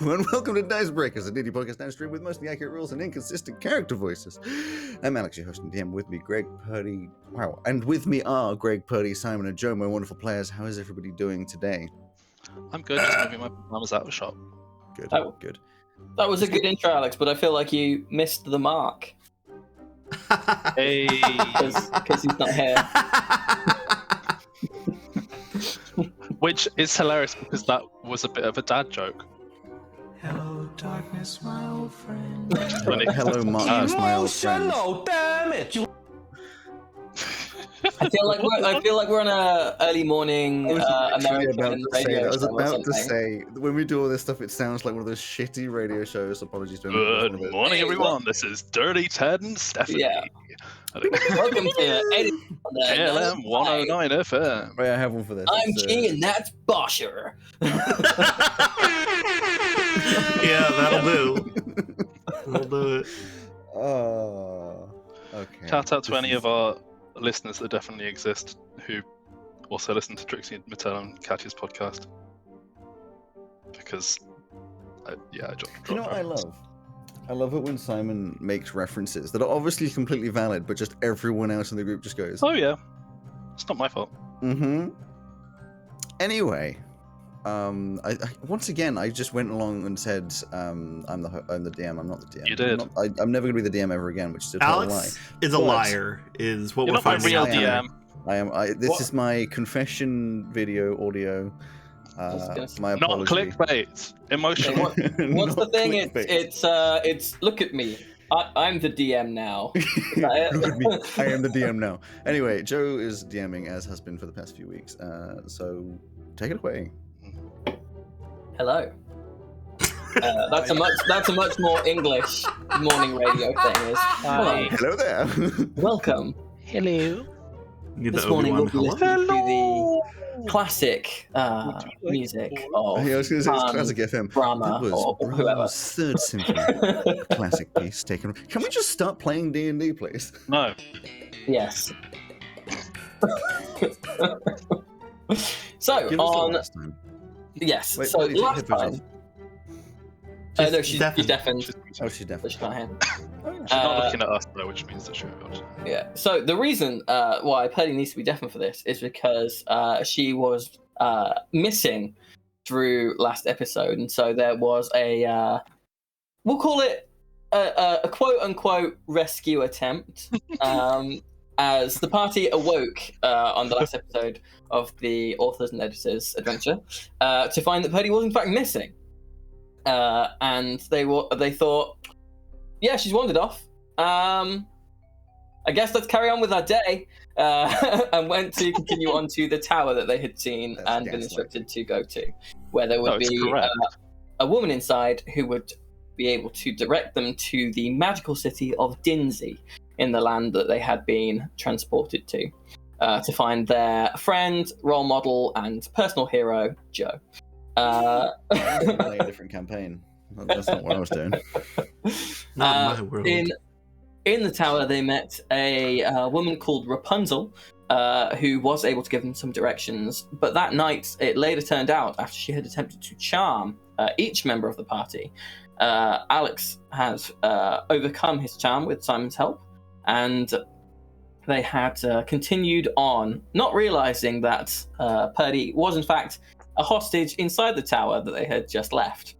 and welcome to Dice Breakers, a D&D podcast now streamed with mostly accurate rules and inconsistent character voices. I'm Alex, your host and DM. With me, Greg Purdy. Wow. And with me are Greg Purdy, Simon, and Joe, my wonderful players. How is everybody doing today? I'm good, just moving my pajamas out of the shop. Good, good. That was a good intro, Alex, but I feel like you missed the mark. Hey! Because he's not here. Which is hilarious because that was a bit of a dad joke. Hello, darkness, my old friend. Hello, Marcus, my old friend. Damn it! I feel like we're on a early morning American radio I was show or about to something. say, when we do all this stuff, it sounds like one of those shitty radio shows. Apologies to Good morning, everyone. This is Dirty Ted and Stephanie. Yeah. Welcome to KLM 109 FM. Wait, I have one for this. I'm G and that's Bosher. Yeah, that'll do. That'll do it. Okay. Shout out to any of our listeners that definitely exist who also listen to Trixie Mattel and Katya's podcast. Because, I dropped You know what I love? I love it when Simon makes references that are obviously completely valid, but just everyone else in the group just goes, Oh yeah, it's not my fault. Mm-hmm. Anyway, I once again I just went along and said, I'm the DM. I'm not the DM. You did. I'm never gonna be the DM ever again, which is a total lie. Alex is a liar, is what You're we're not my finding real out. DM. I am. This What? is my confession video audio. My Not apology. clickbait. Emotional. What's Not the thing? clickbait. It's look at me. I'm the DM now. Is that Look at me. it? I am the DM now. Anyway, Joe is DMing, as has been for the past few weeks. So take it away. Hello. That's a much more English morning radio thing. Is hello. Hello there. Welcome. Hello. Get This the morning we'll Obi-Wan be hello. listening to the classic music of I was going to say it's classic FM. Brahma That was or whoever. Brahms' Third Symphony. Classic piece taken. Can we just start playing D&D, please? No. Yes. So Give us the on last time. yes. Wait, so wait, did you last head those time. No, she's deafened. deafened. Oh, she's So definitely. she can't hear. She's not looking at us though, which means that she'll be able to. Yeah. So the reason why Purdy needs to be deafened for this is because she was missing through last episode, and so there was a we'll call it a quote unquote rescue attempt. As the party awoke on the last episode of the authors and editors adventure to find that Purdy was in fact missing, and they thought, yeah, she's wandered off. I guess let's carry on with our day, and went to continue on to the tower that they had seen That's and been gaslighting. instructed to go to, where there would No, it's be correct. a woman inside who would be able to direct them to the magical city of Dinsey in the land that they had been transported to find their friend, role model, and personal hero, Joe. Play a different campaign. That's not what I was doing. Not my world. In the tower, they met a woman called Rapunzel, who was able to give them some directions. But that night, it later turned out, after she had attempted to charm each member of the party, Alex has overcome his charm with Simon's help, and they had continued on, not realizing that Purdy was in fact a hostage inside the tower that they had just left.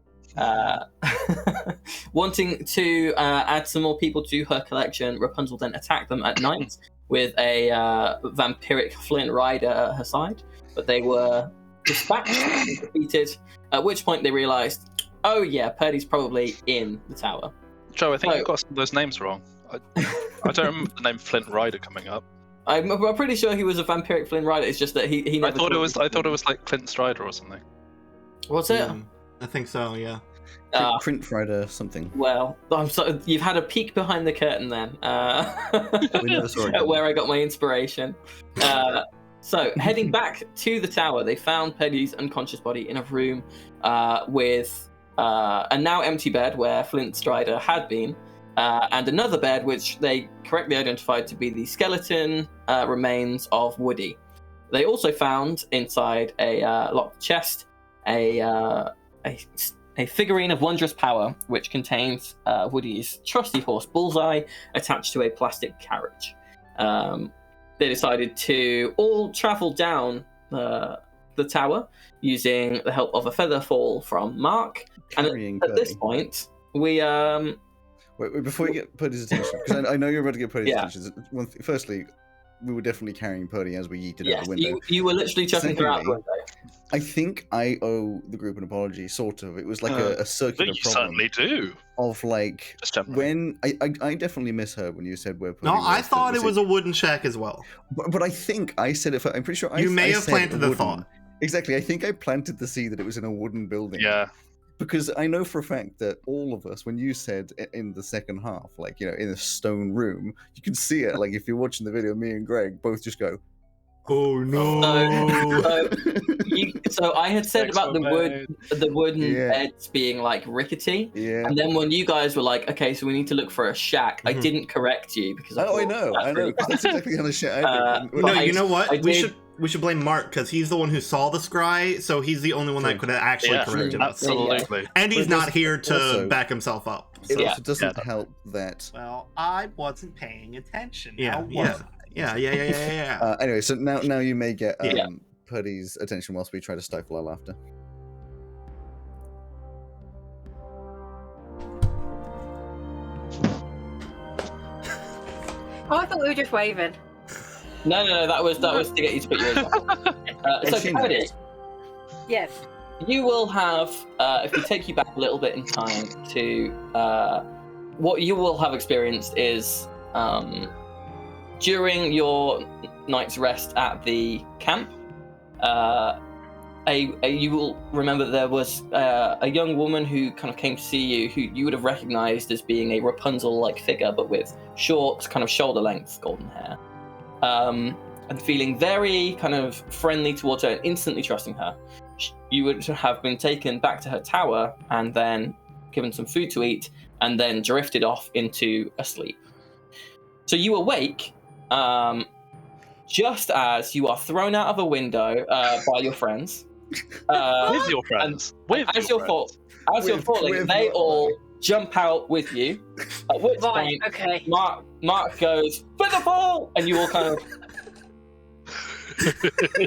Wanting to add some more people to her collection, Rapunzel then attacked them at night with a vampiric Flint rider at her side, but they were dispatched and defeated, at which point they realized, oh yeah, Purdy's probably in the tower. Joe, I think So- you've got some of those names wrong. I don't remember the name Flint Rider coming up. I'm pretty sure he was a vampiric Flint rider. It's just that he I never. thought it was like Clint Strider or something. What's it? I think so, yeah. Print Rider something. Well, I'm sorry, you've had a peek behind the curtain then. We never saw it. Where I got my inspiration. So, heading back to the tower, they found Peggy's unconscious body in a room with a now empty bed where Flint Strider had been, and another bed which they correctly identified to be the skeleton remains of Woody. They also found inside a locked chest a a figurine of wondrous power, which contains Woody's trusty horse Bullseye attached to a plastic carriage. They decided to all travel down the tower using the help of a feather fall from Mark. Carrying and at this point, we Wait, before you get Purdy's attention, because I know you're about to get Purdy's Yeah. attention. Firstly, we were definitely carrying Purdy as we yeeted out the window. you were literally chucking her out the window. I think I owe the group an apology, sort of. It was like a circular You problem certainly do. of like Just generally. when I definitely misheard when you said where Purdy No, was. I that thought it was a wooden shack as well. but I think I said it. I'm pretty sure You may I have said planted the wooden. thought. Exactly. I think I planted the seed that it was in a wooden building. Yeah. Because I know for a fact that all of us, when you said in the second half, like, you know, in a stone room, you can see it. Like, if you're watching the video, me and Greg both just go, Oh no! So I had said about the wooden Yeah. beds being like rickety, yeah. and then when you guys were like, "Okay, so we need to look for a shack," I Mhm. didn't correct you because Oh, I know. that's really Because that's exactly how the shit I did. but No, I- you know what? I did- We should blame Mark because he's the one who saw the scry, so he's the only one that True. could have actually Yeah, corrected us. absolutely. And he's But not this- here to also- back himself up. It So. Yeah. also doesn't Yeah. help that. Well, I wasn't paying attention. Yeah, Now was yeah. I? Yeah. Anyway, so now you may get Yeah. Purdy's attention whilst we try to stifle our laughter. Oh, I thought we were just waving. No, that was to get you to put your ears on. So Actually, Cody, Yes. you will have, if we take you back a little bit in time to what you will have experienced is during your night's rest at the camp, you will remember there was a young woman who kind of came to see you, who you would have recognized as being a Rapunzel-like figure, but with short, kind of shoulder-length golden hair. And feeling very kind of friendly towards her and instantly trusting her. You would have been taken back to her tower and then given some food to eat and then drifted off into a sleep. So you awake just as you are thrown out of a window by your friends. With your friends. As you're falling, With they what? all jump out with you. At which Right. point, Okay. Mark goes, "Feather fall!" and you all kind of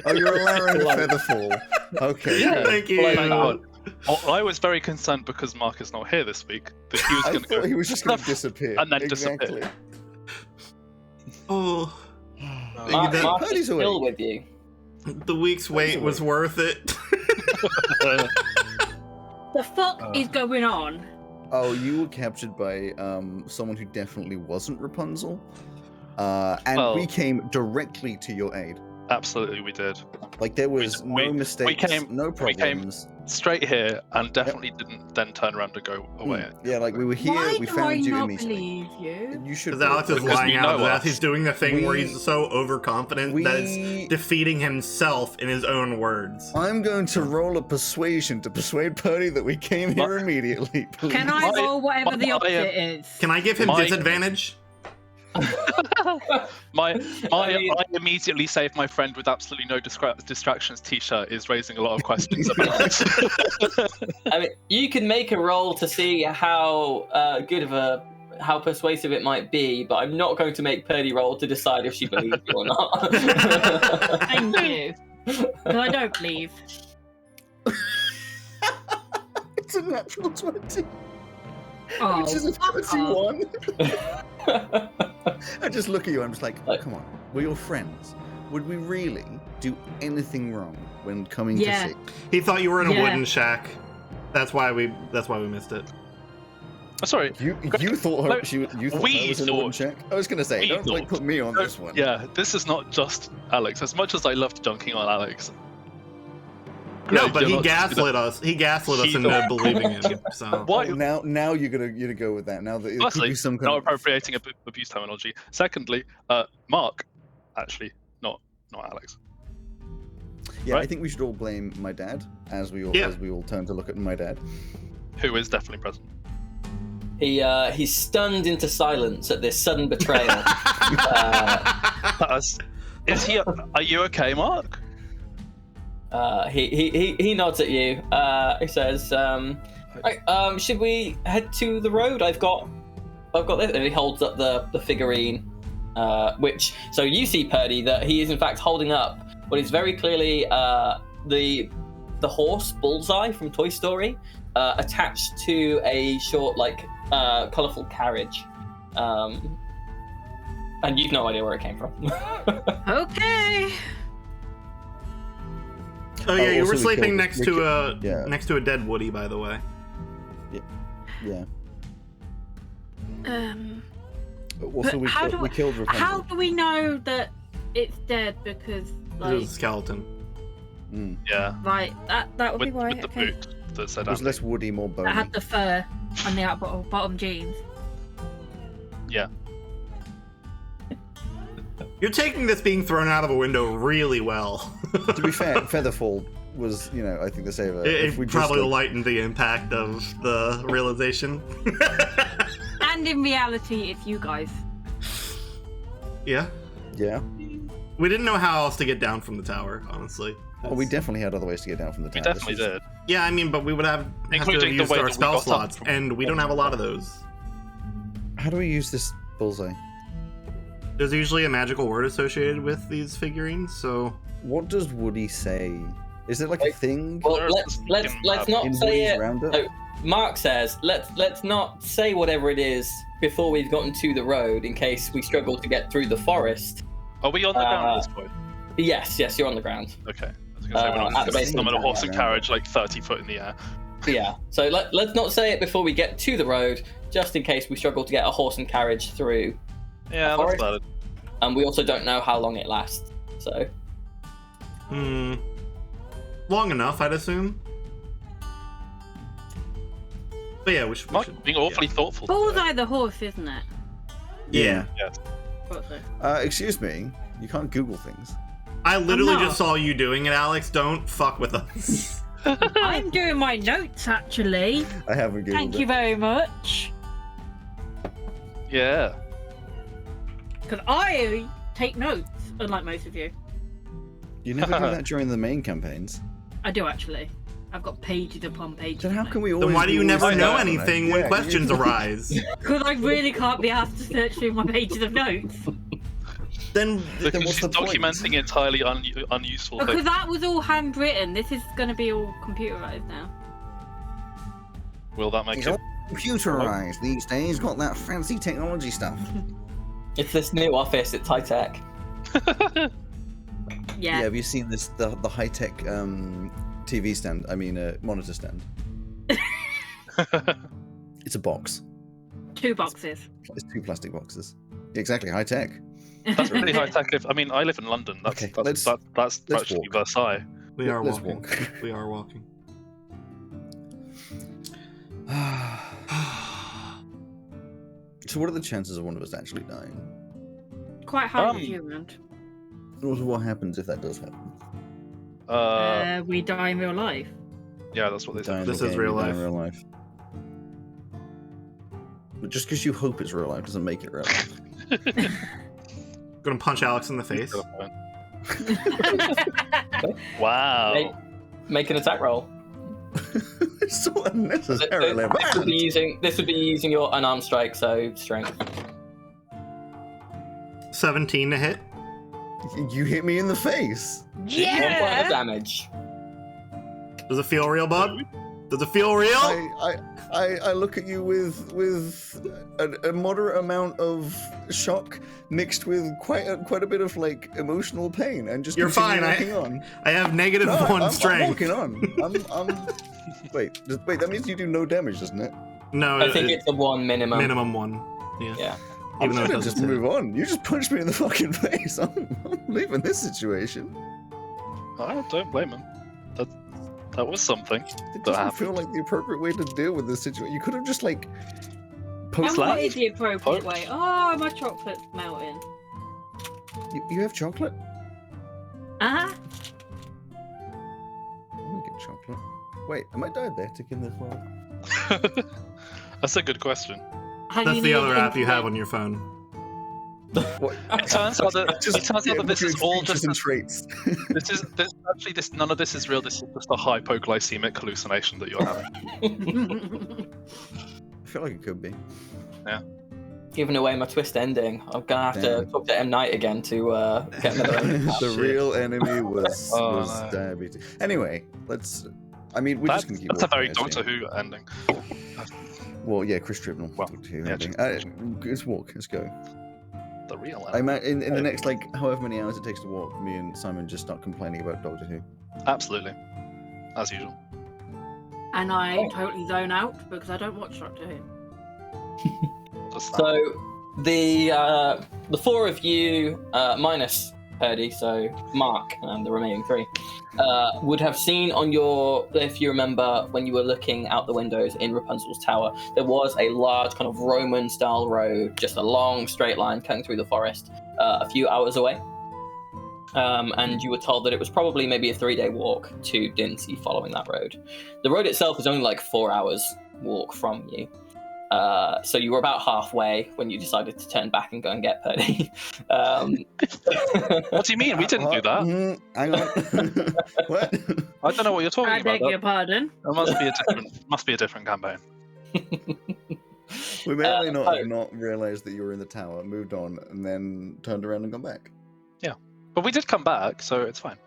Oh, you're allowing Featherfall. Okay. Yeah. Thank you. Like Thank that. God. I was very concerned because Mark is not here this week that he was I going to thought go. he was just going to disappear. And then exactly. disappear. Oh, Mark is Purdy's still awake. with you. the week's wait was worth it. The fuck is going on? Oh, you were captured by someone who definitely wasn't Rapunzel. And Well- we came directly to your aid. Absolutely, we did. Like, there was We- no mistakes, no we came- problems. Straight here and definitely didn't then turn around and go away. Yeah, like, we were here, Why we do I found you not immediately. believe you? You should Because Alex is Because lying you out of know that. us. He's doing the thing where We- he's so overconfident that it's defeating himself in his own words. I'm going to roll a persuasion to persuade Purdy that we came here immediately. Please. Can I roll whatever the I- opposite is? Can I give him My- disadvantage? I mean- I immediately saved my friend with absolutely no distractions t-shirt is raising a lot of questions about it. I mean, you can make a roll to see how how persuasive it might be, but I'm not going to make Purdy roll to decide if she believes you or not. Thank you. No, I don't believe. It's a natural 20, Oh, which is a fuck off. 31. I just look at you, I'm just like, come on, we're your friends. Would we really do anything wrong when coming Yeah. to see? He thought you were in a Yeah. wooden shack. That's why we missed it. Oh, sorry. You thought No, you thought we I was in a wooden thought- shack? I was going to say, we don't like thought- put me on this one. Yeah, this is not just Alex. As much as I loved dunking on Alex. No, Greg, but you're he not just gaslit us. He gaslit us He into thought- believing him. So Why? Now you're gonna go with that. Now that it could Firstly, be some kind not of appropriating abuse terminology. Secondly, Mark, actually, not Alex. yeah. right? I think we should all blame my dad as we all turn to look at my dad. Who is definitely present. He's stunned into silence at this sudden betrayal. Is he? Are you okay, Mark? He nods at you. He says, Right, should we head to the road? I've got this. And he holds up the figurine, which, so you see, Purdy, that he is in fact holding up what is very clearly the horse Bullseye from Toy Story, attached to a short, colourful carriage. And you've no idea where it came from. Okay. Oh yeah, you also were we sleeping killed- next we to ki- a yeah. next to a dead Woody, by the way. Yeah. But Also, we how killed Rapunzel. How do we know that it's dead? Because It was a skeleton. Yeah. right, that would With, be why. with the Okay. boot that said It was Andy. less woody, more bony. I had the fur on the bottom jeans. Yeah. You're taking this being thrown out of a window really well. To be fair, Featherfall was, I think the saver. It we probably just, lightened the impact of the realization. And in reality, it's you guys. Yeah. Yeah. We didn't know how else to get down from the tower, honestly. Oh, we definitely had other ways to get down from the tower. We definitely did. Yeah, I mean, but we would have to have Including the used way our that we spell got up slots, from- and we don't have a lot of those. How do we use this bullseye? There's usually a magical word associated with these figurines, so... What does Woody say? Is it like a thing? Well, There's let's fucking, not in say Woody's it. roundup? No, Mark says let's not say whatever it is before we've gotten to the road, in case we struggle to get through the forest. Are we on the ground at this point? Yes, you're on the ground. Okay. I was going to say, we're at not the base I'm of in a the horse and ground. carriage, like 30 foot in the air. Yeah. So let's not say it before we get to the road, just in case we struggle to get a horse and carriage through. Yeah, that's Forest? valid. And we also don't know how long it lasts. So Long enough, I'd assume. But yeah, we should... Mark being awfully thoughtful. today. Bullseye the horse, isn't it? Yeah. Yes. Thought so. Excuse me. You can't Google things. I literally I'm not. just saw you doing it, Alex. Don't fuck with us. I'm doing my notes actually. I haven't Googled Thank it. you very much. Yeah. Because I take notes, unlike most of you. You never do that during the main campaigns. I do actually. I've got pages upon pages. Then how can we always Then why do you never always know I don't anything when Yeah, questions arise? Because I really can't be asked to search through my pages of notes. Then Because what's she's the point? documenting entirely unuseful Because things. that was all handwritten. This is going to be all computerized now. Will that make It's it? all computerized these days. Got that fancy technology stuff. it's this new office. It's high tech. Yeah. Yeah. Have you seen this? The high tech TV stand. I mean, monitor stand. It's a box. 2 boxes. It's 2 plastic boxes. Exactly, high tech. That's really high tech. I mean, I live in London. That's Okay, that's let's virtually walk. Versailles. we are Let's walking. walk. We are walking. So, what are the chances of one of us actually dying? Quite high Um, with you, man. Also, what happens if that does happen? We die in real life. Yeah, that's what they Die said. in This the is game, real you die life. in real life. But just because you hope it's real life doesn't make it real life. Gonna punch Alex in the face. Wow. Make an attack roll. It's so unnecessarily This would be bad. using your unarmed strike, so strength. 17 to hit. You hit me in the face. 1 point of Yeah. damage. Does it feel real, bud? Does it feel real? I look at you with a moderate amount of shock mixed with quite a bit of like emotional pain, and just You're continue fine, walking on. I have negative No, 1 I'm strength. walking on. I'm wait. That means you do no damage, doesn't it? No, I think it's a 1 minimum. minimum 1. Yeah. Yeah. I'm Even though it gonna doesn't just say. move on. You just punched me in the fucking face. I'm leaving this situation. I don't blame him. That was something. It That doesn't feel happened. like the appropriate way to deal with this situation. You could have just like And poked. what is the appropriate Poke. way? Oh, my chocolate's melting. You have chocolate? Uh-huh. I want to get chocolate. Wait, am I diabetic in this world? That's a good question. Have That's you the needed other app you have insulin? on your phone. What? It turns out that this is all just and traits. none of this is real. This is just a hypoglycemic hallucination that you're having. I feel like it could be. Giving away my twist ending. I'm gonna have to talk to M. Night again to get another ending. The real enemy was no. diabetes. Anyway, let's. I mean, we're just gonna keep. That's a walking, very I Doctor assume. Who ending. Well, yeah, Chris Tribnall. Well, Doctor Who yeah, ending. Let's walk. Let's go. The real I ending. in the next however many hours it takes to walk, me and Simon just start complaining about Doctor Who. Absolutely, as usual. And I totally zone out because I don't watch Doctor Who. So the four of you, minus Purdy, so Mark and the remaining three, would have seen on your, if you remember, when you were looking out the windows in Rapunzel's tower, there was a large kind of Roman-style road, just a long straight line cutting through the forest, a few hours away. And you were told that it was probably maybe a 3-day walk to Dinsey following that road. The road itself is only 4 hours walk from you. So you were about halfway when you decided to turn back and go and get Purdy. What do you mean? We didn't do that. Hang on. What? I don't know what you're talking I about. beg your pardon. That must be a different campaign. We may or may not have not realised that you were in the tower, moved on, and then turned around and gone back. Yeah, but we did come back, so it's fine.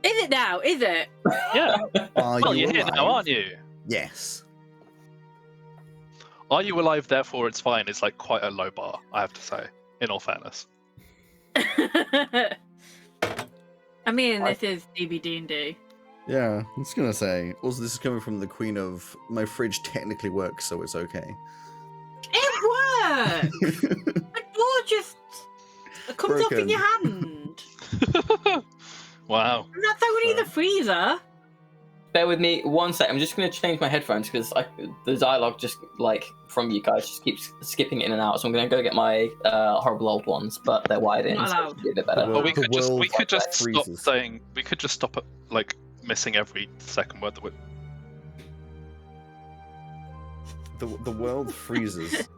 Is it now? Is it? Yeah. Are Well, you you're here alive? now, aren't you? Yes. Are you alive? Therefore, it's fine. It's quite a low bar, I have to say. In all fairness. I mean, this is DBDND. Yeah, I was gonna say. Also, this is coming from the queen of my fridge technically works, so it's okay. It works! The door just comes off in Broken. your hand. Wow. And that's only the freezer. Bear with me 1 sec. I'm just going to change my headphones because the dialogue just from you guys just keeps skipping in and out. So I'm going to go get my horrible old ones, but they're wired in. Not So allowed. it's a bit better. Well, But we could just stop freezes. saying. We could just stop at missing every second word that we. The world freezes.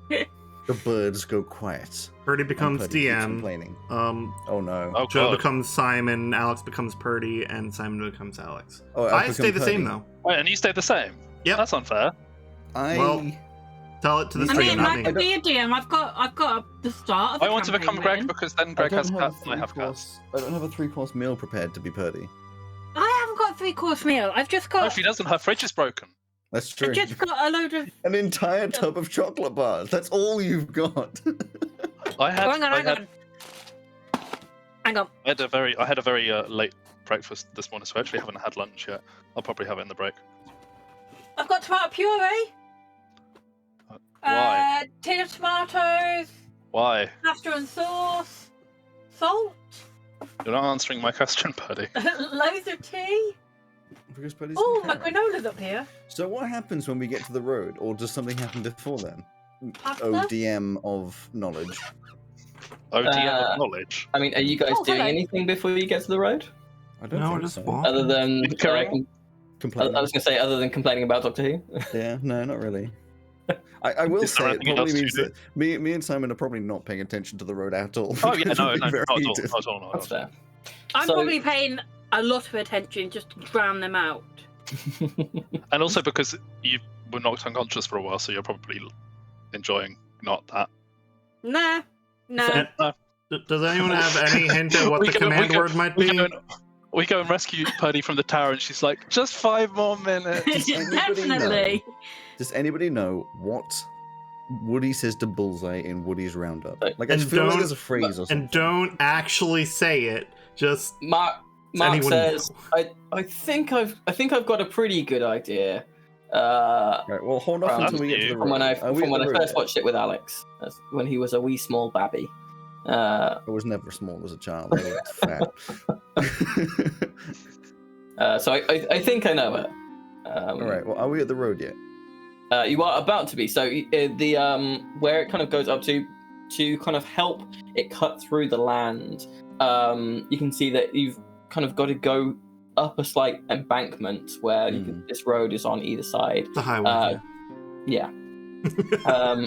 The birds go quiet. Purdy and becomes Purdy keeps DM. complaining. Oh no. Oh, Joe God. becomes Simon, Alex becomes Purdy, and Simon becomes Alex. Oh, I've I become stay the same Purdy. though. Wait, and you stayed the same? Yep. That's unfair. Well, Tell it to the I I stream, mean, not I me. can be a DM. I've got the start of the I want to become campaign Greg written. because then I Greg has don't cats have and I have cats. I don't have a 3-course meal prepared to be Purdy. I haven't got a 3-course meal. I've just No, got. she doesn't. Her fridge is broken. That's true. I've just got a load of. An entire tub of chocolate bars. That's all you've got. I had. Hang on. Hang on. I had a very late breakfast this morning, so I actually haven't had lunch yet. I'll probably have it in the break. I've got tomato puree. Why? Tin of tomatoes, Why? pasta and sauce, salt, You're not answering my question, Purdy. loads of tea. Because Purdy's Oh, a my carrot. granola's up here. So what happens when we get to the road, or does something happen before then? Pasta? ODM of knowledge. ODM of knowledge. I mean, are you guys Oh, doing hello. anything before you get to the road? I don't No, think just so. walk. Other than Correct. I Complaining. was going to say, other than complaining about Doctor Who. Yeah, no, not really. I will Is there say it anything probably else to means do? that me and Simon are probably not paying attention to the road at all. Oh yeah, because no, we're not being at all. very heated. Not at all. Not That's at all. fair. I'm So- probably paying a lot of attention just to drown them out. And also because you were knocked unconscious for a while, so you're probably enjoying not that. Nah. Does anyone have any hint at what We the go- we command go- word might We be? go, and, we go and rescue Purdy from the tower, and she's like, "Just 5 more minutes." Definitely. Does anybody know what Woody says to Bullseye in Woody's Roundup? Like, I And feel like don't- there's a phrase or something. And don't actually say it. Just Mark anyone says, know? I think I've got a pretty good idea. Right, well, hold off From until we get to the road. From when I Are we at the road first yet? watched it with Alex, that's when he was a wee small babby. I was never small as a child. I was fat. So I think I know it. All right. Well, are we at the road yet? You are about to be. So the where it kind of goes up to kind of help it cut through the land. You can see that you've kind of got to go up a slight embankment where this road is on either side. the highway. Yeah.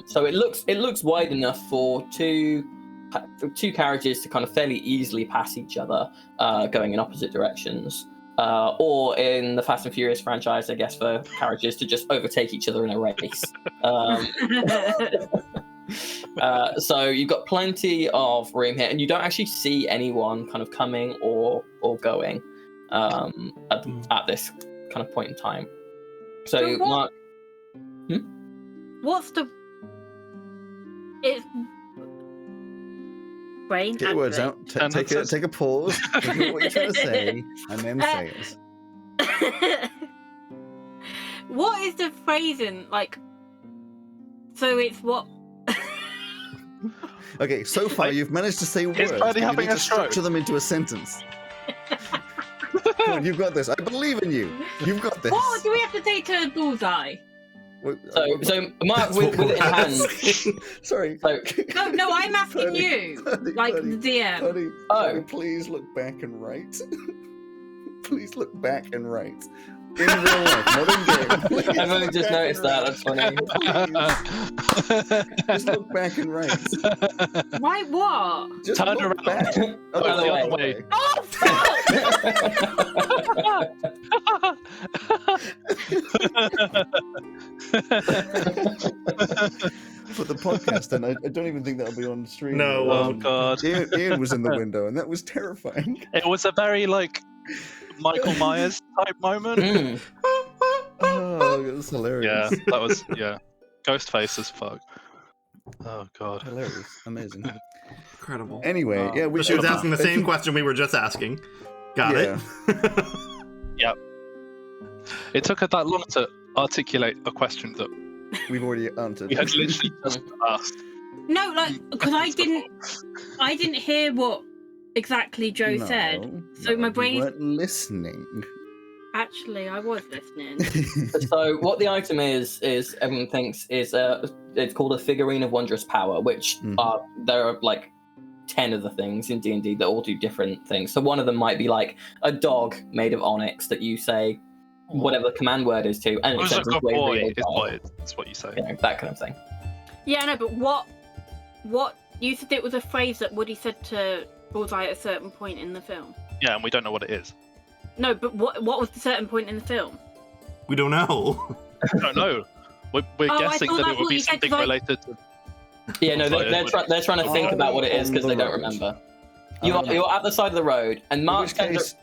So it looks wide enough for two carriages to kind of fairly easily pass each other, going in opposite directions. Or in the Fast and Furious franchise, I guess, for carriages to just overtake each other in a race. So you've got plenty of room here, and you don't actually see anyone kind of coming or going at this kind of point in time. So Mark, what's the? It's brain. Get your words out. Take a pause. Think about what you're trying to say, and then say it. What is the phrasing like? So it's what? Okay, so far you've managed to say words. Is Buddy but you having need a to stroke? structure them into a sentence. Come on, you've got this. I believe in you. You've got this. What do we have to say to Bullseye? so Mark, with it in hand. Sorry. So, No, I'm asking you, like the DM. Buddy, please look back and write. Please look back and write. In real life, not in game. I've only just noticed that. That's funny. Just look back and write. Right, what? Just Turn look around. back. Oh, the other way. Oh, fuck! For the podcast, and I don't even think that'll be on stream. No, Oh god. Ian was in the window, and that was terrifying. It was a very Michael Myers type moment. Oh, that's hilarious. Yeah, that was ghost face as fuck. Oh god. Hilarious. Amazing. Incredible. Anyway, yeah, She was asking the same question we were just asking. Got it. Yep. It took her that long to articulate a question that We've already answered. we had literally just asked. No, like because I didn't hear what exactly Joe said, so my brain. You weren't listening. Actually, I was listening. So what the item is everyone thinks is it's called a figurine of wondrous power, which there are like 10 of the things in D&D that all do different things. So one of them might be like a dog made of onyx that you say whatever the command word is to, and Who's it a says good way boy real is dog. what you say. You know, that kind of thing. Yeah, no, but what you said it was a phrase that Woody said to Bullseye at a certain point in the film. Yeah, and we don't know what it is. No, but what was the certain point in the film? We don't know. I don't know. We're guessing thought that that's it would what be you said, something 'cause I- related to. Yeah, no, they're trying to think about what it is because they don't remember. You're at the side of the road, and Mark turns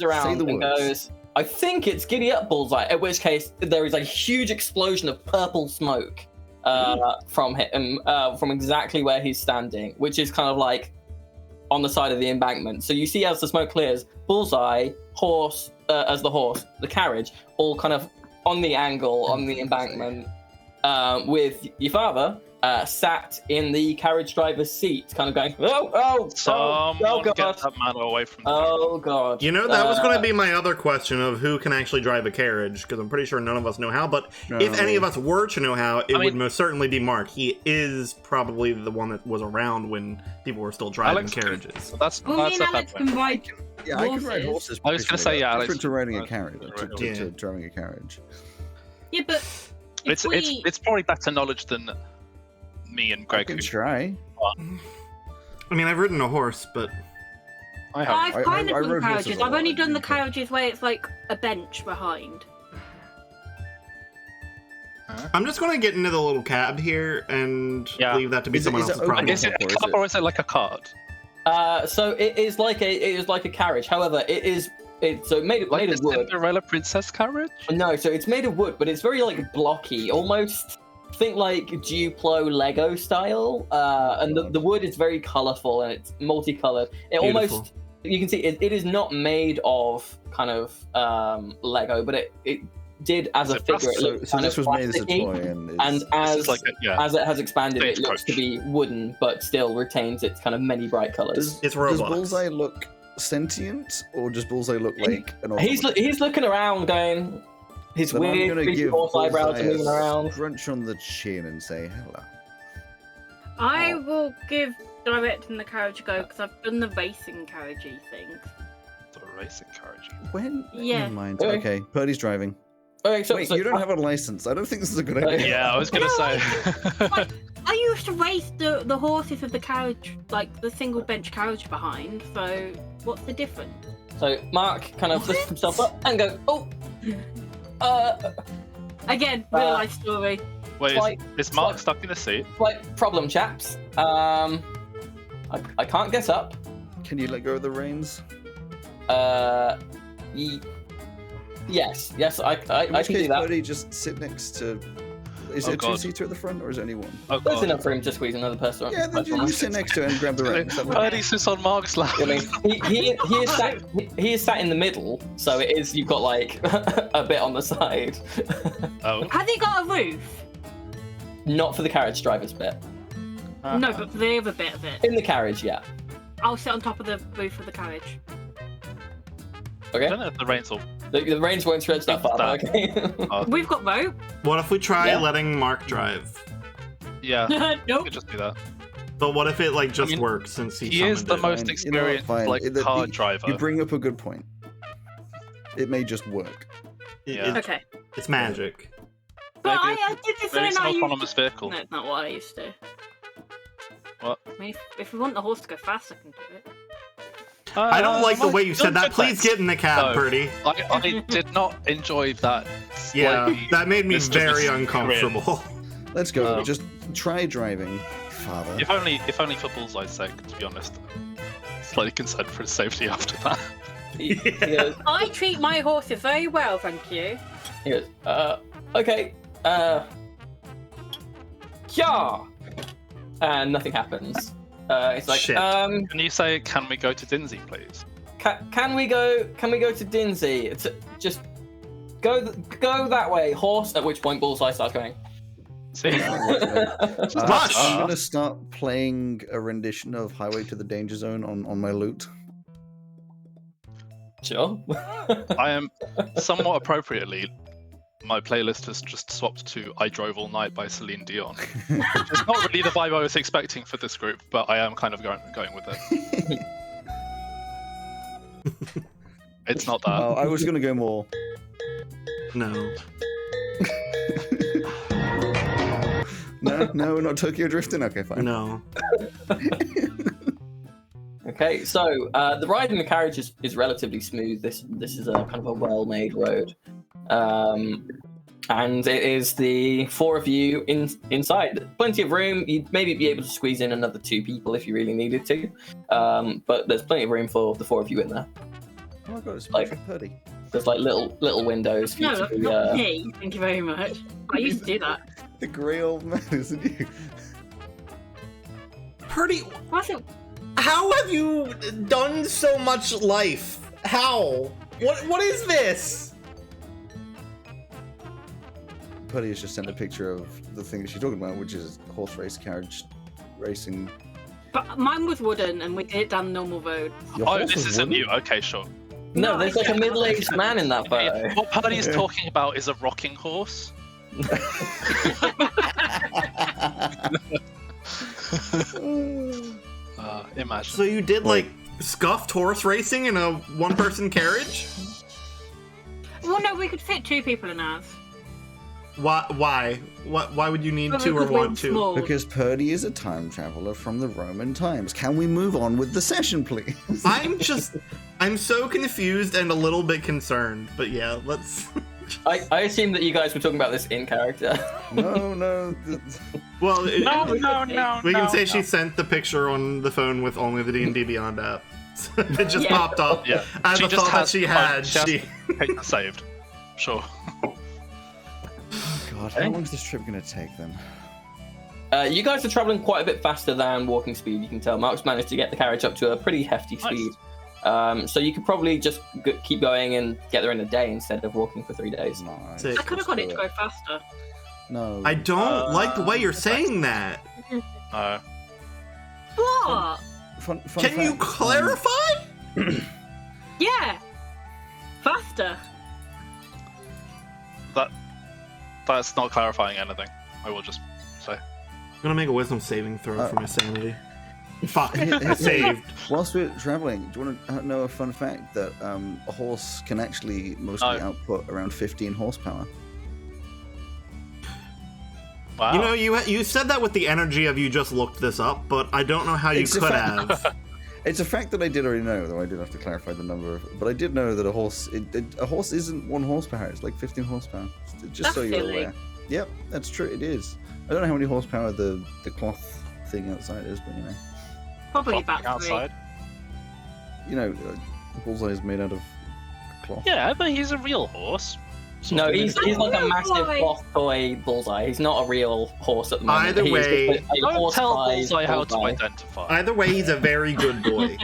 around and goes, I think it's giddy up Bullseye, at which case there is a huge explosion of purple smoke from him, from exactly where he's standing, which is kind of like on the side of the embankment. So you see as the smoke clears, Bullseye, the carriage, all kind of on the angle, on the embankment, with your father sat in the carriage driver's seat, kind of going, Someone God. get that man away from me. Oh god. You know, that was going to be my other question of who can actually drive a carriage, because I'm pretty sure none of us know how, but if any of us were to know how, it would most certainly be Mark. He is probably the one that was around when people were still driving carriages. That's Well, me and Alex can ride Yeah, I can ride horses. I was gonna say, yeah, different Alex- to riding a carriage. Yeah. To driving a carriage. Yeah, but It's probably better knowledge than me and I Greg. can who- try. I mean, I've ridden a horse, but I have. I've kind I of done rode horses carriages. a I've lot, only done the yeah. carriages where it's like a bench behind. I'm just going to get into the little cab here and Yeah. leave that to be Is it- someone is it else's open? problem. Is it a Or is club it- or is it like a cart? So it is like a carriage. However, it's made Like of the wood. Cinderella princess carriage? No, so it's made of wood, but it's very like blocky, almost think like Duplo Lego style. And the wood is very colourful and it's multicolored. It Beautiful. almost, you can see it is not made of kind of Lego, but it did as Is a it figure. It So, looked so kind this of was made as a plasticky, toy, and and it's, This as is like as it has expanded, it looks to Stagecoach. be wooden, but still retains its kind of many bright colours. It's does Roblox. Bullseye look sentient, or does Bullseye look like an automaton? He's looking around, going. His Then I'm weird, gonna creepy give false eyebrows Bullseye are moving a around. crunch on the chin and say hello. I will give directing the carriage a go because I've done the racing carriagey things. The racing carriage. When? Yeah. Never mind. Okay. Okay, Purdy's driving. Okay, so, Wait, you don't have a license. I don't think this is a good idea. Yeah, I was gonna say. Like, I used to race the horses with the carriage, like the single bench carriage behind. So what's the difference? So Mark kind of lifts himself up and goes, Again, real life story. Wait, is Mark stuck in a seat? Slight problem, chaps. I can't get up. Can you let go of the reins? Yes, I In can which do case, that. Purdy, just sit next to... Is Oh, it a God. two-seater at the front, or is it only one? Oh There's god. enough room to squeeze another person. Yeah, then you sit next to it and grab the reins. That would- Purdy sits on Mark's lap. I mean, he is sat in the middle, so it is. You've got like a bit on the side. Oh. Has he got a roof? Not for the carriage driver's bit. No, but for the other bit of it. In the carriage, yeah. I'll sit on top of the roof of the carriage. I Okay. don't know if the reins will. The reins won't stretch that far. But okay. We've got rope. What if we try Yeah. letting Mark drive? Yeah, we Nope. could just do that. But what if it like just I mean, works since he He is summoned the it? most Fine. You know what, experienced fine. like car driver. You bring up a good point. It may just work. Yeah. Okay. It's magic. But Maybe I did this Maybe it's an when I used autonomous vehicle. No, it's not what I used to. What? I mean, if we want the horse to go fast, I can do it. I don't like the way you said that. don't Please get in the cab, No. Purdy. I did not enjoy that. Yeah, slightly that made me mischievous very grin. uncomfortable. Let's go. Oh. Just try driving, father. If only for Bullseye's sake, to be honest. Slightly concerned for his safety after that. he goes, I treat my horses very well, thank you. he goes, okay, yeah, and nothing happes. It's like, Shit. Can you say, "Can we go to Dinsey, please"? can we go to Dinsey? It's just go that way, horse. At which point Bullseye starts going. See, Rush! I'm gonna start playing a rendition of Highway to the Danger Zone on my lute. Sure. I am somewhat appropriately. My playlist has just swapped to "I Drove All Night" by Celine Dion. It's not really the vibe I was expecting for this group, but I am kind of going with it. It's not that. Oh, I was gonna go more. No. No, not Tokyo Drifting. Okay, fine. No. Okay, so the ride in the carriage is relatively smooth. This is a kind of a well-made road, and it is the four of you inside. Plenty of room. You'd maybe be able to squeeze in another 2 people if you really needed to, but there's plenty of room for the 4 of you in there. Oh my god, it's Like- like Purdy. There's like little windows for you No, to not me. Thank you very much. I used to do that. The grey old man, isn't you? Purdy, Wasn't how have you done so much life? How? What is this? Purdy has just sent a picture of the thing that she's talking about, which is horse race carriage racing. But mine was wooden, and we did it down the normal road. Your Oh, horse this was isn't wooden? you. Okay, sure. No, there's like a middle-aged man in that photo. What Purdy's talking about is a rocking horse. Imagine. So you did like scuffed horse racing in a one-person carriage? Well, no, we could fit 2 people in ours. Why? Why would you need But 2 or because want we're 2? small. Because Purdy is a time traveler from the Roman times. Can we move on with the session, please? I'm so confused and a little bit concerned. But yeah, let's. I assume that you guys were talking about this in character. No. Well, No. we can say she sent the picture on the phone with only the D&D Beyond app. It just Yeah. popped up. Yeah. As She a just thought that has- she oh, had. she has- She. Picked and saved. Sure. God, how long is this trip going to take then? You guys are traveling quite a bit faster than walking speed. You can tell Mark's managed to get the carriage up to a pretty hefty Nice. speed. So you could probably just keep going and get there in a day instead of walking for 3 days. Nice. I I could have got it to go faster. No. I don't like the way you're saying that. No. What? Fun Can you fact, clarify? Yeah. Faster. That's not clarifying anything. I will just say. I'm gonna make a wisdom saving throw for my sanity. Fuck. Here- Saved. Whilst we're traveling, do you want to know a fun fact that a horse can actually mostly No. output around 15 horsepower? Wow. You know, you said that with the energy of you just looked this up, but I don't know how you It's a could fact. have. It's a fact that I did already know, though I did have to clarify the number. But I did know that a horse isn't 1 horsepower. It's like 15 horsepower. Just That's so you're silly. aware. Yep, that's true. It is. I don't know how many horsepower the cloth thing outside is, but Probably Flopping about 3. outside. Bullseye is made out of cloth. Yeah, but he's a real horse. No, he's like a Oh, massive boy. cloth toy bullseye. He's not a real horse at the moment. Either He's way- just a Don't tell horse-sized Bullseye how to bullseye. identify. Either way, he's a very good boy.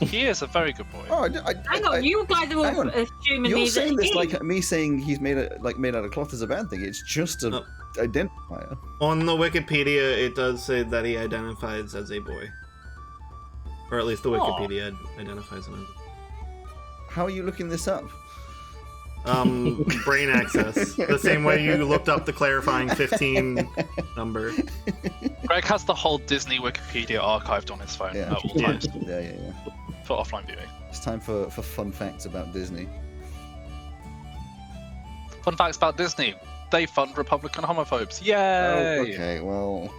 He is a very good boy. Oh, Hang on, you guys are hang all on. assuming You're he's saying this a like me saying he's made out of cloth is a bad thing. It's just a Oh. identifier. On the Wikipedia, it does say that he identifies as a boy. Or at least the Wikipedia identifies him How are you looking this up? as. Brain access. The same way you looked up the clarifying 15 number. Greg has the whole Disney Wikipedia archived on his phone Yeah. at all Yeah. times Yeah. for offline viewing. It's time for fun facts about Disney. Fun facts about Disney: they fund Republican homophobes. Yay! Oh, okay, well,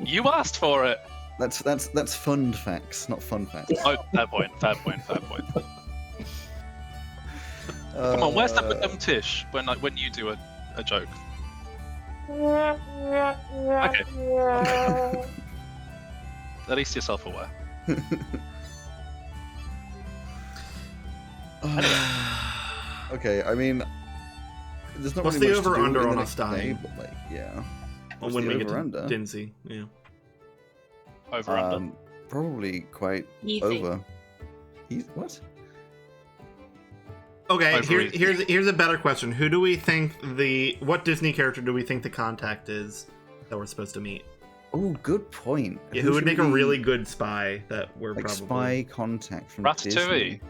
You asked for it. that's fun facts, not fun facts. Oh, fair point. Fair point. Come on, where's the Tish when you do a joke? Okay. At least you're self-aware. Okay, I mean, there's not What's really the much to do over-under in the on next us day, dying? but like, yeah. Well, What's when the we get to over-under? Dinsey, yeah. Over under. Probably quite Easy. over. What? Okay, Over here's a better question. What Disney character do we think the contact is that we're supposed to meet? Oh, good point. Yeah, who would should make a we- really good spy that we're like probably spy contact from Ratatouille. Disney?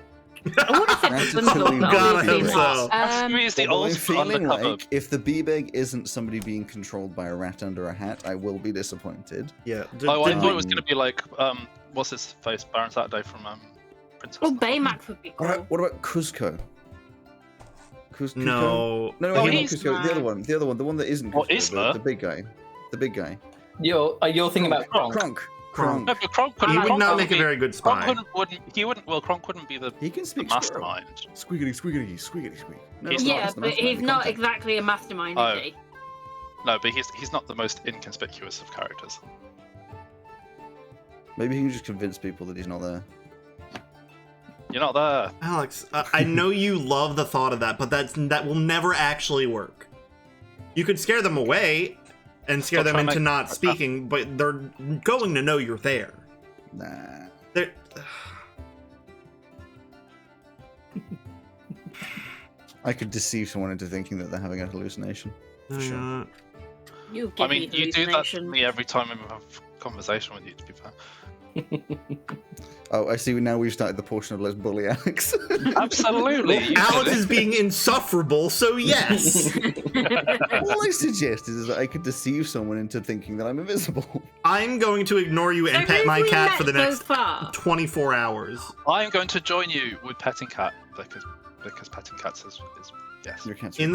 I would have said Ratatouille. Spindle, but God, I obviously hope not. so. Ratatouille is the Although I'm ultimate feeling undercover. like if the bee-bag isn't somebody being controlled by a rat under a hat, I will be disappointed. Yeah. Oh, I thought it was um, going to be like what's his face, Baron Saturday from Princess. Well, Baymax would be cool. What about Cusco? Cusco? No. No, Oh, not he's Cusco. The other one, the one that isn't Or Cusco, Isla. the big guy. You're thinking about Kronk. Kronk. No, but Kronk He Kronk would not wouldn't make a be- very good Kronk spy. Kronk wouldn't be the He can speak squirrel. mastermind. Squiggity, squiggity, squiggity, squeak. No, He's no, Yeah, that's the but mastermind, he's the not contact. exactly a mastermind, Oh. is he? No, but he's not the most inconspicuous of characters. Maybe he can just convince people that he's not there. You're not there. Alex, I know you love the thought of that, but that will never actually work. You could scare them away and scare Still them trying to into make- not speaking, but they're going to know you're there. Nah. They're... I could deceive someone into thinking that they're having a hallucination. For sure. You give I mean, me you do that to hallucinations. me every time I have a conversation with you, to be fair. Oh, I see. Now we've started the portion of Let's Bully Alex. Absolutely. you Alex did is being insufferable, so yes. All I suggested is that I could deceive someone into thinking that I'm invisible. I'm going to ignore you and So pet who my have we cat met for the so next far? 24 hours. I'm going to join you with petting cat because petting cats is yes. Your cat's In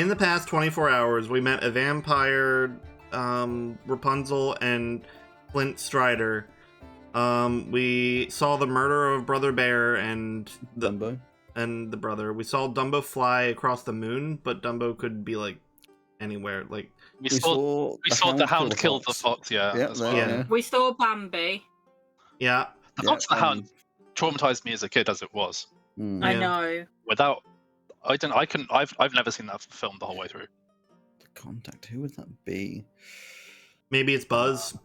the past 24 hours, we met a vampire, Rapunzel, and Flint Strider. We saw the murder of Brother Bear and Dumbo. the brother. We saw Dumbo fly across the moon, but Dumbo could be like anywhere. Like We saw the hound kill the fox. Yeah. Yeah, as there, well. Yeah. We saw Bambi. yeah, The fox and the hound traumatized me as a kid, as it was. Mm. I Yeah. know. Without, I've never seen that film the whole way through. Contact. Who would that be? maybe it's Buzz.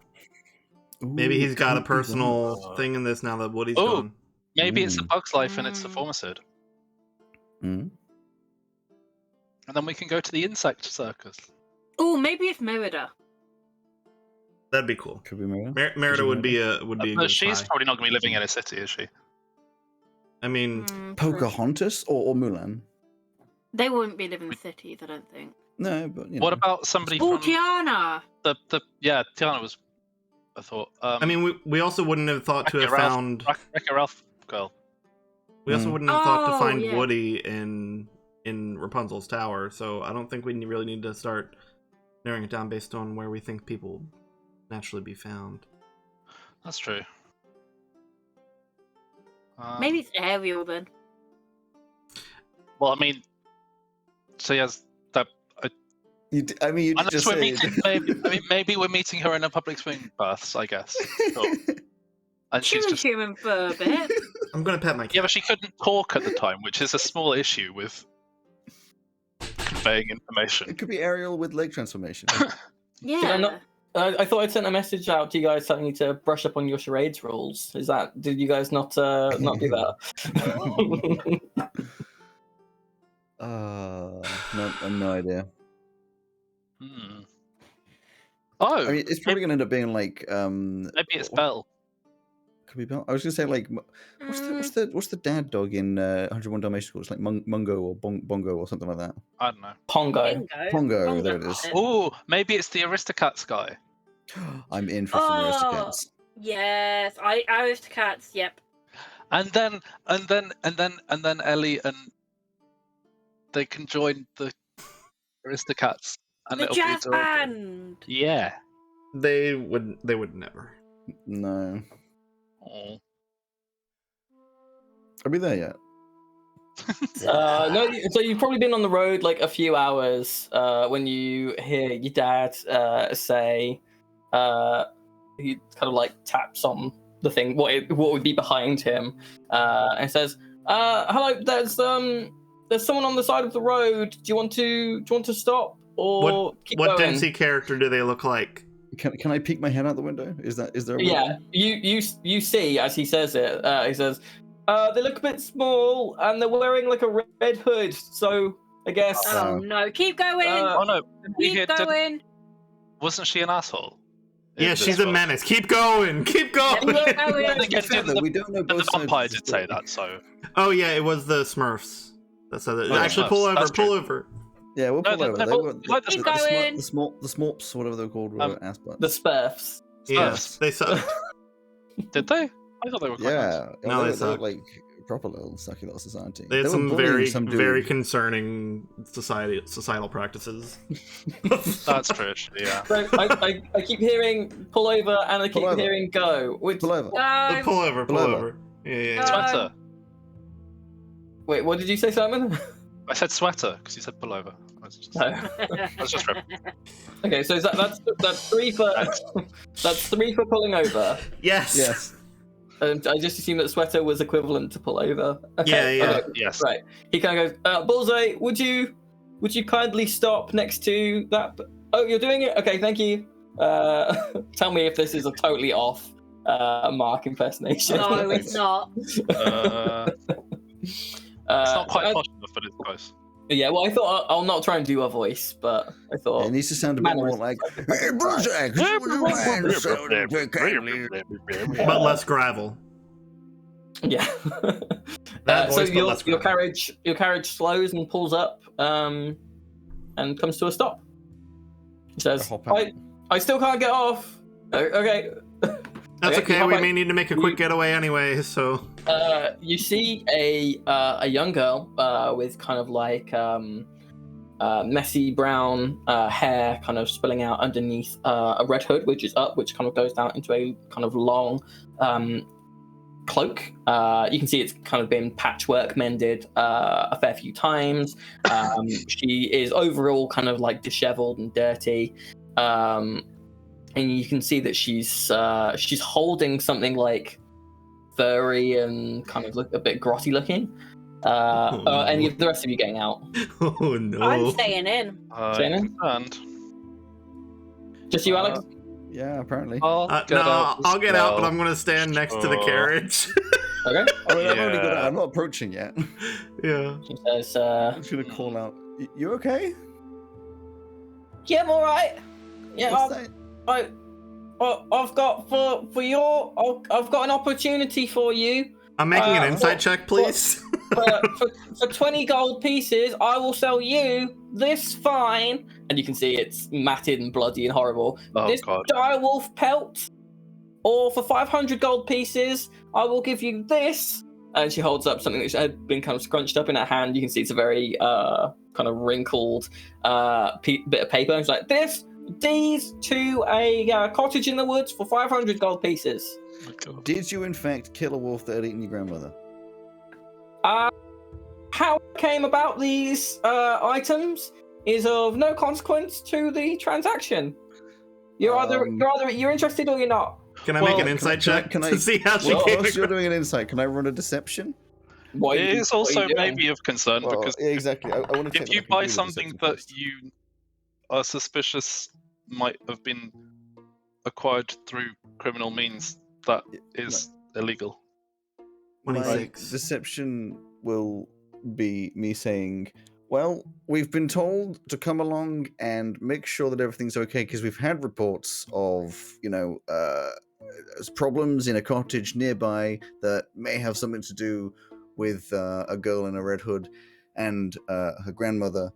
Ooh, Maybe he's it got a could be personal Buzz. thing in this now that Woody's Oh. gone. Maybe it's a Bug's Life and it's the Mm. Formicid. Mm. And then we can go to the insect circus. Oh, maybe it's Merida. That'd be cool. Could be Mira. Merida would be a But good she's spy. probably not going to be living in a city, is she? I mean, True. Pocahontas or Mulan? They wouldn't be living in cities, I don't think. No, but you know. What about somebody Oh, from Tiana! the yeah, Tiana was I thought. I mean, we also wouldn't have thought to have found. Wreck-It Ralph girl. We also wouldn't have thought to find yeah. Woody in Rapunzel's tower. So I don't think we really need to start narrowing it down based on where we think people naturally be found. That's true. Maybe it's Ariel then. Well, I mean, so yes, that. You Unless just we're said. meeting, maybe we're meeting her in a public swing baths, I guess. Sure. And She she's was just human for a bit. I'm gonna pet my cat. yeah, but she couldn't talk at the time, which is a small issue with conveying information. It could be Ariel with leg transformation. Yeah. I thought I'd sent a message out to you guys telling you to brush up on your charades rules. Did you guys not do that? No idea. Hmm. Oh, I mean, it's probably gonna end up being like maybe it's Belle. Could be Bell. I was gonna say like what's the dad dog in 101 Dalmatians called? It's like Mungo or Bongo or something like that. I don't know. Pongo. Pongo, there it is. Oh, maybe it's the Aristocats guy. I'm in for some Aristocats. Yes, Aristocats. Yep. And then Ellie and they can join the Aristocats, and The it'll jazz be adorable. band. Yeah. They would never. No. Oh. Are we there yet? No, so you've probably been on the road like a few hours when you hear your dad say, he kind of like taps on the thing, what would be behind him, and says, "Hello, there's someone on the side of the road. Do you want to stop or keep What going?" Dinsey character do they look like? Can I peek my head out the window? Is there a Yeah, you see as he says it. He says, "They look a bit small and they're wearing like a red hood. So I guess." Oh no! Keep going. Oh no! Keep going. Wasn't she an asshole? Yeah, she's a menace. Keep going. Keep going. Keep going. Again, we don't know both the sides of vampire the did say story. that, so Oh yeah, it was the Smurfs. That said it. Oh, Actually, Smurfs. pull over. That's Pull true. over. Yeah, we'll pull No, over. no, They no, were- no, Keep the going. Smorps, whatever they're called, were ass butts. The Smurfs. Yes, they suck. did they? I thought they were quite nice. Yeah, No, they they suck. were like proper little sucky little society. They had were some bullying very, some dude. very concerning societal practices. That's true, actually, yeah. So I keep hearing pull over and I keep Pull over. hearing go. Which, Pull over. Pull over. Pull Pull over. over. Yeah. Sweater. wait, what did you say, Simon? I said sweater because you said pull over. That's just rip. Okay, so that's three for that's three for pulling over. Yes. Yes. And I just assumed that sweater was equivalent to pull over. Yeah, Okay, yeah. okay, Yes. right. He kind of goes, Bullseye, would you kindly stop next to that? Oh, you're doing it? Okay, thank you. Tell me if this is a totally off Mark impersonation. No, it's not. It's not quite posh enough, but it's close. Yeah, well, I thought I'll not try and do a voice, but I thought It needs to sound a bit more like, "Hey, Bullseye, could you would you mind sounding very kindly?" But less gravel. yeah. That So voice, but less your gravel. carriage slows and pulls up, and comes to a stop. It says, Hop out. I still can't get off. Okay. That's Okay, okay. how We about may need to make a quick getaway anyway. So You see a young girl with kind of like messy brown hair kind of spilling out underneath a red hood, which is up, which kind of goes down into a kind of long cloak. You can see it's kind of been patchwork mended a fair few times. She is overall kind of like disheveled and dirty. And you can see that she's holding something like furry and kind of look a bit grotty looking. Any of the rest of you getting out? oh no. I'm staying in. Shannon? And Just you, Alex? Yeah, apparently. I'll get No, out. I'll get out, but well. I'm gonna stand next to the Sure. carriage. Okay. I mean, I've already got Yeah. out. I'm not approaching yet. yeah. She says, I'm just gonna call out. You okay? "Yeah, I'm all right. Yeah, What's that? I've got I've got an opportunity for you. I'm making an insight what- check, please. For 20 gold pieces, I will sell you this fine." And you can see it's matted and bloody and horrible. Oh this god. direwolf pelt or for 500 gold pieces, I will give you this. And she holds up something that had been kind of scrunched up in her hand. You can see it's a very kind of wrinkled bit of paper. It's like, these to a cottage in the woods for 500 gold pieces. Oh, God. Did you in fact kill a wolf that had eaten your grandmother? How I came about these items is of no consequence to the transaction. You're interested or you're not. Can I make an insight check to see how she came Whilst you're across? doing an insight, can I run a deception? It is also maybe of concern Well, because exactly. I want to check if that I you can buy do the something deception that first. you are suspicious might have been acquired through criminal means, that is illegal. My 26. deception will be me saying, well, we've been told to come along and make sure that everything's okay because we've had reports of, problems in a cottage nearby that may have something to do with a girl in a red hood and her grandmother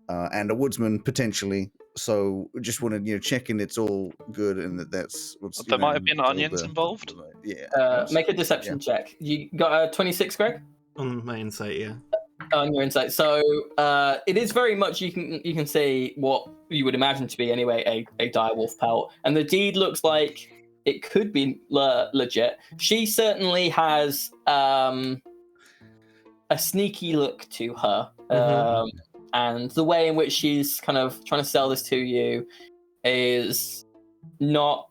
and a woodsman potentially. So we just wanted, check in it's all good and that's what's. There might have been all onions involved. Yeah. Make a deception check. You got a 26, Greg? On my insight, yeah. On your insight. So it is very much you can see what you would imagine to be anyway a direwolf pelt, and the deed looks like it could be legit. She certainly has a sneaky look to her, and the way in which she's kind of trying to sell this to you is not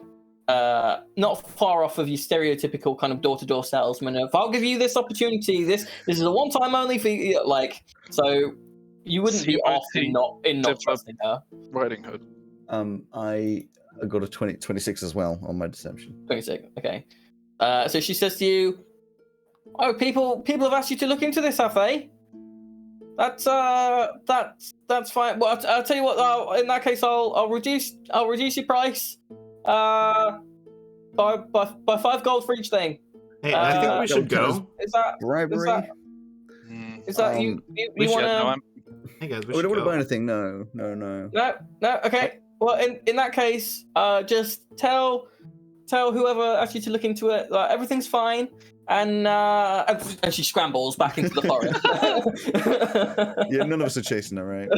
far off of your stereotypical kind of door-to-door salesman of, I'll give you this opportunity, this is a one-time only for you, so you wouldn't be off in not trusting her. Riding Hood. I got a 26 as well on my deception. 26, okay. So she says to you, oh, people have asked you to look into this, have they? That's fine. Well, I'll tell you what. In that case, I'll reduce your price. By 5 gold for each thing. Hey, I think we should go. Is that Bribery? Is that you We should, want no, to? Hey guys, we We should don't want to go. buy anything. No. No. Okay. Well, in that case, just tell whoever asked you to look into it. Everything's fine. And she scrambles back into the forest. Yeah, none of us are chasing her, right?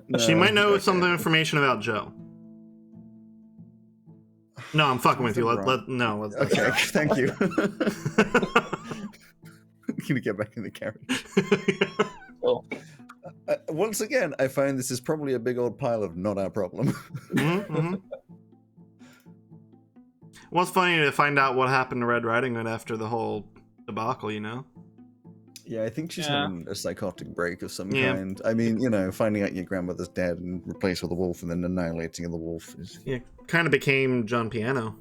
No. She might know Okay. some information about Joe. No, I'm fucking with you. Let's Okay, thank you. Gonna get back in the carriage. Cool. Once again, I find this is probably a big old pile of not our problem. Mm-hmm. Well, it's funny to find out what happened to Red Riding Hood after the whole debacle, Yeah, I think she's having a psychotic break of some Yeah. kind. I mean, finding out your grandmother's dead and replaced with a wolf and then annihilating the wolf is... Yeah, kind of became John Piano.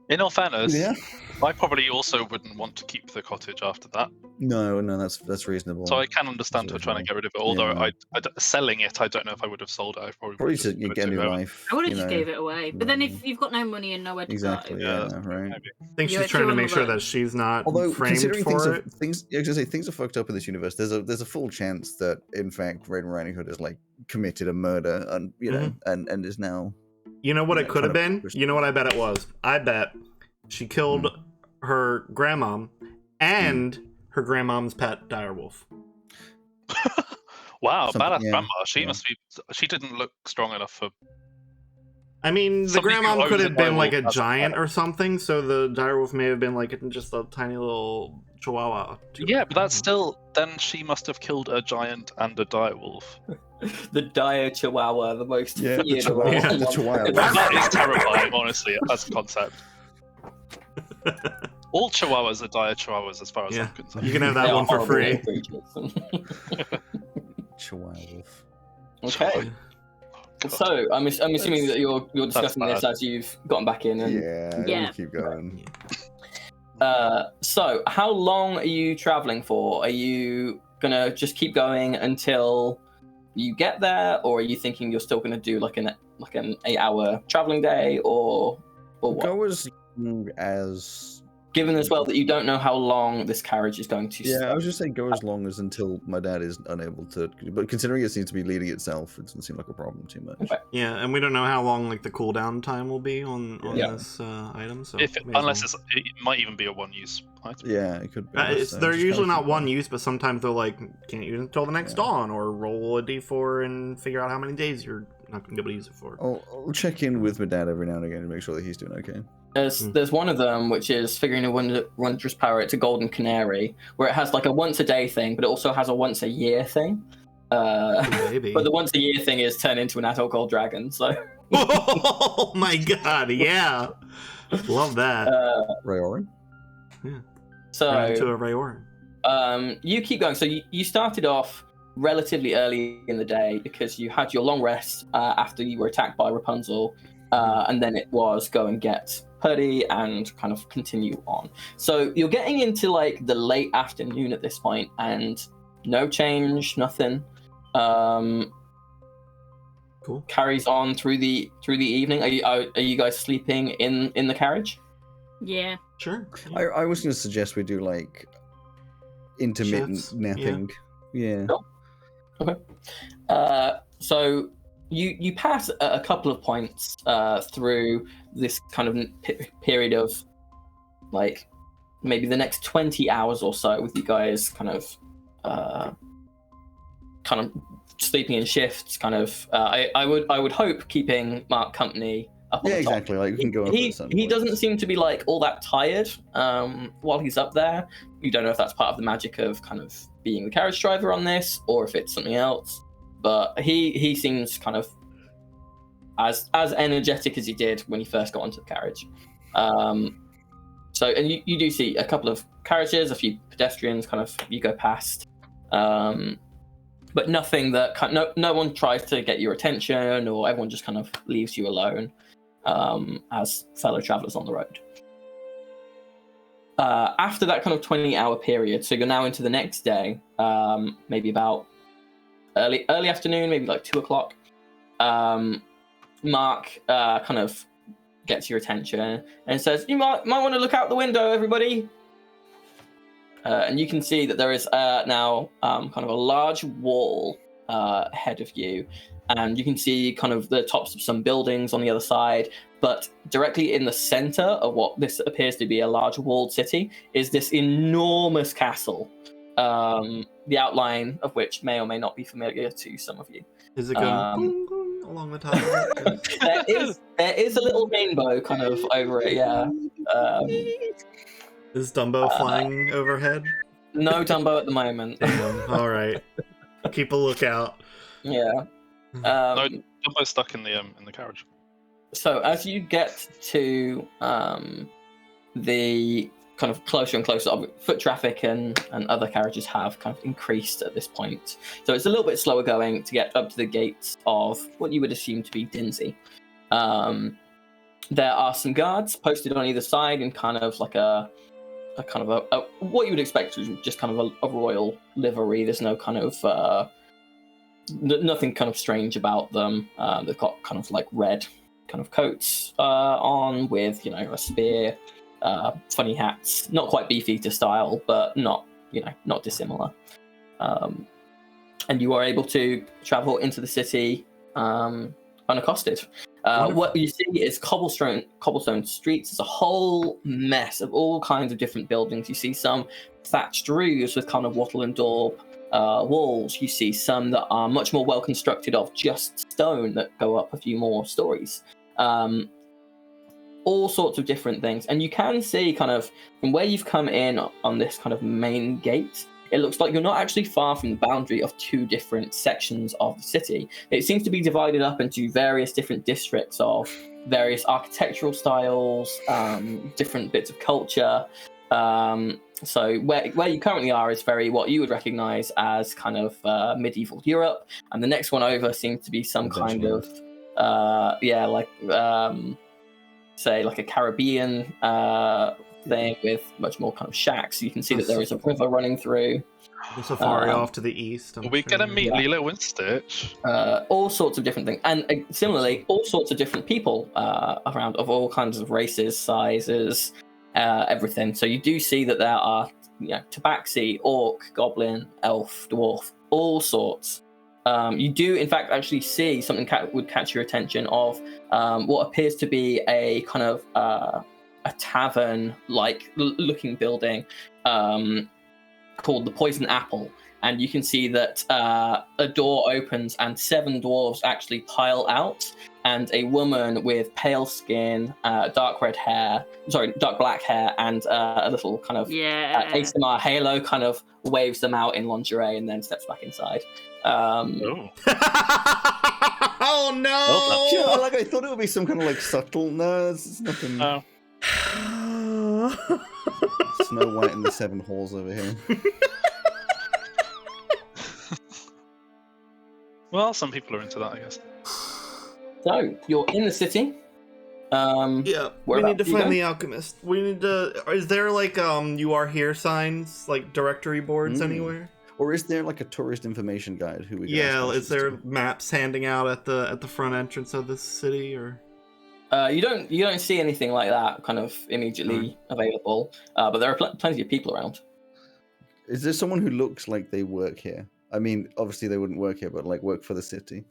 In all fairness, Yeah. I probably also wouldn't want to keep the cottage after that. No, that's reasonable. So I can understand her trying to get rid of it. Although Yeah. selling it, I don't know if I would have sold it. I probably Probably would to have you just get a given new it to her. life. I would have just gave it away. But then no. if you've got no money and nowhere to Exactly, go, Yeah, yeah, that's true, right. maybe. I think Yeah, she's if trying you're to on make the sure road. that she's not Although framed considering for it. things are fucked up in this universe, there's a full chance that in fact Red Riding Hood has committed a murder and and is now. You know what it could have trying to been? push You know what I bet it was? I bet she killed her grandmom and her grandmom's pet direwolf. Wow, Something- badass yeah, grandma. She yeah. must be. She didn't look strong enough for. I mean, the Somebody who grandmom owns could a have been like a direwolf has a giant pet. or something, so the direwolf may have been just a tiny little chihuahua. Yeah, but that's still. Then she must have killed a giant and a direwolf. The dire chihuahua, the most Yeah, the feared of chihuahua. all. The chihuahua. That is terrifying, honestly, as a concept. All chihuahuas are dire chihuahuas, as far as Yeah. I'm concerned. You can have They that are one for horrible free. creatures. Chihuahua wolf. Okay. God. So I'm assuming that you're discussing this bad. as you've gotten back in. And, Yeah, Yeah. we'll keep going. So how long are you traveling for? Are you gonna just keep going until you get there, or are you thinking you're still gonna do like an 8-hour traveling day, or what? Go as long as Given as well that you don't know how long this carriage is going to Yeah, stay. I was just saying go as long as until my dad is unable to. But considering it seems to be leading itself, it doesn't seem like a problem too much. Okay. Yeah, and we don't know how long like the cooldown time will be on Yeah. this item. So Unless it might even be a one-use item. Yeah, it could be. So they're just usually kinda not keep one going. use, but sometimes they're like can't use it until the next dawn, or roll a d4 and figure out how many days you're not going to be able to use it for. I'll check in with my dad every now and again to make sure that he's doing okay. There's one of them which is figuring a wondrous power. It's a golden canary, where it has like a once a day thing, but it also has a once a year thing. Maybe. But the once a year thing is turned into an adult gold dragon. So. Oh my god! Yeah, love that. Rayoran? So. Right into a Rayoran. You keep going. So you started off relatively early in the day because you had your long rest after you were attacked by Rapunzel, and then it was go and get Purdy and kind of continue on. So you're getting into like the late afternoon at this point, and no change, nothing. Cool. Carries on through the evening. Are you guys sleeping in the carriage? Yeah. Sure. I was going to suggest we do like intermittent Shifts, napping. Yeah. Okay. So you pass a couple of points through this kind of period of like maybe the next 20 hours or so with you guys kind of sleeping in shifts. Kind of I would hope keeping Mark company up on Yeah, the top. exactly. Like we can go up He at some he point. doesn't seem to be like all that tired while he's up there. You don't know if that's part of the magic of kind of being the carriage driver on this, or if it's something else. But he seems kind of as energetic as he did when he first got onto the carriage. So and you do see a couple of carriages, a few pedestrians kind of you go past, but nothing that no one tries to get your attention, or everyone just kind of leaves you alone as fellow travelers on the road. After that kind of 20-hour period, so you're now into the next day, maybe about early afternoon, maybe like 2 o'clock. Mark kind of gets your attention and says, "You might want to look out the window, everybody." And you can see that there is now kind of a large wall ahead of you, and you can see kind of the tops of some buildings on the other side. But directly in the center of what this appears to be a large walled city is this enormous castle, the outline of which may or may not be familiar to some of you. Is it going along the top of it? There is a little rainbow kind of over it, yeah. Is Dumbo flying overhead? No Dumbo at the moment. Damn. All right. Keep a lookout. Yeah. No, Dumbo's stuck in the carriage. So as you get to the kind of closer and closer, foot traffic and other carriages have kind of increased at this point. So it's a little bit slower going to get up to the gates of what you would assume to be Dinsey. There are some guards posted on either side in kind of like a kind of a what you would expect is just kind of a royal livery. There's no kind of nothing kind of strange about them. They've got kind of like red kind of coats on with, a spear, funny hats, not quite Beefeater style, but not dissimilar. And you are able to travel into the city unaccosted. What you see is cobblestone streets. It's a whole mess of all kinds of different buildings. You see some thatched roofs with kind of wattle and daub walls. You see some that are much more well constructed of just stone that go up a few more stories. All sorts of different things. And you can see kind of from where you've come in on this kind of main gate, it looks like you're not actually far from the boundary of two different sections of the city. It seems to be divided up into various different districts of various architectural styles, different bits of culture. So where you currently are is very what you would recognize as kind of medieval Europe, and the next one over seems to be some kind of say like a Caribbean thing with much more kind of shacks. You can see that there is a river running through. The safari off to the east. Are we gonna meet Lilo and Stitch? All sorts of different things, and similarly, all sorts of different people around of all kinds of races, sizes, everything. So you do see that there are, tabaxi, orc, goblin, elf, dwarf, all sorts. You do, in fact, actually see something would catch your attention of what appears to be a kind of a tavern-like looking building called the Poison Apple. And you can see that a door opens and 7 dwarves actually pile out, and a woman with pale skin, dark black hair, and a little kind of ASMR halo kind of waves them out in lingerie and then steps back inside. Oh. Oh no! Yeah, like I thought it would be some kind of like subtle. No, it's nothing. Snow White and the 7 Halls over here. Well, some people are into that, I guess. So you're in the city. Yeah, we need to find the alchemist. We need to. Is there like "you are here" signs, like directory boards anywhere? Or is there like a tourist information guide who we? Yeah, is there maps handing out at the front entrance of this city, or? You don't see anything like that kind of immediately available, but there are plenty of people around. Is there someone who looks like they work here? I mean, obviously they wouldn't work here, but like work for the city.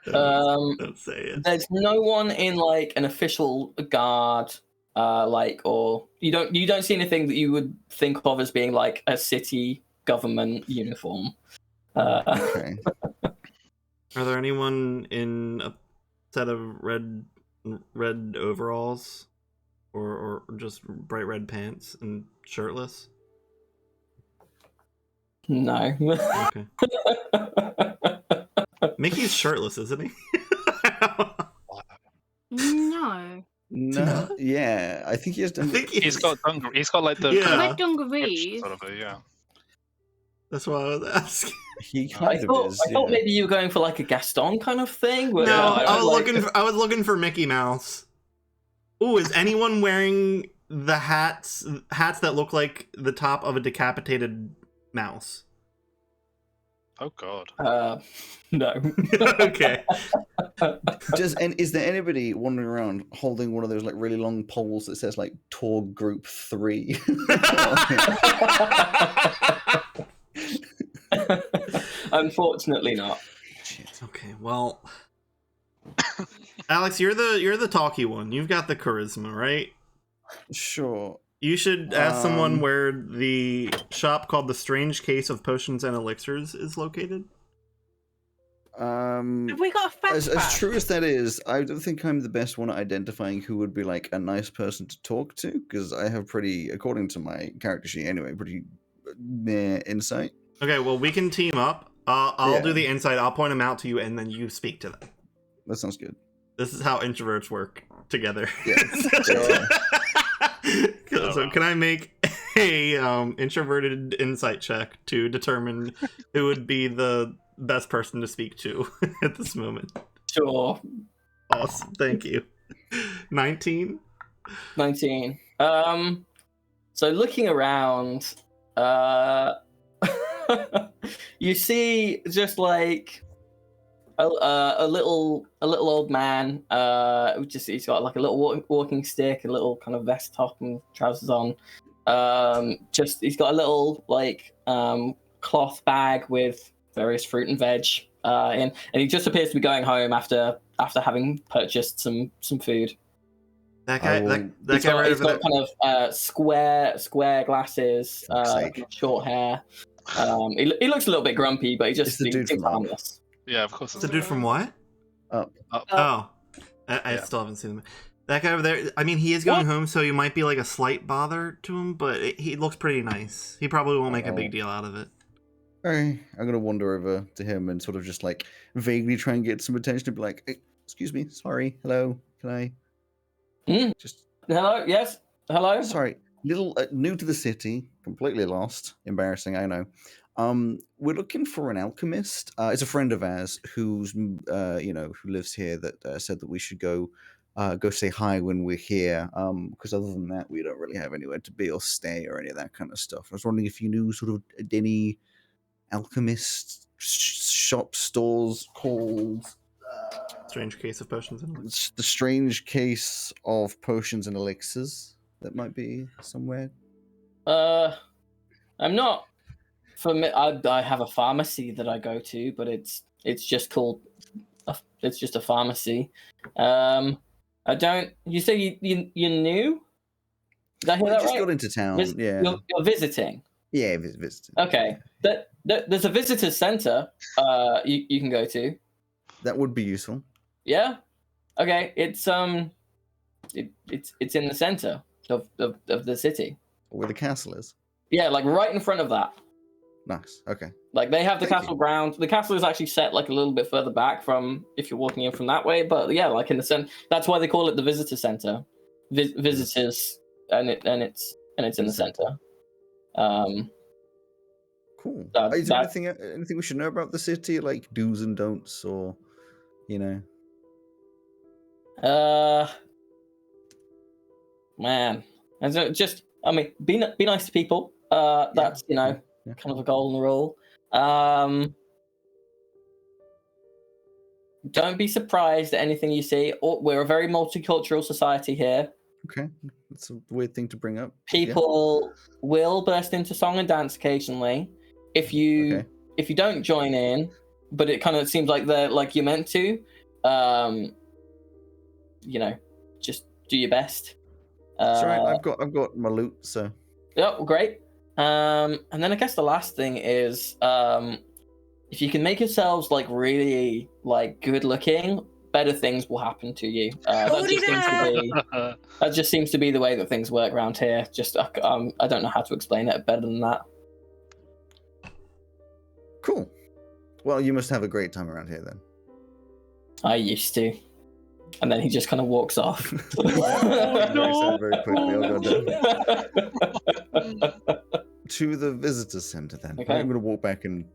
Don't say it. There's no one in like an official guard, or you don't see anything that you would think of as being like a city government uniform. Okay. Are there anyone in a set of red overalls, or just bright red pants and shirtless? No. Okay. Mickey's shirtless, isn't he? No. No. Yeah, I think he has. He's got like the Red dungarees. sort of yeah. That's why I was asking. He kind I of is. thought maybe you were going for like a Gaston kind of thing. Where, No, I was looking for Mickey Mouse. Ooh, is anyone wearing the hats that look like the top of a decapitated mouse? Oh God. No. Okay. Is there anybody wandering around holding one of those like really long poles that says like Tour Group 3? Unfortunately not. Okay, well, Alex, you're the talky one. You've got the charisma, right? Sure. You should ask someone where the shop called the Strange Case of Potions and Elixirs is located. Have we got a fast As true as that is, I don't think I'm the best one at identifying who would be like a nice person to talk to, because I have pretty, according to my character sheet anyway, pretty meh insight. Okay, well, we can team up. I'll do the insight. I'll point them out to you, and then you speak to them. That sounds good. This is how introverts work together. Yeah. So can I make a introverted insight check to determine who would be the best person to speak to at this moment? Sure. Awesome. Thank you. 19. So looking around, you see just like a little old man. He's got like a little walking stick, a little kind of vest top and trousers on. He's got a little like cloth bag with various fruit and veg in, and he just appears to be going home after having purchased some food. That guy, He's got kind of square glasses, short hair. He looks a little bit grumpy, but It's the dude from harmless. Yeah, of course. It's the dude from what? Up. Oh, I still haven't seen him. That guy over there. I mean, he is going home, so you might be like a slight bother to him, but he looks pretty nice. He probably won't make a big deal out of it. Alright, I'm gonna wander over to him and sort of just like vaguely try and get some attention to be like, hey, excuse me, sorry, hello, can I? Just Hello, yes, hello. sorry, little new to the city, completely lost. Embarrassing, I know. We're looking for an alchemist. It's a friend of ours who's who lives here that said that we should go say hi when we're here. Because other than that, we don't really have anywhere to be or stay or any of that kind of stuff. I was wondering if you knew sort of any alchemist shop stores called Strange Case of Potions and Elixirs. The Strange Case of Potions and Elixirs. that might be somewhere? I'm not. I have a pharmacy that I go to, but it's just called. It's just a pharmacy. I don't. You say you're new? Did I hear I that just right? got into town. Yeah. You're visiting. Yeah, visiting. Okay. There's a visitor center. You can go to. That would be useful. Yeah. Okay. It's it's in the center of the city. Where the castle is. Yeah, like right in front of that. Nice. Okay. Like they have the Thank castle you. grounds. The castle is actually set like a little bit further back from if you're walking in from that way. But yeah, like in the center. That's why they call it the visitor center. Visitors, and it's in the center. Cool. That- Is there that- anything we should know about the city, like do's and don'ts, or Man, and so just be nice to people. That's Yeah. kind of a golden rule. Don't be surprised at anything you see. We're a very multicultural society here. Okay, that's a weird thing to bring up. People will burst into song and dance occasionally. If you don't join in, but it kind of seems like you're meant to, just do your best. That's right. I've got my loot, so. Yep, great. And then I guess the last thing is, if you can make yourselves like really like good looking, better things will happen to you. That just seems to be the way that things work around here. Just I don't know how to explain it better than that. Cool. Well, you must have a great time around here then. I used to. And then he just kind of walks off. Very quickly. I'll go down. To the visitor center then. Okay. I'm going to walk back and.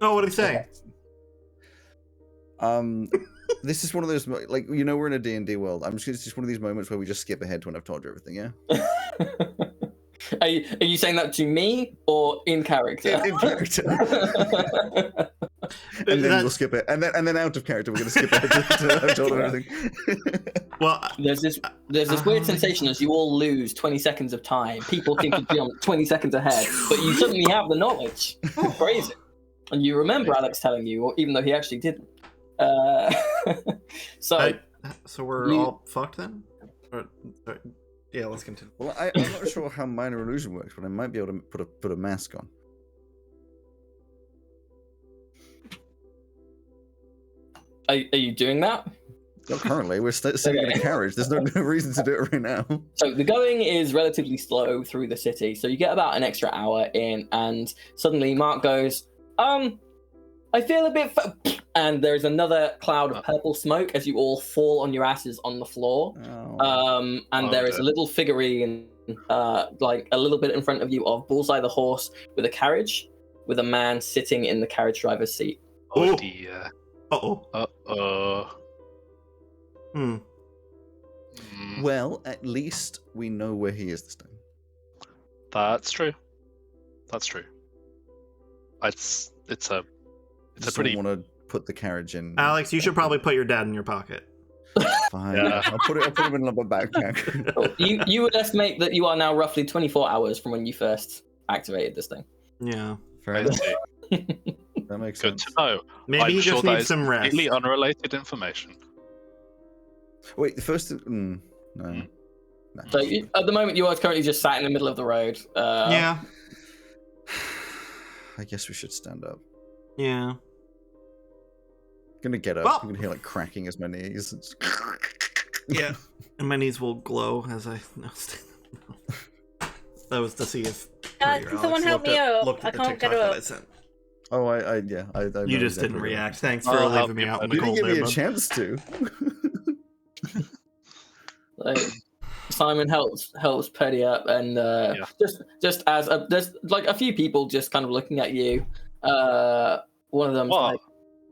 Oh, what did he say? This is one of those we're in a D&D world. It's just one of these moments where we just skip ahead to when I've told you everything. Yeah. Are you saying that to me or in character? In character. And then we'll skip it, and then out of character, we're going to skip it to I've told everything. Well, there's this weird sensation as you all lose 20 seconds of time. People seem to jump 20 seconds ahead, but you suddenly have the knowledge. It's crazy, and you remember Alex telling you, even though he actually didn't. So we're all fucked then? Yeah, let's continue. Well, I'm not sure how minor illusion works, but I might be able to put a mask on. Are you doing that? Not currently. We're sitting in a carriage. There's no reason to do it right now. So the going is relatively slow through the city. So you get about an extra hour in, and suddenly Mark goes, I feel a bit... And there's another cloud of purple smoke as you all fall on your asses on the floor. There is a little figurine, like a little bit in front of you of Bullseye the horse with a carriage, with a man sitting in the carriage driver's seat. Oh dear. Uh-oh. Well, at least we know where he is this time. That's true. It's a pretty. Want to put the carriage in. Alex, you should probably put your dad in your pocket. Fine. Yeah. I'll put him in my backpack. You would estimate that you are now roughly 24 hours from when you first activated this thing. Yeah. Fair I enough. see. That makes Good sense. to know. Maybe I'm he sure just that needs is some rest. completely unrelated information. Wait, the first. No. No. So at the moment, you are currently just sat in the middle of the road. Yeah. I guess we should stand up. Yeah. Gonna get up. Well- I'm gonna hear like cracking as my knees. Yeah. And my knees will glow as I. That was to see if. Can someone help me up? Looked at I the can't get TikTok that up. I sent. Oh, I You know just exactly didn't what it react. is. Thanks for I'll leaving help me you, out in buddy. the You didn't cold give me there, a bud. chance to. Like, Simon helps Purdy up, and just as there's like a few people just kind of looking at you. One of them's What?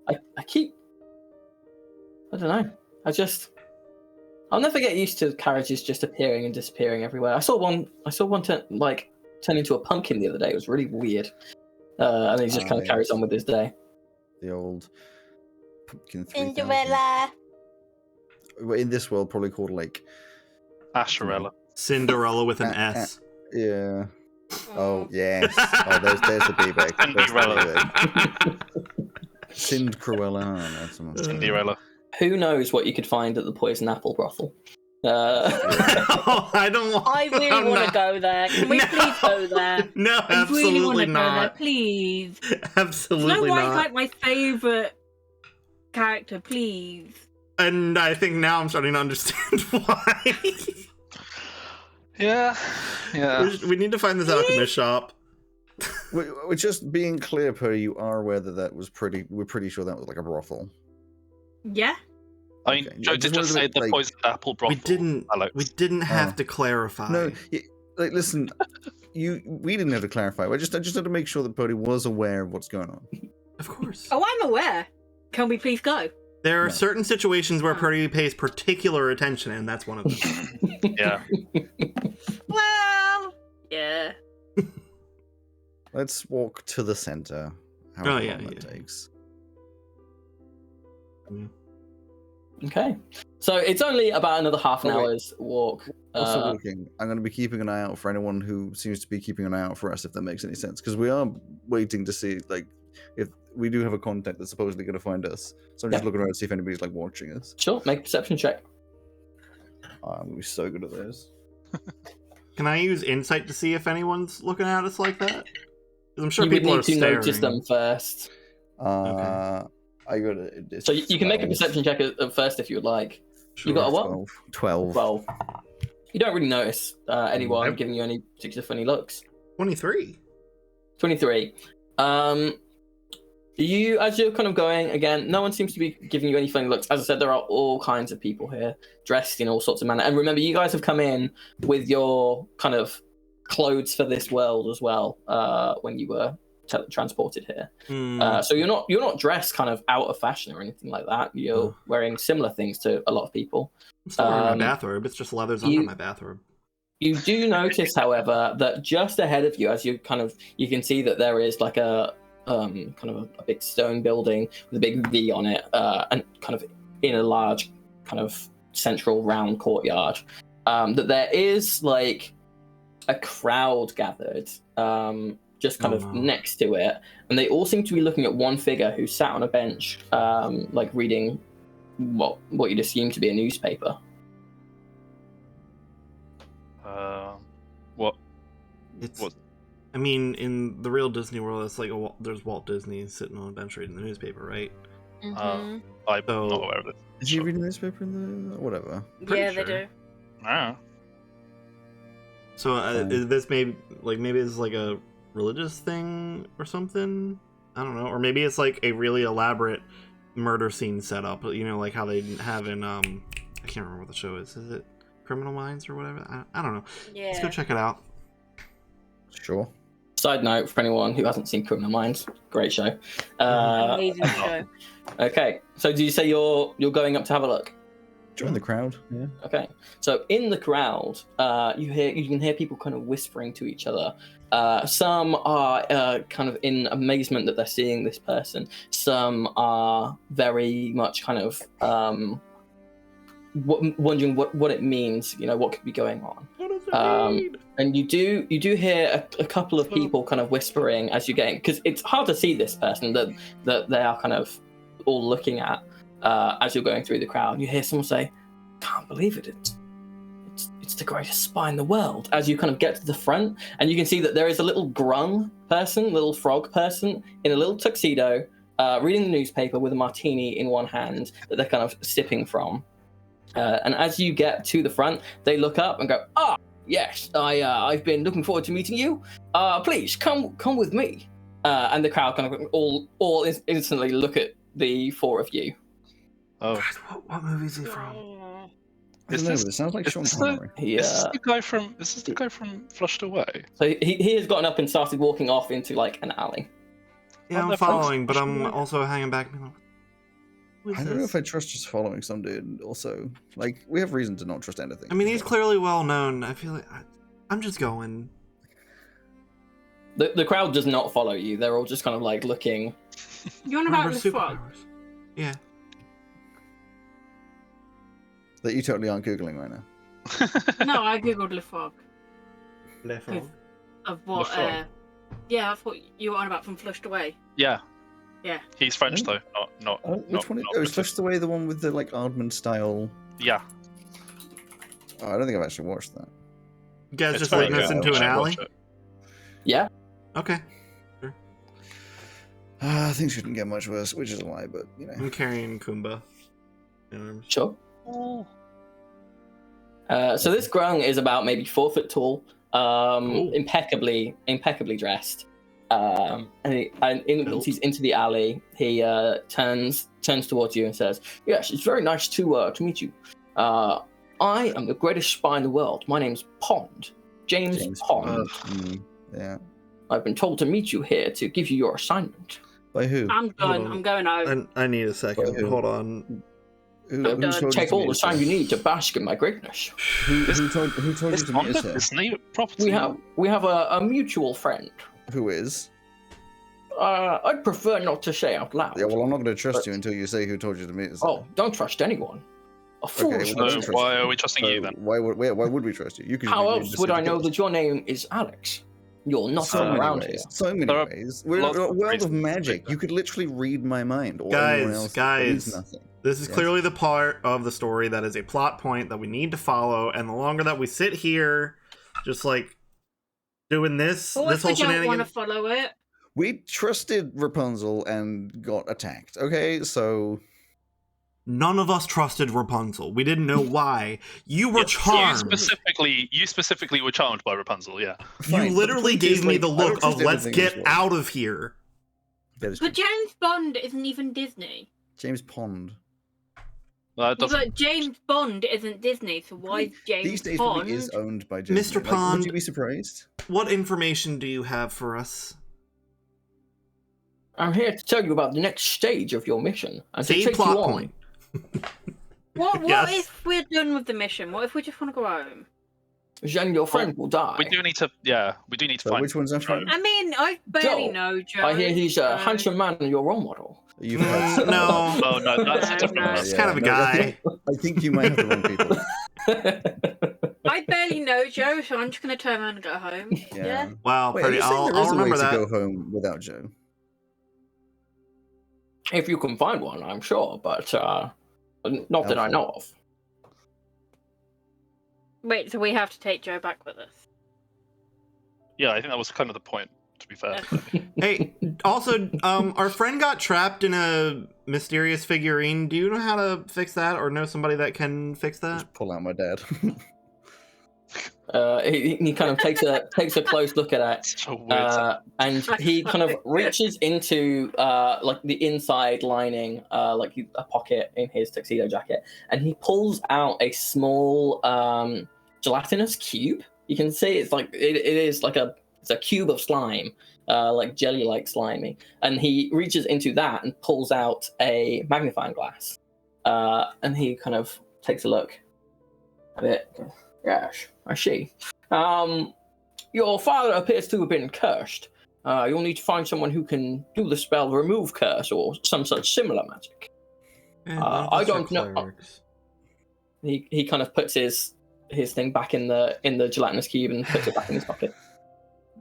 like, I don't know. I'll never get used to carriages just appearing and disappearing everywhere. I saw one turn into a pumpkin the other day. It was really weird. And he just kind of carries on with his day. The old pumpkin 3000. Cinderella. In this world, probably called like Asherella. Cinderella with an S. Yeah. Oh yes. Oh, there's the B-bag. Sind Cruella. Oh, that's one. Cinderella. Who knows what you could find at the Poison Apple brothel? Oh, I don't want. I really I'm want to not- go there. Can we please go there? No, I really want absolutely to go there, not. please. Absolutely Snow White's not. like my favorite character, please. And I think now I'm starting to understand why. Yeah. We need to find this alchemist shop. We're just being clear, Purdy, you are aware that was pretty. We're pretty sure that was like a brothel. Yeah. I mean, Okay. Joe I did just just say wanted to, the like- poisoned apple brothel. Alex. We didn't have to clarify. No, like listen, we didn't have to clarify. I just had to make sure that Purdy was aware of what's going on. Of course. Oh, I'm aware. Can we please go? There are No. certain situations where Purdy pays particular attention, and that's one of them. Yeah. Well, yeah. Let's walk to the center. However yeah, long that yeah. takes. Okay. So it's only about another half an Oh, wait. hour's walk. Also walking, I'm going to be keeping an eye out for anyone who seems to be keeping an eye out for us, if that makes any sense. Because we are waiting to see, like, if we do have a contact that's supposedly going to find us. So I'm just looking around to see if anybody's, like, watching us. Sure, make a perception check. I'm going to be so good at this. Can I use insight to see if anyone's looking at us like that? 'Cause I'm sure You would people are need to staring. notice them first. I got it. So you can make a perception check at first if you would like. Sure. You got a what? 12. 12. You don't really notice anyone Nope. giving you any particular funny looks. 23. 23. You, as you're kind of going, again, no one seems to be giving you any funny looks. As I said, there are all kinds of people here, dressed in all sorts of manner. And remember, you guys have come in with your kind of clothes for this world as well, when you were transported here. So you're not dressed kind of out of fashion or anything like that. You're wearing similar things to a lot of people. I'm still wearing my bathrobe. It's just leathers under my bathrobe. You do notice, however, that just ahead of you, as you you can see that there is like a kind of a big stone building with a big V on it, and kind of in a large kind of central round courtyard. That there is like a crowd gathered, just kind of next to it, and they all seem to be looking at one figure who sat on a bench, like reading what you'd assume to be a newspaper. What? It's. What? I mean, in the real Disney World, it's like there's Walt Disney sitting on a bench reading the newspaper, right? Mm-hmm. I'm So- not aware of it. Did you read the newspaper in the whatever? Pretty Yeah, sure. they do. Ah. So Fine. is this maybe it's like a religious thing or something? I don't know. Or maybe it's like a really elaborate murder scene setup. You know, like how they have in I can't remember what the show is. Is it Criminal Minds or whatever? I don't know. Yeah. Let's go check it out. Sure. Side note for anyone who hasn't seen Criminal Minds, great show. Amazing show. Okay, so do you say you're going up to have a look? Join the crowd. Yeah. Okay, so in the crowd, you can hear people kind of whispering to each other. Some are kind of in amazement that they're seeing this person. Some are very much kind of wondering what it means. You know, what could be going on. What does it mean? And you do hear a couple of people kind of whispering as you're getting, because it's hard to see this person that they are kind of all looking at as you're going through the crowd. You hear someone say, "Can't believe it! It's the greatest spy in the world." As you kind of get to the front, and you can see that there is a little grung person, little frog person in a little tuxedo, reading the newspaper with a martini in one hand that they're kind of sipping from. And as you get to the front, they look up and go, "Ah, yes, I've been looking forward to meeting you. Please come with me." And the crowd kind of all instantly look at the four of you. Oh. God, what movie is he from? I Is don't know, this- but it sounds like is Sean this Connery. He, Is this the guy from Flushed Away? so he has gotten up and started walking off into like an alley. Yeah, I'm they're following, but I'm from- also hanging back. Being like, who is I don't know this? if I trust just following some dude. Also, like, we have reason to not trust anything. I mean, he's clearly well known. I feel like I'm just going. The crowd does not follow you. They're all just kind of like looking. You want about Remember the frog? superpowers. Yeah. that you totally aren't googling right now. No, I googled Le Frog. Le Frog. Of what? Frog. Yeah, that's what you were on about from Flushed Away. Yeah. Yeah. He's French though, not. Which one? Oh, it's Flushed Away, the one with the like Aardman style. Yeah. Oh, I don't think I've actually watched that. You guys It's just very leading us good. into You an should alley? watch it. Yeah. Okay. Things shouldn't get much worse, which is a lie, but you know. I'm carrying Kumba. Sure. So this grung is about maybe 4 foot tall, impeccably dressed. And once he's into the alley, he turns towards you and says, "Yes, it's very nice to meet you. I am the greatest spy in the world. My name's Pond, James Pond. Yeah. I've been told to meet you here to give you your assignment." By who? I'm done. I'm going home. I need a second. Who? Hold on. Who told you Take to all meet the us time here? you need to bask in my greatness. Who told you It's to meet not us a here? Disney property. We have a mutual friend. Who is? I'd prefer not to say out loud. Yeah, well, I'm not going to trust you until you say who told you to meet us. Oh, don't trust anyone. A fool. Okay, should well, be don't So trust why you. are we trusting you then? Why would we trust you? You could. How just be else reading would this I know into that your name is Alex? You're not so from many around ways. here. So many There are ways. We're in lots a of world of reasons to magic. think You that. could literally read my mind, or anyone else Guys, reads nothing. this is Yes. clearly the part of the story that is a plot point that we need to follow, and the longer that we sit here, just like doing this What if Oh, we whole don't want to shenanigan. follow it? We trusted Rapunzel and got attacked. Okay, so None of us trusted Rapunzel. We didn't know why. You were You charmed. specifically were charmed by Rapunzel, yeah. fine, You but literally the point is, gave me like, the I don't look trust of "let's everything in get this world." out of here." That is But true. James Bond isn't even Disney. James Pond. That Yeah, doesn't. but James Bond isn't Disney, so why is James These days, Bond? probably is owned by Disney. Mr. Like, Pond. would you be surprised? What information do you have for us? I'm here to tell you about the next stage of your mission and to Say take plot you on. point. What Yes. if we're done with the mission? What if we just want to go home? Then your friend will die. We do need to So find which one's our friend? I mean, I barely Joe, know Joe. I hear he's a so- handsome man and your role model. You've heard- No. Oh no, that's a No, different no. one. It's kind of a guy. I think you might have the wrong people. I barely know Joe, so I'm just gonna turn around and go home. Yeah. Wow, Wait, are pretty. you saying I'll there is a way remember to that. go home without Joe? If you can find one, I'm sure, but not that I know of. Wait, so we have to take Joe back with us? Yeah, I think that was kind of the point, to be fair. Hey, also, our friend got trapped in a mysterious figurine. Do you know how to fix that, or know somebody that can fix that? Just pull out my dad. He kind of takes a close look at it, Such a weird and he kind of reaches into like the inside lining, like a pocket in his tuxedo jacket, and he pulls out a small gelatinous cube. You can see it's like it is like it's a cube of slime, like jelly-like slimy, and he reaches into that and pulls out a magnifying glass, and he kind of takes a look at it. Yes, I see. Your father appears to have been cursed. You'll need to find someone who can do the spell remove curse or some such similar magic. I don't know. He kind of puts his thing back in the gelatinous cube and puts it back in his pocket.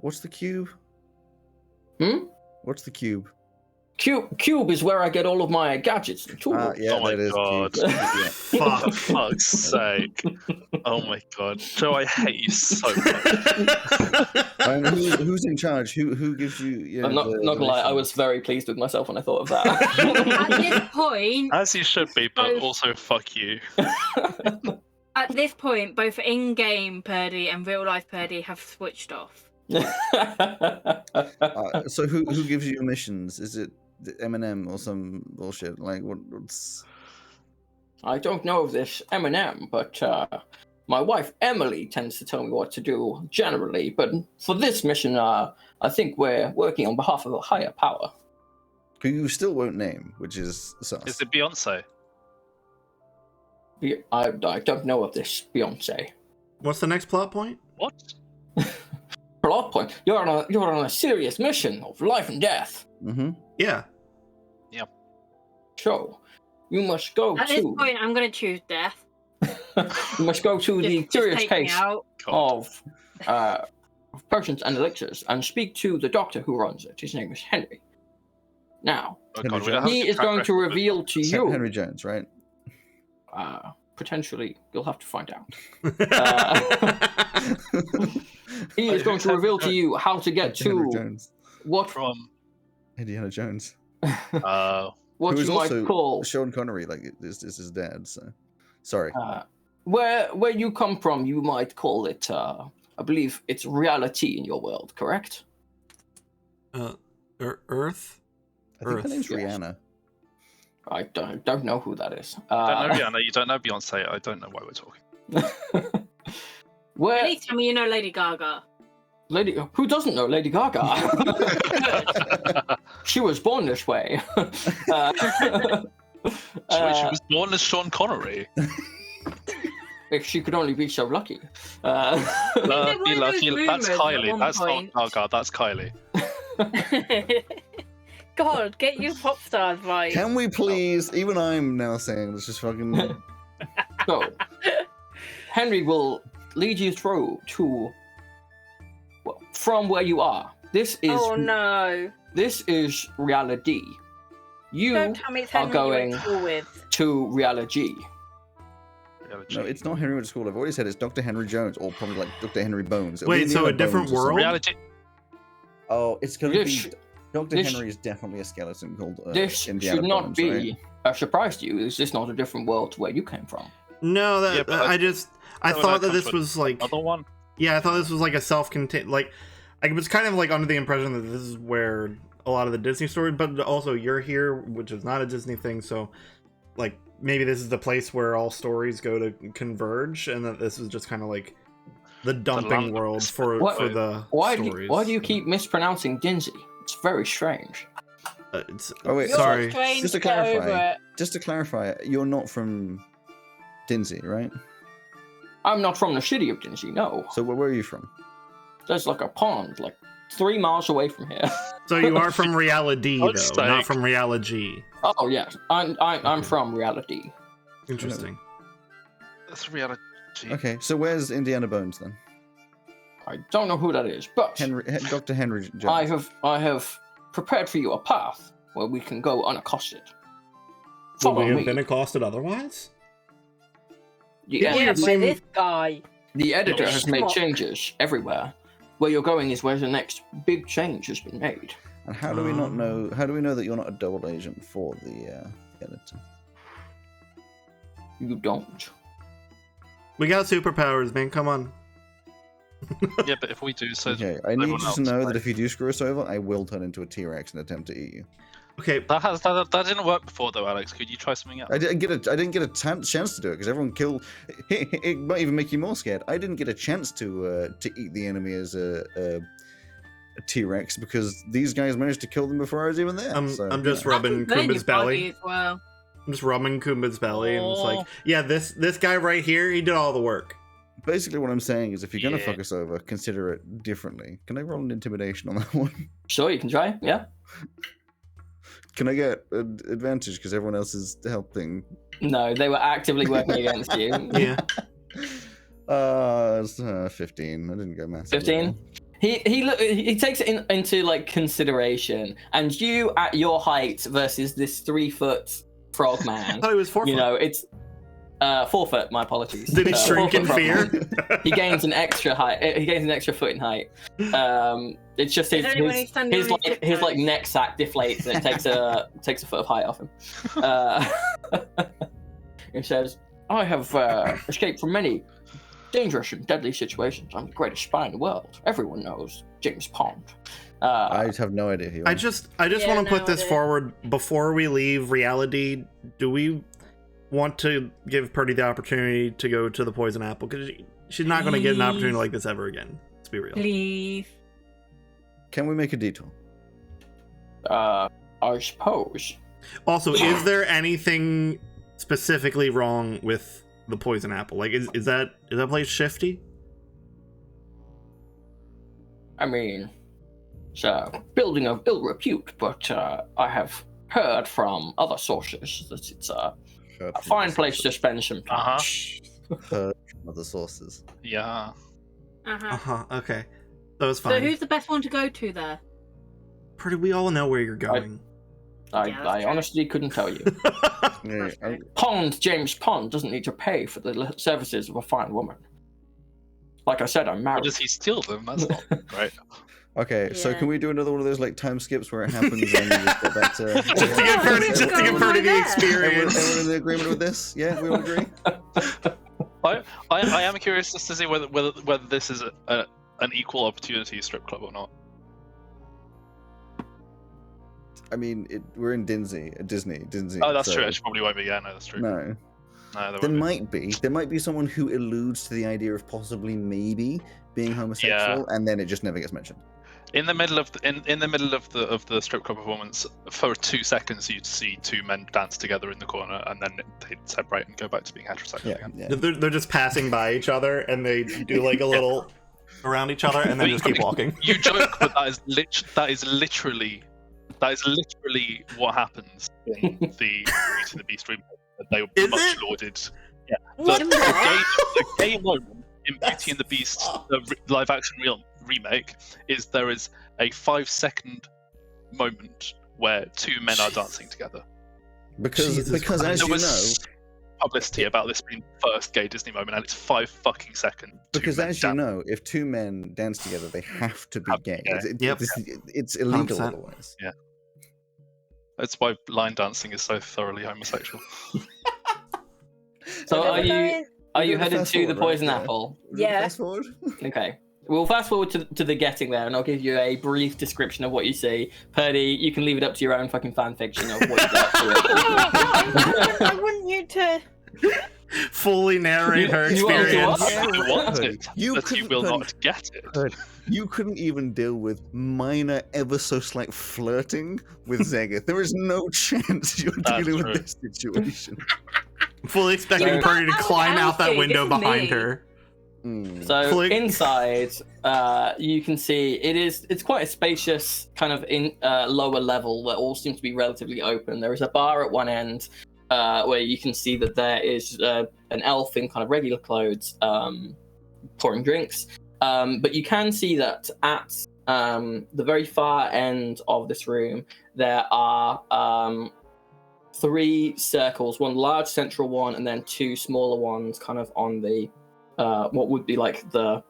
What's the cube? What's the cube? Cube is where I get all of my gadgets and tools. Yeah, Oh my that is God. cube. Yeah. For fuck's sake. Oh my god. Joe, I hate you so much. And who's in charge? Who gives you? I'm not gonna lie, I was very pleased with myself when I thought of that. At this point, As you should be, but also fuck you. at this point, both in-game Purdy and real-life Purdy have switched off. So who gives you missions? Is it the Eminem or some bullshit? Like what's? I don't know of this Eminem, but my wife Emily tends to tell me what to do generally. But for this mission, I think we're working on behalf of a higher power. Who you still won't name, which is sus. Is it Beyonce? I don't know of this Beyonce. What's the next plot point? What? Plot point. You're on a serious mission of life and death. Mm-hmm. Yeah. So you must go At to. this point, I'm going to choose death. You must go to the Just curious take me case out. God. of potions and elixirs and speak to the doctor who runs it. His name is Henry. Now, Oh, Henry God, we don't have a he good is track going to record with- reveal to you. Henry Jones, right? Potentially, you'll have to find out. Uh, He is going to reveal to you how to get Henry to Jones. what from Indiana Jones. what Who is you might also call Sean Connery, like this is his dad, so sorry. where you come from. You might call it. I believe it's reality in your world. Correct? Earth? I think her name's yes. Rihanna. I don't know who that is. don't know Rihanna, you don't know Beyonce. I don't know why we're talking. Where At least tell me you know Lady Gaga. Lady? Who doesn't know Lady Gaga? She was born this way. She was born as Sean Connery. If she could only be so lucky. Lucky. That's rumours at Kylie. one That's point. not Gaga. That's Kylie. God, get you pop stars right. Can we please? Even I'm now saying let's just fucking. So, Henry will lead you through to, well, from where you are. This is Oh no! This is reality. You Don't tell me it's are Henry you went going to school with. to reality. No, it's not Henry went to school. I've already said it's Dr. Henry Jones, or probably like Dr. Henry Bones. It'll be Wait, so Indiana a different Bones or something. world? Reality. Oh, it's gonna This- be. Dr. this- Henry is definitely a skeleton called. This Indiana should not Bones, be right? a surprise to you. Is this not a different world to where you came from? No, Yeah, but I when thought that come this to was like, Another one. yeah, I thought this was like a self-contained, like, I was kind of like under the impression that this is where a lot of the Disney stories, but also You're Here, which is not a Disney thing, so like maybe this is the place where all stories go to converge, and that this is just kind of like the dumping land world is- for What- the Why stories. do you keep mispronouncing Dinsey? It's very strange. Oh wait, You're sorry. strange, Just to get over clarify. it. Just to clarify, you're not from Dinsey, right? I'm not from the city of Dinsey, no. So where are you from? There's like a pond, like 3 miles away from here. So you are from reality though, God's not sake. from reality. Oh yes, I'm from reality. Interesting. That's reality. Okay, so where's Indiana Bones then? I don't know who that is, but Dr. Henry Jones. I have prepared for you a path where we can go unaccosted. Would Follow we have me. been accosted otherwise? The, Yeah, Yeah, editor, by this guy. the editor Yeah, has made schmuck. changes everywhere. Where you're going is where the next big change has been made. And how do we not know? How do we know that you're not a double agent for the editor? You don't. We got superpowers, man. Come on. Yeah, but if we do, so Okay, I need everyone you to else, know like- that if you do screw us over, I will turn into a T-Rex and attempt to eat you. Okay, that didn't work before though, Alex. Could you try something else? I didn't get a chance to do it because everyone killed. It might even make you more scared. I didn't get a chance to eat the enemy as a T-Rex because these guys managed to kill them before I was even there. I'm so, just you know. rubbing Burn your Kumba's belly. body as well. I'm just rubbing Kumba's belly, and it's like, Aw. yeah, this guy right here, he did all the work. Basically, what I'm saying is, if you're gonna Yeah. fuck us over, consider it differently. Can I roll an intimidation on that one? Sure, you can try. Yeah. Can I get an advantage because everyone else is helping? No, they were actively working against you. Yeah. It's, 15. I didn't go massive. 15? He takes it into like consideration, and you at your height versus this 3-foot frog I man. thought he was 4 foot. You know, it's 4 foot. My apologies. Did he 4 shrink foot in frog fear? man. He gains an extra height. He gains an extra foot in height. It's just It's only when he's standing on his his like tiptoes. neck sack deflates and it takes a foot of height off him. It says, "I have escaped from many dangerous and deadly situations. I'm the greatest spy in the world. Everyone knows James Pond." I have no idea who you are. I just Yeah, want to put no, this it is. forward before we leave reality. Do we want to give Purdy the opportunity to go to the Poison Apple? Because she's not going to get an opportunity Please. like this ever again. Let's be real. Please. Can we make a detour? I suppose. Also, is there anything specifically wrong with the Poison Apple? Like, is that place shifty? I mean, it's a building of ill repute, but I have heard from other sources that it's a fine place to spend some time. Uh-huh. heard from other sources. Yeah. Okay. That was So fine. who's the best one to go to there? Pretty, we all know where you're going. I Yeah, that's true. honestly couldn't tell you. Yeah, Okay. James Pond doesn't need to pay for the services of a fine woman. Like I said, I'm Or married. does he steal them? That's not great. Okay, so Yeah. can we do another one of those like time skips where it happens and you just get back to Just to get Purdy, let's just to go get right Purdy the there. experience. Everyone in agreement with this? Yeah, we all agree. I am curious just to see whether this is an equal opportunity strip club or not. I mean, we're in Disney. Oh, that's so- true. It probably won't be. Yeah, no, that's true. No, No, there might be. There might be someone who alludes to the idea of possibly, maybe being homosexual, and then it just never gets mentioned. In the middle of the strip club performance, for 2 seconds, you'd see two men dance together in the corner, and then they'd separate and go back to being heterosexual again. Yeah. They're just passing by each other, and they do like a little around each other, and then just keep walking. You joke, but that is literally what happens in the Beauty and the Beast remake. They were Is much it? lauded. What? The gay moment in Beauty and the Beast, the live action remake, is there is a 5-second moment where two men are dancing together. Because Jesus as There you know, was publicity about this being the first gay Disney moment, and it's 5 fucking seconds. because as you know, if two men dance together, they have to be Have to gay. be gay. Yep. It's illegal 100%. otherwise. That's why line dancing is so thoroughly homosexual. So Okay, are you We're gonna headed fast to the forward, right? poison Yeah. apple? We're gonna Yeah. Fast forward. Okay. We'll fast forward to the getting there, and I'll give you a brief description of what you see. Purdy, you can leave it up to your own fucking fan fiction of what you get to it. I want you to. Fully narrate her You want to experience. what? Yeah, You want Purdy. it, You but you couldn't will put- not get it. Purdy, you couldn't even deal with minor, ever so slight flirting with Zegeth. There is no chance you're That's dealing true. with this situation. Fully expecting So- Purdy to climb out that Alfie, window this is behind me. her. So Flick. inside, you can see it's quite a spacious kind of lower level that all seems to be relatively open. There is a bar at one end where you can see that there is an elf in kind of regular clothes pouring drinks. But you can see that at the very far end of this room there are 3 circles, one large central one, and then 2 smaller ones kind of on the what would be like the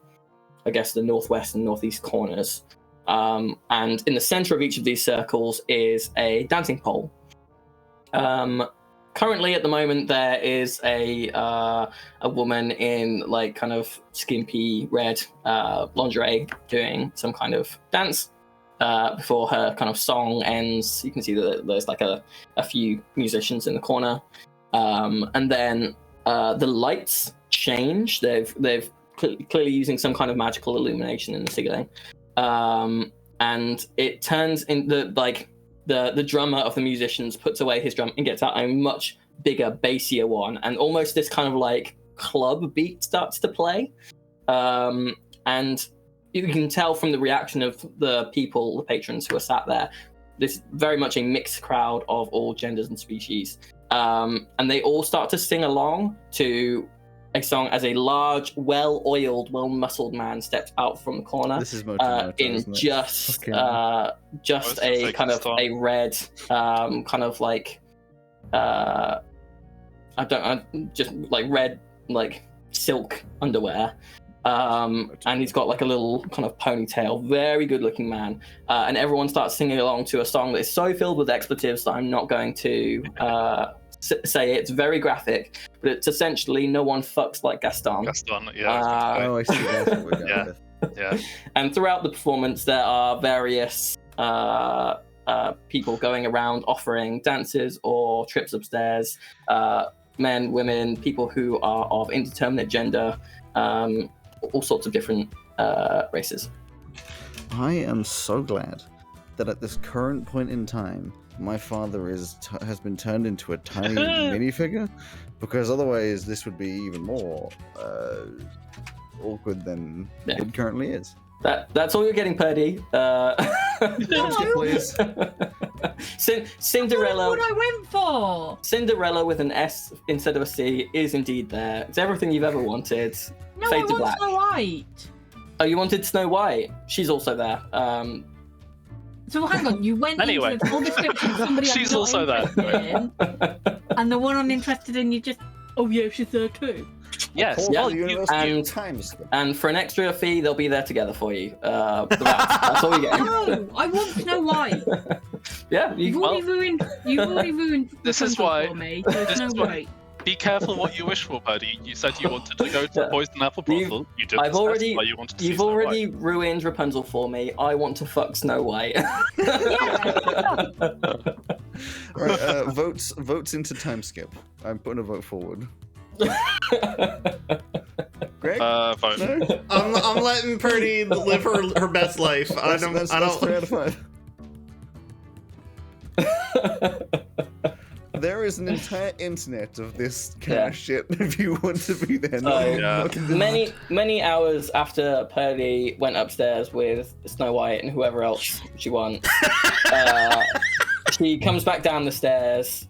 northwest and northeast corners. And in the center of each of these circles is a dancing pole. Currently, at the moment, there is a woman in like kind of skimpy red lingerie doing some kind of dance. Before her kind of song ends, you can see that there's like a few musicians in the corner, and then the lights change. They've clearly using some kind of magical illumination in the ceiling, and it turns in the drummer of the musicians puts away his drum and gets out a much bigger, bassier one, and almost this kind of like club beat starts to play, and you can tell from the reaction of the people, the patrons who are sat there, this very much a mixed crowd of all genders and species, and they all start to sing along to a song as a large, well-oiled, well-muscled man steps out from the corner. This is Motomoto, In isn't it? just Fucking- a Take kind the of start. a red kind of like just like red like silk underwear, and he's got like a little kind of ponytail. Very good looking man, and everyone starts singing along to a song that is so filled with expletives that I'm not going to say it. It's very graphic, but it's essentially no one fucks like Gaston. Gaston, yeah. Oh, I see. That's what we're going Yeah. with. Yeah. And throughout the performance, there are various people going around offering dances or trips upstairs. Men, women, people who are of indeterminate gender, all sorts of different races. I am so glad that at this current point in time, my father has been turned into a tiny minifigure, because otherwise this would be even more awkward than Yeah. it currently is. That's all you're getting, Purdy. Skip, please. Cinderella. What I went for? Cinderella with an S instead of a C is indeed there. It's everything you've ever wanted. No, Fade I to want black. Snow White. Oh, you wanted Snow White? She's also there. So hang on, you went Anyway. into the full description of somebody She's I'm not also there. interested in, and the one I'm interested in, you just, oh yeah, she's there too. Yes. Call Well, the you, University and- of Time Skip. And for an extra fee, they'll be there together for you. That's all you get. No, I want Snow White. Yeah, You've you, already ruined. This is Rapunzel why- For me, so this Snow is why- White. be careful what you wish for, buddy. You said you wanted to go to the poison apple brothel. You did. I've already- Why you wanted to see you've Snow already White. ruined Rapunzel for me. I want to fuck Snow White. Right, votes into time skip. I'm putting a vote forward. Greg? Vote. No? I'm letting Purdy live her best life. That's 3 out of 5. There is an entire internet of this kind Yeah. of shit if you want to be there. So, Yeah. many hours after Purdy went upstairs with Snow White and whoever else she wants, she comes back down the stairs,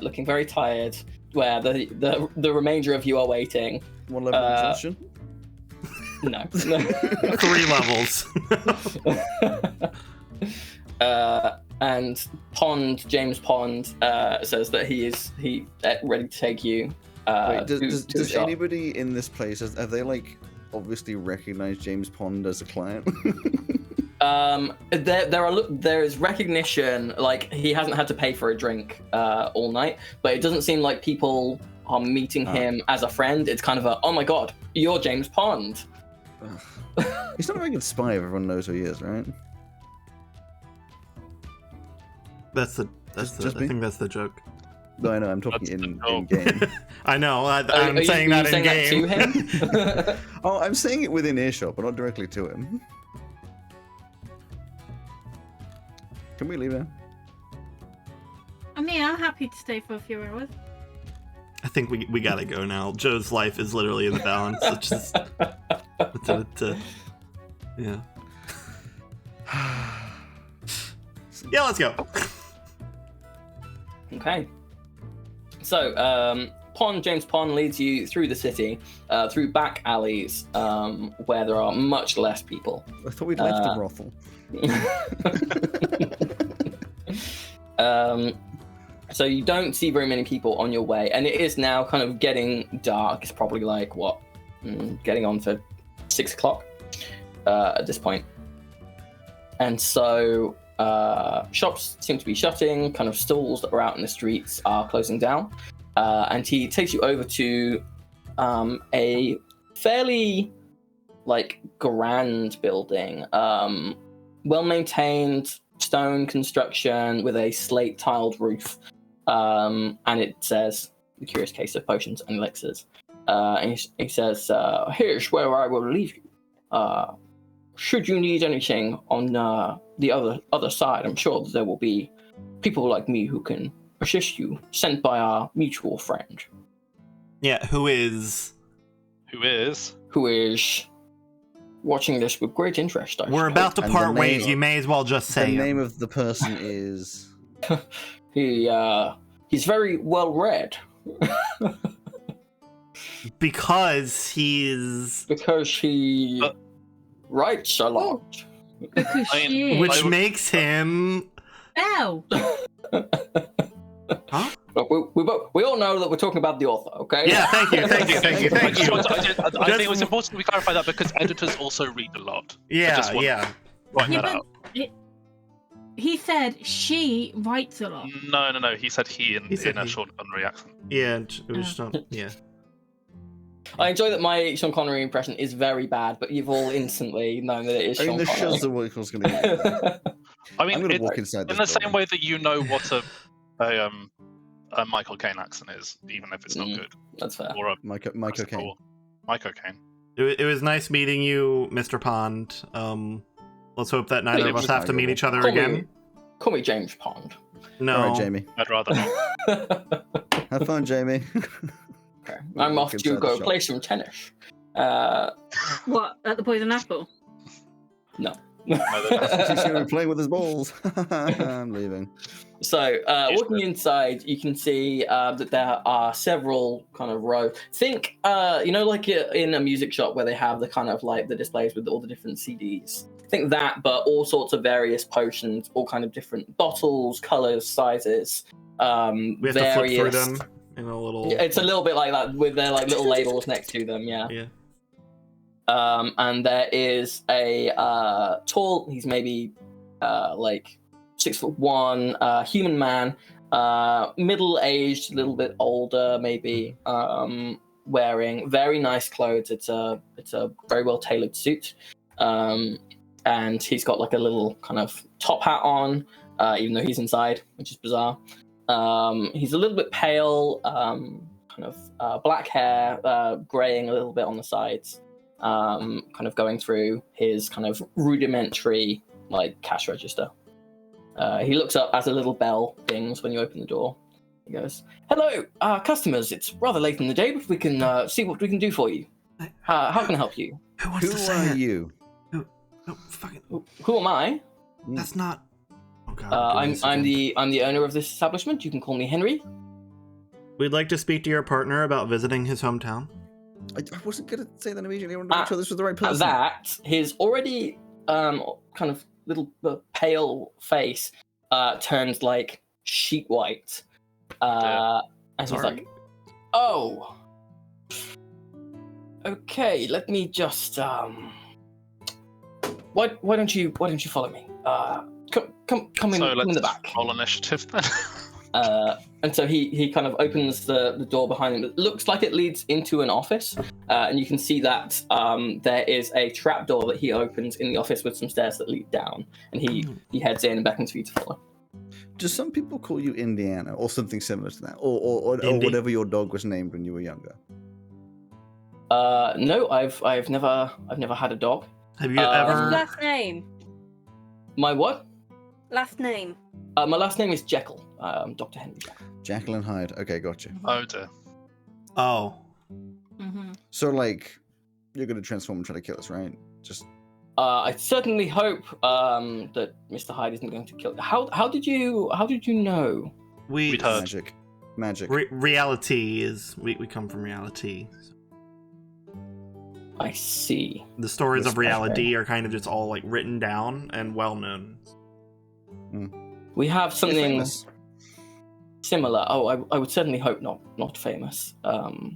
looking very tired. Where the remainder of you are waiting. One level of exhaustion? No. 3 levels. And James Pond, says that he's ready to take you. Wait, to does the shop. anybody in this place, have they like obviously recognized James Pond as a client? There is recognition. Like he hasn't had to pay for a drink all night, but it doesn't seem like people are meeting him as a friend. It's kind of a, oh my god, you're James Pond. He's not a very good spy if everyone knows who he is, right? I Just me? think that's the joke. No, I know, I'm talking That's in the game. I know. I'm Are you saying that in game. That to him? Oh, I'm saying it within earshot, but not directly to him. Can we leave now? I mean, I'm happy to stay for a few hours. I think we gotta go now. Joe's life is literally in the balance. It's just, yeah. Yeah, let's go. Okay. So, James Pond leads you through the city, through back alleys, where there are much less people. I thought we'd left the brothel. So you don't see very many people on your way, and it is now kind of getting dark. It's probably like getting on for 6 o'clock at this point. And so shops seem to be shutting. Kind of stalls that are out in the streets are closing down. And he takes you over to a fairly grand building, well maintained stone construction with a slate tiled roof, and it says the Curious Case of Potions and Elixirs. And he says, here's where I will leave you. Should you need anything on the other side, I'm sure that there will be people like me who can assist you, sent by our mutual friend. Yeah, who is Watching this with great interest. we're about to And part the ways. name- You may as well just say The it. name of the person is... He's very well read. Because he's, Because he writes a lot. Because I mean, she is. which makes him. Ow! Huh? Look, we all know that we're talking about the author, okay? Yeah, thank you. I think it was Just- important we clarify that because editors also read a lot. Yeah, just want- yeah. Point Yeah, that but out. he said she writes a lot. No. He said he He said in a he. Sean Connery accent. Yeah, it was just not. Yeah. I enjoy that my Sean Connery impression is very bad, but you've all instantly known that it is I Sean mean, the Connery. show's the way it's going to be. I mean, I'm going to it- walk inside in this the same building. way that you know what a Michael Caine accent is, even if it's not Mm. good, That's fair. or a Mike O'Kane. Michael Caine. It was nice meeting you, Mr. Pond. Let's hope that neither of us have to meet each other again. Call me James Pond. No. All right, Jamie. I'd rather not. Have fun, Jamie. Okay. We'll I'm walk off inside to the go shop. play some tennis. What, at the Poison Apple? No. He's going to be playing with his balls. I'm leaving. So, walking inside, you can see that there are several kind of rows. Think, like in a music shop where they have the kind of like the displays with all the different CDs. Think that, but all sorts of various potions, all kind of different bottles, colors, sizes. We have to flip through them in a little. It's a little bit like that with their like little labels next to them. Yeah. Yeah. And there is a tall. He's maybe like 6'1", human man, middle-aged, a little bit older, maybe, wearing very nice clothes. It's a very well-tailored suit, and he's got like a little kind of top hat on, even though he's inside, which is bizarre. He's a little bit pale, kind of black hair, graying a little bit on the sides, kind of going through his kind of rudimentary like cash register. He looks up as a little bell dings when you open the door. He goes, "Hello, customers. It's rather late in the day, but we can see what we can do for you. How can I help you?" Who wants to say Who are it? you? Who am I? That's not. Oh God. I'm the owner of this establishment. You can call me Henry. We'd like to speak to your partner about visiting his hometown. I wasn't going to say that immediately. I wanted to make sure this was the right person. That his already kind of little pale face turns like sheet white, and he's like, "Oh, okay. Let me just why don't you follow me? Come in the back." Roll initiative then. And so he kind of opens the door behind him. It looks like it leads into an office, and you can see that there is a trap door that he opens in the office with some stairs that lead down, and he heads in and beckons for you to follow. Do some people call you Indiana or something similar to that, or whatever your dog was named when you were younger? No, I've never had a dog. Have you What's your ever? last name? My what? Last name. My last name is Jekyll. Dr. Henry Jekyll. Jekyll and Hyde. Okay, gotcha. Oh dear. Oh, Mm-hmm. So, like, you're going to transform and try to kill us, right? Just I certainly hope that Mr. Hyde isn't going to kill. How did you know? We'd heard. magic. Reality is we come from reality. I see. The stories of Respect. reality are kind of just all like written down and well known. We have You're something famous. similar. Oh, I would certainly hope not famous. No,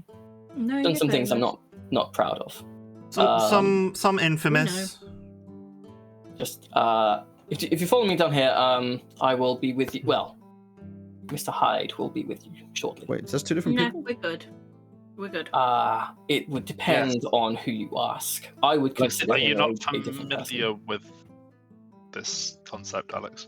Done you're some things I'm famous. not proud of. Some infamous. Just if you follow me down here, I will be with you. Well, Mr. Hyde will be with you shortly. Wait, that's two different No, people? we're good. We're good. It would depend on who you ask. I would consider Are you him not a different person. familiar with this concept, Alex?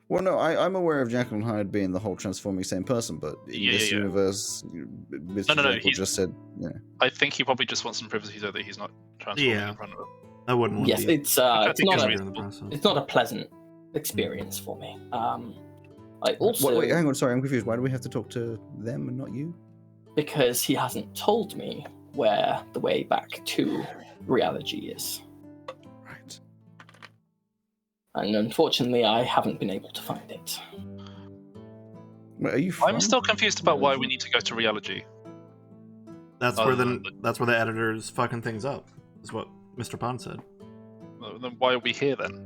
Well, no, I'm aware of Jekyll and Hyde being the whole transforming same person, but in this universe, Mr. No, Jekyll just said, yeah. I think he probably just wants some privacy so that he's not transforming Yeah. in front of him. I wouldn't want Yes, to. it's I it's think not it's a, reasonable. it's not a pleasant experience for me. I also Wait, hang on, sorry, I'm confused. Why do we have to talk to them and not you? because he hasn't told me where the way back to reality is, Right. and unfortunately, I haven't been able to find it. Wait, are you I'm from? still confused about why we need to go to reality. That's Oh, where no, that's where the editor's fucking things up. Is what Mr. Pond said. Then why are we here then?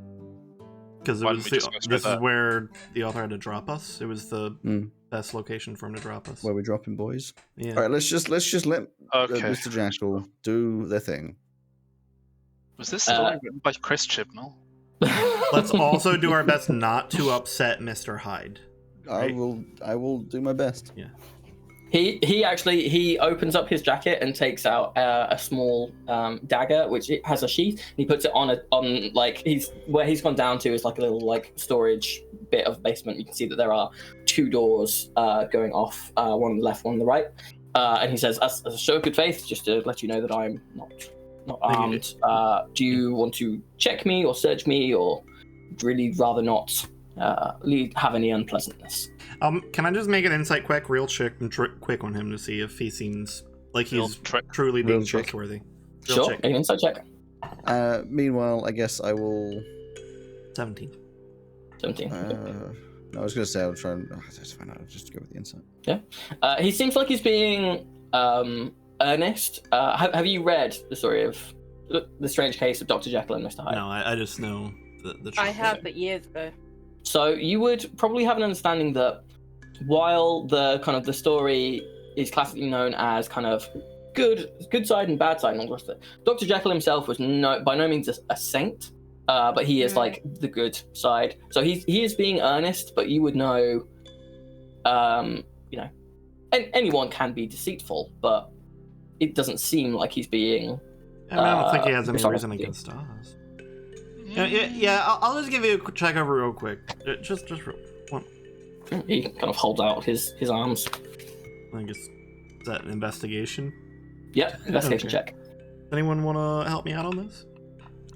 Because Why don't we just go straight this is there? where the author had to drop us. It was the Mm. best location for him to drop us. Where we dropping boys? Yeah. All right, let's just let Okay. Mr. Jackal do their thing. Was this story written by Chris Chibnall? Let's also do our best not to upset Mr. Hyde. Right. I will do my best. He opens up his jacket and takes out a small dagger, which it has a sheath. And he puts it on like where he's gone down to is like a little like storage bit of basement. You can see that there are two doors going off, one on the left, one on the right. And he says, as a show of good faith, just to let you know that I'm not armed. Do you want to check me or search me, or really rather not have any unpleasantness? Can I just make an insight real quick on him to see if he seems like he's truly being Real chick. trustworthy? Sure, make an insight check. Meanwhile, I guess I will. 17. 17. No, I was going to say I'll try and. That's fine. I'll just go with the insight. He seems like he's being earnest. Have you read the story of The Strange Case of Dr. Jekyll and Mr. Hyde? No, I just know the truth. I have, but years ago. So you would probably have an understanding that while the story is classically known as kind of good side and bad side and all the rest of it, Dr. Jekyll himself was by no means a saint, but he is like the good side. So he is being earnest, but you would know, anyone can be deceitful, but it doesn't seem like he's being. I don't think he has any reason against us. Yeah. I'll just give you a quick check over real quick. Just real one. He kind of holds out his arms. I guess is that an investigation? Yep, investigation Okay. check. Anyone want to help me out on this?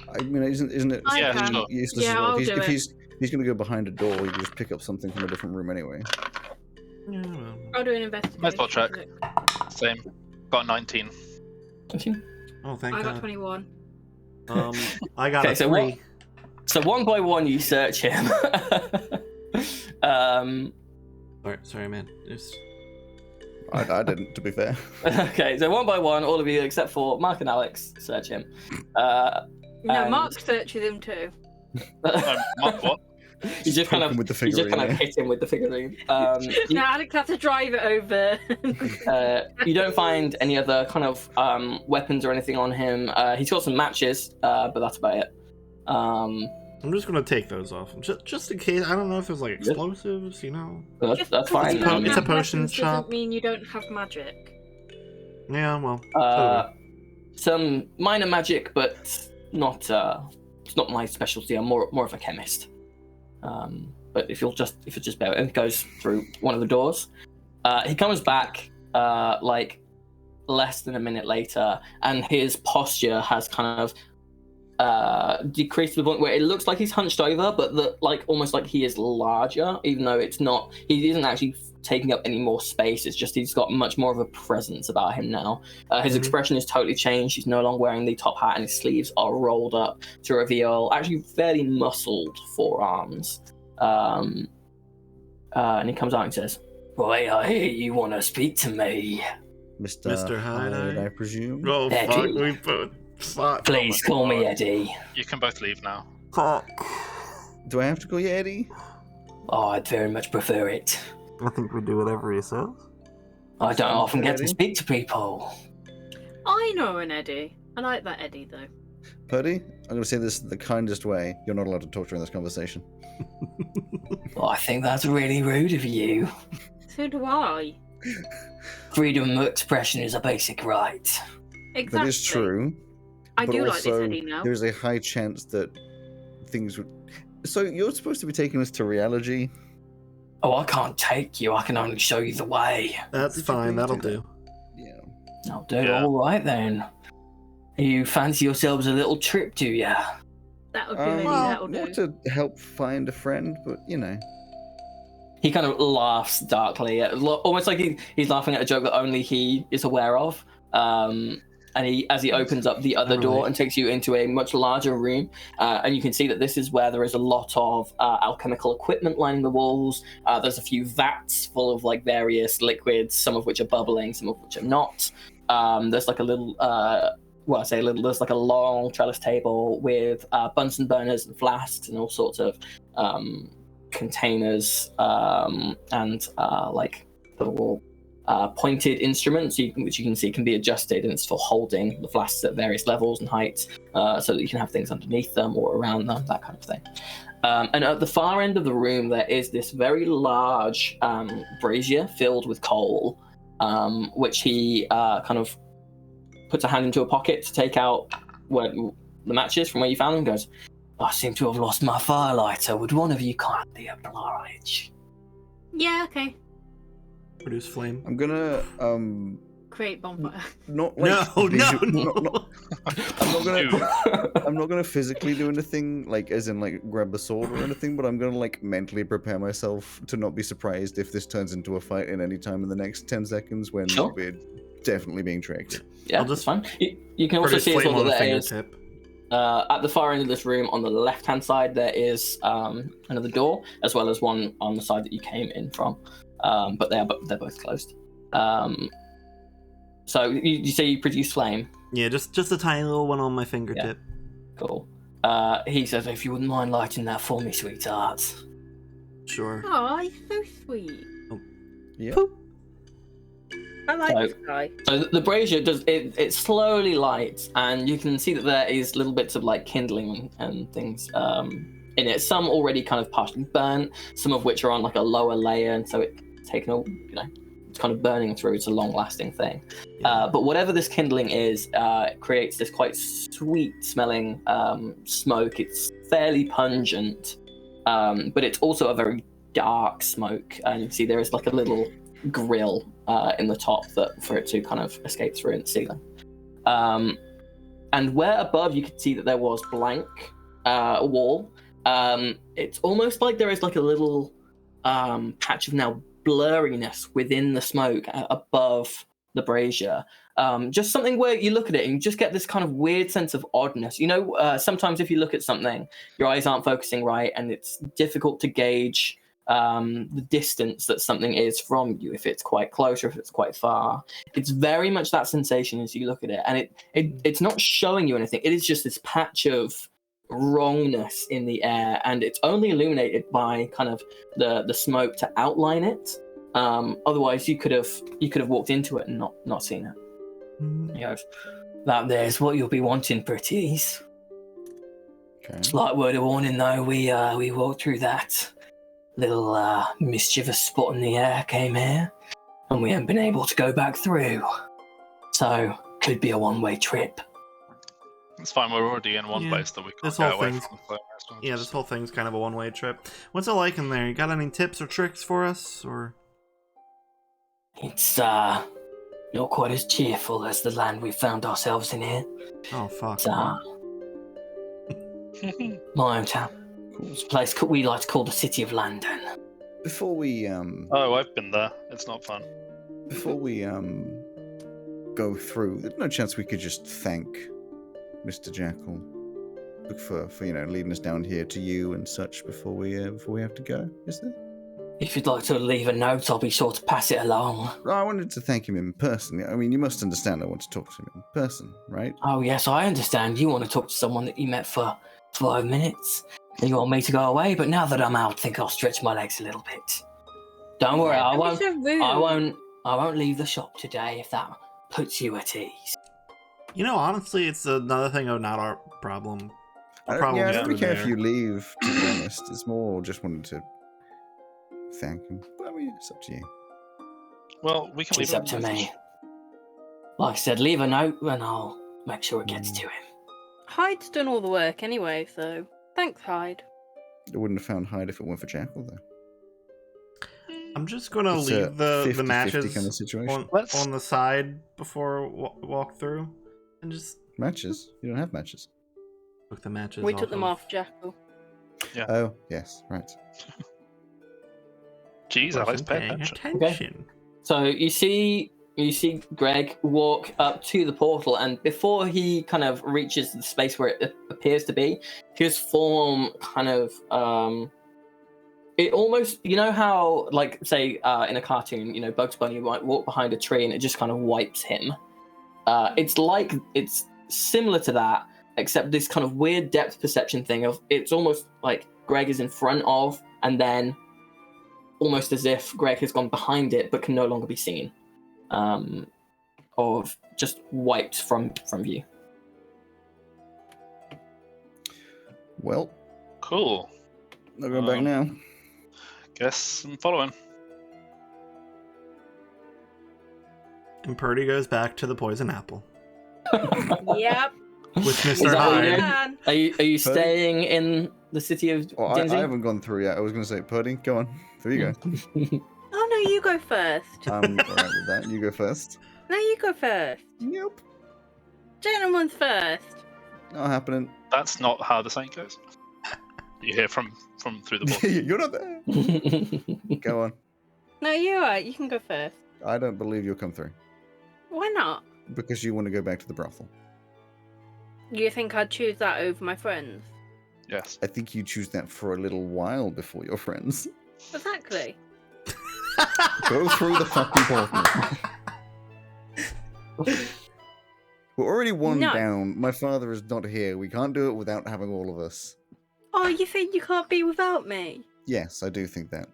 I mean, isn't it I can. sort of useless Yeah, as well? I'll If do he's going to go behind a door, he can just pick up something from a different room anyway. Yeah, well. I'll do an investigation. Might as well check. Same. Got 19. Oh, thank I got God. 21. I got Okay, a so 3. So one by one, you search him. Sorry, man. I didn't, to be fair. Okay, so one by one, all of you except for Mark and Alex search him. No, And- Mark searches him too. Mark, what? You just kind Poke of him with the you just figurine, kind of yeah. hit him with the figurine. No, Alex has to drive it over. You don't find any other kind of weapons or anything on him. He's got some matches, but that's about it. I'm just gonna take those off, just in case. I don't know if there's like explosives, That's, Just that's because fine. you don't It's a have potion weapons shop. Doesn't mean you don't have magic. Yeah, well. Some minor magic, but not. It's not my specialty. I'm more of a chemist. But if you'll just bear with him, he goes through one of the doors. He comes back like less than a minute later, and his posture has kind of decreased to the point where it looks like he's hunched over, but almost like he is larger, even though it's not. He isn't actually taking up any more space. It's just he's got much more of a presence about him now. His expression is totally changed. He's no longer wearing the top hat, and his sleeves are rolled up to reveal actually fairly muscled forearms. And he comes out and says, "Boy, I hear you want to speak to me. Mr. Hyde, I presume. Oh, Eddie. fuck, we both. Fuck. Please call me Eddie. You can both leave now. Fuck. Do I have to call you Eddie? Oh, I'd very much prefer it. I think we do whatever he says. I don't often get to Eddie? speak to people." I know an Eddie. I like that Eddie though. Purdy, I'm going to say this the kindest way. You're not allowed to talk during this conversation. Well, I think that's really rude of you. So do I. Freedom of expression is a basic right. Exactly. That is true. I but do like also, this Eddie now. There's a high chance that things would. So you're supposed to be taking us to reality. Oh, I can't take you. I can only show you the way. That's Did you fine, bring that'll it to do. Yeah. I'll do. Yeah. All right then. You fancy yourselves a little trip, do ya? That'll do, Eddie. That'll do. not to help find a friend, but He kind of laughs darkly, almost like he's laughing at a joke that only he is aware of. And as he opens up the other door and takes you into a much larger room, and you can see that this is where there is a lot of alchemical equipment lining the walls. There's a few vats full of like various liquids, some of which are bubbling, some of which are not. There's like a little, there's like a long trellis table with Bunsen burners and flasks and all sorts of containers and like little pointed instruments which you can see can be adjusted, and it's for holding the flasks at various levels and heights so that you can have things underneath them or around them, that kind of thing. And at the far end of the room there is this very large brazier filled with coal, which he kind of puts a hand into a pocket to take out the matches from where you found them, and goes, "I seem to have lost my firelighter. Would one of you kindly oblige?" Yeah, okay. Produce flame. I'm gonna Create bonfire. not like No. I'm not gonna physically do anything like as in like grab a sword or anything, but I'm gonna like mentally prepare myself to not be surprised if this turns into a fight in any time in the next 10 seconds when Sure. we're definitely being tricked. Yeah, I'll that's just fine. You can also Produce see as flame well on a that there is fingertip. At the far end of this room, on the left-hand side, there is another door, as well as one on the side that you came in from. But they're both closed. So you say you produce flame? Yeah, just a tiny little one on my fingertip. Yeah. Cool. He says, if you wouldn't mind lighting that for me, sweetheart. Sure. Oh, he's so sweet. Yeah. I like So- this guy. So the brazier it slowly lights, and you can see that there is little bits of like kindling and things in it. Some already kind of partially burnt, some of which are on like a lower layer, and so it's taken a it's kind of burning through. It's a long-lasting thing. But whatever this kindling is, it creates this quite sweet-smelling smoke. It's fairly pungent, but it's also a very dark smoke. And you can see there is like a little grill in the top for it to kind of escape through in the ceiling. And where above you could see that there was blank wall. It's almost like there is like a little patch of now blurriness within the smoke above the brazier. Just something where you look at it and you just get this kind of weird sense of oddness. Sometimes if you look at something, your eyes aren't focusing right, and it's difficult to gauge the distance that something is from you, if it's quite close or if it's quite far. It's very much that sensation as you look at it, and it's not showing you anything. It is just this patch of wrongness in the air, and it's only illuminated by kind of the smoke to outline it. Otherwise you could have walked into it and not seen it. He goes, that there's what you'll be wanting, pretties. Okay. Slight word of warning though, we walked through that little mischievous spot in the air, came here, and we haven't been able to go back through. So could be a one-way trip. It's fine. We're already in one Yeah, place that we can't this get whole away thing's- from. So Yeah, this whole thing's kind of a one-way trip. What's it like in there? You got any tips or tricks for us, or? It's not quite as cheerful as the land we found ourselves in here. Oh fuck. It's my hometown. It's a place we like to call the City of London. Before we Oh, I've been there. It's not fun. go through, there's no chance we could just thank Mr. Jackal for leading us down here to you and such before we have to go, is there? If you'd like to leave a note, I'll be sure to pass it along. I wanted to thank him in person. I mean, you must understand I want to talk to him in person, right? Oh yes, I understand. You want to talk to someone that you met for 5 minutes, and you want me to go away. But now that I'm out, I think I'll stretch my legs a little bit. Don't worry, I Don't be won't. so rude. I won't leave the shop today if that puts you at ease. Honestly, it's another thing of not our problem. I don't really care if you leave, to be honest. It's more just wanted to thank him. But I mean, it's up to you. Well, we can leave It's it up to me. Like I said, leave a note and I'll make sure it gets to him. Hyde's done all the work anyway, so thanks, Hyde. I wouldn't have found Hyde if it weren't for Jackal, though. I'm just gonna It's a leave the 50-50 matches kind of situation. on the side before walk through, and just Matches? You don't have matches. took the matches. We took them of- off Jackal. Oh, yes, right. Jeez, Alex, Wasn't pay paying attention. attention. So you see Greg walk up to the portal, and before he kind of reaches the space where it appears to be, his form kind of it almost, how, like, say in a cartoon, Bugs Bunny might walk behind a tree and it just kind of wipes him. It's similar to that, except this kind of weird depth perception thing of it's almost like Greg is in front of, and then almost as if Greg has gone behind it but can no longer be seen. Or just wiped from view. Well, Cool. not going back now. Guess I'm following. And Purdy goes back to the poison apple Yep. with Is Mr. that what you're Hyde. doing? Are you staying in the city of Oh, I Dinsey? haven't gone through yet. I was going to say, Purdy, go on. There you go. Oh no, you go first. I'm alright with that. You go first. No, you go first. Yep. Gentleman's first. Not happening. That's not how the saying goes. You hear from through the ball. You're not there. Go on. No, you're right. You can go first. I don't believe you'll come through. Why not? Because you want to go back to the brothel. You think I'd choose that over my friends? Yes. I think you choose that for a little while before your friends. Exactly. Go through the fucking portal. We're already one No. down. My father is not here. We can't do it without having all of us. Oh, you think you can't be without me? Yes, I do think that.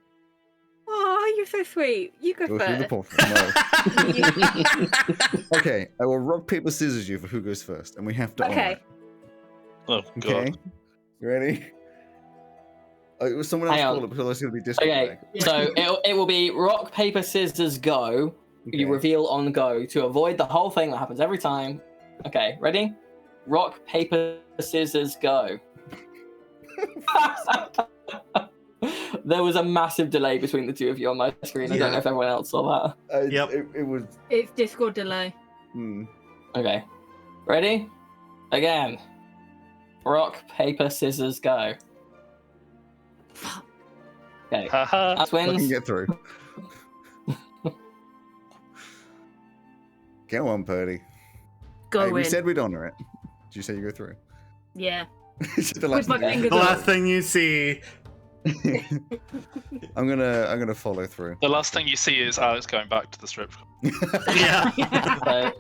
Oh, you're so sweet. You go Go through the first. portal. No. Okay, I will rock, paper, scissors you for who goes first, and we have to honor Okay. it. Oh god. Okay? You ready? It was someone else Hang on. call it because I was going to be Discord Okay, lag. so it will be rock, paper, scissors, go. You Okay. reveal on go to avoid the whole thing that happens every time. Okay, ready? Rock, paper, scissors, go. There was a massive delay between the two of you on my screen. I don't know if everyone else saw that. Yep. It was. It's Discord delay. Okay, ready? Again. Rock, paper, scissors, go. Okay. Haha. That's I can wins. get through. Go on, Purdy. Go Hey, in. we said we'd honor it. Did you say you go through? Yeah. It's the With my thing. fingers The up. last thing you see. I'm gonna follow through. The last thing you see is Alex going back to the strip club. Yeah. So,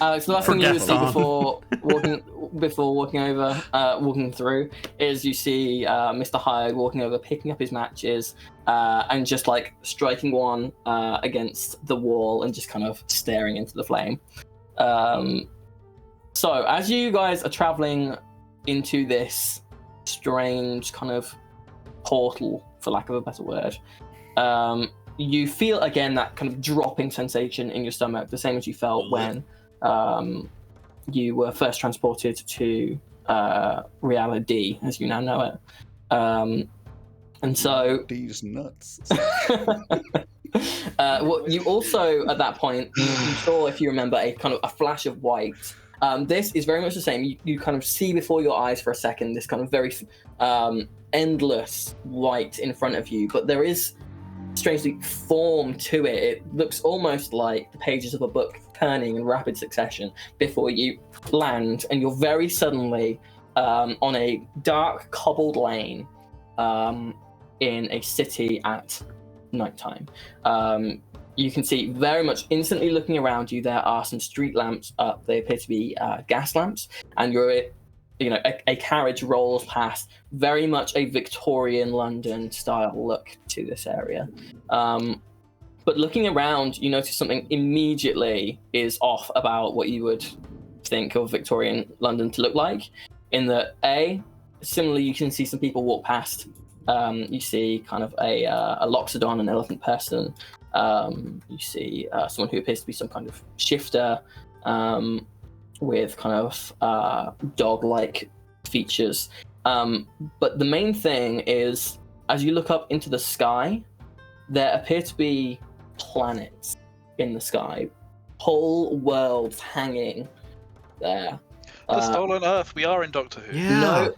Alex, the last thing you would see Forget before walking through is you see Mr. Hyde walking over, picking up his matches, and just like striking one against the wall and just kind of staring into the flame. So as you guys are traveling into this strange kind of portal, for lack of a better word, you feel again that kind of dropping sensation in your stomach, the same as you felt when you were first transported to reality, as you now know it. And so These nuts. what you also at that point you saw, if you remember, a kind of a flash of white. This is very much the same. You kind of see before your eyes for a second this kind of very endless white in front of you, but there is strangely form to it. It looks almost like the pages of a book turning in rapid succession before you land, and you're very suddenly on a dark cobbled lane in a city at nighttime. You can see very much instantly looking around you, there are some street lamps up. They appear to be gas lamps, and a carriage rolls past, very much a Victorian London style look to this area. But looking around, you notice something immediately is off about what you would think of Victorian London to look like, in that similarly you can see some people walk past. You see kind of a loxodon, an elephant person. You see someone who appears to be some kind of shifter with kind of dog-like features. But the main thing is, as you look up into the sky, there appear to be planets in the sky, whole worlds hanging there. The stolen Earth. We are in Doctor Who. Yeah.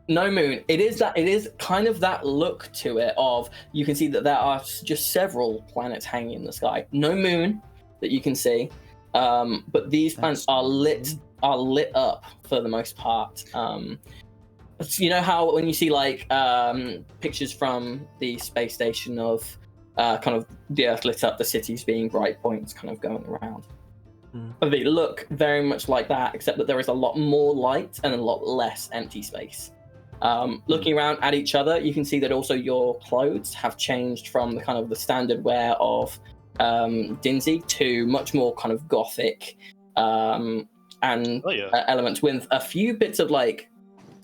No moon. It is kind of that look to it of, you can see that there are just several planets hanging in the sky. No moon that you can see, but these planets are lit up for the most part. You know how when you see like pictures from the space station of kind of the Earth lit up, the cities being bright points kind of going around. They look very much like that, except that there is a lot more light and a lot less empty space. Looking around at each other, you can see that also your clothes have changed from the kind of the standard wear of Dinsey to much more kind of gothic elements, with a few bits of like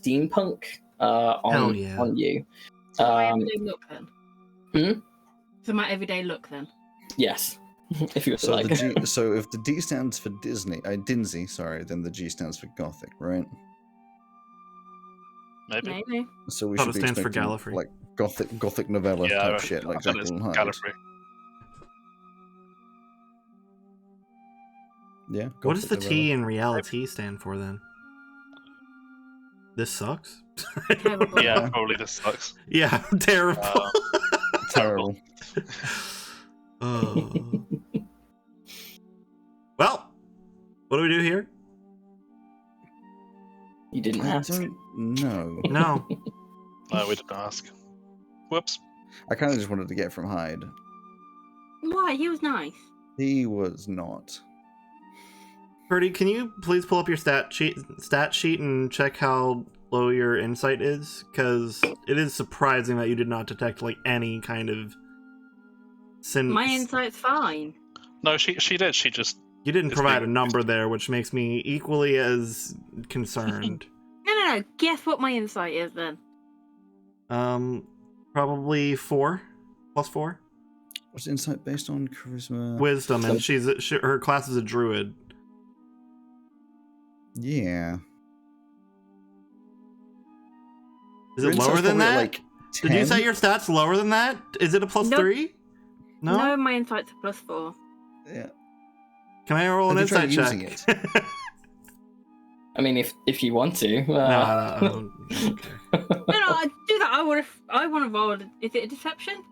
steampunk on you. So my everyday look then? So my everyday look then? Yes. If you So like. so if the D stands for Dinsey, sorry, then the G stands for Gothic, right? Maybe. So we Thought should it be stands for expecting Gallifrey. like Gothic novella Yeah, type shit, like I thought Jekyll it's and Hyde. Gallifrey. Yeah. What does the Gothic T novella. in reality stand for then? This sucks? Terrible. Yeah, probably this sucks. Yeah, terrible. Terrible. Oh. Well, what do we do here? You didn't I ask. don't know. No. No, we didn't ask. Whoops. I kind of just wanted to get from Hyde. Why? He was nice. He was not. Purdy, can you please pull up your stat sheet and check how low your insight is? Because it is surprising that you did not detect like any kind of My insight's fine. No, she did. She just You didn't It's provide a big. number there, which makes me equally as concerned. No. Guess what my insight is then. Probably 4 plus 4 Was insight based on charisma? wisdom, and her class is a druid. Yeah. Is Your it lower insight's than probably at, that? like, Did you 10? set your stats lower than that? Is it a plus Nope. 3? No? My insight's a +4. Yeah. Can I roll an Have you tried insight using check? I mean, if you want to. No, I don't care. No, I do that. I want to roll. Is it a deception?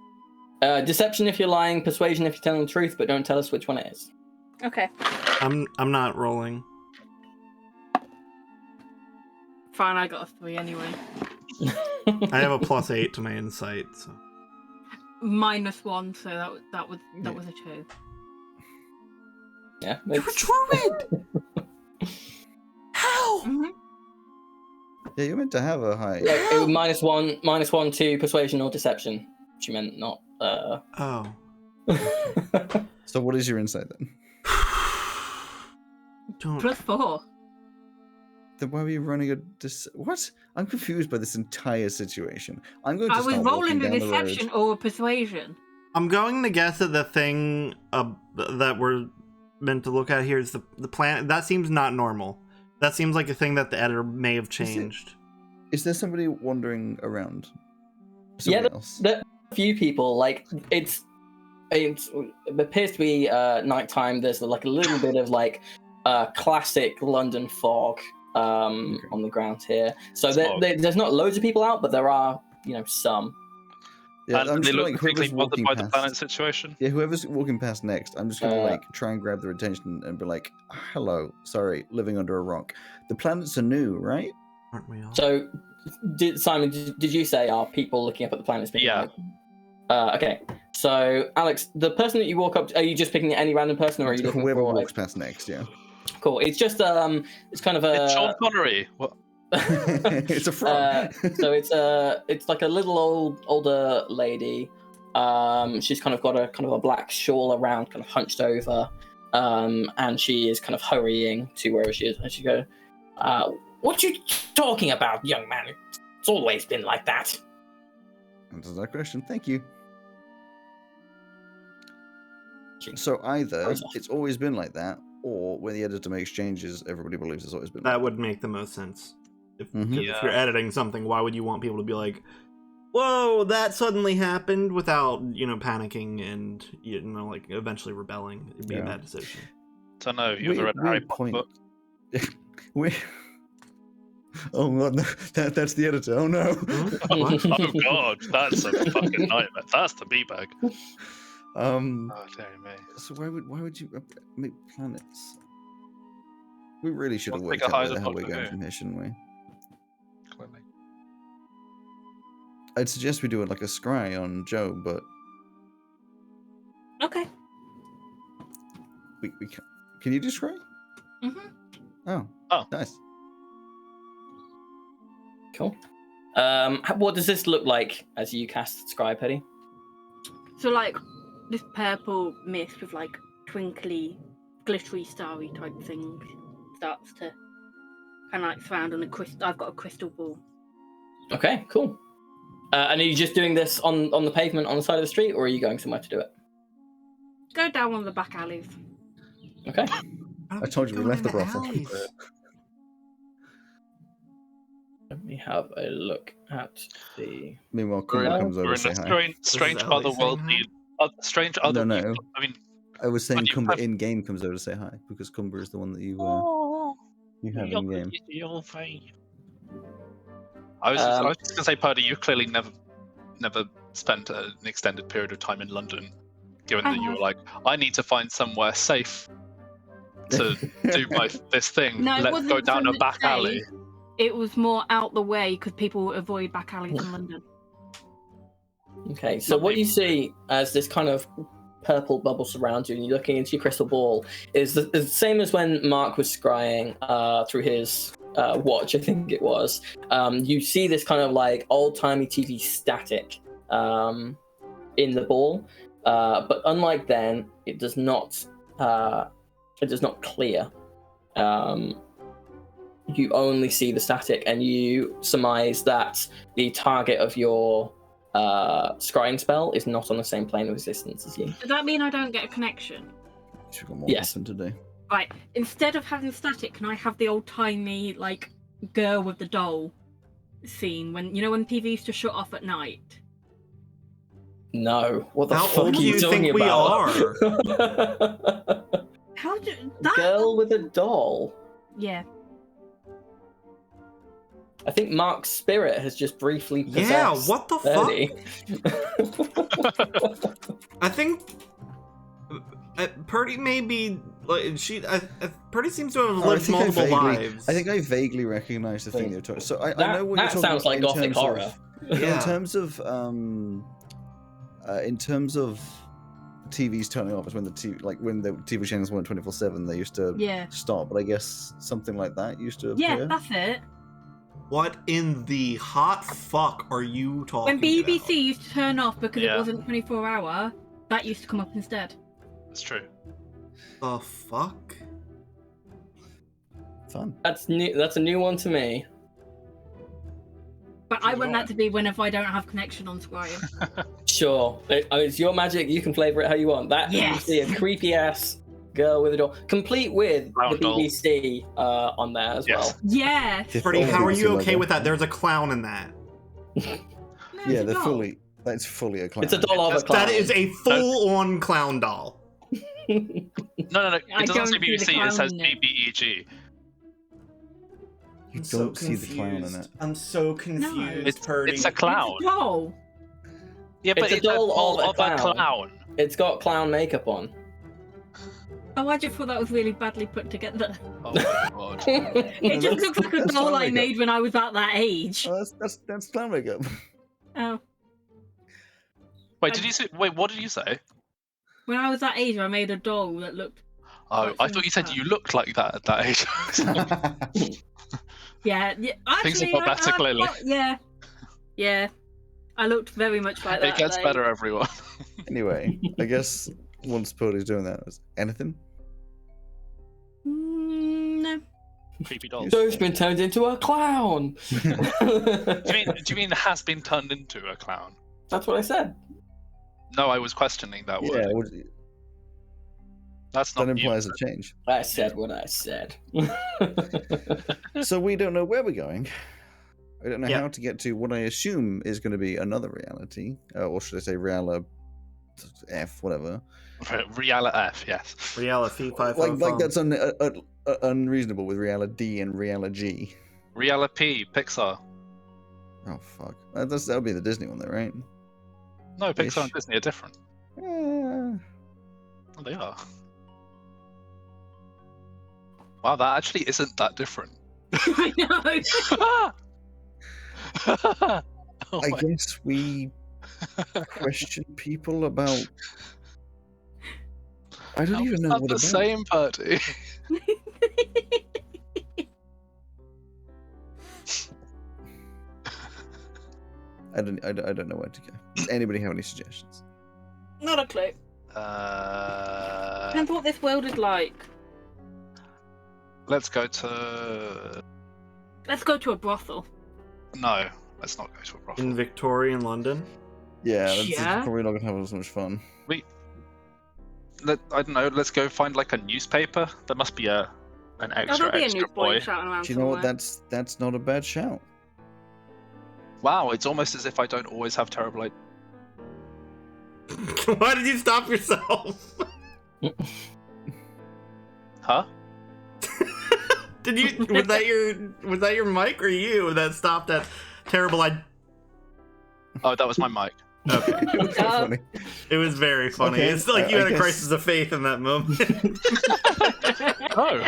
Deception if you're lying, persuasion if you're telling the truth, but don't tell us which one it is. Okay. I'm not rolling. Fine, I got a 3 anyway. I have a plus 8 to my insight, so -1, so that was a 2. Yeah. you're a druid. How? Mm-hmm. Yeah, you're meant to have a high. Like, it was -1 to persuasion or deception. She meant not. Oh. So what is your insight then? Don't. +4. Then why were you running a what? I'm confused by this entire situation. I'm going to I was start rolling walking a down the road. deception or a persuasion. I'm going to guess that the thing that we're meant to look at here is the planet. That seems not normal. That seems like a thing that the editor may have changed. Is there somebody wandering around? Yeah, Somebody else? There are a few people. Like it appears to be nighttime. There's like a little bit of like classic London fog on the ground here. So there's not loads of people out, but there are some. Yeah, and I'm they just look like particularly whoever's bothered walking by the past. planet situation. Yeah, whoever's walking past next, I'm just gonna like try and grab their attention and be like, "Hello, sorry, living under a rock. The planets are new, right?" Aren't we all? So, Simon, did you say are people looking up at the planets? Yeah. Okay. So, Alex, the person that you walk up to, are you just picking any random person, or are you looking Whoever for? walks past next, yeah. Cool. It's just it's kind of a. It's Sean Connery. What? It's a frog. So it's like a little older lady. She's kind of got a black shawl around, kind of hunched over, and she is kind of hurrying to where she is. And she goes, "What you talking about, young man? It's always been like that." Answers that question. Thank you. So either it's always been like that, or when the editor makes changes, everybody believes it's always been. That like would make the most sense. If Mhm. if you're editing something, why would you want people to be like, "Whoa, that suddenly happened," without panicking and like eventually rebelling? It'd be a bad decision. Don't know. You ever read Harry Potter book? We... Oh god, no, that's the editor. Oh no. What? Oh god, that's a fucking nightmare. That's the B-bag. Oh dear me. So why would you make planets? We really should have Let's worked take a out where hide the hell of we're Doctor going Who. from here, shouldn't we? Clearly. I'd suggest we do it like a scry on Joe, but Okay. we can you do scry? Mhm. Oh, nice. Cool. What does this look like as you cast Scribe, Hetty? So like this purple mist with like twinkly, glittery, starry type thing starts to kind of like surround on a crystal. I've got a crystal ball. Okay, cool. And are you just doing this on the pavement on the side of the street, or are you going somewhere to do it? Go down one of the back alleys. Okay. I told you we left the brothel. Let me have a look at the. Meanwhile, Kumba comes over We're to in say a hi. strange Ellie other world. saying Strange other. No. I mean, I was saying When you Kumba have- in game comes over to say hi because Kumba is the one that you have in game. I was just gonna say, Purdy, you clearly never spent an extended period of time in London, given that you were like, I need to find somewhere safe to do this thing. No, it Let's wasn't go down so a much back alley. It was more out the way because people would avoid back alleys in London. Okay, so what you see as this kind of purple bubble surrounds you and you're looking into your crystal ball is the same as when Mark was scrying through his watch, I think it was. You see this kind of like old-timey TV static in the ball, but unlike then, it does not clear. You only see the static, and you surmise that the target of your scrying spell is not on the same plane of existence as you. Does that mean I don't get a connection? We've got more Yes. than today. Right. Instead of having static, can I have the old timey like girl with the doll scene when when TV used to shut off at night? No. What the How fuck old are do you talking think we about? are? How do that? Girl with a doll. Yeah. I think Mark's spirit has just briefly possessed Yeah, what the Birdie. I think Purdy may be like Purdy seems to have lived multiple lives. I think I vaguely recognize the thing you're talking. So I know what you're That talking sounds about like in gothic terms horror. in terms of TVs turning off is when the TV channels weren't 24/7. They used to stop. But I guess something like that used to appear. Yeah, that's it. What in the hot fuck are you talking When BBC about? used to turn off because it Yeah. wasn't 24-hour, that used to come up instead. That's true. The fuck? Fun. That's new. That's a new one to me. But I want that to be whenever I don't have connection on Squire. Sure, it's your magic. You can flavor it how you want. That Yes. you see a creepy ass girl with a doll, complete with Clown the doll. BBC on there as Yes. well. Yeah. Purdy, how are you okay logo. with that? There's a clown in that. No, Yeah, it's a they're doll. fully. That's fully a clown. It's a doll of a clown. That is a full-on clown doll. No. I It doesn't don't say see the BBC. It says clown in it. BBEG. You don't see the clown in it. I'm so confused, It's Purdy. a clown. It's a doll. Yeah, but It's a it's doll of a a clown. clown. It's got clown makeup on. Oh, I just thought that was really badly put together. Oh my god. It just looks like a that's doll clown I makeup. made when I was about that age. Oh, that's clown makeup. Oh. Wait, did you say? Wait, what did you say? When I was that age, I made a doll that looked. Oh, I thought you said you looked like that at that age. Yeah. Actually, Things have got better clearly. Yeah. I looked very much like that. It gets like- better, everyone. Anyway, I guess once Purdy's doing that, anything? No. Creepy doll. So it's been turned into a clown. Do you mean has been turned into a clown? That's what I said. No, I was questioning that Yeah, word. That's not that new. implies a change. I said what I said. So we don't know where we're going. I don't know Yeah. how to get to what I assume is going to be another reality, or should I say Reala F, whatever. Reala F, yes. Reality 5 Like that's unreasonable with Reala D and Reala G. Reala P, Pixar. Oh fuck, that'll be the Disney one, though, right? No, Pixar Ish. and Disney are different. Eh, Oh, they are. Wow, that actually isn't that different. I know. Oh I my- guess we question people about. I don't How even is know that what the about. same party. I don't know where to go. Does anybody have any suggestions? Not a clue. Depends what this world is like. Let's go to. Let's go to a brothel. No, let's not go to a brothel. In Victorian London. Yeah, that's Yeah. probably not gonna have as much fun. I don't know. Let's go find like a newspaper. There must be an Oh, extra there'll be a extra newsboy boy. shouting around Do you know what? somewhere. That's not a bad shout. Wow, it's almost as if I don't always have terrible ideas. Why did you stop yourself? Huh? Did you? Was that your mic or you that stopped at terrible? Oh, that was my mic. Okay, It was so funny. it was very funny. Okay, It's like you I had a guess- crisis of faith in that moment. Oh,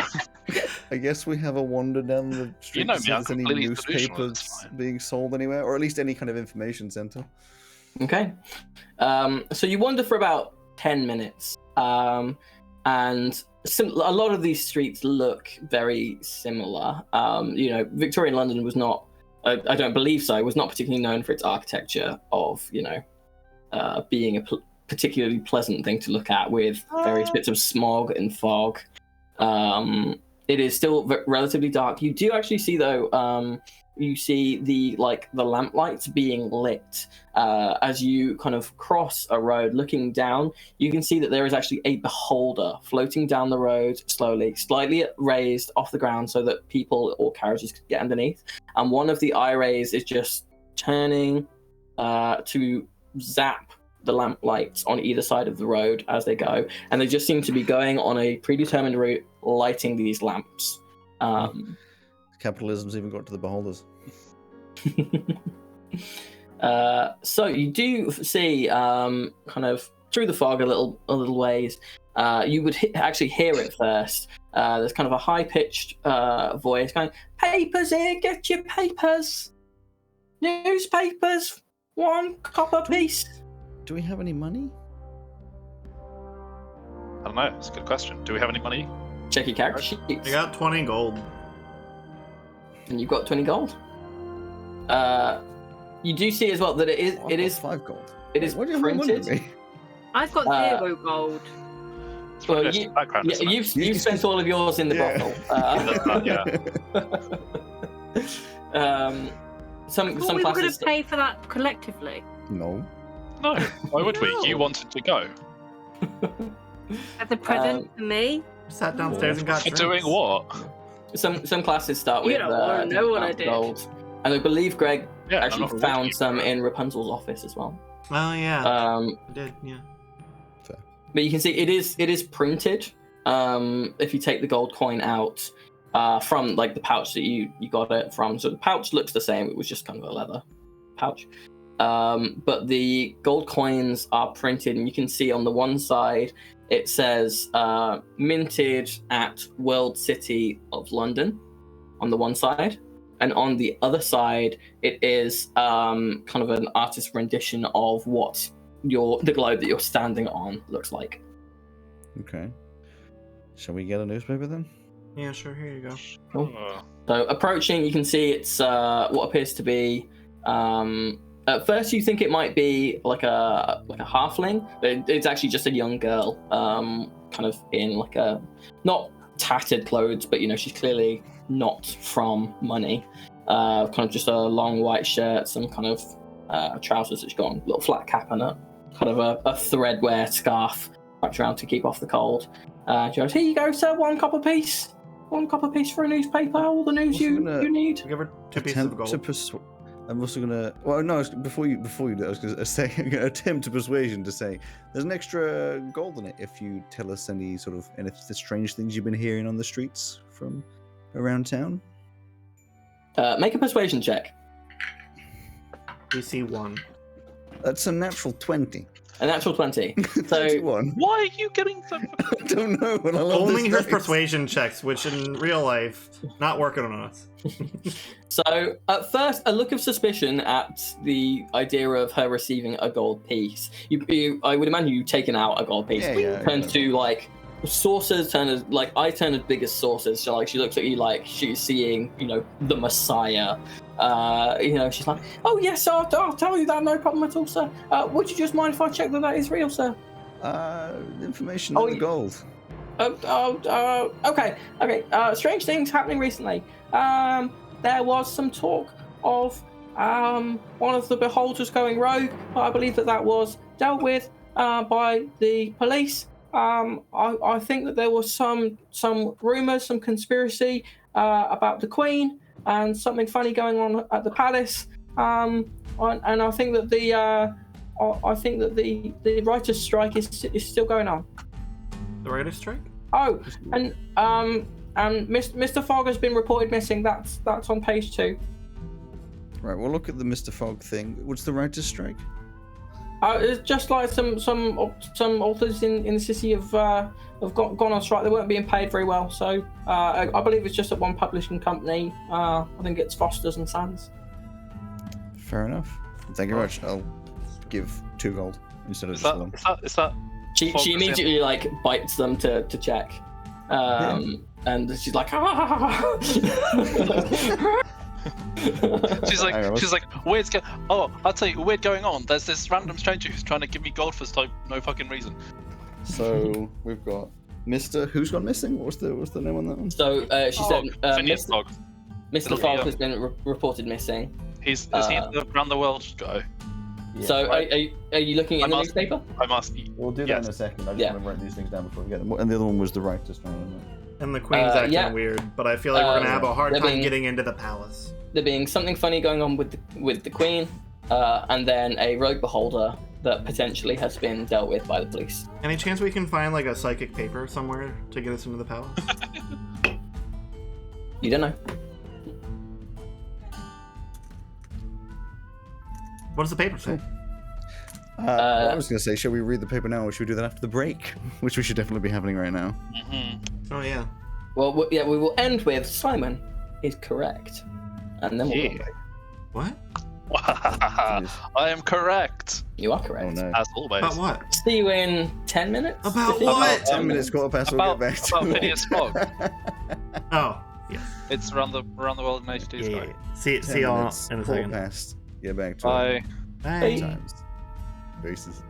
I guess we have a wander down the street know to me, see if I'm there's any completely delusional, it's newspapers fine. being sold anywhere, or at least any kind of information center. Okay. So you wander for about 10 minutes. And a lot of these streets look very similar. Victorian London was not, I don't believe so, was not particularly known for its architecture of, being a particularly pleasant thing to look at with various bits of smog and fog. It is still relatively dark. You do actually see, though, you see the lamp lights being lit as you kind of cross a road. Looking down, you can see that there is actually a beholder floating down the road slowly, slightly raised off the ground so that people or carriages could get underneath. And one of the eye rays is just turning to zap the lamp lights on either side of the road as they go, and they just seem to be going on a predetermined route, lighting these lamps. Capitalism's even got to the beholders. So you do see, kind of through the fog a little ways. You would actually hear it first. There's kind of a high-pitched voice going, "Papers here, get your papers. Newspapers, 1 copper piece." Do we have any money? I don't know. It's a good question. Do we have any money? Check your character sheets. I got 20 gold. And you've got 20 gold. You do see as well that it is 5 gold. It is What do you have money printed. to me? I've got 0 gold. It's Well, probably just background, isn't it? you've spent all of yours in the brothel. Some Thought we were going classes. to pay for that collectively. No. No. Why would we? No. You wanted to go. As a present for me. Sat downstairs and got drinks. Doing what? Some classes start You with don't wanna know what I did. gold, and I believe Greg Yeah, I'm actually not rewarding found you some for it. in Rapunzel's office as well. Oh yeah, I did. Yeah. But you can see it is printed. If you take the gold coin out from like the pouch that you got it from, so the pouch looks the same. It was just kind of a leather pouch. But the gold coins are printed, and you can see on the one side it says minted at World City of London on the one side, and on the other side it is kind of an artist's rendition of what the globe that you're standing on looks like. Okay. Shall we get a newspaper then? Yeah, sure. Here you go. Cool. Oh. So approaching, you can see it's what appears to be. At first, you think it might be like a halfling, but it's actually just a young girl, kind of in like a not tattered clothes, but she's clearly not from money. Kind of just a long white shirt, some kind of trousers that she's got, a little flat cap and a kind of a threadwear scarf wrapped around to keep off the cold. She goes, "Here you go, sir. 1 copper piece. 1 copper piece for a newspaper. All the news you need." Give her 2 pieces of gold. I'm also gonna. Well, no. Before you do, I was gonna say, I'm gonna attempt a persuasion to say there's an extra gold in it if you tell us any the strange things you've been hearing on the streets from around town. Make a persuasion check. We see 1. That's a natural 20. A natural 20. So 31. Why are you getting so? I don't know. But I love Only this her dice. persuasion checks, which in real life, not working on us. So, at first, a look of suspicion at the idea of her receiving a gold piece. I would imagine you've taken out a gold piece. Yeah, Turns to like sources, turn as big as sources. So, like, she looks at you like she's seeing, the Messiah. She's like, "Oh yes, I'll tell you that, no problem at all, sir. Would you just mind if I check that is real, sir?" Information Oh, on the gold. Okay. Strange things happening recently. There was some talk of one of the beholders going rogue, but I believe that was dealt with by the police. I think that there was some rumors, some conspiracy about the Queen and something funny going on at the palace. And I think that the writers' strike is still going on. The writer's strike? Oh, and Mr. Fogg has been reported missing. That's on page 2. Right, we'll look at the Mr. Fogg thing. What's the writer's strike? It's just like some authors in the city have gone on strike. They weren't being paid very well, so I believe it's just at one publishing company. I think it's Foster's and Sons. Fair enough. Thank you very much. I'll give 2 gold instead of Is just 1. that? She immediately like bites them to check, and she's like, She's like, weird's I'll tell you, weird going on. There's this random stranger who's trying to give me gold for no fucking reason. So we've got Mr. Who's gone missing? What's the name on that one? So she said, Mr. Fogg has been reported missing. Is he the round the world guy? Yeah. So are you looking in the newspaper? I must. We'll do that in a second. I just want to write these things down before we get them. And the other one was the writer. And the queen's acting weird, but I feel like we're gonna have a hard time getting into the palace. There being something funny going on with the queen, and then a rogue beholder that potentially has been dealt with by the police. Any chance we can find like a psychic paper somewhere to get us into the palace? You don't know. What does the paper say? I was going to say, shall we read the paper now, or should we do that after the break? Which we should definitely be happening right now. Mm-hmm. Oh yeah. Well, yeah, we will end with Simon is correct, and then we'll go. What? I am correct. You are correct. Oh, no. As always. About what? See you in 10 minutes. About what? 10 minutes, quarter past, we'll get back to about it. Phineas Fogg. Oh, yeah. It's around the world in HD. Yeah. See y'all in a quarter second. past. Get back to Bye. it. Bye. Times. Bases.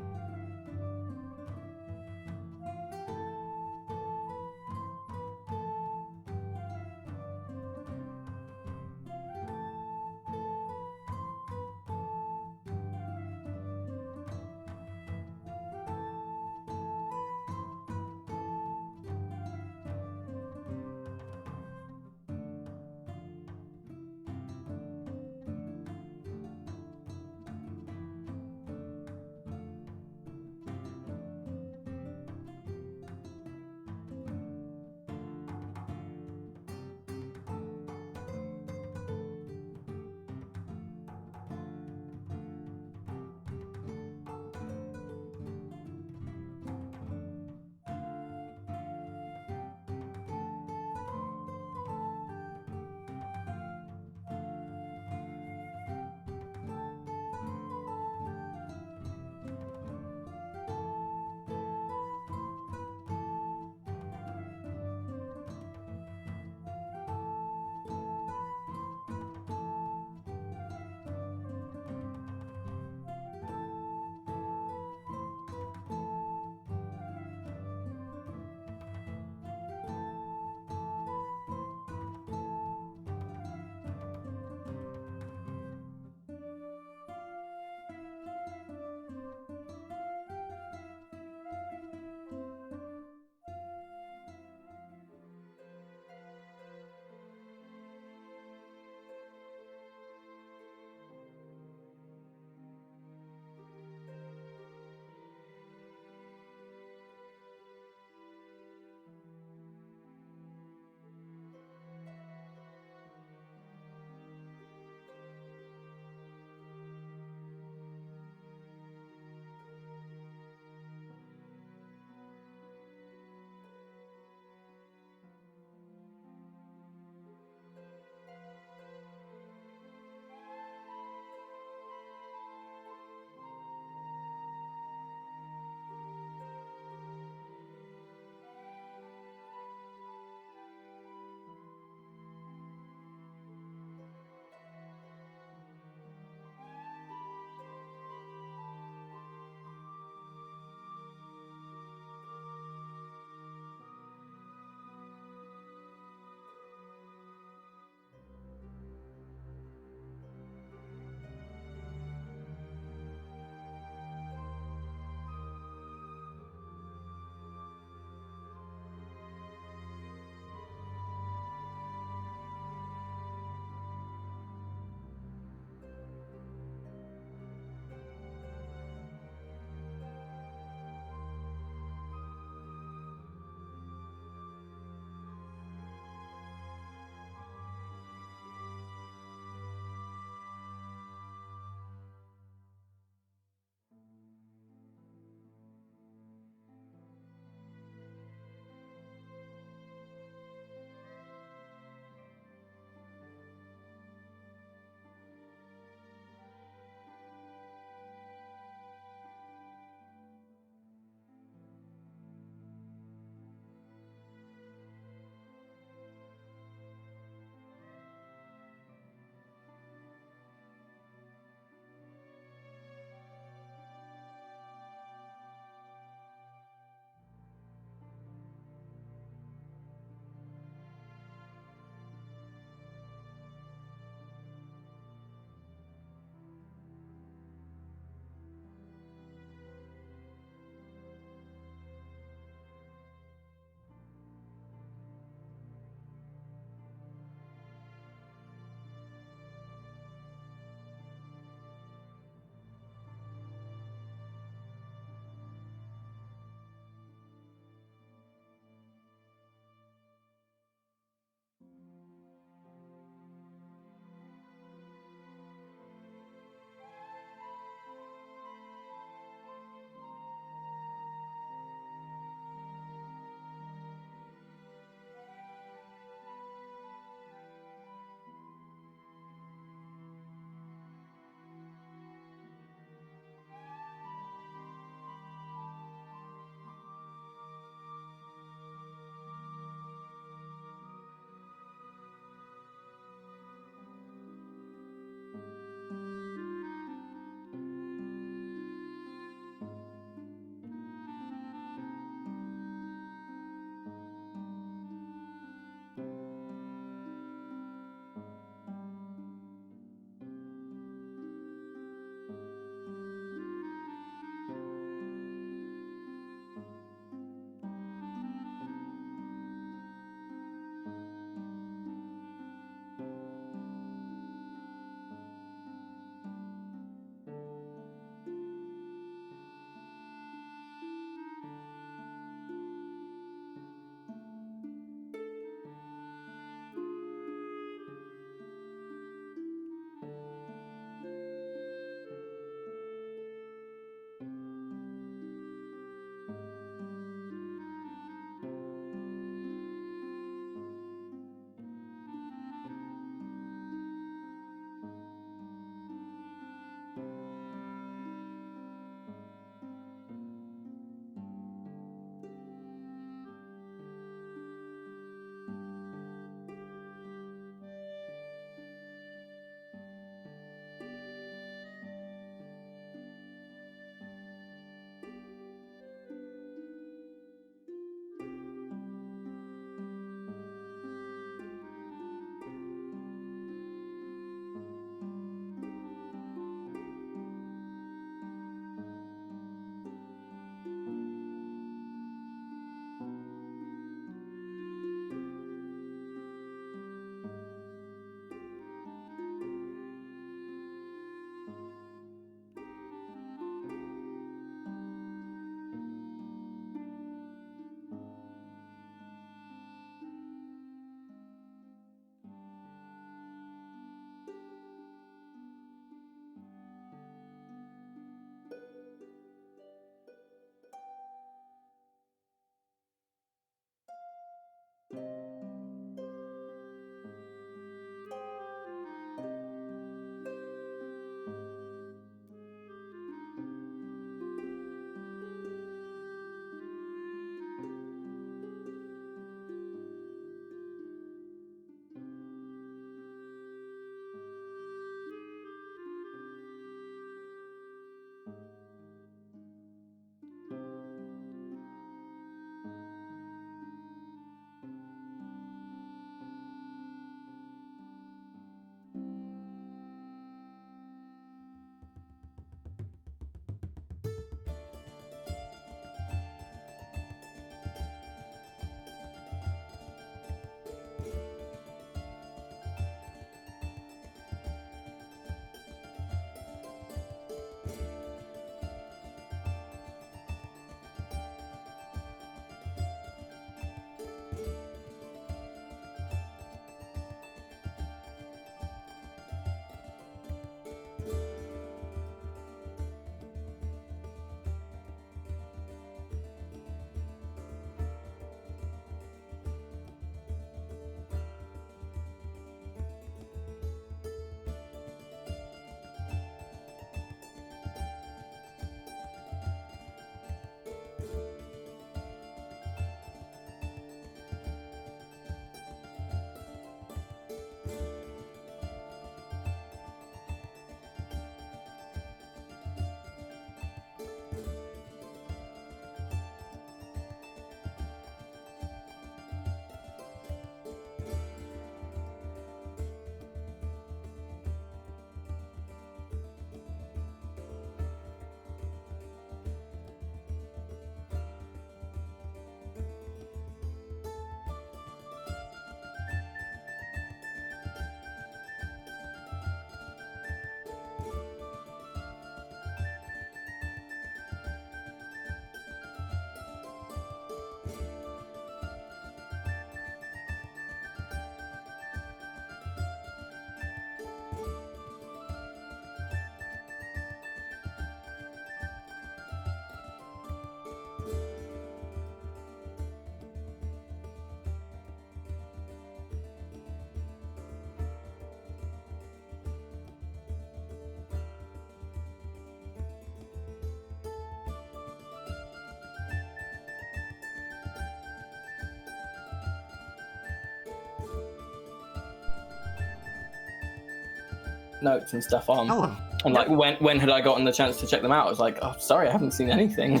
notes and stuff on. Hello. And like, when had I gotten the chance to check them out? I was like, oh, sorry, I haven't seen anything.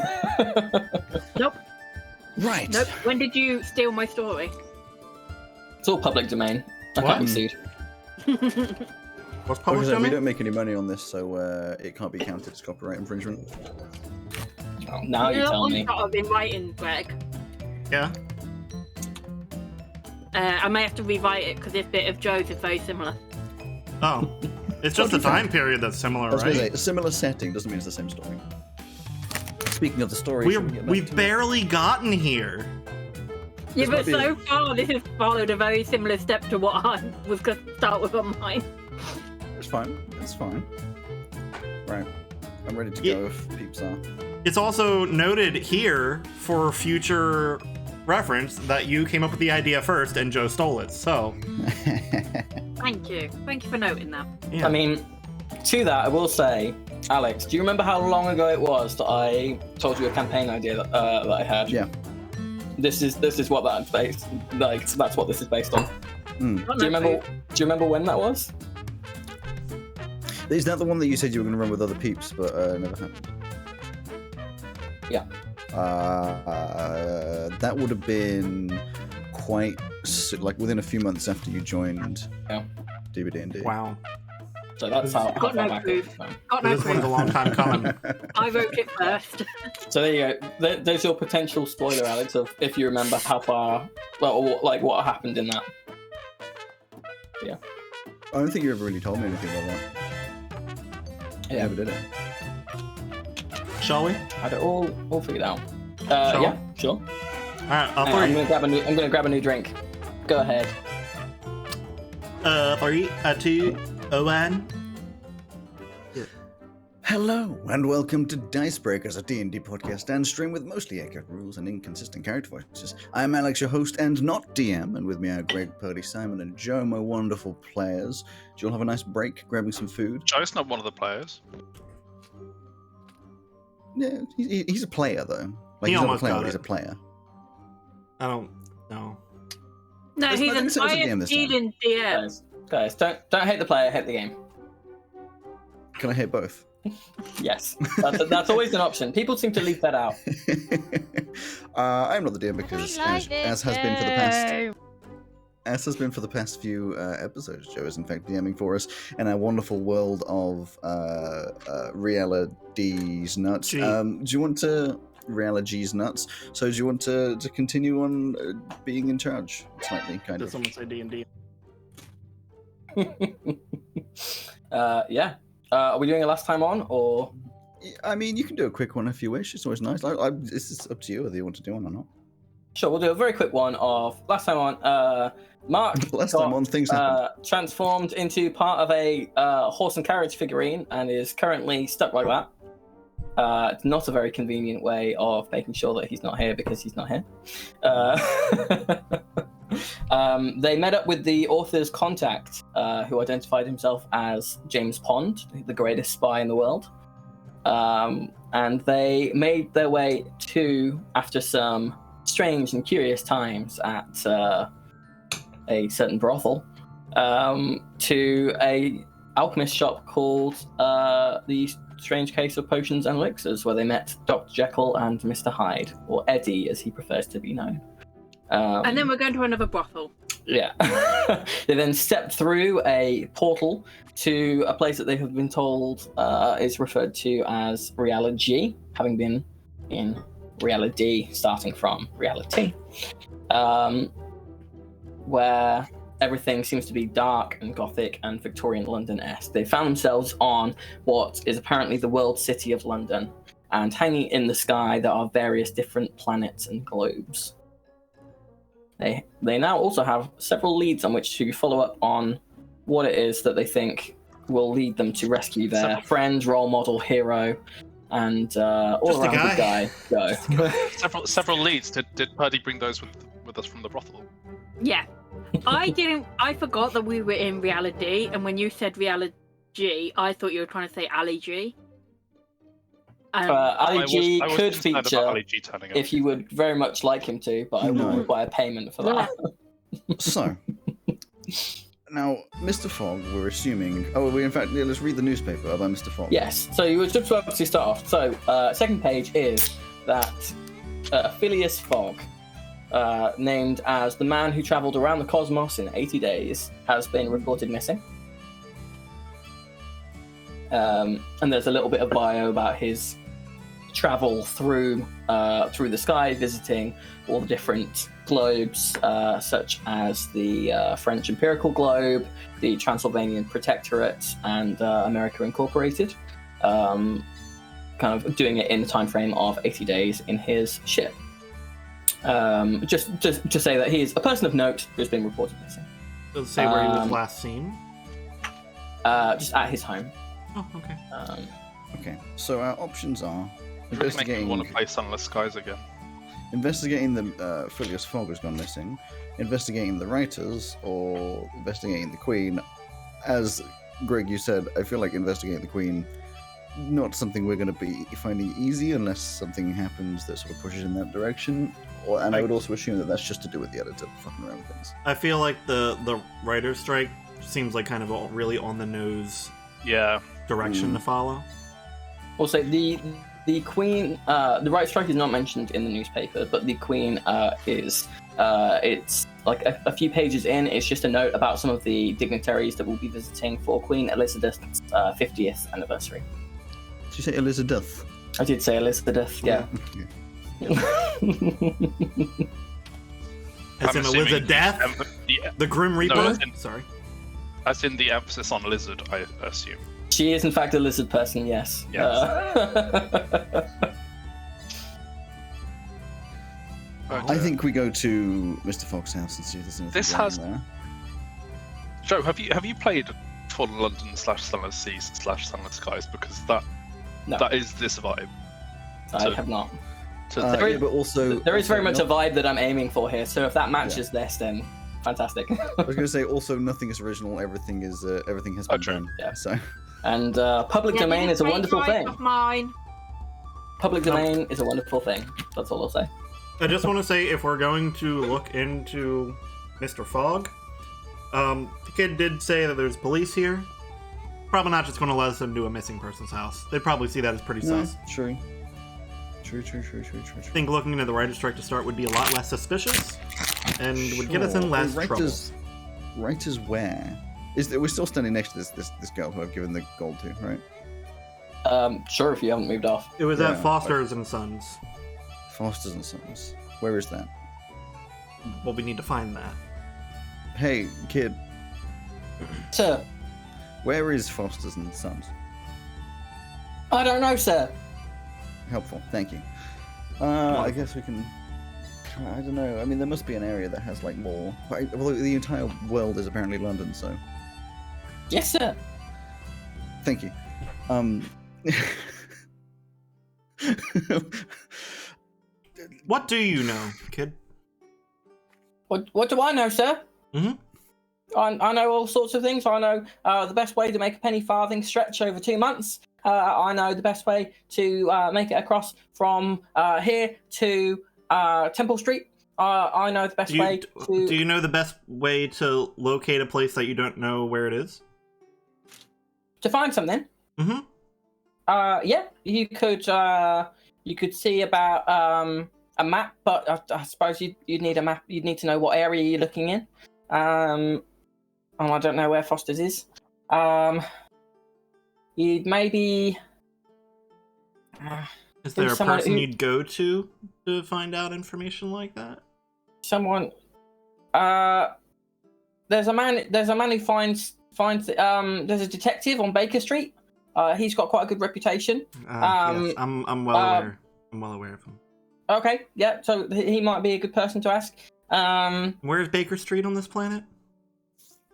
Nope. Right. Nope. When did you steal my story? It's all public domain. I can't be sued. What's Like I public said, we domain? don't make any money on this, so it can't be counted as copyright infringement. Oh, now you tell me. I've been writing, Greg. Yeah. I may have to rewrite it because this bit of Joe's is very similar. Oh. It's just the time period that's similar, I was going to say, right? a similar setting doesn't mean it's the same story. Speaking of the story, should we get back We've to it? barely gotten here. Yeah, This but might be so far this has followed a very similar step to what I was going to start with on mine. It's fine. It's fine. Right. I'm ready to Yeah. go if peeps are. It's also noted here for future reference that you came up with the idea first and Joe stole it. So, Thank you. Thank you for noting that. yeah. I mean, to that, I will say, Alex, do you remember how long ago it was that I told you a campaign idea that I had? Yeah. This is what that's based. Like, that's what this is based on. Mm. Got Do you no remember? clue. Do you remember when that was? Is that the one that you said you were going to run with other peeps, but never happened? Yeah. That would have been quite like within a few months after you joined Yeah. DBDND. Wow. So that's how Got far no back. proof. it was. Got no This one's a clue. long time coming. I wrote it first. So there you go. There's your potential spoiler, Alex, of if you remember how far, well, or what happened in that. I don't think you ever really told me anything about that. You Yeah. never did it. Shall we? Had it all figured out. Sure. Yeah, sure. All right. I'm gonna grab a new drink. Go ahead. 3, 2, 1. Hello, and welcome to Dicebreakers, a D&D podcast and stream with mostly accurate rules and inconsistent character voices. I'm Alex, your host and not DM, and with me are Greg, Purdy, Simon, and Joe, my wonderful players. Do you all have a nice break, grabbing some food? Joe's not one of the players. Yeah, he's a player, though. He He's not a almost player, got but he's it. a player. I don't know. No, Let's he's not an consider it a DM IM this time. dealing DM. Guys, don't hate the player, hate the game. Can I hit both? Yes, that's always an option. People seem to leave that out. I'm not the DM because, as has been for the past few episodes, Joe is in fact DMing for us in our wonderful world of Reality's nuts. Gee. Do you want to Reality's nuts? So do you want to continue on being in charge slightly, kind Did of? someone say D&D? Yeah. Are we doing a last time on, or? I mean, you can do a quick one if you wish. It's always nice. This is up to you whether you want to do one or not. Sure, we'll do a very quick one of last time on. Mark Last got, time on, things happened. transformed into part of a horse and carriage figurine and is currently stuck like that. It's not a very convenient way of making sure that he's not here because he's not here. They met up with the author's contact, who identified himself as James Pond, the greatest spy in the world. And they made their way to, after some strange and curious times at a certain brothel, to a alchemist shop called the Strange Case of Potions and Elixirs, where they met Dr. Jekyll and Mr. Hyde, or Eddie as he prefers to be known. And then we're going to another brothel. Yeah. They then stepped through a portal to a place that they have been told is referred to as Reality, having been in reality, starting from reality, where everything seems to be dark and gothic and Victorian London-esque. They found themselves on what is apparently the world city of London, and hanging in the sky there are various different planets and globes. They now also have several leads on which to follow up on what it is that they think will lead them to rescue their friend, role model, hero, and all-around good guy, Go. Several leads. Did Purdy bring those with us from the brothel? Yeah. I forgot that we were in reality, and when you said reality, I thought you were trying to say Ali G. Ali G I was could concerned about feature Ali G turning up. if you would very much like him to, but I will No. require payment for that. So, Now, Mr. Fogg, we're assuming. Let's read the newspaper about Mr. Fogg. Yes, so you were just about to start off. So, second page is that Phileas Fogg, named as the man who travelled around the cosmos in 80 days, has been reported missing. And there's a little bit of bio about his travel through the sky, visiting all the different globes, such as the French Imperial Globe, the Transylvanian Protectorate, and America Incorporated. Kind of doing it in the time frame of 80 days in his ship. Just say that he is a person of note who's been reported missing. Does it say where he was last seen? Just at his home. Oh, okay. Okay, so our options are Make me want to play Sunless Skies again. investigating the Phileas Fogg has gone missing, investigating the writers, or investigating the Queen. As Greg, you said, I feel like investigating the Queen, not something we're going to be finding easy unless something happens that sort of pushes in that direction. And I would also assume that that's just to do with the editor fucking around with things. I feel like the writer's strike seems like kind of a really on the nose direction to follow. Also, the Queen, the right strike is not mentioned in the newspaper, but the Queen is, it's like a few pages in, it's just a note about some of the dignitaries that will be visiting for Queen Elizabeth's 50th anniversary. Did you say Elizabeth? I did say Elizabeth, yeah. As in Elizabeth? The Grim Reaper? No, Sorry. As in the emphasis on lizard, I assume. She is, in fact, a lizard person, yes. I think we go to Mr. Fogg's house and see if there's anything This going has- on there. Joe, have you played Fallen London / Sunless Seas / Sunless Skies? Because that is this vibe. I have not. Yeah, but also There is very much a not- vibe that I'm aiming for here, so if that matches this, then fantastic. I was going to say also nothing is original. Everything has been true. done. Yeah. So And public domain is a wonderful thing. Of mine. Public domain is a wonderful thing. That's all I'll say. I just want to say, if we're going to look into Mr. Fogg, the kid did say that there's police here. Probably not just going to let us into a missing person's house. They'd probably see that as pretty sus. True. I think looking into the writer's strike to start would be a lot less suspicious, and would get us in less trouble. Writers where? We're still standing next to this girl who I've given the gold to, right? Sure, if you haven't moved off. It was at Foster's and Sons. Foster's and Sons. Where is that? Well, we need to find that. Hey, kid. Sir, Where is Foster's and Sons? I don't know, sir. Helpful, thank you. I guess we can. I don't know. I mean, there must be an area that has like more. Well, the entire world is apparently London, so. Yes, sir. Thank you. What do you know, kid? What do I know, sir? Mm-hmm. I know all sorts of things. I know the best way to make a penny farthing stretch over 2 months. I know the best way to make it across from here to Temple Street. I know the best way to... Do you know the best way to locate a place that you don't know where it is? To find something? Mm-hmm. Yeah, you could see about a map, but I suppose you'd need a map. You'd need to know what area you're looking in. And I don't know where Foster's is. You'd maybe... Is there a someone person who- you'd go to find out information like that? Someone... There's a man who finds... there's a detective on Baker Street. He's got quite a good reputation. Yes, I'm well aware. I'm well aware of him. Okay, yeah, so he might be a good person to ask. Where's Baker Street on this planet?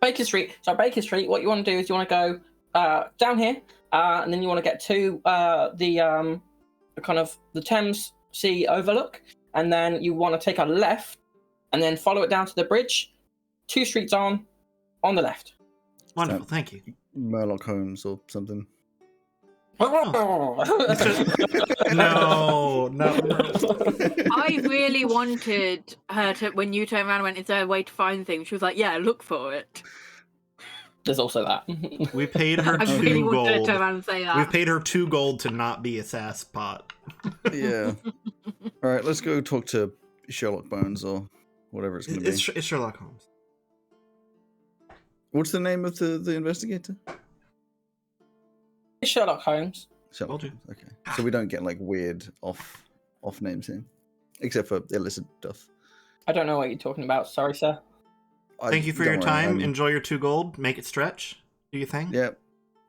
Baker Street. So Baker Street, what you want to do is you want to go down here, and then you want to get to the kind of the Thames Sea overlook, and then you want to take a left, and then follow it down to the bridge. 2 streets on the left. Wonderful, thank you. Murloc Holmes or something. No. I really wanted her to, when you turned around and went, is there a way to find things? She was like, yeah, look for it. There's also that. We paid her I really 2 wanted to gold. turn around and say that. We've paid her 2 gold to not be a sass pot. Yeah. All right, let's go talk to Sherlock Bones or whatever it's going to be. It's Sherlock Holmes. What's the name of the investigator? Sherlock Holmes. Sherlock Told you. Holmes. Okay, so we don't get like weird off names here, except for illicit stuff. I don't know what you're talking about. Sorry, sir. Thank you for your time. Enjoy your 2 gold. Make it stretch. Do your thing. Yeah.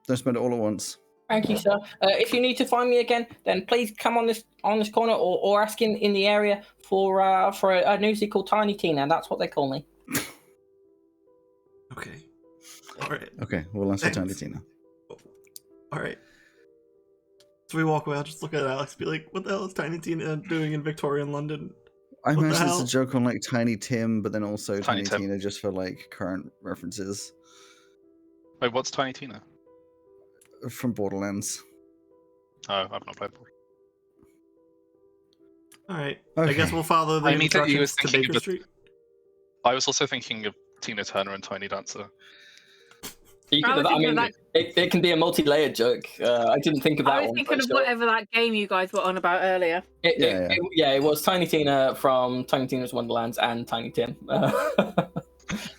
Don't spend it all at once. Thank you, sir. If you need to find me again, then please come on this corner or ask in the area for a newsie called Tiny Tina. That's what they call me. Okay. All right. Okay, we'll answer Tiny Thanks. Tina. All right. So we walk away. I'll just look at Alex, be like, "What the hell is Tiny Tina doing in Victorian London?" I What the imagine it's hell? a joke on like Tiny Tim, but then also Tiny Tiny Tim. Tina just for like current references Wait, what's Tiny Tina? from Borderlands. Oh, I've not played before. All right. Okay. I guess we'll follow the I mean, that you was instructions to thinking Baker of the- Street. I was also thinking of Tina Turner and Tiny Dancer. You I could was have, I thinking mean, of it can be a multi-layered joke. I didn't think of that I was one. thinking but of sure. whatever that game you guys were on about earlier. It was Tiny Tina from Tiny Tina's Wonderlands and Tiny Tim.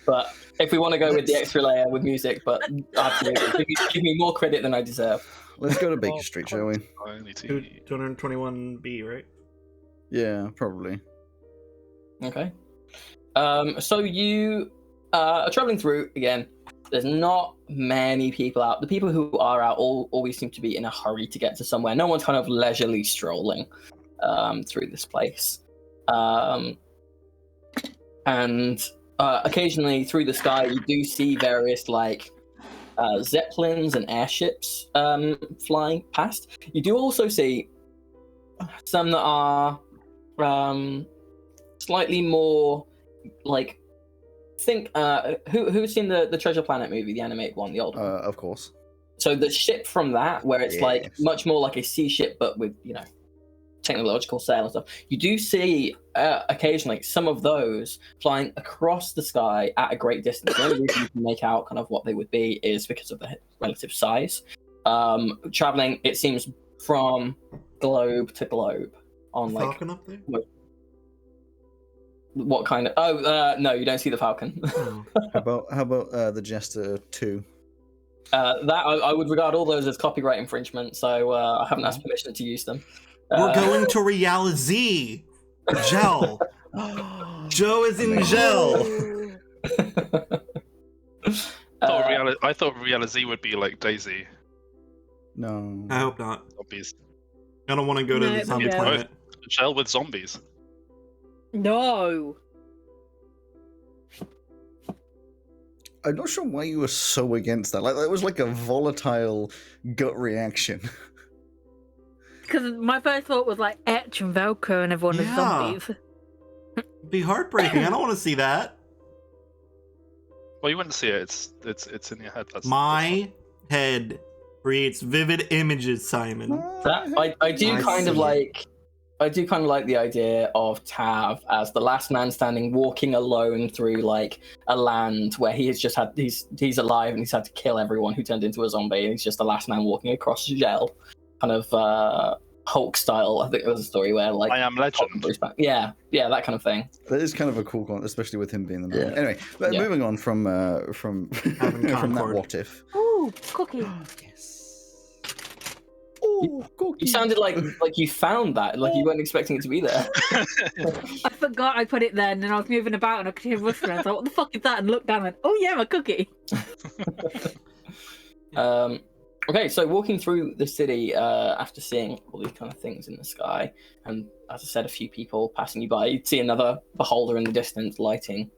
But if we want to go with the extra layer with music, but absolutely, give me more credit than I deserve. Let's go to Baker Street, shall we? Tiny Tina. 221B, right? Yeah, probably. Okay. So you are traveling through again. There's not many people out. The people who are out always seem to be in a hurry to get to somewhere. No one's kind of leisurely strolling through this place. And occasionally through the sky, you do see various like zeppelins and airships flying past. You do also see some that are slightly more like think who's seen the Treasure Planet movie, the animated one, the old one. Of course. So the ship from that, where it's like Yes. much more like a sea ship, but with technological sail and stuff. You do see occasionally some of those flying across the sky at a great distance. The only reason you can make out kind of what they would be is because of the relative size. Traveling, it seems, from globe to globe on like Falcon up there? what kind of? Oh, no, you don't see the Falcon. Oh. How about the Jester 2? That I would regard all those as copyright infringement, so I haven't asked permission to use them. We're going to Realize. Gel. Joe is in gel. I thought Realize would be like Daisy. No. I hope not. Zombies. I don't want to go to No, the zombie yeah. planet. Shell with zombies. No. I'm not sure why you were so against that. Like that was like a volatile gut reaction. Because my first thought was like Etch and Velcro and everyone is Yeah. zombies. It'd be heartbreaking. I don't want to see that. Well, you wouldn't see it. It's in your head. My head creates vivid images, Simon. That I do I kind of see. like. I do kind of like the idea of Tav as the last man standing, walking alone through like a land where he has just had he's alive and he's had to kill everyone who turned into a zombie, and he's just the last man walking across gel, kind of Hulk style. I think there was a story where like I Am Legend. yeah, that kind of thing. That is kind of a cool one, especially with him being the man. Yeah. Anyway, but Yeah. moving on from Having from that Concord. what if. Ooh, cookie. Yes. Oh, cookie. You sounded like you found that, like you weren't expecting it to be there. I forgot I put it there, and then I was moving about and I could hear rustling. I thought, what the fuck is that? And looked down and went, oh yeah, my cookie. Okay, so walking through the city after seeing all these kind of things in the sky, and as I said, a few people passing you by, you'd see another beholder in the distance lighting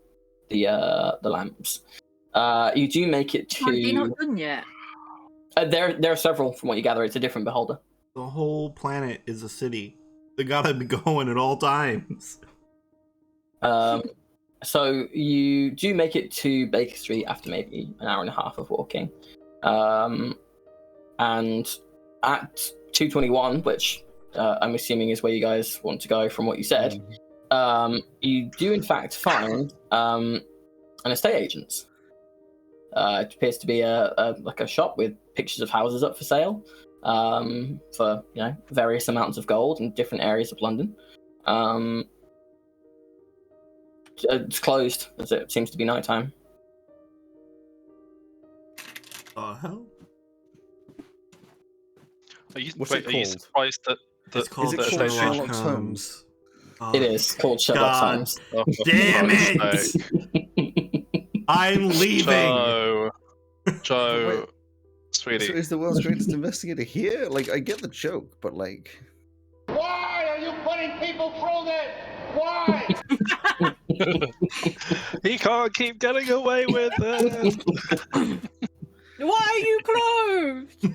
the lamps. You do make it Oh, you're to. not done yet. There are several from what you gather. It's a different beholder. The whole planet is a city. They gotta be going at all times. So you do make it to Baker Street after maybe an hour and a half of walking. And at 221, which I'm assuming is where you guys want to go from what you said, you do in fact find an estate agent's. It appears to be like a shop with pictures of houses up for sale, for various amounts of gold in different areas of London. It's closed as it seems to be nighttime. Hell? Are you What's it are you called? surprised that It's called Is it that called estate agent- Sherlock Holmes? Oh, It is called Sherlock God. Holmes. Oh, for Damn Christ's it! sake. I'm leaving. Joe, So sweetie. is the world's greatest investigator here? Like, I get the joke, but like, Why are you putting people through this? Why? He can't keep getting away with it. Why are you closed?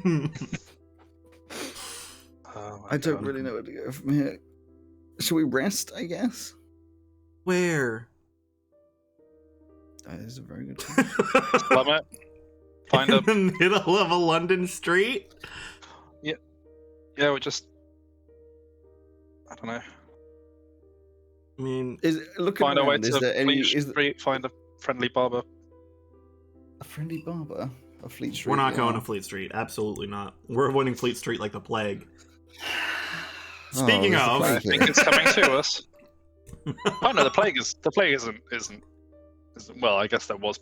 Oh my I don't God. really know where to go from here. Should we rest? I guess. Where? That is a very good question. Plummet. Find In a the middle of a London street? yeah. We just. I don't know. I mean, Is looking Find a way around? Is to there any? Fleet Is Street. Find a friendly barber. a friendly barber? A Fleet Street. we're not yeah. going to Fleet Street. Absolutely not. We're avoiding Fleet Street like the plague. Oh, Speaking there's the of- plague I think here. it's coming to us. Oh no, the plague isn't. Well, I guess there was.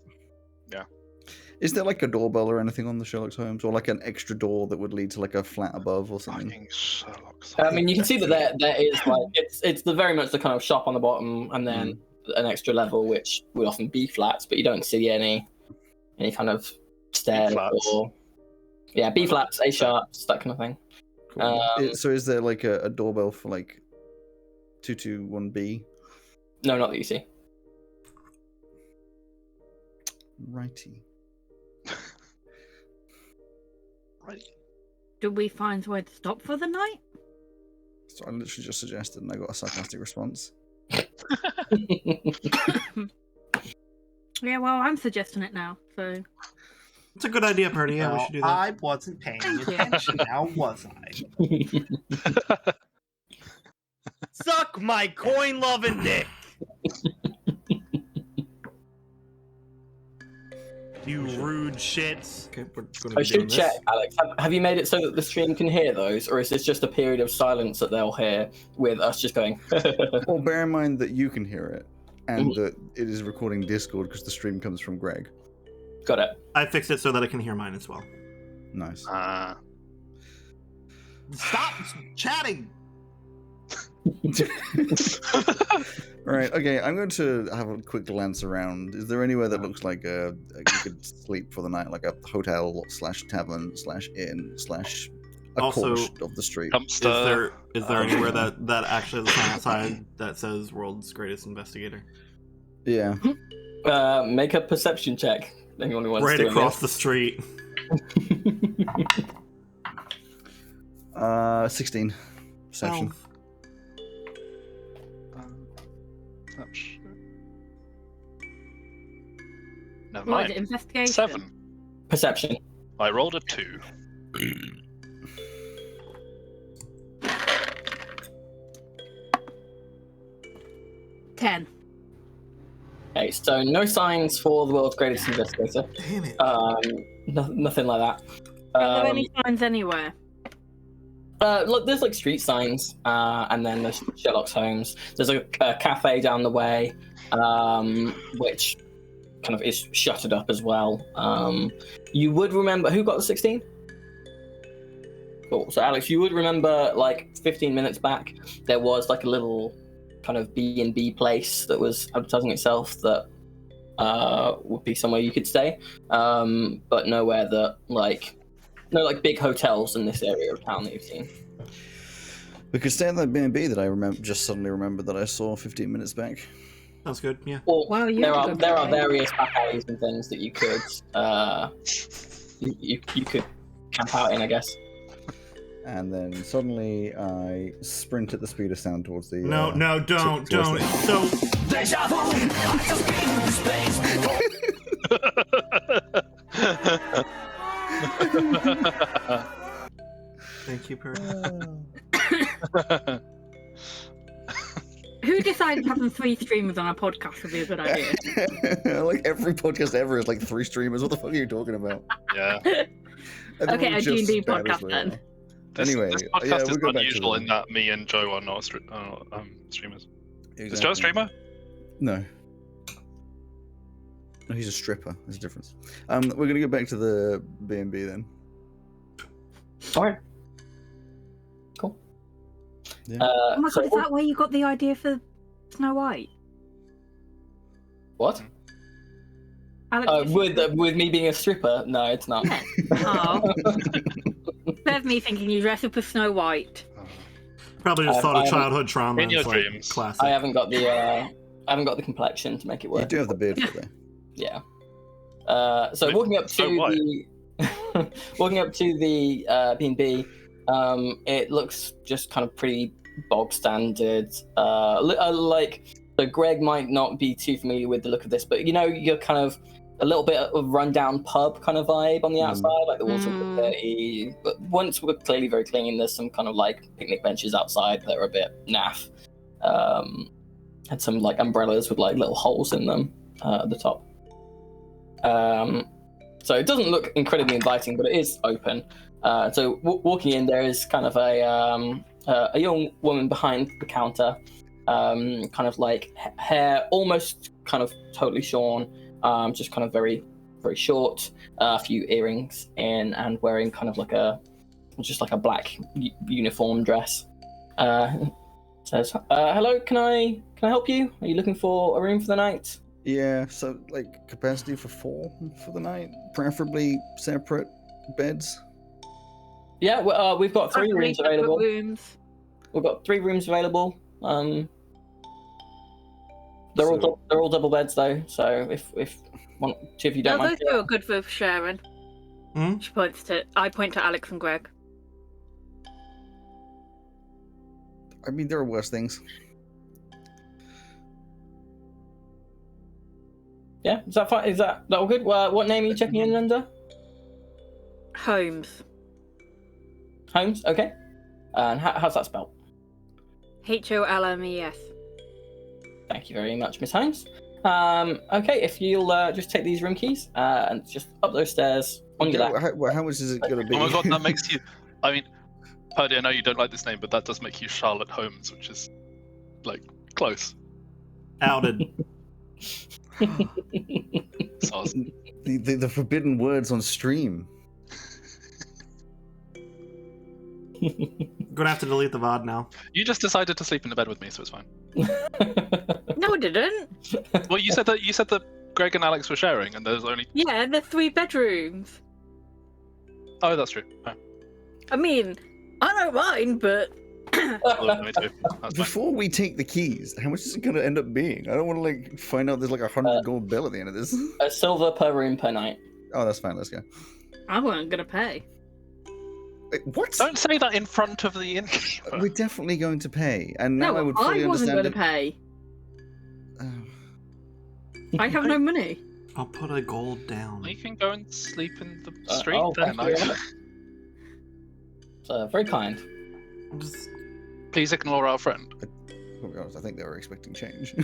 Is there like a doorbell or anything on the Sherlock Holmes, or like an extra door that would lead to like a flat above or something? Fucking Sherlock. I mean, you can see that there is like it's the very much the kind of shop on the bottom, and then an extra level which would often be flats, but you don't see any kind of stairs flats. or B flats, A sharps, that kind of thing. Cool. So is there like a doorbell for like 221B? No, not that you see. Righty. Right. Did we find somewhere to stop for the night? So I literally just suggested, and I got a sarcastic response. Yeah, well, I'm suggesting it now, so. It's a good idea, Purdy. Yeah, we Well, should do that. I wasn't paying Thank you. attention. Now was I? Suck my coin-loving dick. You rude shits. Okay, we're gonna I be doing should this. check, Alex. Have you made it so that the stream can hear those, or is this just a period of silence that they'll hear with us just going? Well, bear in mind that you can hear it, and that it is recording Discord because the stream comes from Greg. Got it. I fixed it so that I can hear mine as well. Nice. Stop chatting. Right, okay, I'm going to have a quick glance around. Is there anywhere that looks like you could sleep for the night, like a hotel / tavern / inn / a Also, corner of the street? Dumpster. Is there anywhere that actually has a sign outside that says "World's Greatest Investigator"? Yeah. Make a perception check. Anyone who wants Right to across the street. 16. Perception. Elf. Never What is it, mind. investigation? 7. Perception. I rolled a 2. Ten. Okay, so no signs for the world's greatest investigator. Damn it. Nothing like that. Are there any signs anywhere? Look, there's like street signs, and then there's Sherlock Holmes. There's a cafe down the way, which kind of is shuttered up as well. You would remember who got the 16? Cool. So Alex, you would remember like 15 minutes back, there was like a little kind of B&B place that was advertising itself that would be somewhere you could stay, but nowhere that no big hotels in this area of town that you've seen. We could stay in that B&B that I suddenly remembered that I saw 15 minutes back. Sounds good. Yeah. Well, Well, you there could are go there are cafe. various back alleys and things that you could you could camp out in, I guess. And then suddenly I sprint at the speed of sound towards the... No, don't. towards It's so. Thank you, Purdy. Who decided to have them 3 streamers on a podcast would be a good idea. Like every podcast ever is like 3 streamers. What the fuck are you talking about? Yeah. Okay, a D&D podcast then. Anyway, this podcast is we'll go back to unusual the- in that me and Joe are not streamers. Is Exactly. Joe a streamer? No. No, he's a stripper. There's a difference. We're gonna go back to the B&B then. All right. Cool. Yeah. Oh my god, is that where you got the idea for Snow White? What? Alex, With me being a stripper? No, it's not. Oh. There's me thinking you dress up as Snow White. Probably just thought of childhood trauma. In your It's like dreams. classic. I haven't got the complexion to make it work. You do have the beard for that. Yeah. So Wait, walking up to so what? the walking up to the B&B, it looks just kind of pretty bog standard. Like, so Greg might not be too familiar with the look of this, but you know, you're kind of a little bit of rundown pub kind of vibe on the outside, like the walls are dirty. But once we're clearly very clean, there's some kind of like picnic benches outside that are a bit naff. Had some like umbrellas with like little holes in them at the top. So it doesn't look incredibly inviting, but it is open. So walking in, there is kind of a young woman behind the counter, kind of like hair almost kind of totally shorn, just kind of very, very short, a few earrings in, and wearing kind of like a black uniform dress. Says, "Hello, can I help you? Are you looking for a room for the night?" Yeah, so like capacity for 4 for the night, preferably separate beds. Yeah, we've got 3 rooms Separate available. rooms. We've got 3 rooms available. They're all double beds though. So if one, 2 of you don't No, mind. those 2 are good for sharing. Hmm? I point to Alex and Greg. I mean, there are worse things. Yeah, is that fine? Is that all good? What name are you checking in under? Holmes. Holmes. Okay. And how's that spelled? HOLMES. Thank you very much, Miss Holmes. Okay, if you'll just take these room keys and just up those stairs on your lap. How much is it going to be? Oh my god, that makes you. I mean, Purdy, I know you don't like this name, but that does make you Charlotte Holmes, which is like close. Outed. Soz. The forbidden words on stream. Gonna have to delete the VOD now. You just decided to sleep in the bed with me, so it's fine. No, I didn't. Well, you said that Greg and Alex were sharing, and there's only. Yeah, there's 3 bedrooms. Oh, that's true. Oh. I mean, I don't mind, but Well, me too. That's fine. Before we take the keys, how much is it going to end up being? I don't want to like find out there's like 100 gold bill at the end of this. A silver per room per night. Oh, that's fine. Let's go. I wasn't gonna pay. Wait, what? Don't say that in front of the innkeeper. We're definitely going to pay, and now No, I would fully I wasn't understand. gonna pay. Oh. I have no money. I'll put a gold down. You can go and sleep in the street oh, then. thank you. So very kind. Just- Please ignore our friend. To be honest, I think they were expecting change.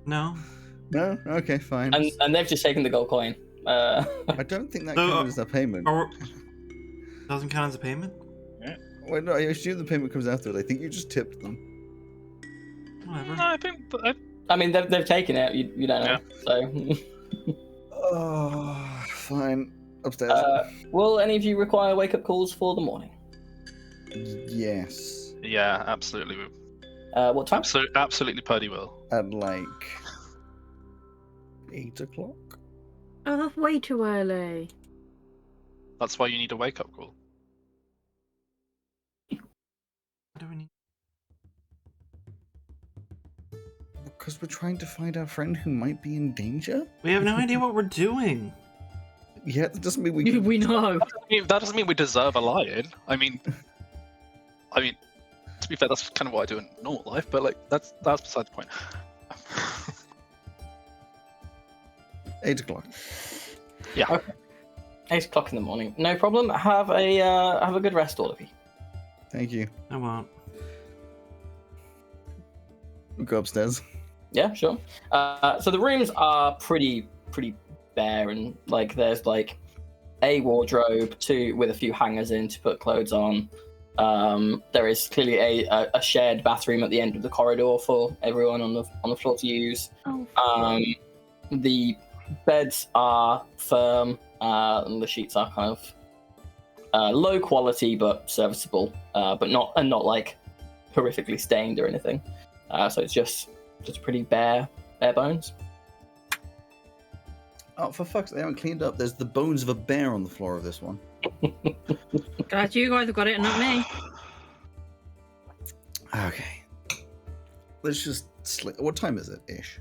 No. No? Okay, fine. And they've just taken the gold coin. I don't think that counts as a payment. Doesn't count as a payment? Wait, no, I assume the payment comes after it. I think you just tipped them. Whatever. No, I think. I mean, they've taken it. You don't know. So. Oh, fine. Upstairs. Will any of you require wake-up calls for the morning? Yes. Yeah, absolutely. What time? Absolutely, Purdy will. At like 8 o'clock? Oh, that's way too early. That's why you need a wake-up call. What do we need? Because we're trying to find our friend who might be in danger? We have no idea what we're doing. Yeah, that doesn't mean we can... We know. That doesn't mean we deserve a lie-in. I mean, to be fair, that's kind of what I do in normal life. But like, that's beside the point. 8 o'clock. Yeah. Okay. 8 o'clock in the morning. No problem. Have a good rest, all of you. Thank you. I won't. go upstairs. Yeah, sure. So the rooms are pretty bare, and like there's like a wardrobe, with a few hangers in to put clothes on. There is clearly a shared bathroom at the end of the corridor for everyone on the floor to use. The beds are firm, and the sheets are kind of low quality but serviceable, but not like horrifically stained or anything. So it's just pretty bare bones. Oh, for fuck's sake, they haven't cleaned up. There's the bones of a bear on the floor of this one. Glad you guys have got it and not me. Okay. Let's just sleep. What time is it, ish?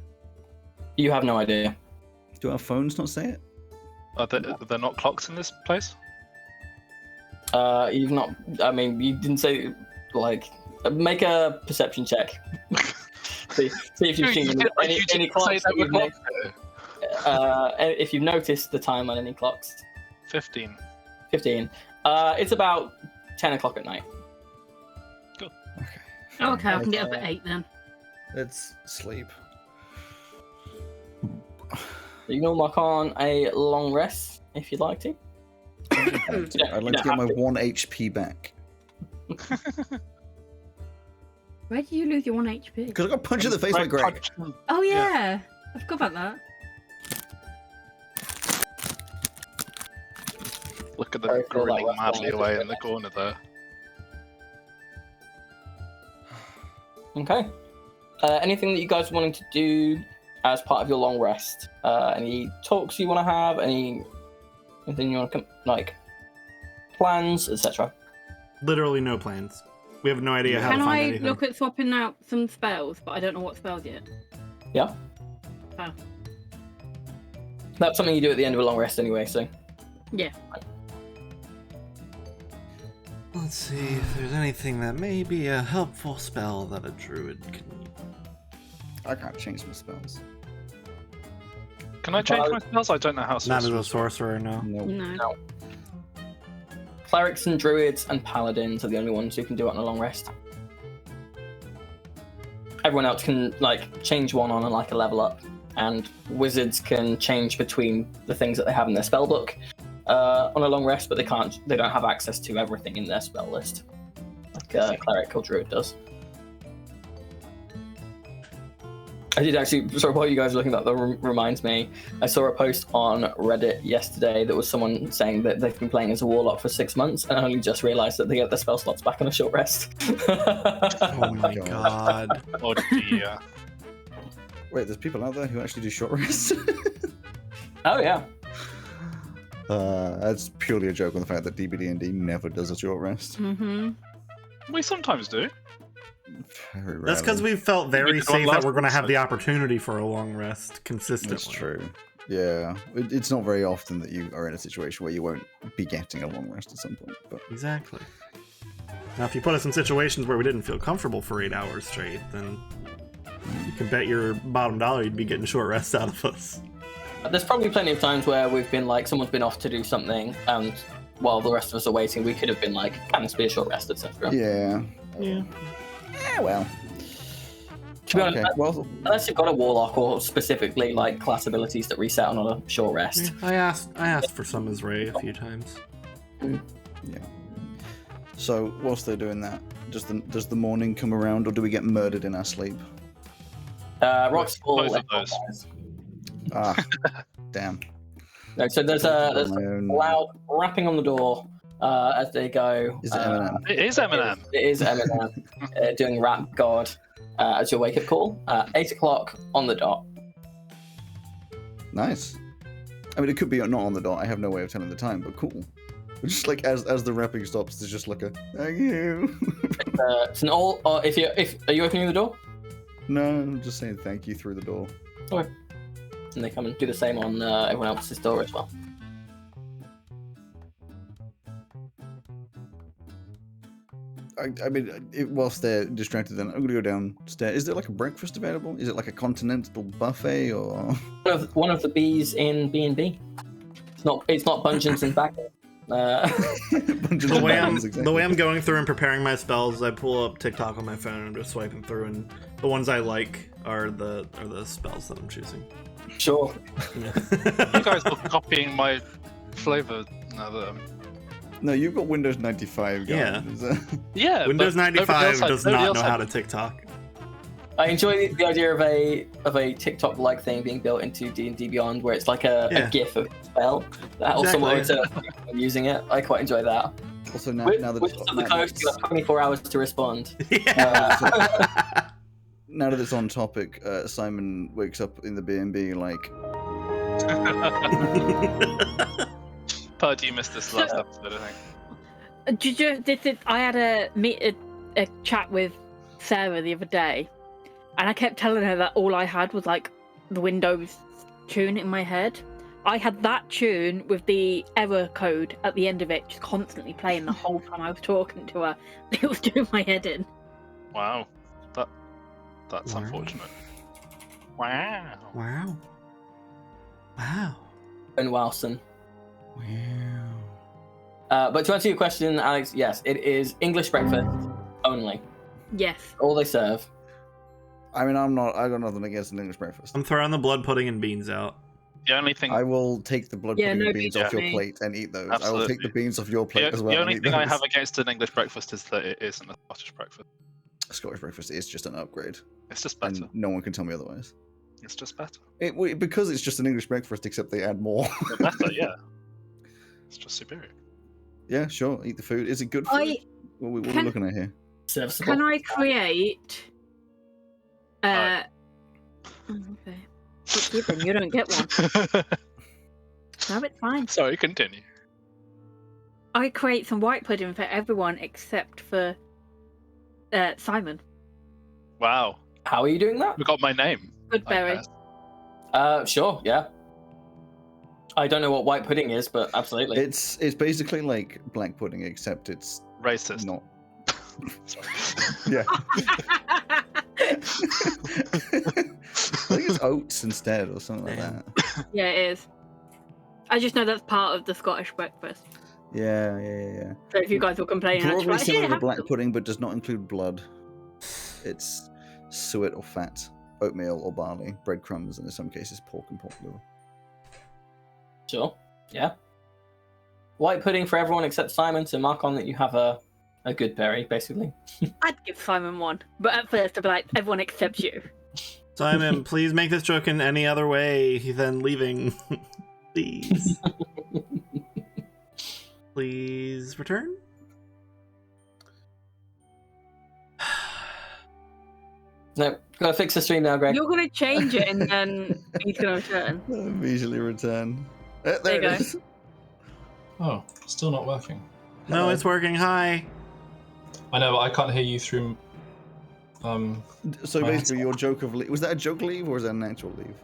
You have no idea. Do our phones not say it? Are there not clocks in this place? You've not. I mean, you didn't say like. Make a perception check. see if you've seen any clocks. If you've noticed the time on any clocks. 15. 15. It's about 10 o'clock at night. Cool. Okay, I can get up at 8 then. Let's sleep. You can mark on a long rest if you'd like to. I'd like to get my 1 HP back. Where did you lose your 1 HP? Because I got punched in the face by Greg. Oh yeah, I forgot about that. Look at them grinning madly away in the corner there. Okay. Anything that you guys are wanting to do as part of your long rest? Any talks you want to have? Anything you want to like plans, etc. Literally no plans. We have no idea how to Can find I anything. look at swapping out some spells, but I don't know what spells yet. Yeah. Oh. That's something you do at the end of a long rest anyway, so. Yeah. Let's see if there's anything that may be a helpful spell that a druid can. I can't change my spells. Can I change my spells? I don't know how. Not as a sorcerer, no. No. Clerics and druids and paladins are the only ones who can do it on a long rest. Everyone else can like change one on and like a level up, and wizards can change between the things that they have in their spell book on a long rest, but they don't have access to everything in their spell list like a cleric or druid does. I did actually, sorry, while you guys are looking at that, reminds me, I saw a post on Reddit yesterday that was someone saying that they've been playing as a warlock for 6 months and only just realised that they get their spell slots back on a short rest. Oh my god. Oh dear. Wait, there's people out there who actually do short rests? Oh yeah. That's purely a joke on the fact that DBDND never does a short rest. Mm-hmm. We sometimes do. Very rarely. That's because we felt very did one safe that last we're going to have episode. the opportunity for a long rest consistently. That's true. Yeah, it's not very often that you are in a situation where you won't be getting a long rest at some point. But Exactly. Now, if you put us in situations where we didn't feel comfortable for 8 hours straight, then you can bet your bottom dollar you'd be getting short rests out of us. There's probably plenty of times where we've been like, someone's been off to do something, and while the rest of us are waiting, we could have been like, can this be a short rest, etc. yeah, Yeah. well. To be honest, well, unless you've got a warlock or specifically like class abilities that reset on a short rest. I asked for some as Ray a few times. yeah. So whilst they're doing that, does the morning come around, or do we get murdered in our sleep? Rocks fall. Both of those. Ah, damn. No, so there's On my own. loud rapping on the door as they go. Is it Eminem? It is Eminem. It is Eminem doing Rap God as your wake-up call. 8 o'clock on the dot. Nice. I mean, it could be not on the dot. I have no way of telling the time, but cool. Just like as the rapping stops, there's just like a thank you. It's an all. Are you opening the door? No, I'm just saying thank you through the door. Okay. And they come and do the same on everyone else's door as well. I mean, whilst they're distracted, then I'm going to go downstairs. Is there like a breakfast available? Is it like a continental buffet or? One of the bees in B&B. It's not Bungeons and Baggins. The way I'm going through and preparing my spells, I pull up TikTok on my phone and I'm just swiping through, and the ones I like are the spells that I'm choosing. Sure. You guys are copying my flavor now that No, you've got Windows 95 going. Yeah. yeah. Windows but 95 does not know else how had- to TikTok. I enjoy the idea of a TikTok-like thing being built into D&D Beyond, where it's like a GIF of a spell that also Exactly. using it. I quite enjoy that. Also, now that Wizards of the Coast, you have 24 hours to respond. now that it's on topic, Simon wakes up in the B&B like, Purdy, you missed this last episode, I think. I had a chat with Sarah the other day, and I kept telling her that all I had was like the Windows tune in my head. I had that tune with the error code at the end of it just constantly playing the whole time I was talking to her. It was doing my head in. Wow. That's Wow. unfortunate. Wow. Wow. Wow. And Wilson. wow. But to answer your question, Alex, yes, it is English breakfast only. Yes. All they serve. I mean, I got nothing against an English breakfast. I'm throwing the blood pudding and beans out. The only thing I will take the blood Yeah, pudding no and beans beans off for your me. plate and eat those. I will Absolutely. take the beans off your plate as well. the and only eat thing I those. have against an English breakfast is that it isn't a Scottish breakfast. Scottish breakfast is just an upgrade, It's just better. and no one can tell me otherwise. It's just better. Because it's just an English breakfast, except they add more. But better, yeah. It's just superior. Yeah, sure. Eat the food. Is it good food? What are we looking at here? Serviceable. Can I create? Okay. Fuck you then, you don't get one. No, it's fine. Sorry, continue. I create some white pudding for everyone except for Simon. Wow. How are you doing that? We got my name. Goodberry. I guess. Sure, yeah. I don't know what white pudding is, but absolutely. It's basically like black pudding, except it's Racist. not. Sorry. Yeah. I think it's oats instead, or something like that. Yeah, it is. I just know that's part of the Scottish breakfast. Yeah. So if you guys were complaining, I'd Broadly be like, similar "Yeah, to have black some." pudding, but does not include blood. It's suet or fat, oatmeal or barley, breadcrumbs, and in some cases pork and pork liver. Sure, yeah. White pudding for everyone except Simon to mark on that you have a good berry, basically. I'd give Simon one, but at first I'd be like, everyone except you. Simon, please make this joke in any other way than leaving. Please. Please return. No, gotta fix the stream now, Greg. You're gonna change it, and then he's gonna return. Immediately return. There There you it go. is. Oh, still not working. No, it's working. Hi. I know, but I can't hear you through. So My basically, your joke of was that a joke leave or is that an actual leave?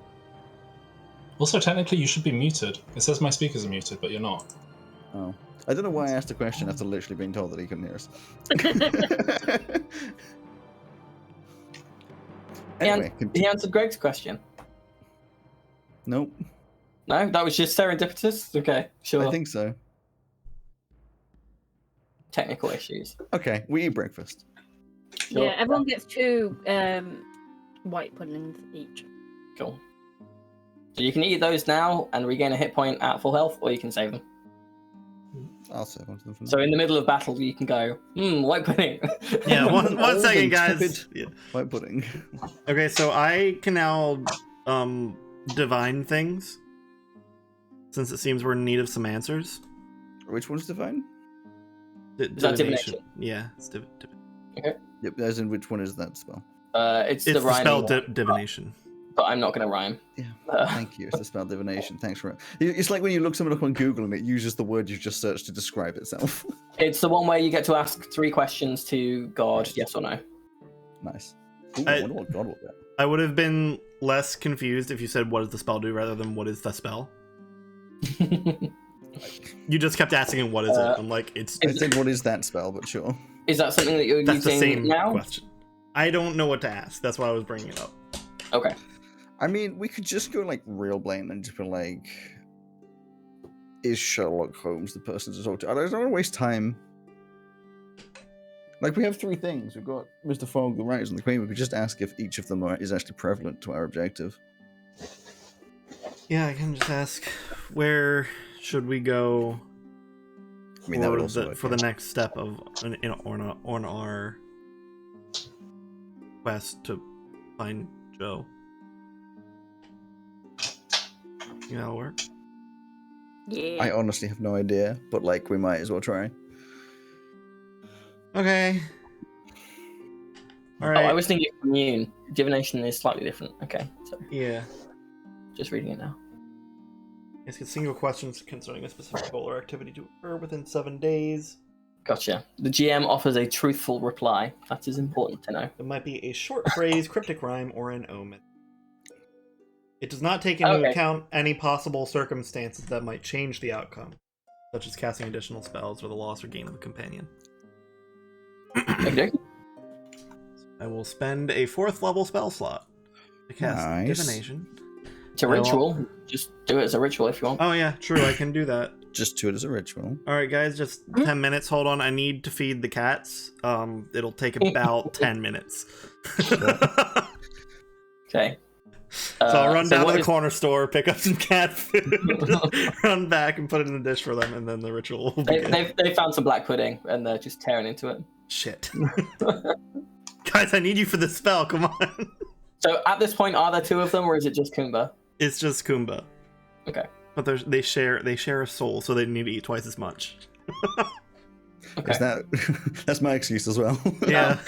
Also, technically, you should be muted. It says my speakers are muted, but you're not. Oh, I don't know why I asked a question after literally being told that he couldn't hear us. Anyway, He answered Greg's question. nope. No, that was just serendipitous. Okay, sure. I think so. Technical issues. Okay, we eat breakfast. Sure. Yeah, everyone gets 2 white puddings each. Cool. So you can eat those now and regain a hit point at full health, or you can save them. I'll save one to them for now. So in the middle of battle, you can go, white pudding. Yeah, one Old second, and guys. tepid Yeah. white pudding. Okay, so I can now divine things, since it seems we're in need of some answers. Which one's divine? that divination? Yeah, it's Yep, as in which one is that spell? It's it's the the spell rhyming one, divination. but I'm not going to rhyme. Yeah, thank you. It's the spell divination. Thanks for it. It's like when you look something up on Google and it uses the word you've just searched to describe itself. It's the one where you get to ask 3 questions to God, yes or no. Nice. Ooh, I wonder what God will get. I would have been less confused if you said, what does the spell do, rather than what is the spell? You just kept asking, what is it? I'm like, it's... I said, what is that spell? But sure. Is that something that you're That's the using same now? question. I don't know what to ask. That's why I was bringing it up. Okay. I mean, we could just go like real blatant and just be like, is Sherlock Holmes the person to talk to? I don't want to waste time. Like, we have 3 things. We've got Mr. Fogg, the Writers, and the Queen. We could just ask if each of them is actually prevalent to our objective. Yeah, I can just ask, where should we go I mean, that would also for the next step of on our quest to find Joe? You know that'll work? Yeah. I honestly have no idea, but, like, we might as well try. Okay. All right. Oh, I was thinking commune. Divination is slightly different. Okay, so Yeah. just reading it now. Ask a single question concerning a specific goal or activity to occur within 7 days. Gotcha. The GM offers a truthful reply. That is important to know. It might be a short phrase, cryptic rhyme, or an omen. It does not take into account any possible circumstances that might change the outcome, such as casting additional spells or the loss or gain of a companion. Okay. I will spend a 4th level spell slot to cast Divination. It's a ritual. Just do it as a ritual if you want. Oh yeah, true, I can do that. Just do it as a ritual. Alright guys, just 10 minutes, hold on, I need to feed the cats. It'll take about 10 minutes. Okay. So I'll run down to the corner store, pick up some cat food, run back and put it in the dish for them, and then the ritual will begin. They found some black pudding, and they're just tearing into it. Shit. Guys, I need you for this spell, come on. So at this point, are there 2 of them, or is it just Kumba? It's just Kumba. Okay. But they share a soul, so they need to eat twice as much. Okay. That's my excuse as well. Yeah.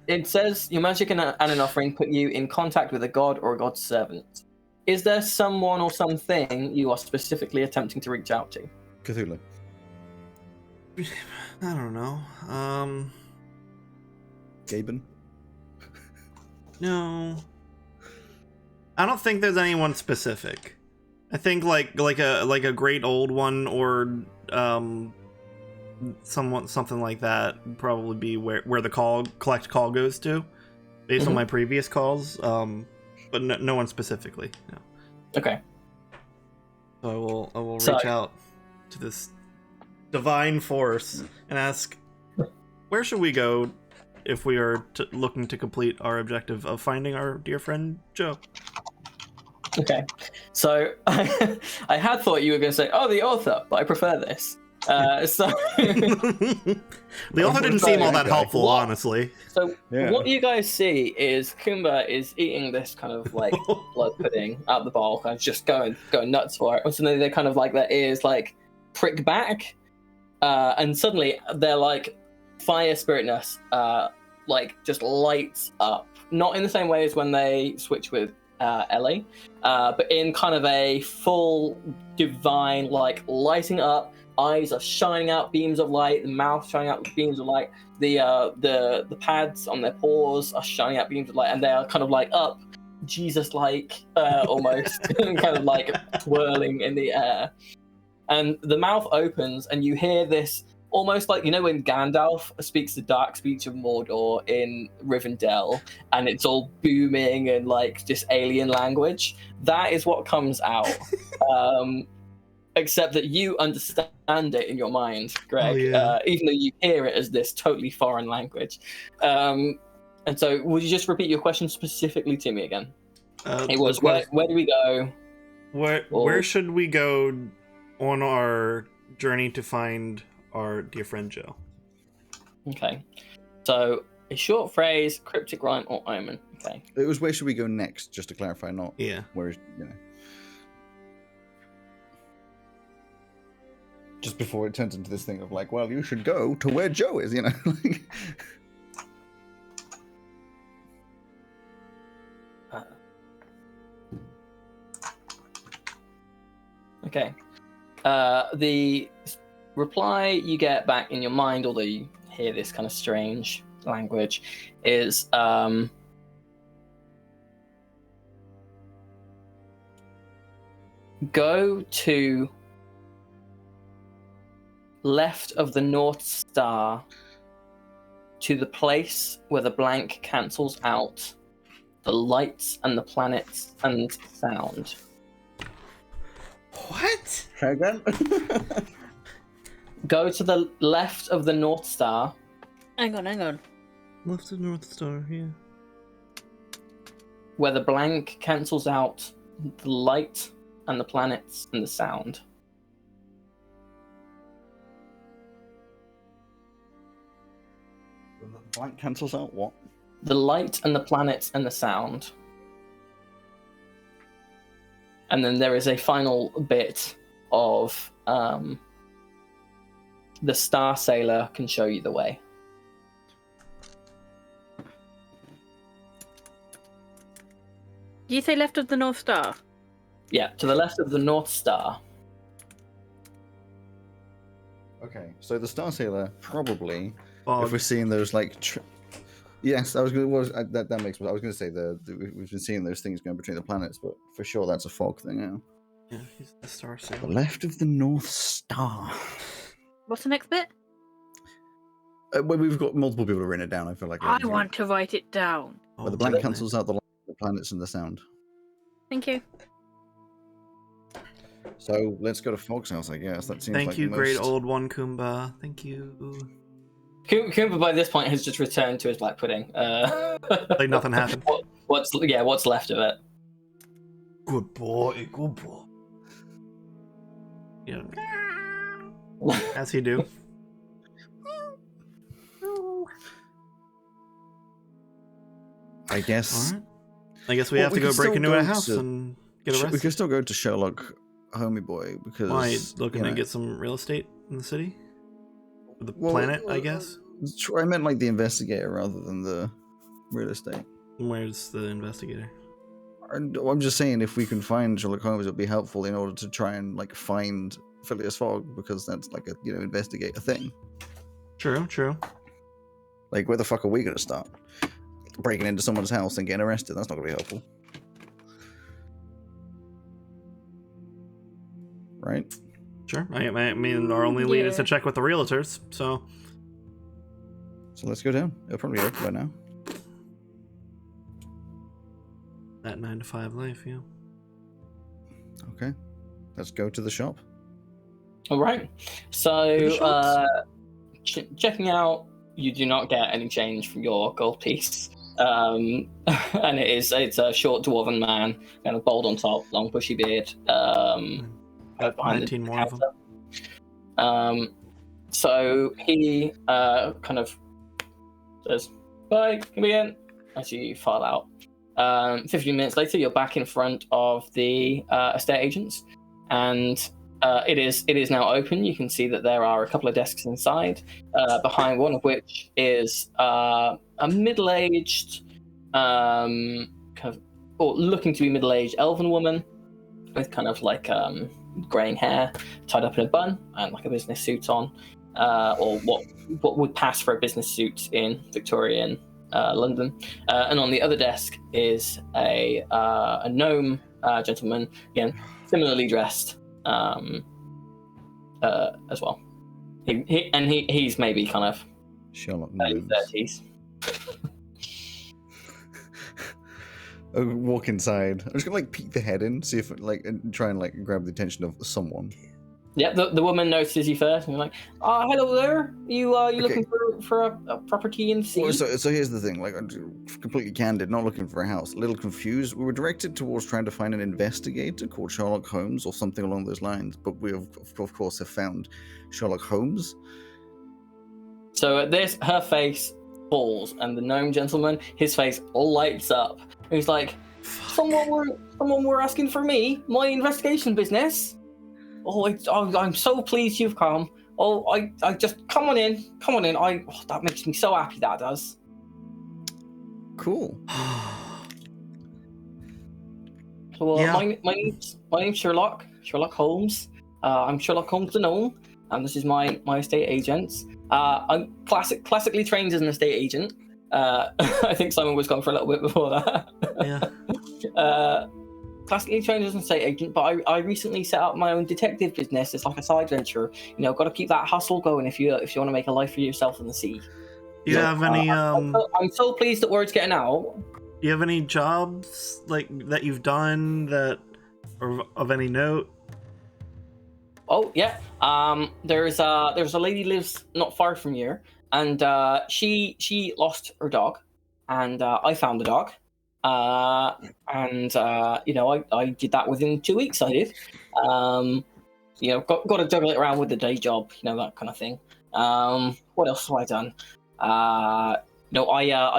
It says your magic and an offering put you in contact with a god or a god's servant. Is there someone or something you are specifically attempting to reach out to? Cthulhu. I don't know. Gaben. No. I don't think there's anyone specific. I think like a great old one or something like that would probably be where the collect call goes to, based on my previous calls. But no one specifically. No. Okay. So I will reach out to this divine force and ask, where should we go if we are looking to complete our objective of finding our dear friend Joe? Okay. So I had thought you were going to say, "Oh, the author," but I prefer this. So the author didn't seem all that helpful, honestly. So what you guys see is Kumba is eating this kind of like blood pudding out the bowl, kind of just going nuts for it. And suddenly they kind of like their ears like prick back, and suddenly they're like fire spiritness, like just lights up. Not in the same way as when they switch with Ellie, but in kind of a full divine like lighting up. Eyes are shining out beams of light, the mouth shining out beams of light, the pads on their paws are shining out beams of light, and they are kind of like up Jesus-like almost, kind of like twirling in the air. And the mouth opens, and you hear this almost like, you know, when Gandalf speaks the dark speech of Mordor in Rivendell, and it's all booming and like just alien language. That is what comes out. Except that you understand it in your mind, Greg, even though you hear it as this totally foreign language. And so, would you just repeat your question specifically to me again? It was, where do we go? Where should we go on our journey to find our dear friend Joe? Okay. So, a short phrase, cryptic rhyme, or omen. Okay. It was where should we go next, just to clarify, not where is, you know. Just before it turns into this thing of like, well, you should go to where Joe is, you know. Okay. The reply you get back in your mind, although you hear this kind of strange language, is go to left of the North Star to the place where the blank cancels out the lights and the planets and sound. What? Try again. Go to the left of the North Star. Hang on. Left of North Star, yeah. Where the blank cancels out the light and the planets and the sound. The blank cancels out what? The light and the planets and the sound. And then there is a final bit of the Star Sailor can show you the way. Do you say left of the North Star? Yeah, to the left of the North Star. Okay, so the Star Sailor probably, Fog. if we're seeing those like, yes, I was going to. That makes. I was going to say we've been seeing those things going between the planets, but for sure that's a fog thing. Yeah, he's the Star The Sailor. left of the North Star. What's the next bit? Well, we've got multiple people who written it down. I feel like I want to write it down. where the blank cancels out the light, the planets, and the sound. Thank you. So let's go to Fog's house, I guess. That seems Thank like you, the great most... old one, Kumba. Thank you. Kumba by this point has just returned to his black pudding. Like nothing happened. What's left of it? Good boy, good boy. Yeah. As you do. I guess. Alright. I guess we Well, have to we go can break still into go a house to- and get We arrested. can still go to Sherlock, homie boy, because Why, looking you know, to get some real estate in the city? The well, planet, I guess? I meant like the investigator rather than the real estate. Where's the investigator? And I'm just saying, if we can find Sherlock Holmes, it'll be helpful in order to try and like find Phileas Fogg, because that's like a investigate a thing. True. Like, where the fuck are we gonna start? Breaking into someone's house and getting arrested? That's not gonna be helpful, right? Sure. I mean, our only lead is to Yeah. check with the realtors, so... So let's go down. It'll probably be open by now. That 9 to 5 life, yeah. Okay, let's go to the shop. All right. The So, shops? checking out, you do not get any change from your gold piece. And it's a short dwarven man, kind of bald on top, long bushy beard. Behind 19 the more of them. counter. So he kind of says, "Bye, come again," as you file out. 15 minutes later, you're back in front of the estate agents, and it is now open. You can see that there are a couple of desks inside, behind one of which is a middle-aged, kind of, or looking to be middle-aged elven woman with kind of like greying hair, tied up in a bun, and like a business suit on, or what would pass for a business suit in Victorian London. And on the other desk is a gnome gentleman, again similarly dressed, as well. He's maybe kind of Sherlock early Holmes. 30s. I'll walk inside. I'm just gonna like peek the head in, see if like, and try and like grab the attention of someone. Yeah, the woman notices you first, and you're like, hello there. You looking for a property in sea? Well, so here's the thing. Like, I'm completely candid, not looking for a house. A little confused. We were directed towards trying to find an investigator called Sherlock Holmes or something along those lines, but we of course have found Sherlock Holmes. So at this, her face falls, and the gnome gentleman, his face lights up. He's like, someone were asking for me, my investigation business. I'm so pleased you've come. I just come on in. That makes me so happy. That does. Cool. So Yeah. my name's Sherlock Holmes. I'm Sherlock Holmes the gnome, and this is my estate agent. I'm classically trained as an estate agent. I think Simon was gone for a little bit before that. Yeah. Classically trained as an estate agent, but I recently set up my own detective business. It's like a side venture. Got to keep that hustle going if you want to make a life for yourself in the sea. Do you have any I'm so pleased that word's getting out. do you have any jobs like that you've done that are of any note? Oh yeah. There's a lady lives not far from here, and she lost her dog, and I found the dog, and I did that within 2 weeks. I did. Got to juggle it around with the day job, that kind of thing. What else have I done? I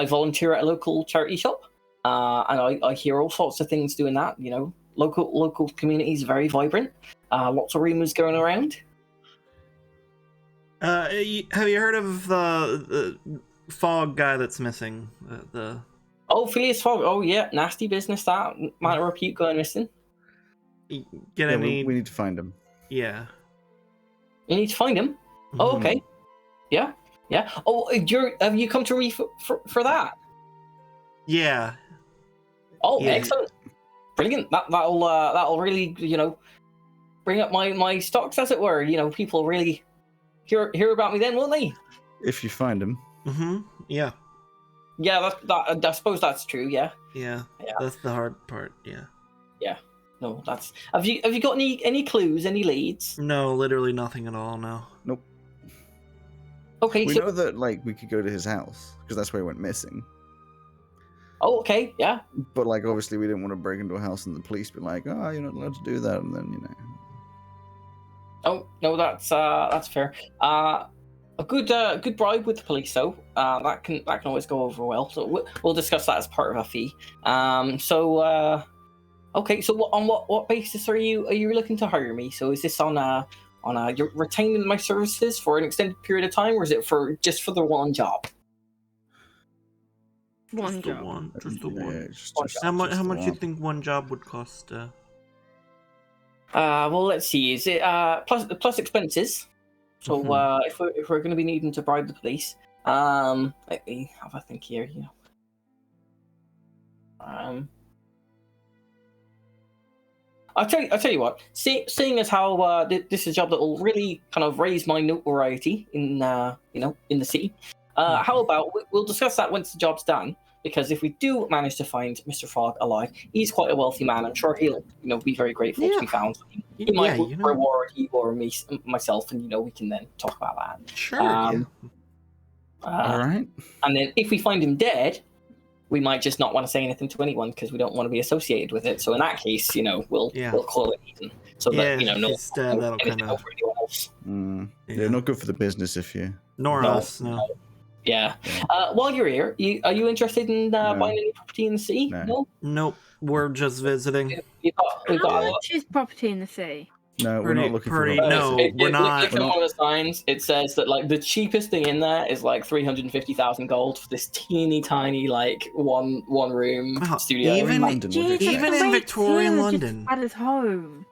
volunteer at a local charity shop, and I hear all sorts of things doing that. Local community is very vibrant. Lots of rumors going around. Have you heard of the Fog guy that's missing? Phileas Fogg. Oh yeah, nasty business that. Matter of repute going missing. We need to find him. Yeah. You need to find him. Mm-hmm. Oh, okay. Yeah. Oh, have you come to me for that? Yeah. Oh, yeah. Excellent. Brilliant. That'll really, bring up my stocks, as it were. People really hear about me then, won't they? If you find him. Mm-hmm. Yeah. Yeah, that I suppose that's true. Yeah. Yeah. That's the hard part. Yeah. Yeah. No, that's. Have you got any clues, any leads? No, literally nothing at all. No. Nope. Okay. We know that we could go to his house because that's where he went missing. Oh, okay. Yeah. But obviously we didn't want to break into a house and the police be like, "Oh, you're not allowed to do that," and then Oh no, that's fair. A good bribe with the police, though. That can always go over well. So we'll discuss that as part of a fee. Okay. So on what basis are you looking to hire me? So is this on you're retaining my services for an extended period of time, or is it just for the one job? One job. Just the one. Yeah, just How much the do you one. think one job would cost? Well, let's see. Is it plus expenses? So if we're going to be needing to bribe the police, let me have a think here. I'll tell you what. Seeing as how this is a job that will really kind of raise my notoriety in in the city. How about we'll discuss that once the job's done? Because if we do manage to find Mr. Fogg alive, he's quite a wealthy man. I'm sure he'll be very grateful to be found. He might reward myself, and we can then talk about that. Sure. All right. And then if we find him dead, we might just not want to say anything to anyone because we don't want to be associated with it. So in that case, we'll call it even, so that that'll kind of over anyone else. Yeah, not good for the business if you. Nor us. No. Yeah. While you're here, are you interested in buying any property in the city? No. Nope. We're just visiting. How much is property in the city? No, we're not looking for. No, we're not. If one of the signs, it says that the cheapest thing in there is 350,000 gold for this teeny tiny one room studio. Even in Victorian London. At his home.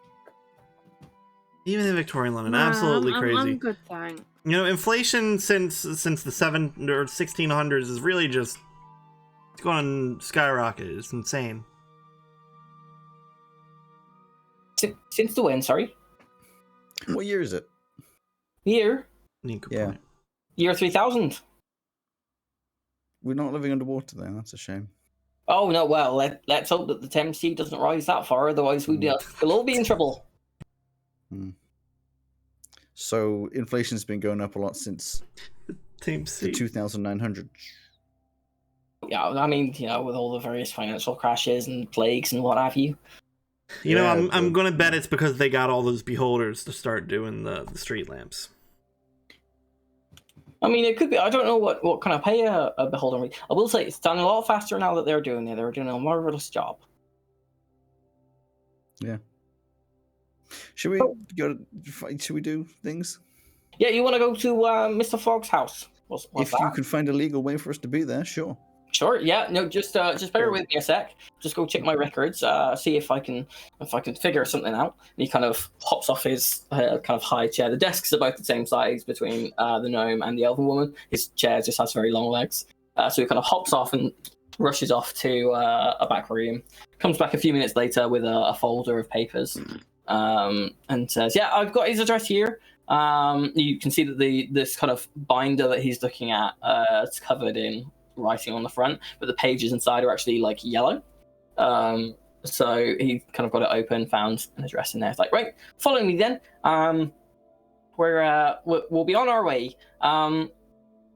Even in Victorian London, absolutely crazy. I'm good, thanks. Inflation since the 1600s is really just it's going skyrocket. It's insane. Since the when? Sorry. What year is it? Year. Yeah. Year 3000. We're not living underwater then. That's a shame. Oh no! Well, let's hope that the Thames Sea doesn't rise that far. Otherwise, we'll all be in trouble. So inflation's been going up a lot since the 2900s. Yeah, I mean, with all the various financial crashes and plagues and what have you. I'm gonna bet it's because they got all those beholders to start doing the street lamps. I mean, it could be. I don't know what kind of pay a beholder make. I will say it's done a lot faster now that they're doing it. They're doing a marvelous job. Yeah. Should we Should we do things? Yeah, you want to go to Mr. Fogg's house? If you could find a legal way for us to be there, sure. Sure. Yeah. No. Just bear with me a sec. Just go check my records. See if I can figure something out. And he kind of hops off his kind of high chair. The desk's about the same size between the gnome and the elven woman. His chair just has very long legs. So he kind of hops off and rushes off to a back room. Comes back a few minutes later with a folder of papers. And says, "Yeah, I've got his address here." You can see that this kind of binder that he's looking at is covered in writing on the front, but the pages inside are actually yellow. So he kind of got it open, found an address in there. It's like, right, follow me then. We'll be on our way.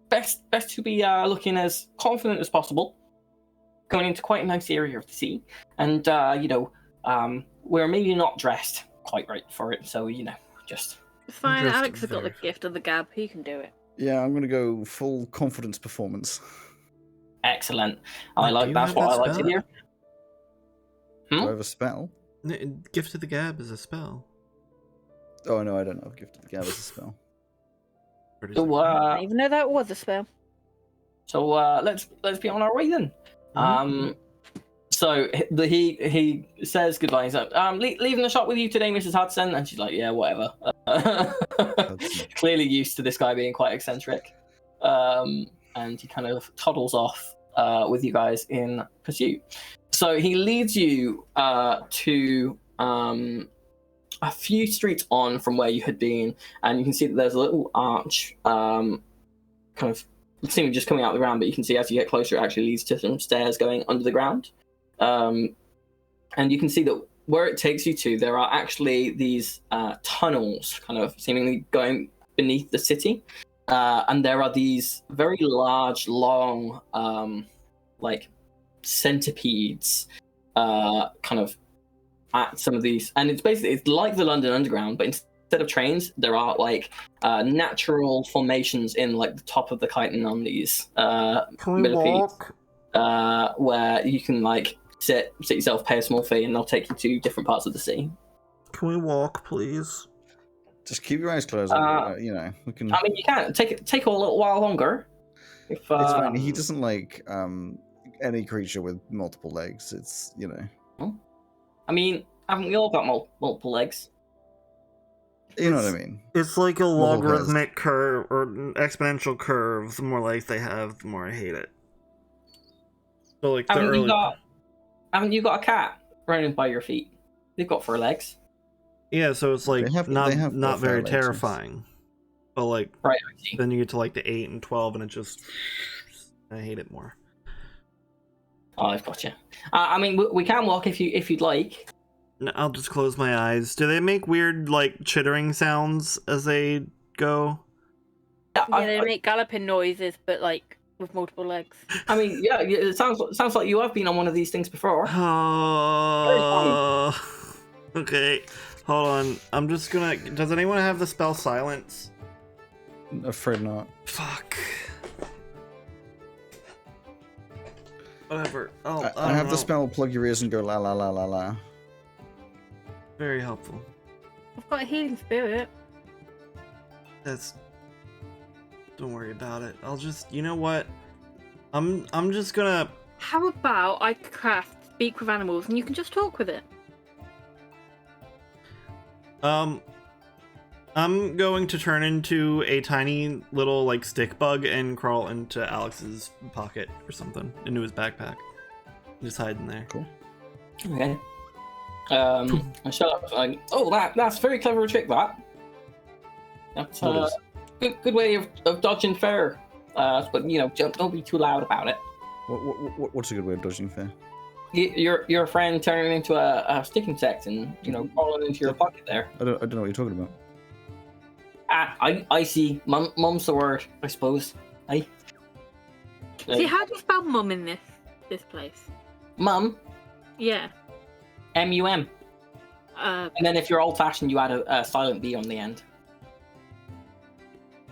Best to be looking as confident as possible. Going into quite a nice area of the sea, and we're maybe not dressed quite right for it. So just. It's fine. Just Alex has got the very- gift of the gab. He can do it. Yeah, I'm gonna go full confidence performance. Excellent. Do you That's have what that I like to spell? hear. Do I have a spell? Gift of the Gab is a spell. Oh no, I don't know. Gift of the Gab is a spell. So I didn't even know that was a spell. let's be on our way then. So he says goodbye. He's like, leaving the shop with you today, Mrs. Hudson, and she's like, yeah, whatever. Clearly used to this guy being quite eccentric, and he kind of toddles off with you guys in pursuit. So he leads you to a few streets on from where you had been, and you can see that there's a little arch, kind of seemingly just coming out of the ground. But you can see as you get closer, it actually leads to some stairs going under the ground. And you can see that where it takes you to, there are actually these tunnels, kind of seemingly going beneath the city, and there are these very large, long, like centipedes, kind of at some of these, and it's like the London Underground, but instead of trains, there are like natural formations in like the top of the chitin on these millipedes, where you can like sit yourself, pay a small fee, and they'll take you to different parts of the sea. Can we walk, please? Just keep your eyes closed. We can. I mean, you can take a little while longer. If, It's fine. He doesn't like any creature with multiple legs. It's I mean, haven't we all got multiple legs? You know what I mean. It's like a Multiple logarithmic curve or an exponential curve. The more legs they have, the more I hate it. So like Haven't you got a cat running by your feet? They've got 4 legs. Yeah, so it's like They have not four very legs, yes. terrifying. But like Right, I see. then you get to like the 8 and 12 and it just I hate it more. Oh, I've got you. I mean, we can walk if you'd like. No, I'll just close my eyes. Do they make weird like chittering sounds as they go? Yeah, they make galloping noises, but like with multiple legs. I mean, yeah, it sounds like you have been on one of these things before. Oh, okay. Hold on. I'm just gonna. Does anyone have the spell silence? Afraid not. Fuck. Whatever. I have the spell. Plug your ears and go la la la la la. Very helpful. I've got a healing spirit. That's. Don't worry about it. I'll just. You know what? I'm just gonna. How about I craft speak with animals and you can just talk with it? I'm going to turn into a tiny little like stick bug and crawl into Alex's pocket or something, into his backpack. Just hide in there. Cool. Okay. I shut up. Like, that's a very clever trick. That's good way of dodging fare. But don't be too loud about it. What's a good way of dodging fare? Your friend turning into a stick insect and crawling into your pocket there. I don't know what you're talking about. I see. Mum's the word, I suppose. Aye. See, how do you spell mum in this place? Mum. Yeah. M-U-M. And then if you're old-fashioned, you add a silent B on the end.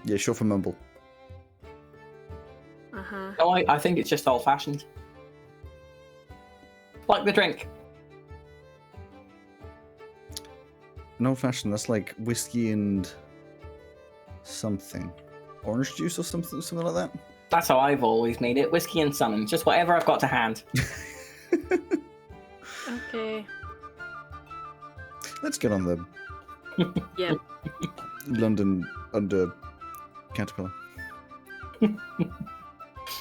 Yeah, short for mumble. Uh-huh. No, I think it's just old-fashioned. Like the drink. No fashion. That's like whiskey and something, orange juice or something like that. That's how I've always made it. Whiskey and salmon. Just whatever I've got to hand. Okay. Let's get on the Yeah. London under caterpillar.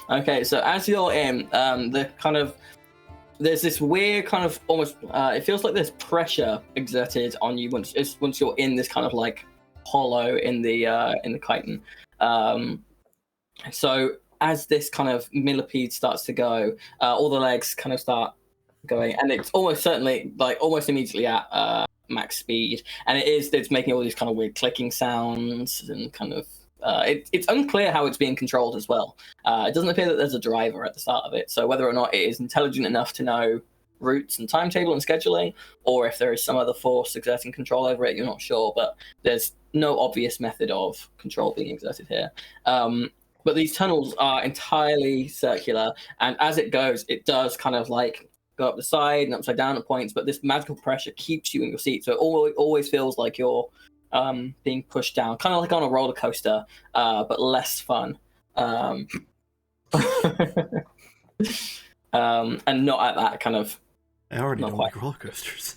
Okay, so as you're in, there's this weird kind of almost. It feels like there's pressure exerted on you once you're in this kind of like hollow in the chitin. So as this kind of millipede starts to go, all the legs kind of start going, and it's almost certainly like almost immediately at max speed, and it's making all these kind of weird clicking sounds and kind of it's unclear how it's being controlled as well. It doesn't appear that there's a driver at the start of it, so whether or not it is intelligent enough to know routes and timetable and scheduling, or if there is some other force exerting control over it, you're not sure, but there's no obvious method of control being exerted here. But these tunnels are entirely circular, and as it goes, it does kind of like go up the side and upside down at points, but this magical pressure keeps you in your seat, so it always feels like you're being pushed down, kind of like on a roller coaster, but less fun. And not at that kind of. I already Not don't quite. like roller coasters.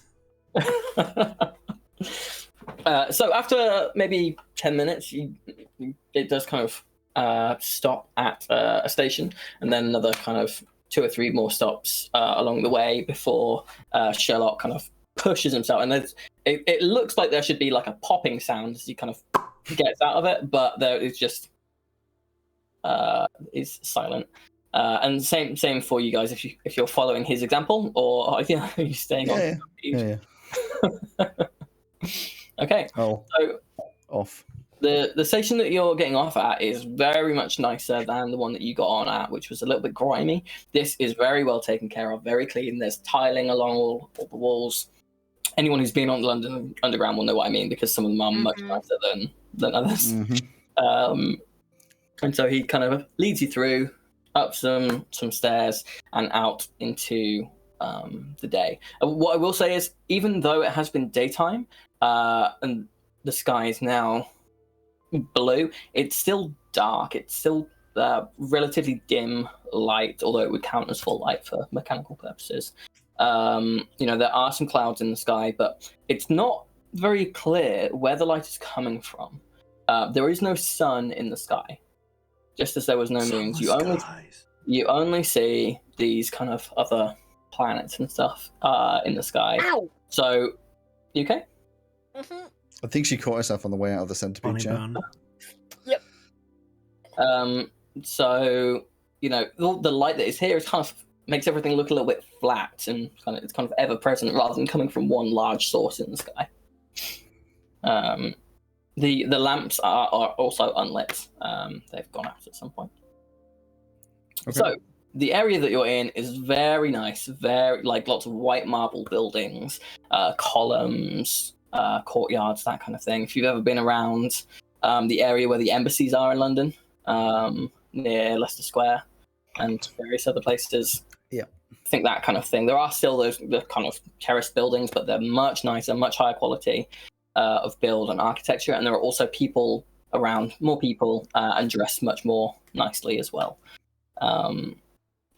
So after maybe 10 minutes, it does kind of stop at a station, and then another kind of 2 or 3 more stops along the way before Sherlock kind of pushes himself. And it looks like there should be like a popping sound as he kind of gets out of it, but there is just is silent. And same for you guys if you're following his example, or are you staying on? Yeah. Okay. Oh, So off. the station that you're getting off at is very much nicer than the one that you got on at, which was a little bit grimy. This is very well taken care of, very clean. There's tiling along all the walls. Anyone who's been on the London Underground will know what I mean, because some of them are much nicer than others. And so he kind of leads you through, up some stairs, and out into the day. What I will say is, even though it has been daytime and the sky is now blue, it's still dark. It's still relatively dim light, although it would count as full light for mechanical purposes. There are some clouds in the sky, but it's not very clear where the light is coming from. There is no sun in the sky, just as there was no moons. You only see these kind of other planets and stuff in the sky. Ow! So, you okay? Mm-hmm. I think she caught herself on the way out of the centipede Funny chair. bone. Yep. So, the light that is here is kind of makes everything look a little bit flat, and it's kind of ever present rather than coming from one large source in the sky. The lamps are also unlit. They've gone out at some point. Okay. So the area that you're in is very nice, very like lots of white marble buildings, columns, courtyards, that kind of thing. If you've ever been around the area where the embassies are in London, near Leicester Square and various other places, yeah, I think that kind of thing. There are still the kind of terraced buildings, but they're much nicer, much higher quality of build and architecture, and there are also people around, more people, and dressed much more nicely as well.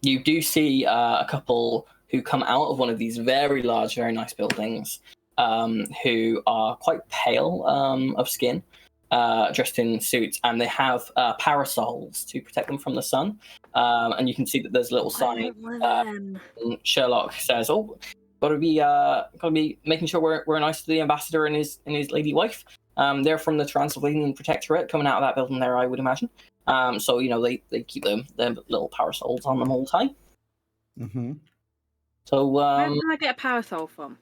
You do see a couple who come out of one of these very large, very nice buildings, who are quite pale of skin, dressed in suits, and they have parasols to protect them from the sun. And you can see that there's a little sign. Sherlock says, "Oh, gotta be making sure we're nice to the ambassador and his lady wife. They're from the Transylvanian Protectorate, coming out of that building there, I would imagine. So they keep their little parasols on them all the time." Mm-hmm. So Where can I get a parasol from?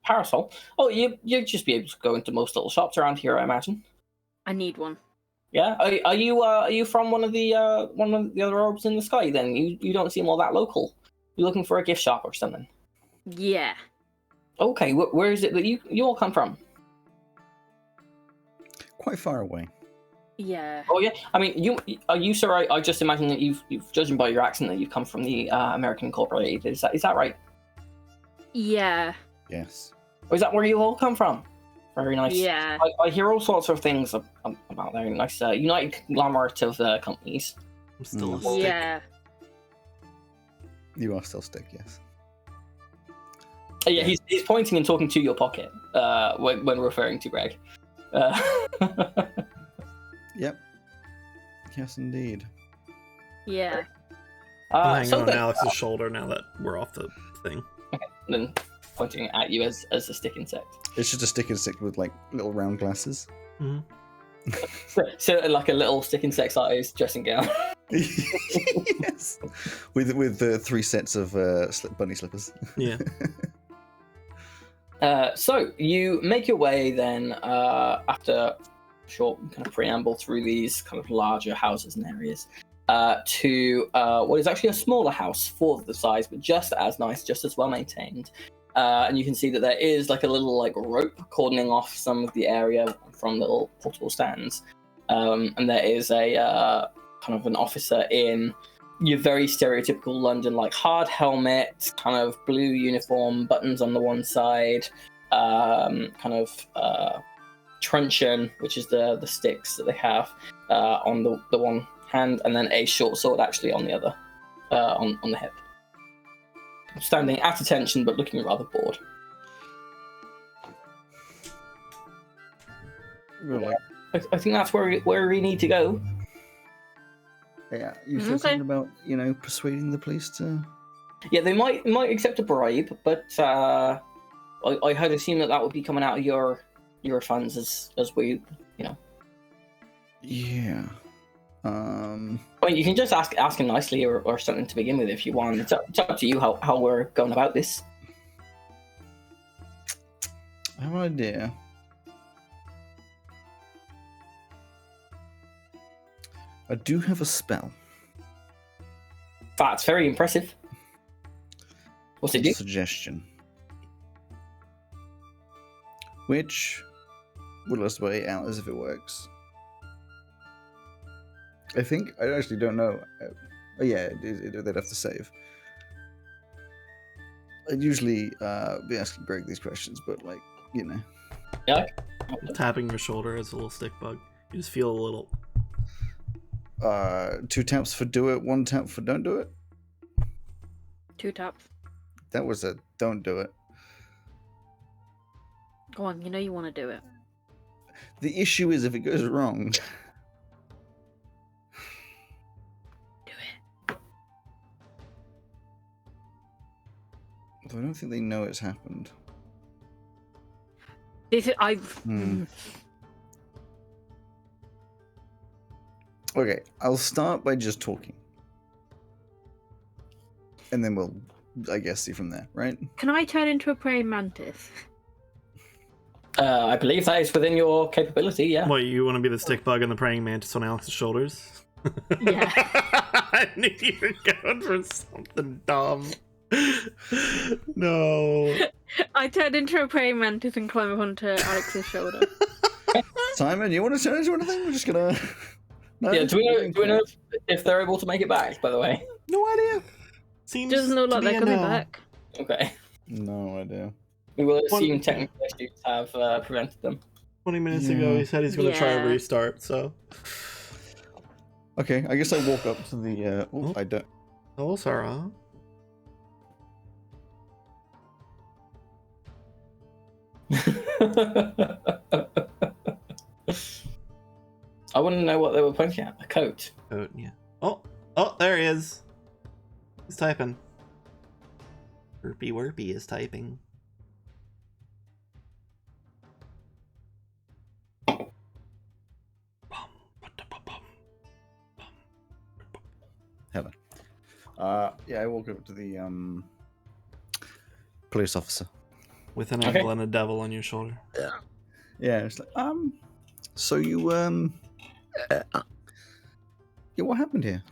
parasol? Oh, you'd just be able to go into most little shops around here, I imagine. I need one. Yeah, are you from one of the other orbs in the sky? Then you don't seem all that local. You're looking for a gift shop or something. Yeah. Okay, where is it that you all come from? Quite far away. Yeah. Oh yeah, I mean, are you sir? I just imagine that you've judging by your accent that you've come from the American Incorporated. Is that right? Yeah. Yes. Or is that where you all come from? Very nice. Yeah. I hear all sorts of things about their nice United conglomerate of companies. I'm still a stick. Yeah. You are still stick, yes. Yeah, he's pointing and talking to your pocket when referring to Greg. Yep. Yes, indeed. Yeah. I'm hanging So on then, Alex's shoulder now that we're off the thing. okay, then pointing at you as a stick insect. It's just a stick insect with like little round glasses. Mm-hmm. So like a little stick insect size dressing gown. Yes, with the 3 sets of bunny slippers. Yeah. So you make your way then after a short kind of preamble through these kind of larger houses and areas to what is actually a smaller house for the size, but just as nice, just as well maintained. And you can see that there is like a little like rope cordoning off some of the area from little portable stands, and there is a kind of an officer in your very stereotypical London, like hard helmet, kind of blue uniform, buttons on the one side, kind of truncheon, which is the sticks that they have on the one hand, and then a short sword actually on the other, on the hip. Standing at attention, but looking rather bored. Really? I think that's where we need to go. Yeah, you said something about, persuading the police to... Yeah, they might accept a bribe, but I had assumed that would be coming out of your funds as we, Yeah. I mean, you can just ask him nicely or something to begin with if you want. It's up to you how we're going about this. I have an idea. I do have a spell. That's very impressive. What's it do? Suggestion. Which would last about 8 hours if it works. I think, I actually don't know. Oh yeah, they'd have to save. I'd usually be asking Greg these questions, but Yeah. Tapping your shoulder as a little stick bug. You just feel a little... 2 taps for do it, 1 tap for don't do it? 2 taps. That was a don't do it. Go on, you want to do it. The issue is if it goes wrong... Do it. I don't think they know it's happened. Okay, I'll start by just talking. And then we'll, I guess, see from there, right? Can I turn into a praying mantis? I believe that is within your capability, yeah. What, you want to be the stick bug and the praying mantis on Alex's shoulders? Yeah. I knew you were going for something dumb. No. I turned into a praying mantis and climb up onto Alex's shoulder. Simon, you want to turn into anything? We're just gonna... No? Yeah, do we know if they're able to make it back, by the way? No idea. Seems Doesn't look like they're coming back. Okay. No idea. We will assume technical issues have prevented them. 20 minutes ago, he said he's going to try a Yeah. restart, so... Okay, I guess I walk up to the... Oh. I don't... Hello, Sarah. I want to know what they were pointing at. A coat. Oh, yeah. Oh, there he is. He's typing. Wurpy is typing. Heaven. Yeah, I walk up to the police officer. With an angle and a devil on your shoulder. Yeah, it's like, so you, yeah, what happened here?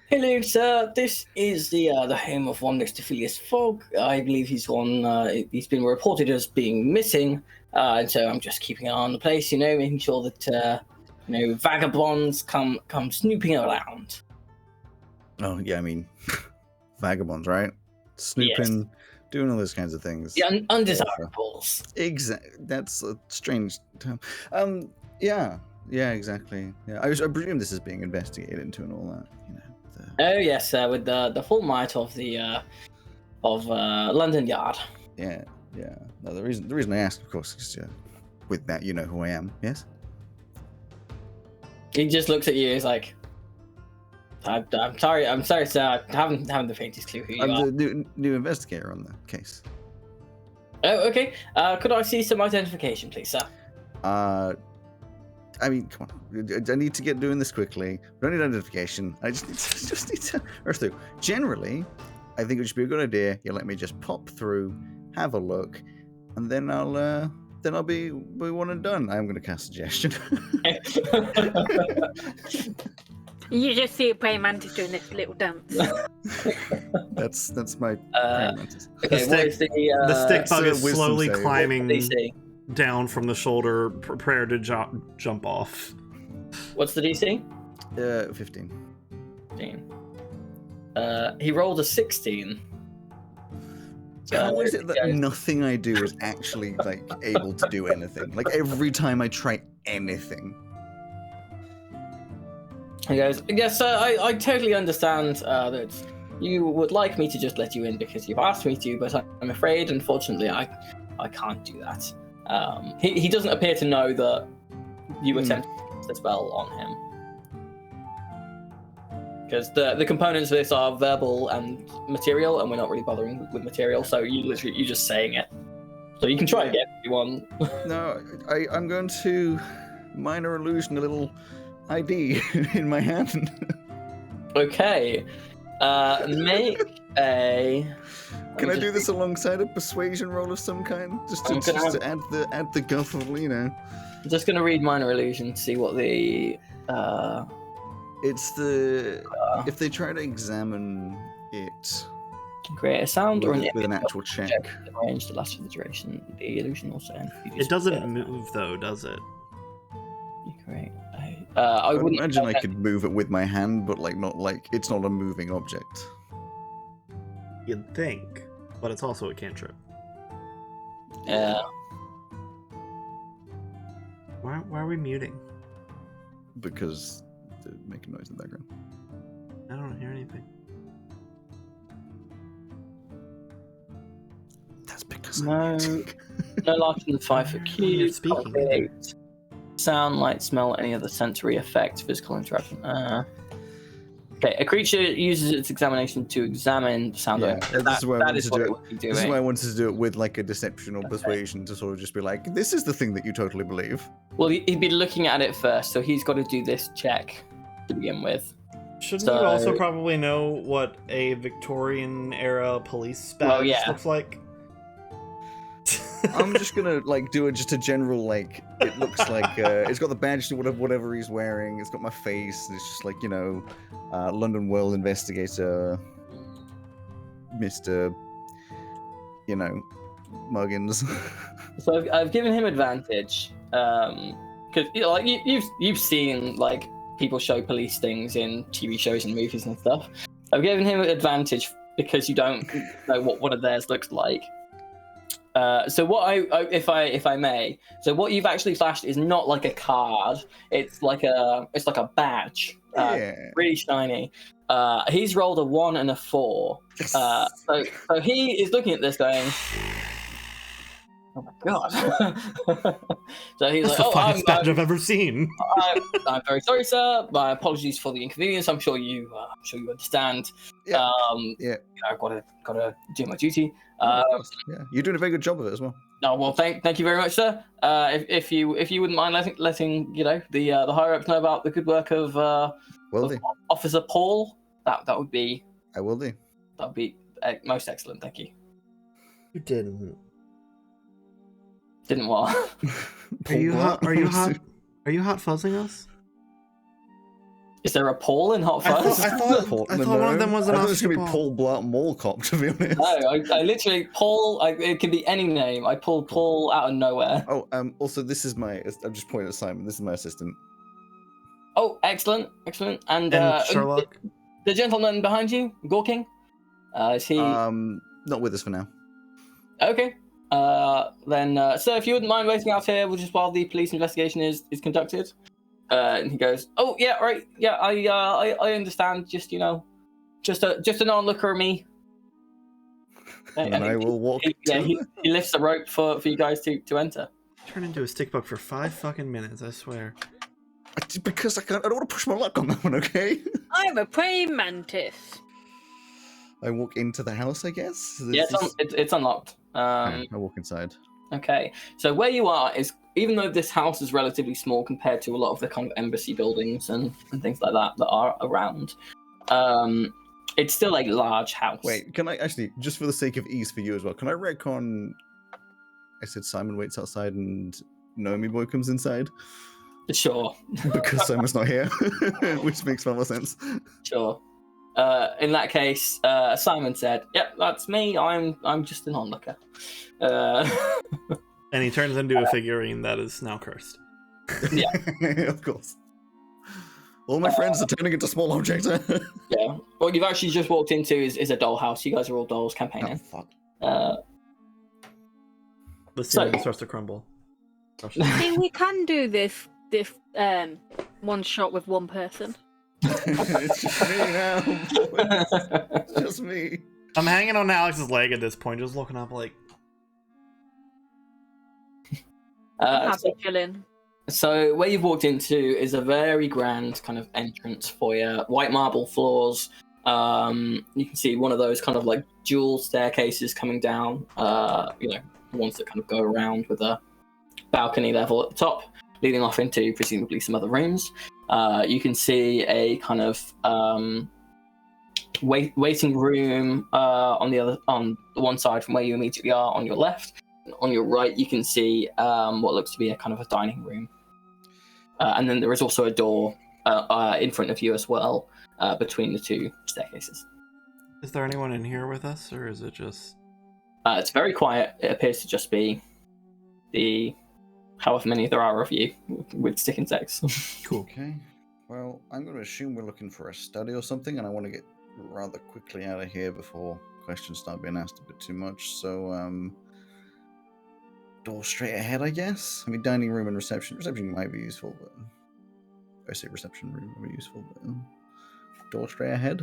Hello, sir. This is the home of one Mr. Phileas Fogg. I believe he's been reported as being missing, and so I'm just keeping an eye on the place, making sure that vagabonds come snooping around. Oh, yeah, I mean, vagabonds, right? Snooping, doing all those kinds of things. The undesirables. Exactly. That's a strange term. Yeah, exactly. Yeah, I presume this is being investigated into and all that. Oh yes, with the full might of the London Yard. Yeah. No, the reason I ask, of course, is with that you know who I am. Yes. He just looks at you. He's like, "I'm sorry, sir. I haven't the faintest clue who you are." I'm the new investigator on the case. Oh, okay. Could I see some identification, please, sir? I I mean, come on. I need to get doing this quickly. I don't need identification. I just need to rush through. Generally, I think it would just be a good idea. You let me just pop through, have a look, and then I'll be one and done. I'm going to cast suggestion. You just see a praying mantis doing this little dance. That's my praying mantis. Okay, The stick bug is wisdom slowly save. climbing DC? down from the shoulder, prepare to jump off. What's the DC? 15. 15. He rolled a 16. How is it that nothing I do is actually like able to do anything? Like every time I try anything. He goes, yes, I totally understand that you would like me to just let you in because you've asked me to, but I'm afraid, unfortunately, I can't do that. He doesn't appear to know that you attempted to cast the spell on him. Because the components of this are verbal and material, and we're not really bothering with material, so you're just saying it. So you can try again if you want. No, I'm going to minor illusion a little ID in my hand. Okay. Make a... Can I do this alongside a persuasion roll of some kind? Just to add the guff of, you know. I'm just going to read minor illusion to see what the... It's the... if they try to examine it... Create a sound or an with an actual check. Arrange to last for the duration. The illusion also ends. It doesn't move though, does it? You create I would imagine I could move it with my hand, but it's not a moving object. You'd think, but it's also a cantrip. Yeah. Why are we muting? Because they're making noise in the background. I don't hear anything. That's because no larger than 5 foot cubes. Speaking. Sound, light, smell, any other sensory effect, physical interaction. Okay, a creature uses its examination to examine the sound. Yeah, this is why I wanted to do it with like a deception or persuasion to sort of just be like, this is the thing that you totally believe. Well, he'd be looking at it first, so he's got to do this check to begin with. Shouldn't you also probably know what a Victorian era police badge looks like? I'm just gonna do just a general it looks like it's got the badge to whatever he's wearing. It's got my face. And it's just London World Investigator, Mr. Muggins. So I've given him advantage because you've seen people show police things in TV shows and movies and stuff. I've given him advantage because you don't know what one of theirs looks like. So what if I may, so what you've actually flashed is not like a card. It's like a badge. Really shiny. He's rolled a 1 and a 4. So he is looking at this going, oh my god. So he's That's the finest badge I've ever seen. I'm very sorry, sir. My apologies for the inconvenience. I'm sure you understand. Yeah. I've gotta do my duty. You're doing a very good job of it as well. No, well, thank you very much, sir. If you wouldn't mind letting the higher ups know about the good work of Officer Paul, that would be. I will do. That would be most excellent. Thank you. You didn't. Didn't what? Are you hot fuzzing us? Is there a Paul in Hot Fuzz? I thought one of them was an I thought it was going to be Paul Blart Mall Cop, to be honest. No, I literally Paul. it can be any name. I pulled Paul out of nowhere. Oh, also, this is I'm just pointing at Simon. This is my assistant. Oh, excellent. And Sherlock, the gentleman behind you, Gorking, is he? Not with us for now. Okay. Then, sir, if you wouldn't mind waiting out here, just while the police investigation is conducted. And he goes, "Oh yeah, right, yeah, I understand. Just just an onlooker of me." And I will walk. He lifts the rope for you guys to enter. Turn into a stick bug for 5 fucking minutes. I swear. Because I don't want to push my luck on that one. Okay. I'm a praying mantis. I walk into the house, I guess. Yeah, it's unlocked. I walk inside. Okay, so where you are is, even though this house is relatively small compared to a lot of the kind of embassy buildings and things like that are around, it's still a large house. Wait, can I actually, just for the sake of ease for you as well, can I retcon? I said Simon waits outside and Nomi Boy comes inside Sure. because Simon's not here, which makes far more sense. Sure. In that case, Simon said, "Yep, that's me. I'm just an onlooker." And he turns into a figurine that is now cursed. Yeah, of course. All my friends are turning into small objects. yeah. What you've actually just walked into is a dollhouse. You guys are all dolls campaigning. fuck. The ceiling starts to crumble. See, we can do this one shot with one person. It's just me now. It's just me. I'm hanging on Alex's leg at this point, just looking up like. Happy chilling. So where you've walked into is a very grand kind of entrance foyer, white marble floors. You can see one of those kind of like dual staircases coming down. Ones that kind of go around with a balcony level at the top, leading off into presumably some other rooms. You can see a kind of waiting room on the one side from where you immediately are on your left. On your right, you can see what looks to be a kind of a dining room. And then there is also a door in front of you as well, between the two staircases. Is there anyone in here with us, or is it just... It's very quiet. It appears to just be the however many there are of you with stick insects. Cool. Okay. Well, I'm going to assume we're looking for a study or something, and I want to get rather quickly out of here before questions start being asked a bit too much. So, door straight ahead, I guess. I mean, dining room and reception. Reception might be useful, but I say reception room might be useful, but door straight ahead.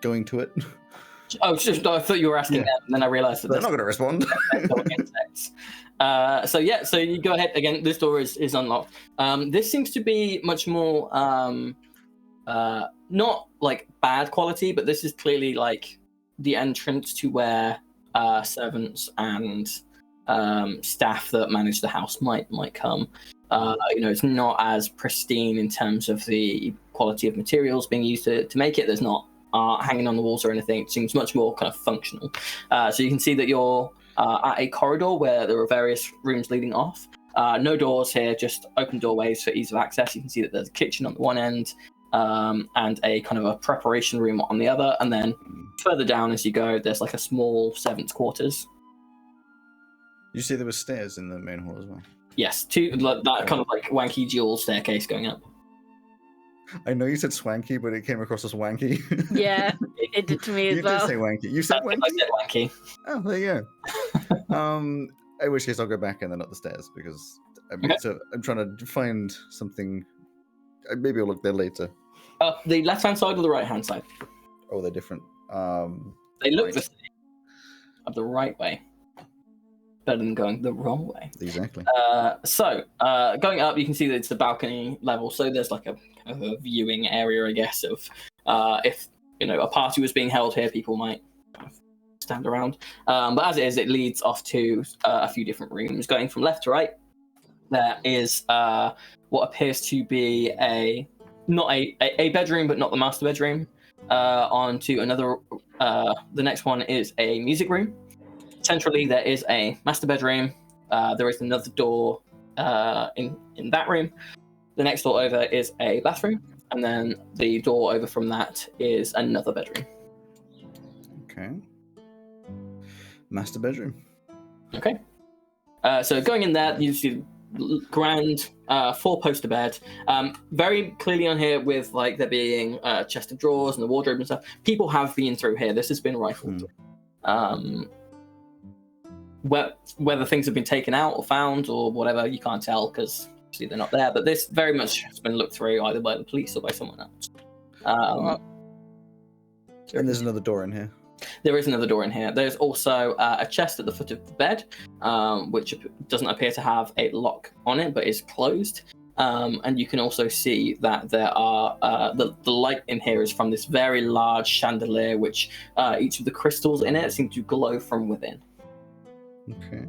Going to it. Oh, I thought you were asking them, and then I realised that they're not going to respond. Insects. So you go ahead again. This door is unlocked. This seems to be much more not like bad quality, but this is clearly like the entrance to where servants and staff that manage the house might come. It's not as pristine in terms of the quality of materials being used to make it. There's not art hanging on the walls or anything. It seems much more kind of functional. So you can see that you're at a corridor where there are various rooms leading off. No doors here, just open doorways for ease of access. You can see that there's a kitchen on the one end, and a kind of a preparation room on the other. And then further down as you go, there's like a small servants' quarters. You say there were stairs in the main hall as well? Yes, that kind of like wanky dual staircase going up. I know you said swanky, but it came across as wanky. Yeah, it did to me as well. You did say wanky. You said wanky? I said wanky. Oh, there you go. In which case I'll go back and then up the stairs, because I'm trying to find something. Maybe I'll look there later. The left-hand side or the right-hand side? Oh, they're different. They look the same. Of the right way. Better than going the wrong way. Exactly. So going up, you can see that it's the balcony level. So there's like a kind of a viewing area, I guess, of if a party was being held here, people might kind of stand around. But as it is, it leads off to a few different rooms. Going from left to right, there is what appears to be not a bedroom, but not the master bedroom. On to another. The next one is a music room. Centrally, there is a master bedroom. There is another door in that room. The next door over is a bathroom, and then the door over from that is another bedroom. Okay. Master bedroom. Okay. So going in there, you see grand 4-poster bed. Very clearly on here with like there being a chest of drawers and the wardrobe and stuff. People have been through here. This has been rifled through. Whether things have been taken out or found or whatever, you can't tell because obviously they're not there. But this very much has been looked through either by the police or by someone else. And there's another door in here. There is another door in here. There's also a chest at the foot of the bed, which doesn't appear to have a lock on it, but is closed. And you can also see that there are the light in here is from this very large chandelier, which each of the crystals in it seem to glow from within. Okay.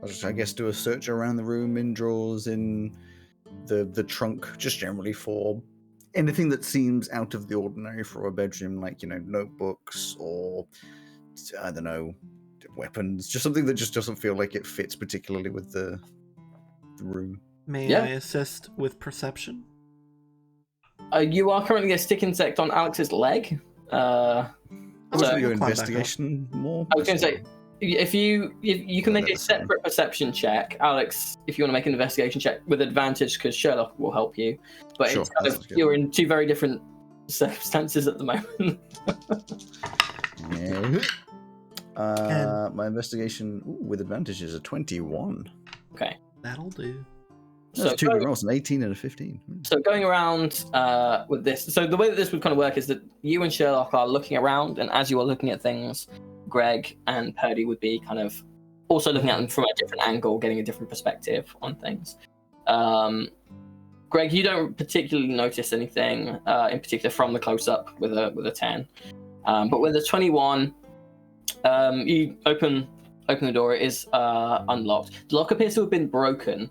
I'll just, I guess, do a search around the room, in drawers, in the trunk, just generally for anything that seems out of the ordinary for a bedroom, like, notebooks or, I don't know, weapons, just something that just doesn't feel like it fits particularly with the room. May I assist with perception? You are currently a stick insect on Alex's leg. I was So- going to go Climb back investigation more. I was going to say, if you can make a That's fine. separate perception check, Alex, if you want to make an investigation check with advantage, because Sherlock will help you. But Sure, it's kind that of, sounds good. you're in two very different circumstances at the moment. Yeah. My investigation with advantage is a 21. Okay. That'll do. That's two good rolls, an 18 and a 15. So going around with this, so the way that this would kind of work is that you and Sherlock are looking around, and as you are looking at things, Greg and Purdy would be kind of also looking at them from a different angle, getting a different perspective on things. Greg, you don't particularly notice anything in particular from the close-up with a 10, but with a 21, you open the door. It is unlocked. The lock appears to have been broken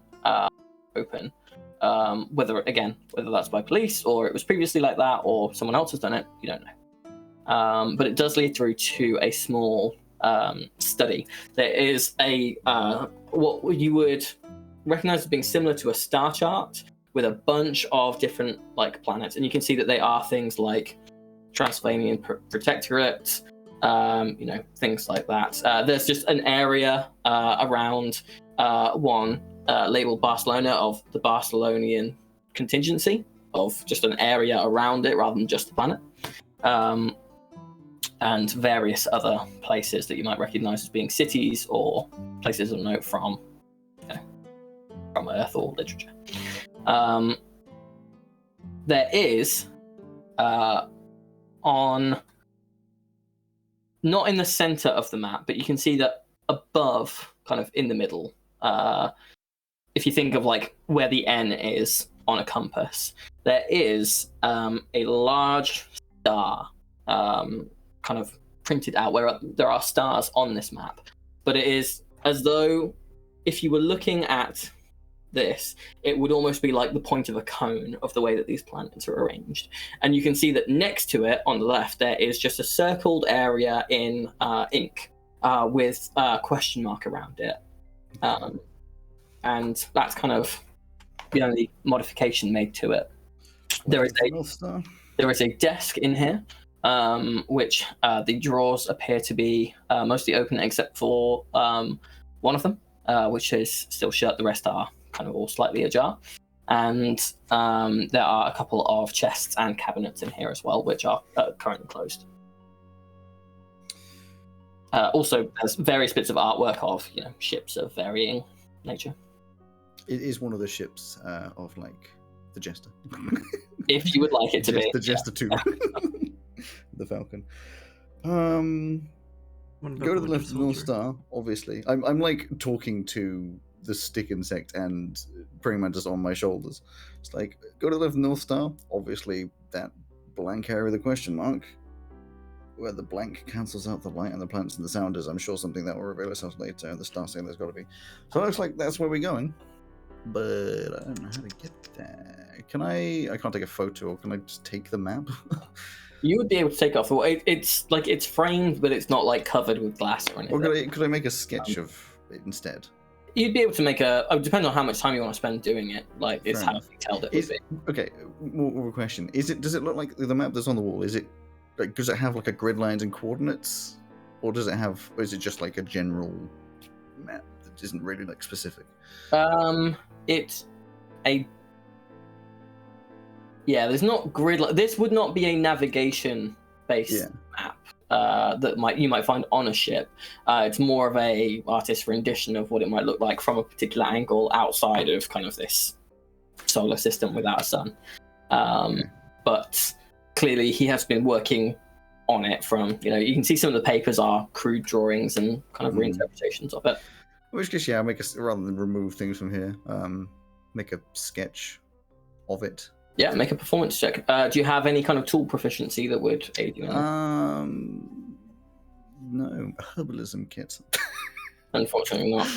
open. Whether that's by police or it was previously like that or someone else has done it, you don't know. But it does lead through to a small study. There is a what you would recognize as being similar to a star chart with a bunch of different planets, and you can see that they are things like Transylvanian Protectorate, things like that. There's just an area around one labeled Barcelona of the Barcelonian contingency, of just an area around it rather than just the planet. And various other places that you might recognize as being cities or places of note from Earth or literature. There is on, not in the center of the map, but you can see that above, kind of in the middle, if you think of where the N is on a compass, there is a large star kind of printed out where there are stars on this map. But it is as though if you were looking at this, it would almost be like the point of a cone of the way that these planets are arranged. And you can see that next to it on the left, there is just a circled area in ink with a question mark around it. And that's kind of the only modification made to it. There is a desk in here, which the drawers appear to be mostly open except for one of them, which is still shut. The rest are kind of all slightly ajar. And there are a couple of chests and cabinets in here as well, which are currently closed. Also, there's various bits of artwork of ships of varying nature. It is one of the ships of the Jester. If you would like it to be. The Jester 2. The Falcon. Go to the left of the North Star, obviously. I'm talking to the stick insect and praying mantis on my shoulders. It's go to the left of the North Star, obviously that blank area with a question mark, where the blank cancels out the light and the planets and the sounders. I'm sure something that will reveal itself later. The star saying there's got to be. So it looks like that's where we're going. But I don't know how to get there. Can I can't take a photo, or can I just take the map? You would be able to take off. It's framed, but it's not covered with glass or anything. Or could I make a sketch of it instead? You'd be able to make depending on how much time you want to spend doing it. It's how detailed it would be. Okay, more question. Does it look like the map that's on the wall? Is it does it have a grid lines and coordinates, or is it just a general map that isn't really specific? It's a there's not grid. This would not be a navigation based map that you might find on a ship. It's more of a artist's rendition of what it might look like from a particular angle outside of kind of this solar system without a sun. But clearly he has been working on it from, you can see some of the papers are crude drawings and kind of reinterpretations of it. In which case, I'll make rather than remove things from here. make a sketch of it. Yeah, make a performance check. Do you have any kind of tool proficiency that would aid you in that? No, herbalism kit. Unfortunately not.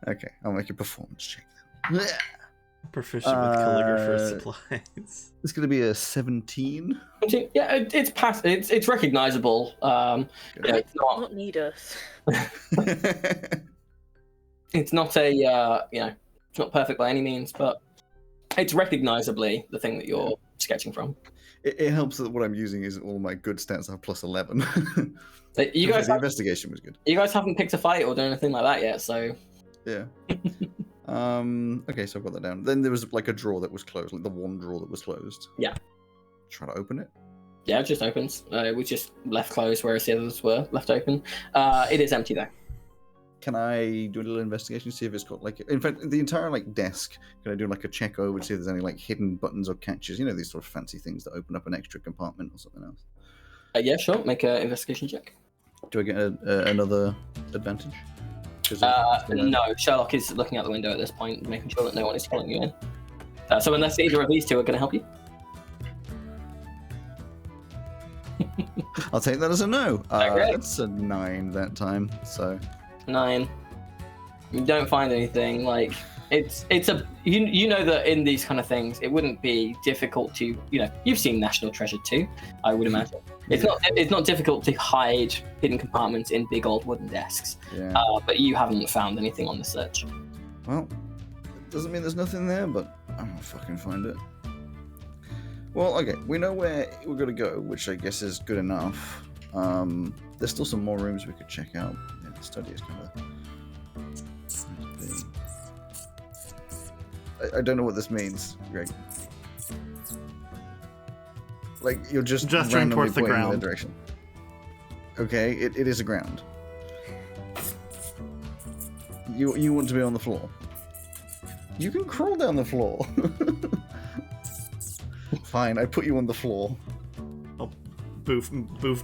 Okay, I'll make a performance check then. Proficient with calligrapher supplies. It's going to be a 17. Yeah, it's past. It's recognizable. It's Not need us. it's not a it's not perfect by any means, but it's recognizably the thing that you're sketching from. It helps that what I'm using is all my good stats have plus 11. You guys, the investigation was good. You guys haven't picked a fight or done anything like that yet, so yeah. Okay, so I've got that down. Then there was like a drawer that was closed, like the one drawer that was closed. Yeah. Try to open it. Yeah, it just opens. It was just left closed, whereas the others were left open. It is empty though. Can I do a little investigation, see if it's got like, in fact, the entire like desk? Can I do like a check over, see if there's any like hidden buttons or catches? You know, these sort of fancy things that open up an extra compartment or something else. Yeah, sure. Make an investigation check. Do I get another advantage? No, Sherlock is looking out the window at this point, making sure that no one is following you in. So unless either of these two are going to help you. I'll take that as a no. Okay. That's a 9 that time. So 9. You don't find anything. Like it's a you know that in these kind of things it wouldn't be difficult to you've seen National Treasure 2, I would imagine. It's not difficult to hide hidden compartments in big old wooden desks. Yeah. But you haven't found anything on the search. Well, it doesn't mean there's nothing there, but I'm gonna fucking find it. Well, okay, we know where we're gonna go, which I guess is good enough. There's still some more rooms we could check out. Yeah, the study is kind of. I don't know what this means, Greg. Like you're just gesturing towards the ground. In that direction. Okay, it is a ground. You want to be on the floor. You can crawl down the floor. Fine, I put you on the floor. I'll boof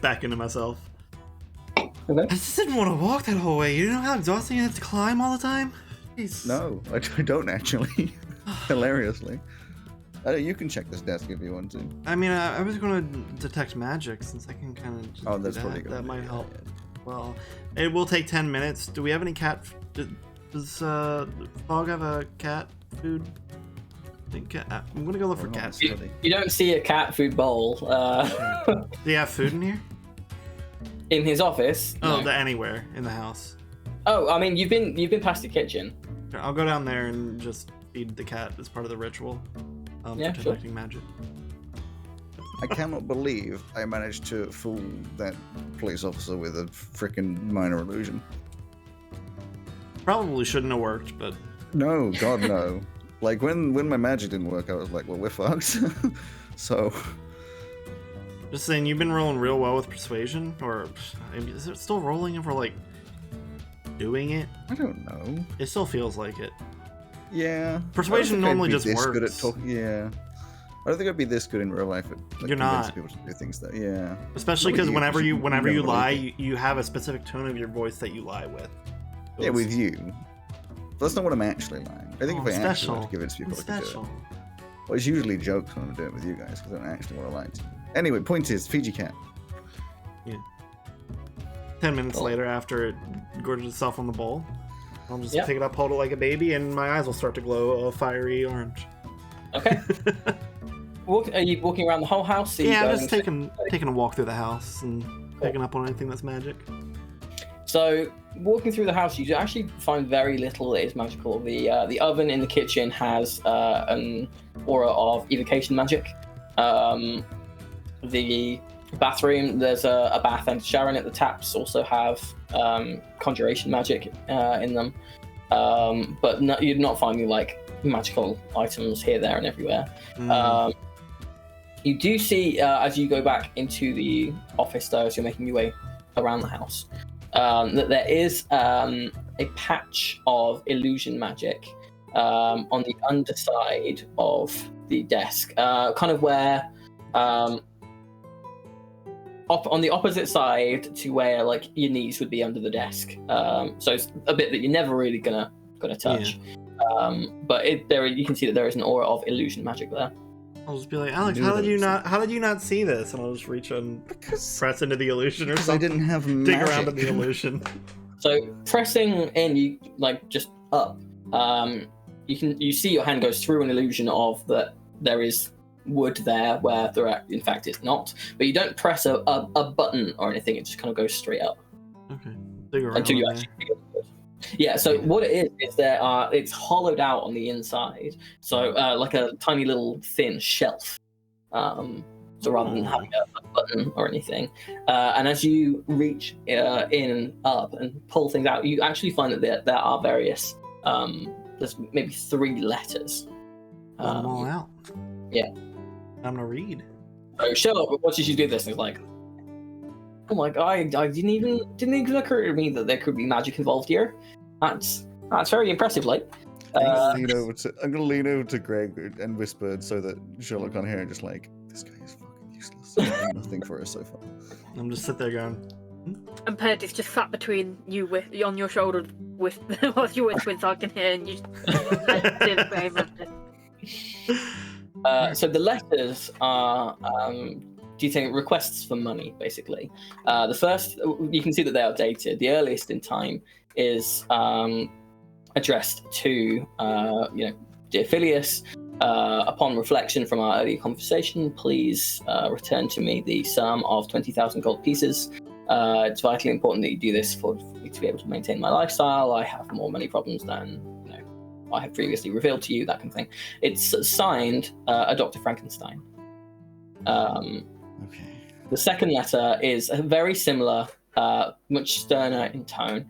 back into myself. Okay. I just didn't want to walk that whole way. You know how exhausting it is to climb all the time? Jeez. No, I don't actually. Hilariously. You can check this desk if you want to. I mean, I was going to detect magic since I can kind of. Oh, that's probably good. That might help. Yeah. Well, it will take 10 minutes. Do we have any cat? Does Fog have a cat food? I'm gonna go look for cat food. You don't see a cat food bowl. Do you have food in here? In his office? Oh, no. Anywhere in the house. Oh, I mean, you've been past the kitchen. I'll go down there and just feed the cat as part of the ritual. Yeah, for detecting magic. I cannot believe I managed to fool that police officer with a freaking minor illusion. Probably shouldn't have worked, but no, God no. Like when my magic didn't work, I was like, well, we're fucked. So just saying, you've been rolling real well with persuasion, or is it still rolling if we're like doing it? I don't know. It still feels like it. Yeah. Persuasion normally just works. Good at yeah. I don't think I'd be this good in real life at like, You're not. people to do things that yeah. Especially because whenever you lie, you have a specific tone of your voice that you lie with. Yeah, with you. But that's not what I'm actually lying. I think if I actually want to give it to people, I could do it. Well, it's usually jokes when I'm doing it with you guys because I don't actually want to lie to you. Anyway, point is, feed your cat. Yeah. 10 minutes later, after it gorges itself on the bowl, I'll just pick it up, hold it like a baby, and my eyes will start to glow a fiery orange. Okay. Are you walking around the whole house? Yeah, I'm just taking a walk through the house and picking up on anything that's magic. So, walking through the house, you actually find very little that is magical. The oven in the kitchen has an aura of evocation magic. The bathroom, there's a bath and a shower in it. The taps also have conjuration magic in them. But you're not finding like magical items here, there, and everywhere. You do see, as you go back into the office, though, as you're making your way around the house, that there is a patch of illusion magic on the underside of the desk, kind of where on the opposite side to where like your knees would be under the desk. So it's a bit that you're never really gonna going to touch. But you can see that there is an aura of illusion magic there. I'll just be like, Alex, how did you not see this? And I'll just reach and press into the illusion or something. I didn't have dig magic. around in the illusion. So pressing in, you like just up. You see your hand goes through an illusion of that there is wood there where there in fact is not. But you don't press a button or anything. It just kind of goes straight up. Okay. Dig around until you actually figure it out. Yeah, so what it is it's hollowed out on the inside, so like a tiny little thin shelf. So rather than having a button or anything, and as you reach in and up and pull things out, you actually find that there are various. There's maybe 3 letters. Pull them all out. Yeah. I'm gonna read. So Sherlock watches you do this, and he's like, "Oh my god! I didn't even occur to me that there could be magic involved here. That's very impressive, like." I'm gonna lean over to Greg and whisper so that Sherlock can't hear and just like, this guy is fucking useless. I've done nothing for us so far. I'm just sit there going. And Purdy's just sat between you on your shoulder with whilst you're whispering, so I can hear, and you did very much. So the letters are, do you think, requests for money, basically? The first, you can see that they are dated. The earliest in time is addressed to, Dear Phileas, upon reflection from our earlier conversation, please return to me the sum of 20,000 gold pieces. It's vitally important that you do this for me to be able to maintain my lifestyle. I have more money problems than I have previously revealed to you, that kind of thing. It's signed a Dr. Frankenstein. Okay. The second letter is very similar, much sterner in tone,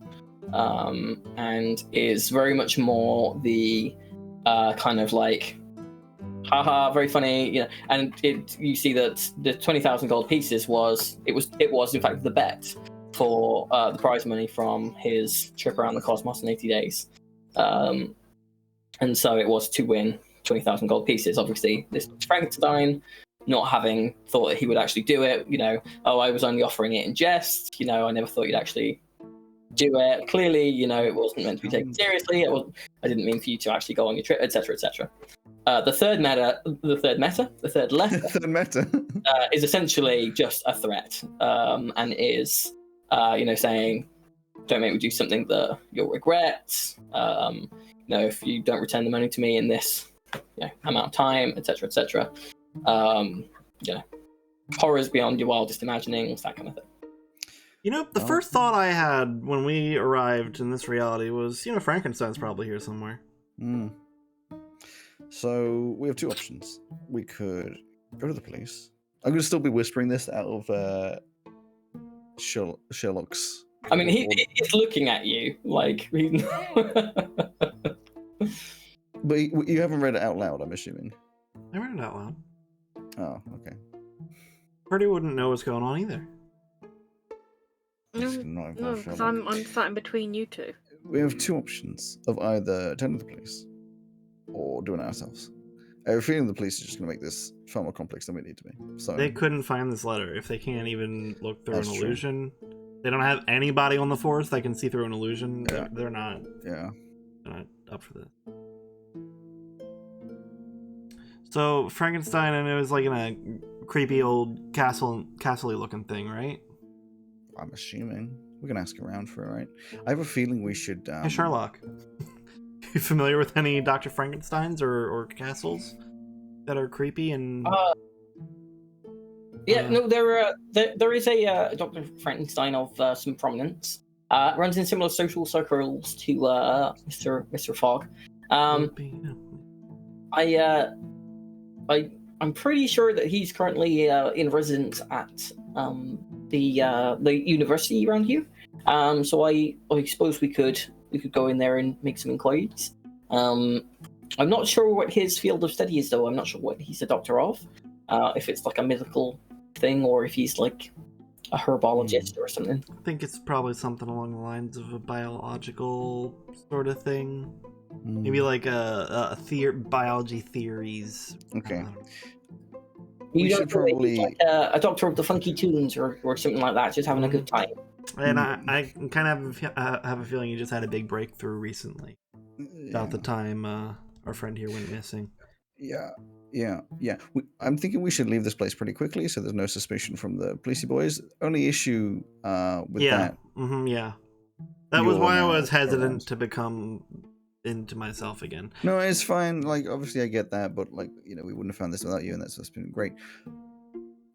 and is very much more the kind of like, haha, very funny, And you see that the 20,000 gold pieces was in fact the bet for the prize money from his trip around the cosmos in 80 days. And so it was to win 20,000 gold pieces. Obviously, this Frankenstein, not having thought that he would actually do it, I was only offering it in jest, I never thought you'd actually do it. Clearly, it wasn't meant to be taken seriously. I didn't mean for you to actually go on your trip, etc., etc. The third letter is essentially just a threat, and is, saying, don't make me do something that you'll regret. If you don't return the money to me in this amount of time, etc., etc. Horrors beyond your wildest imaginings, that kind of thing. The first thought I had when we arrived in this reality was, Frankenstein's probably here somewhere. So we have 2 options. We could go to the police. I'm going to still be whispering this out of Sherlock's. I mean, he's looking at you like. But you haven't read it out loud, I'm assuming. I read it out loud. Oh, okay. Purdy wouldn't know what's going on either. No, because I'm sat in between you two. We have 2 options of either attending the police or doing it ourselves. I have a feeling the police are just going to make this far more complex than we need to be. So they couldn't find this letter if they can't even look through an illusion. True. They don't have anybody on the force that can see through an illusion. Yeah. They're not. Yeah. They're not up for this. So Frankenstein, and it was like in a creepy old castle-y looking thing, right? I'm assuming. We can ask around for it, right? I have a feeling we should... Hey, Sherlock. You familiar with any Dr. Frankensteins or castles that are creepy and... No, there is a Dr. Frankenstein of some prominence. Runs in similar social circles to Mr. Fogg. I'm pretty sure that he's currently in residence at the university around here. So I suppose we could go in there and make some inquiries. I'm not sure what his field of study is, though. I'm not sure what he's a doctor of. If it's like a medical thing, or if he's like a herbologist or something. I think it's probably something along the lines of a biological sort of thing. Maybe like biology theories. Okay. You don't probably like a doctor of the funky tunes or something like that, just having a good time. And I kind of have a feeling you just had a big breakthrough recently. about the time our friend here went missing. Yeah. I'm thinking we should leave this place pretty quickly, so there's no suspicion from the policey boys. Only issue with that. Yeah. That was You're why I now was hesitant around. to become into myself again. No, it's fine. Like, obviously, I get that, but we wouldn't have found this without you, and that's been great.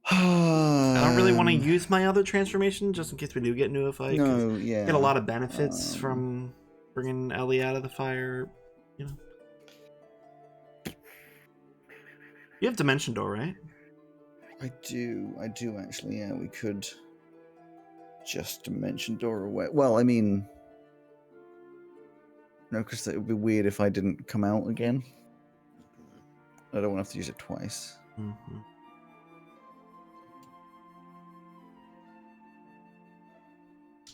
I don't really want to use my other transformation just in case we do get into a fight. No, yeah. Get a lot of benefits from bringing Ellie out of the fire. You have Dimension Door, right? I do actually. Yeah, we could just Dimension Door away. Well, I mean, no, because it would be weird if I didn't come out again. I don't want to have to use it twice. Mm-hmm.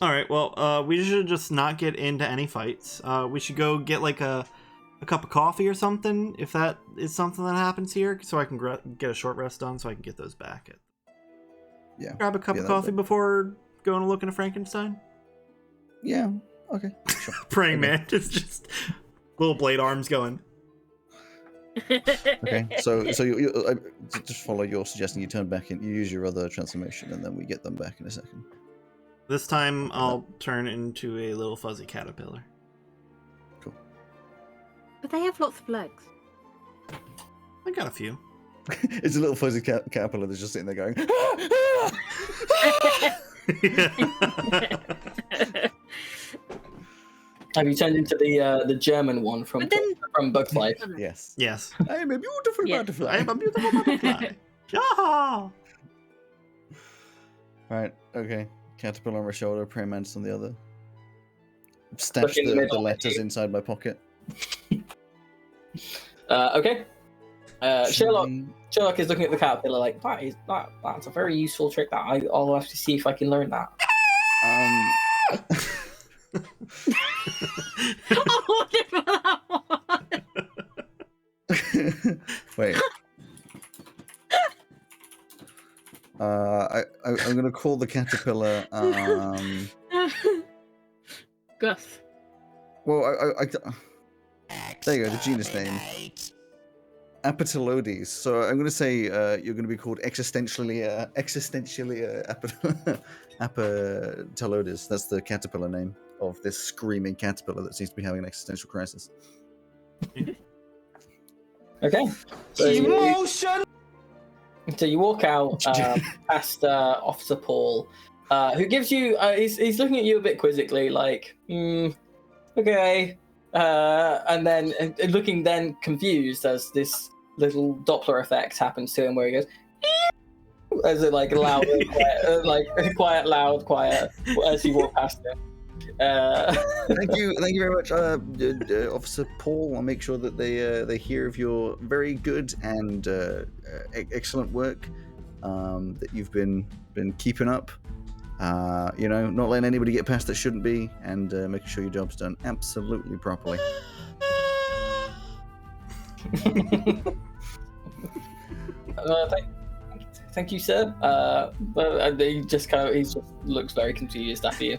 All right. Well, we should just not get into any fights. We should go get like a cup of coffee or something, if that is something that happens here, so I can get a short rest done, so I can get those back. Yeah. Grab a cup of coffee before going to look into Frankenstein. Yeah. Okay. Sure. Praying mantis, just little blade arms going. Okay. So you just follow your suggestion. You turn back in. You use your other transformation, and then we get them back in a second. This time, I'll turn into a little fuzzy caterpillar. But they have lots of legs. I got a few. It's a little fuzzy caterpillar that's just sitting there going. Have you turned into the German one from Bug's Life? Yes. Yes. I am a beautiful butterfly. I am a beautiful butterfly. Yeah. Right. Okay. Caterpillar on my shoulder, praying mantis on the other. Stash Looking the letters inside my pocket. Okay. Sherlock is looking at the caterpillar like, that's a very useful trick. I'll have to see if I can learn that. I wanted for that one. Wait. I'm gonna call the caterpillar. Gus. Well, there you go. The genus name. Apatolodes. So I'm going to say you're going to be called existentially Apatolodes. That's the caterpillar name of this screaming caterpillar that seems to be having an existential crisis. Okay. So you walk out past Officer Paul, who gives you. He's looking at you a bit quizzically, like, okay, and then looking then confused as this little Doppler effect happens to him, where he goes, as it like loud, quiet, like quiet, loud, quiet, as you walk past him. Thank you very much, Officer Paul. I'll make sure that they hear of your very good and excellent work that you've been keeping up. Not letting anybody get past that shouldn't be, and making sure your job's done absolutely properly. Thank you, sir. But he just looks very confused after you.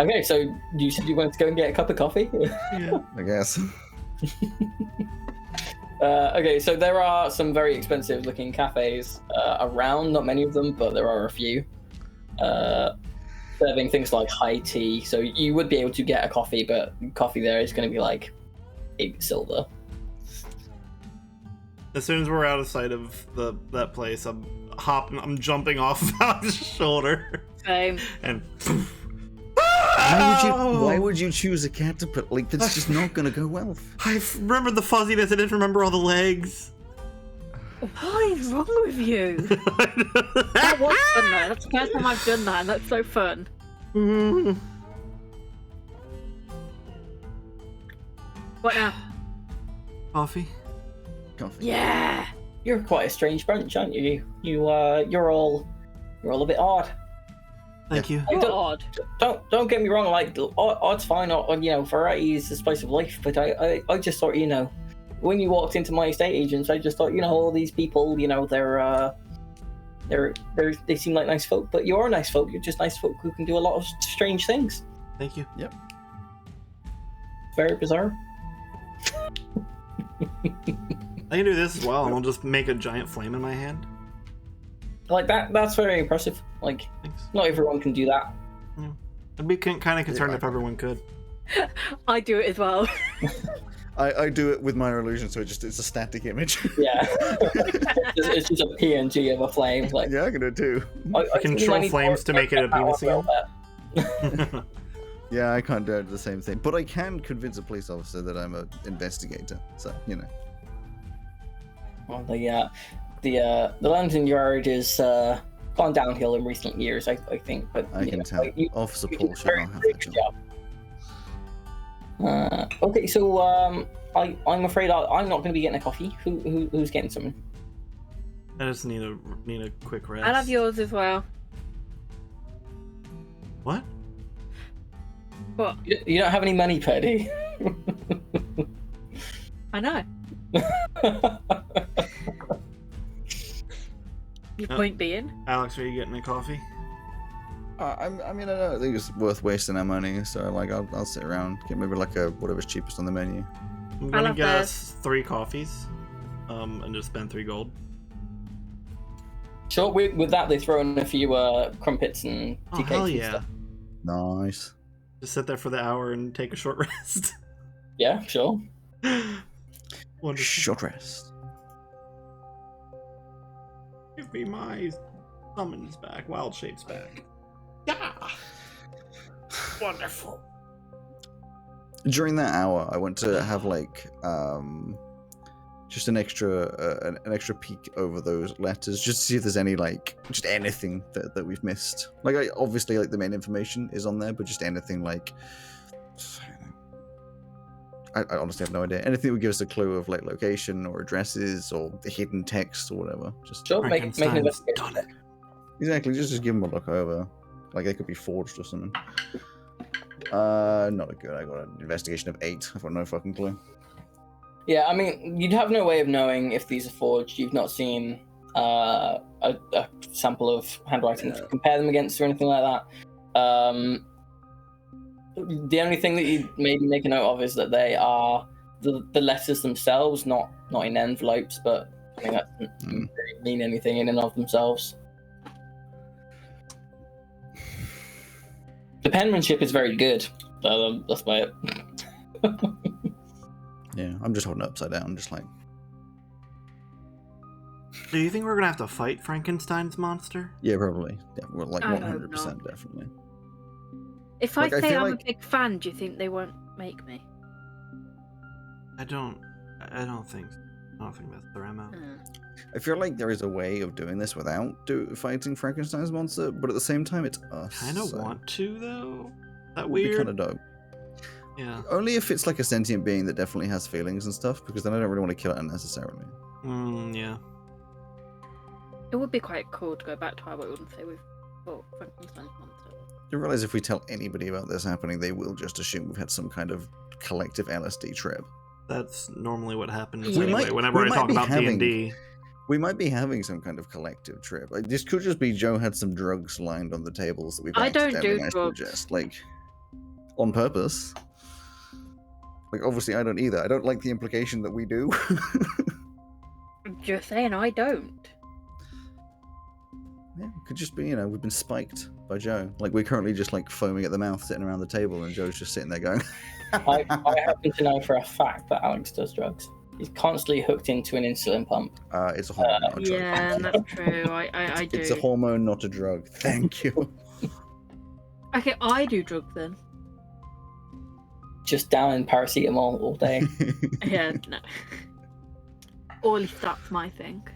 Okay, so you said you wanted to go and get a cup of coffee? Yeah, I guess. Okay, so there are some very expensive looking cafes around, not many of them, but there are a few. Serving things like high tea, so you would be able to get a coffee, but coffee there is going to be like 8 silver. As soon as we're out of sight of that place, I'm jumping off of Alex's shoulder. Same. And why would you choose a caterpillar? Like, that's just not going to go well. I remembered the fuzziness. I didn't remember all the legs. What is wrong with you? That was fun though. That's the first time I've done that, and that's so fun. What now? Coffee. Yeah. You're quite a strange bunch, aren't you? You're all a bit odd. Thank you. Don't get me wrong. Like, odd's fine. Variety is the spice of life. But I just thought, when you walked into my estate agents, I just thought, all these people, they seem like nice folk. But you are nice folk. You're just nice folk who can do a lot of strange things. Thank you. Yep. Very bizarre. I can do this as well, and I'll just make a giant flame in my hand. Like that's very impressive. Like, Thanks. not everyone can do that. Yeah. I'd be kind of concerned if everyone could. I do it as well. I do it with minor illusion, so it's a static image. Yeah. it's just a PNG of a flame. Like, Yeah, I can do it too. I Control flames to make it a penis again. Yeah, I can't do the same thing, but I can convince a police officer that I'm an investigator. So Well, the London Yard is gone downhill in recent years, I think. But I can tell. Officer Paul should not have that job. Okay, so I'm afraid I'm not going to be getting a coffee. Who's getting something? I just need a quick rest. I'll have yours as well. What? What? You don't have any money, Paddy. I know. Your point being? Alex, are you getting a coffee? I don't think it's worth wasting our money, so I'll sit around, get maybe whatever's cheapest on the menu. I'm gonna get us 3 coffees, and just spend 3 gold. Sure. With that, they throw in a few crumpets and tea cakes hell and yeah! stuff. Nice. Just sit there for the hour and take a short rest. Yeah, sure. Wonderful. Short rest. Give me my summons back, wild shapes back. Yeah. Wonderful. During that hour, I want to have just an extra peek over those letters, just to see if there's any just anything that we've missed. Obviously the main information is on there, but just anything I honestly have no idea. Anything that would give us a clue of location or addresses or the hidden text or whatever. Just Sure, make an investigation. Done it. exactly, just give them a look over. They could be forged or something. Not a good. I got an investigation of 8. I've got no fucking clue. Yeah, I mean, you'd have no way of knowing if these are forged. You've not seen a sample of handwriting to compare them against or anything like that. The only thing that you maybe make a note of is that they are the letters themselves, not in envelopes, but I mean that doesn't really mean anything in and of themselves. The penmanship is very good. That's about it. Yeah, I'm just holding it upside down, just Do you think we're gonna have to fight Frankenstein's monster? Yeah, probably. Yeah, we're I hope 100% definitely. If I I say feel I'm a big fan, do you think they won't make me? I don't think so. I don't think that's the ammo. I feel like there is a way of doing this without fighting Frankenstein's monster, but at the same time, it's us. Kind of want to though. That Would be weird. kind of dope. Yeah. Only if it's a sentient being that definitely has feelings and stuff, because then I don't really want to kill it unnecessarily. Yeah. It would be quite cool to go back to what we wouldn't say we've fought Frankenstein's monster. You realize if we tell anybody about this happening, they will just assume we've had some kind of collective LSD trip. That's normally what happens We anyway. might- Whenever we I might talk be about having- D&D. We might be having some kind of collective trip. This could just be Joe had some drugs lined on the tables that we've I don't accidentally do managed drugs. to ingest, on purpose. Obviously I don't either. I don't like the implication that we do. I'm just saying, I don't. Yeah, it could just be, we've been spiked by Joe. We're currently just foaming at the mouth, sitting around the table, and Joe's just sitting there going. I happen to know for a fact that Alex does drugs. He's constantly hooked into an insulin pump. It's a hormone, not a drug. Yeah, Thank you. that's true. I do. It's a hormone, not a drug. Thank you. Okay, I do drugs then. Just down in paracetamol all day. Yeah, no. Or at least that's my thing.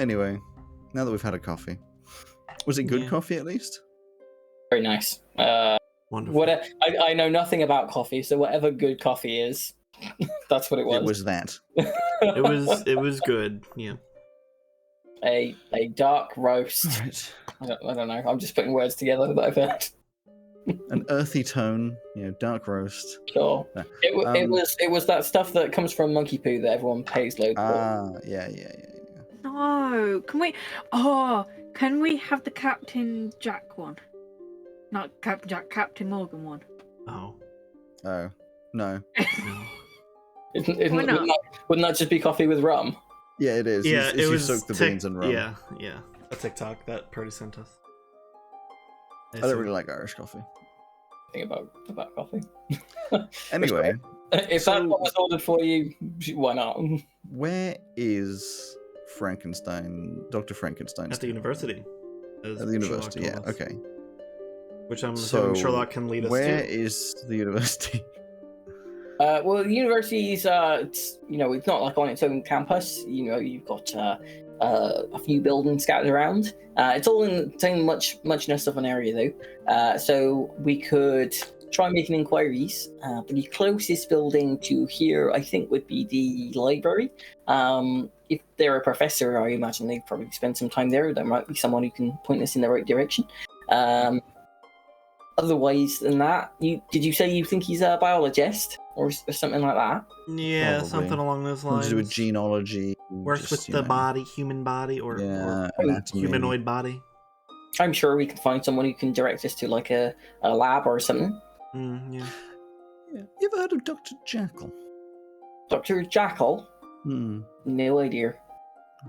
Anyway, now that we've had a coffee, was it good Yeah. coffee at least? Very nice. Wonderful. I know nothing about coffee, so whatever good coffee is, that's what it was. It was that. It was good. Yeah. A dark roast. Right. I don't know. I'm just putting words together that I've heard. An earthy tone, dark roast. Sure. It was that stuff that comes from monkey poo that everyone pays loads for. Ah, yeah. No, can we? Oh, can we have the Captain Jack one? Not Captain Jack, Captain Morgan one. Oh. Oh, no. Why not? Wouldn't that just be coffee with rum? Yeah, it is. Yeah, You soak the beans in rum. Yeah. A TikTok that Purdy sent us. I don't really like Irish coffee. Think about coffee. Anyway, If so- that one was ordered for you, why not? where is Frankenstein, Dr. Frankenstein? At the university. At the university, yeah, okay. Which I'm So, assuming Sherlock can lead us where to. is the university? Well, the university's, it's not like on its own campus. You've got a few buildings scattered around. It's all in the same muchness of an area, though. So we could try making inquiries. But the closest building to here, I think, would be the library. If they're a professor, I imagine they'd probably spend some time there. There might be someone who can point us in the right direction. Otherwise than that, did you say you think he's a biologist or something like that? Yeah, Probably. something along those Something lines. to do with genealogy. Works just, with you the know. body, human body, or Anatomy. humanoid body. I'm sure we can find someone who can direct us to like a lab or something. Yeah. Yeah. You ever heard of Dr. Jackal? Dr. Jackal? Hmm. No idea.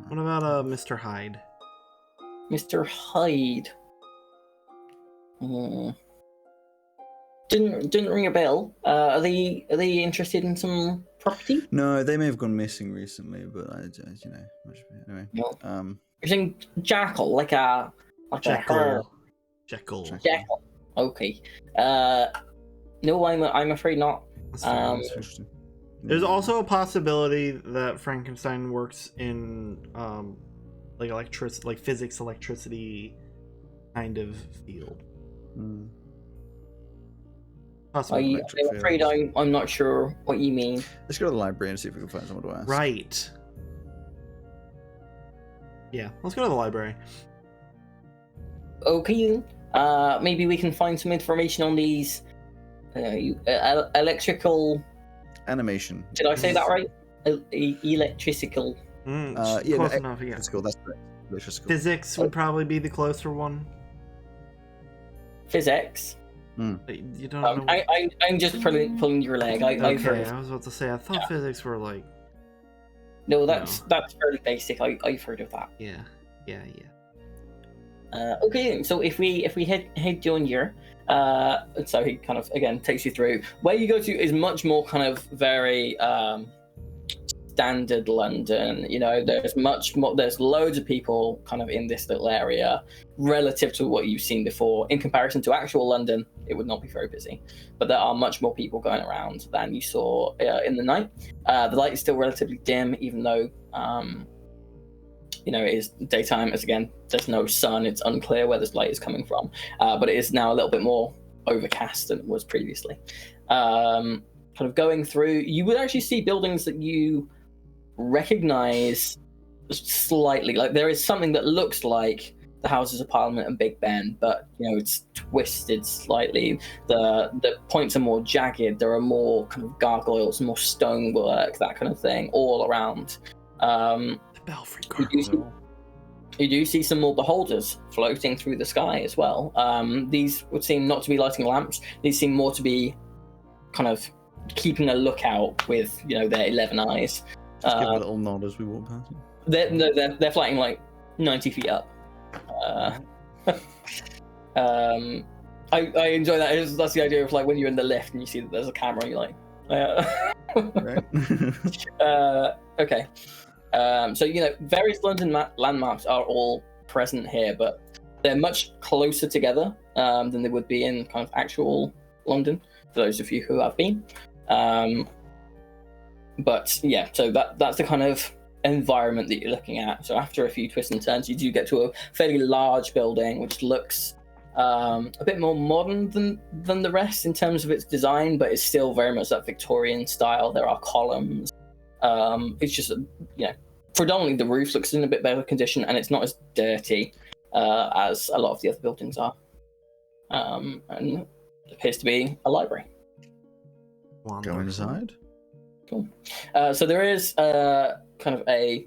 What about Mr. Hyde? Mr. Hyde. Didn't ring a bell. Are they interested in some property? No, they may have gone missing recently, but anyway. No. Um, You're saying Jackal, like a Jekyll. Jackal. Okay. No, I'm afraid not. That's fair. that's interesting. There's also a possibility that Frankenstein works in like physics, electricity kind of field. Hmm. Possibly. I'm afraid I'm not sure what you mean. Let's go to the library and see if we can find someone to ask. Right. Yeah, let's go to the library. Okay. Maybe we can find some information on these electrical. Animation. Did I say that right? Electrical. Yeah, Close enough, yeah. Physical, that's correct. Electrical. Physics would probably be the closer one. Physics. You don't know. I'm just pulling your leg. I've heard. Okay, I was about to say, I thought physics were like... No, that's fairly basic. I've heard of that. Yeah. Okay, so if we head down here, so he kind of again takes you through. Where you go to is much more kind of very standard London. There's much more. There's loads of people kind of in this little area relative to what you've seen before. In comparison to actual London, it would not be very busy, but there are much more people going around than you saw in the night. The light is still relatively dim, even though it is daytime. As again, there's no sun. It's unclear where this light is coming from, but it is now a little bit more overcast than it was previously. Kind of going through, you would actually see buildings that you recognize slightly. Like there is something that looks like the Houses of Parliament and Big Ben, but it's twisted slightly. The points are more jagged. There are more kind of gargoyles, more stonework, that kind of thing, all around. The Belfry Gargoyle. You do see some more beholders floating through the sky as well. These would seem not to be lighting lamps. These seem more to be kind of keeping a lookout with their 11 eyes. Just give a little nod as we walk past. They're flying like 90 feet up. I enjoy that. That's the idea of like when you're in the lift and you see that there's a camera and you're like, Right. okay. So various London landmarks are all present here, but they're much closer together than they would be in kind of actual London, for those of you who have been. But yeah, so that's the kind of environment that you're looking at. So after a few twists and turns, you do get to a fairly large building, which looks a bit more modern than the rest in terms of its design, but it's still very much that Victorian style. There are columns. It's just predominantly the roof looks in a bit better condition, and it's not as dirty as a lot of the other buildings are. And it appears to be a library. Go inside. Cool. So there is kind of a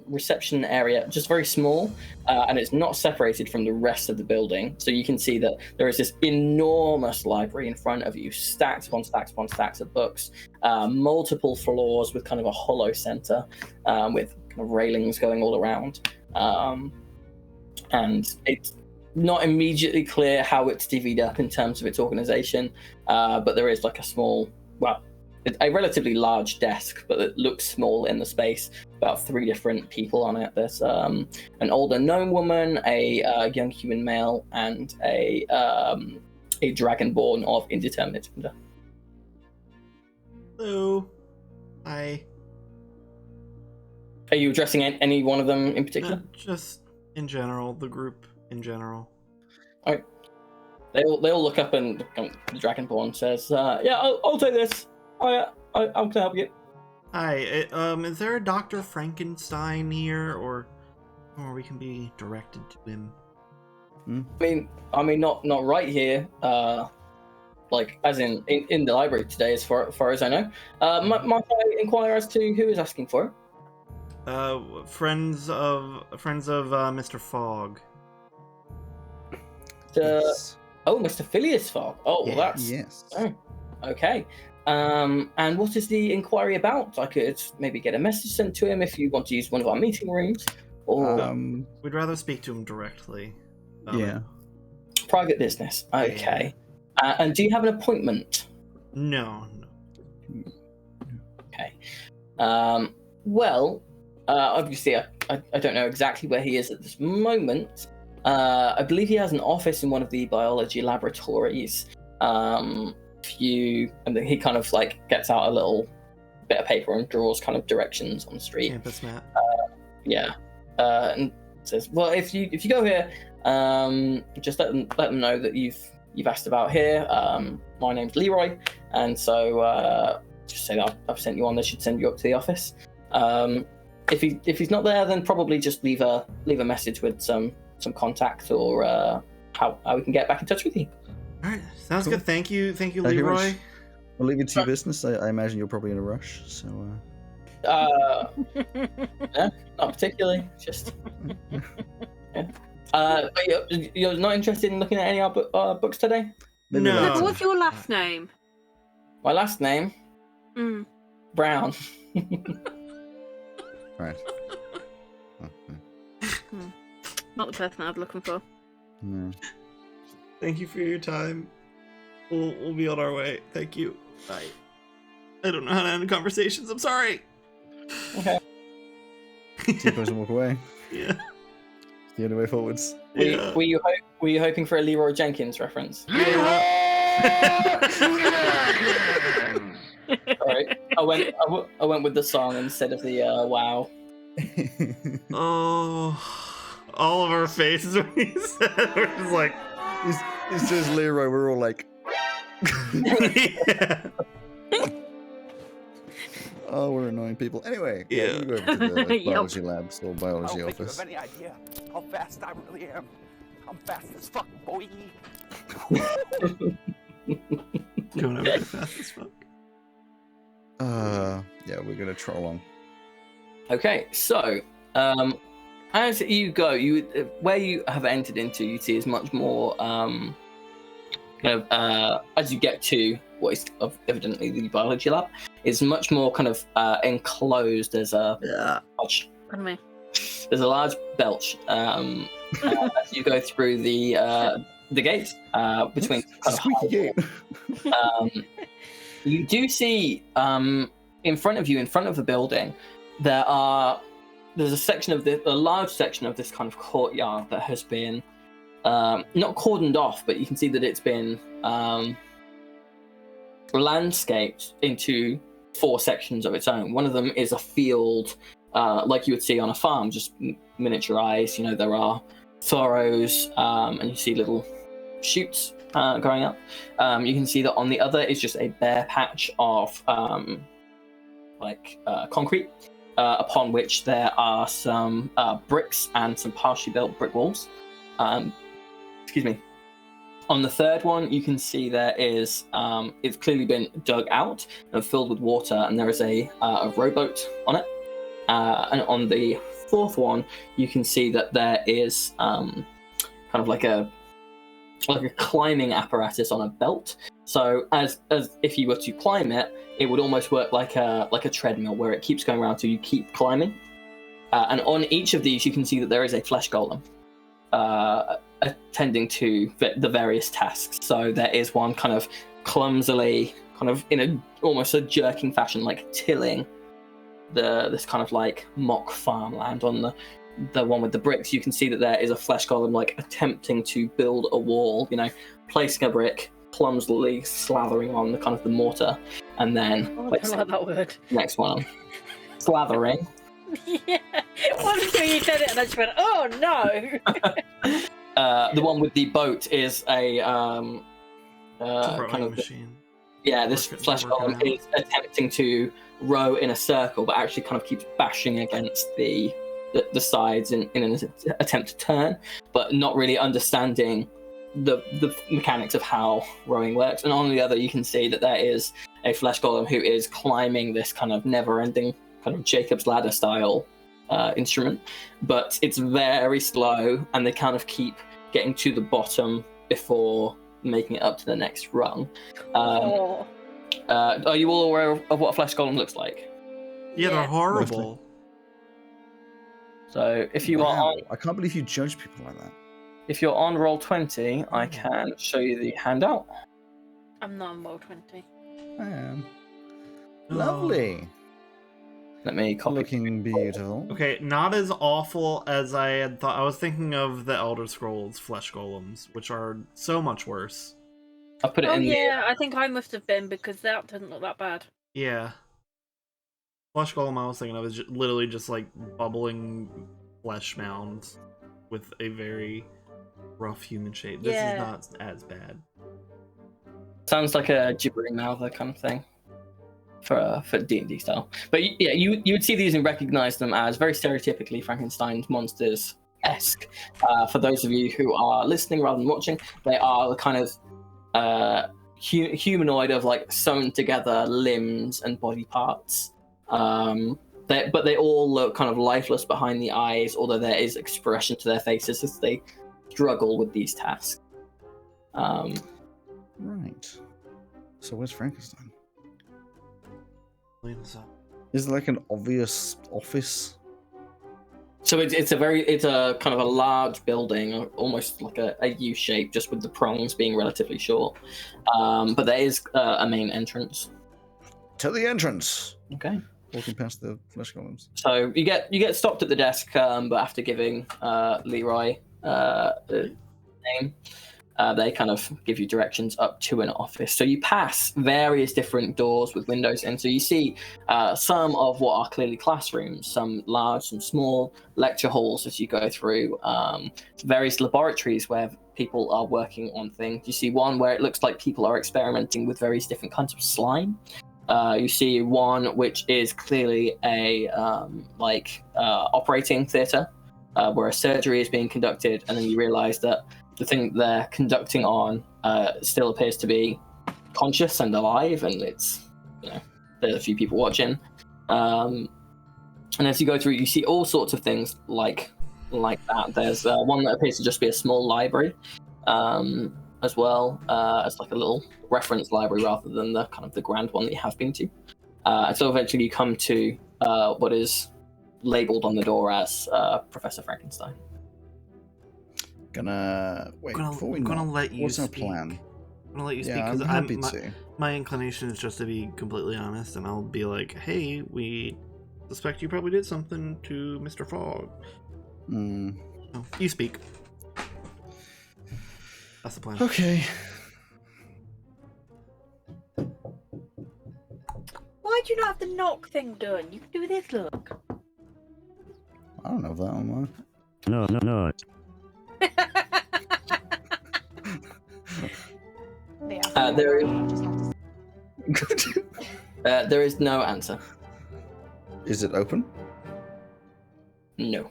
reception area, just very small, and it's not separated from the rest of the building. So you can see that there is this enormous library in front of you, stacks upon stacks upon stacks of books, multiple floors with kind of a hollow center, with kind of railings going all around. And it's not immediately clear how it's divvied up in terms of its organization, but there is like a small, well, a relatively large desk, but it looks small in the space. About 3 different people on it. There's an older gnome woman, a young human male, and a dragonborn of indeterminate gender. Hello. Hi. Are you addressing any one of them in particular? Just in general, the group in general. All right. They all look up, and the dragonborn says, "Yeah, I'll take this. I'm gonna help you." Hi. Is there a Dr. Frankenstein here, or we can be directed to him? I mean, not right here. Like as in the library today, as far as I know. Might I inquire as to who is asking for it? Friends of Mr. Fogg. Yes. Oh, Mr. Phileas Fogg. Oh, well, that's Yes. Oh, okay. And what is the inquiry about? I could maybe get a message sent to him if you want to use one of our meeting rooms, or We'd rather speak to him directly. Yeah. private business. Okay. And do you have an appointment? No. Okay. Well, obviously, I don't know exactly where he is at this moment. I believe he has an office in one of the biology laboratories. And then he kind of like gets out a little bit of paper and draws kind of directions on the street. Campus map. And says, "Well, if you go here, just let them know that you've asked about here. My name's Leroy, and so just say that I've sent you on. They should send you up to the office. If he's not there, then probably just leave a message with some contact or how we can get back in touch with you." All right, sounds Cool. good. Thank you, Thank you Leroy. much. I'll leave it to your business. I imagine you're probably in a rush, so. Yeah, not particularly. Just. Yeah. But you're not interested in looking at any of our books today? Maybe No. later. What's your last name? My last name, Mm. Brown. Right. Not the person I was looking for. No. Thank you for your time. We'll be on our way. Thank you. Bye. I don't know how to end conversations. I'm sorry. Okay. T-pose and walk away. Yeah. It's the only way forwards. Yeah. Were you hoping for a Leroy Jenkins reference? Leroy! Sorry, I went with the song instead of the wow. Oh, all of our faces when he said it, we're just like, He says Leroy, we're all like, yeah. oh, we're annoying people. Anyway, Yeah. we'll go over to the Yep. biology labs or I biology don't think you office. have any idea how fast I really am. I'm fast as fuck, boy. Going over the fast as fuck. Yeah, we're gonna troll on. Okay, so as you go, where you have entered into, you see is much more as you get to what is evidently the biology lab, is much more kind of enclosed. There's a large, Pardon me. there's a large belch as you go through the gate between kind of Squeaky gate. you do see in front of you, in front of the building, there's a section of a large section of this kind of courtyard that has been not cordoned off, but you can see that it's been landscaped into 4 sections of its own. One of them is a field like you would see on a farm, just miniaturized. You know, there are furrows and you see little shoots growing up. You can see that on the other is just a bare patch of concrete, upon which there are some bricks and some partially built brick walls. Excuse me. On the third one, you can see there is it's clearly been dug out and filled with water, and there is a rowboat on it. And on the fourth one, you can see that there is kind of like a climbing apparatus on a belt. So as if you were to climb it, it would almost work like a treadmill where it keeps going around so you keep climbing. And on each of these, you can see that there is a flesh golem attending to the various tasks. So there is one kind of clumsily, kind of in almost a jerking fashion, like tilling this kind of like mock farmland. On the one with the bricks, you can see that there is a flesh golem like attempting to build a wall, placing a brick, clumsily slathering on the kind of the mortar, and then I don't like that word. next one, slathering. Yeah, until you said it, and I just went, "Oh no!" The one with the boat is a kind of machine. Yeah, this flesh golem is attempting to row in a circle, but actually kind of keeps bashing against the sides in an attempt to turn, but not really understanding the mechanics of how rowing works. And on the other, you can see that there is a flesh golem who is climbing this kind of never-ending kind of Jacob's ladder style instrument, but it's very slow, and they kind of keep getting to the bottom before making it up to the next rung. Are you all aware of what a flesh golem looks like? Yeah, they're horrible. Mostly. So if you are on, I can't believe you judge people like that. if you're on roll 20, I can show you the handout. I'm not on roll 20. I am. Lovely. Let me copy. Looking beautiful. Okay, not as awful as I had thought. I was thinking of the Elder Scrolls flesh golems, which are so much worse. I put it in. Yeah, I think I must have been, because that doesn't look that bad. Yeah. Flesh golem I was thinking of is literally just like bubbling flesh mounds with a very rough human shape. This is not as bad. Sounds like a gibbering mouther kind of thing for D&D style. But yeah, you would see these and recognize them as very stereotypically Frankenstein's monsters-esque. For those of you who are listening rather than watching, they are the kind of humanoid of like sewn together limbs and body parts. But they all look kind of lifeless behind the eyes, although there is expression to their faces as they struggle with these tasks. Right. So where's Frankenstein? Cleans up. Is there like an obvious office? So it's a kind of a large building, almost like a U shape, just with the prongs being relatively short. But there is a main entrance. To the entrance. Okay. Walking past the flesh golems. So you get stopped at the desk, but after giving Leroy the name, they kind of give you directions up to an office. So you pass various different doors with windows in. So you see some of what are clearly classrooms, some large, some small, lecture halls as you go through, various laboratories where people are working on things. You see one where it looks like people are experimenting with various different kinds of slime. You see one which is clearly a operating theatre where a surgery is being conducted, and then you realize that the thing they're conducting on still appears to be conscious and alive, and it's, there's a few people watching. And as you go through, you see all sorts of things like that. There's one that appears to just be a small library, as well as like a little reference library rather than the kind of the grand one that you have been to. And so eventually you come to what is labeled on the door as Professor Frankenstein. Gonna let you What's our speak. plan? I'm gonna let you speak Yeah, I'm because happy to. my inclination is just to be completely honest, and I'll be like, "Hey, we suspect you probably did something to Mr. Fogg." So, you speak. That's the plan. Okay. Why do you not have the knock thing done? You can do this, look. I don't know if that one. No. There is no answer. Is it open? No.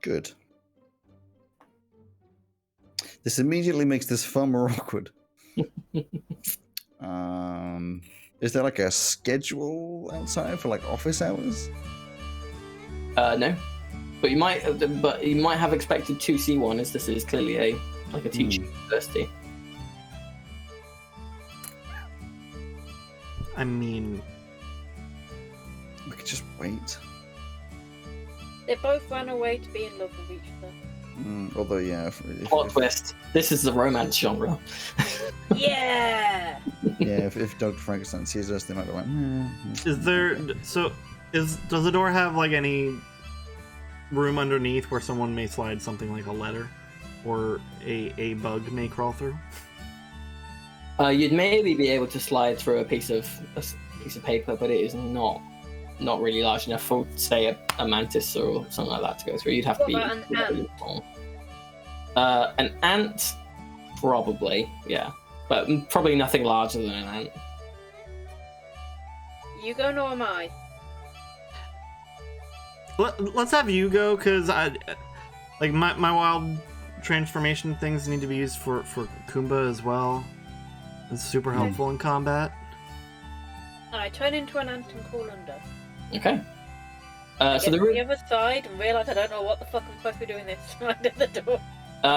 Good. This immediately makes this far more awkward. Is there like a schedule outside for like office hours? No, but you might have expected to see one, as this is clearly a teaching university. I mean, We could just wait. They both ran away to be in love with each other. Although, yeah. Plot twist. This is the romance genre. Yeah! If Dr. Frankenstein sees us, they might be like, is there... So, does the door have, like, any room underneath where someone may slide something like a letter? Or a bug may crawl through? You'd maybe be able to slide through a piece of paper, but it is not really large enough for, say, a mantis or something like that to go through. You'd have to be... What about an ant? An ant, probably, yeah. But probably nothing larger than an ant. You go, nor am I. Let's have you go, because my wild transformation things need to be used for Kumba as well. It's super helpful in combat. I turn into an ant and crawl under. Okay. I So get the to room... the other side and realise I don't know what the fuck I'm supposed to be doing this side of the door.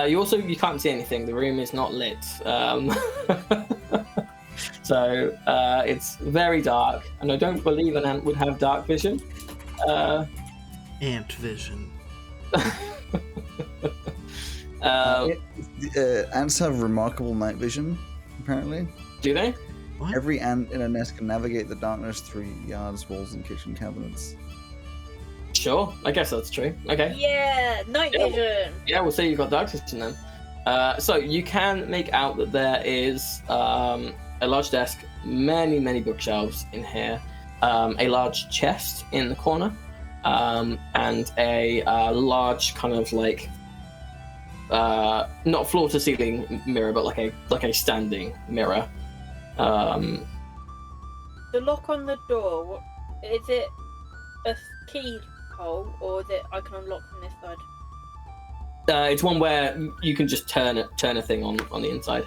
You can't see anything. The room is not lit. So it's very dark, and I don't believe an ant would have dark vision. Ant vision. ants have remarkable night vision, apparently. Do they? What? Every ant in a nest can navigate the darkness through yards, walls, and kitchen cabinets. Sure, I guess that's true. Okay. Yeah, night vision. Yeah, we'll say you've got dark vision then. So you can make out that there is a large desk, many bookshelves in here, a large chest in the corner, and a large kind of like not floor to ceiling mirror, but like a standing mirror. The lock on the door, is it a keyhole or is it I can unlock from this side? It's one where you can just turn a thing on the inside.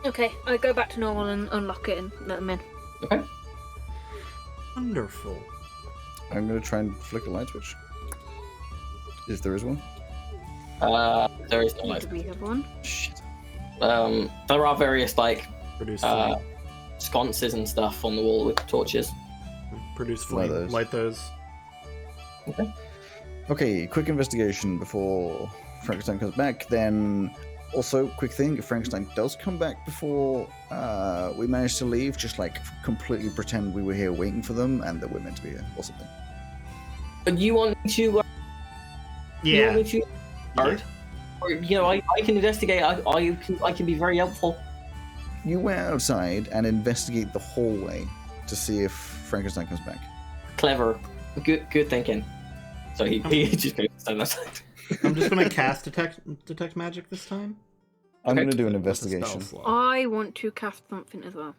Okay, I go back to normal and unlock it and let them in. Okay. Wonderful. I'm going to try and flick a light switch. If there is one. There is no light. Do we have one? Shit. There are various like Produce sconces and stuff on the wall with torches. Produce flame. Light those. Okay, quick investigation before Frankenstein comes back. Then, also, quick thing, if Frankenstein does come back before we manage to leave, just like completely pretend we were here waiting for them and that we're meant to be here or something. But you want me to... You Yeah. want me to... Or, I can investigate. I can be very helpful. You went outside and investigate the hallway to see if Frankenstein comes back. Clever. Good thinking. So he just goes stand outside. I'm just going to cast detect magic this time. I'm Okay. going to do an With the investigation. spell slot. I want to cast something as well.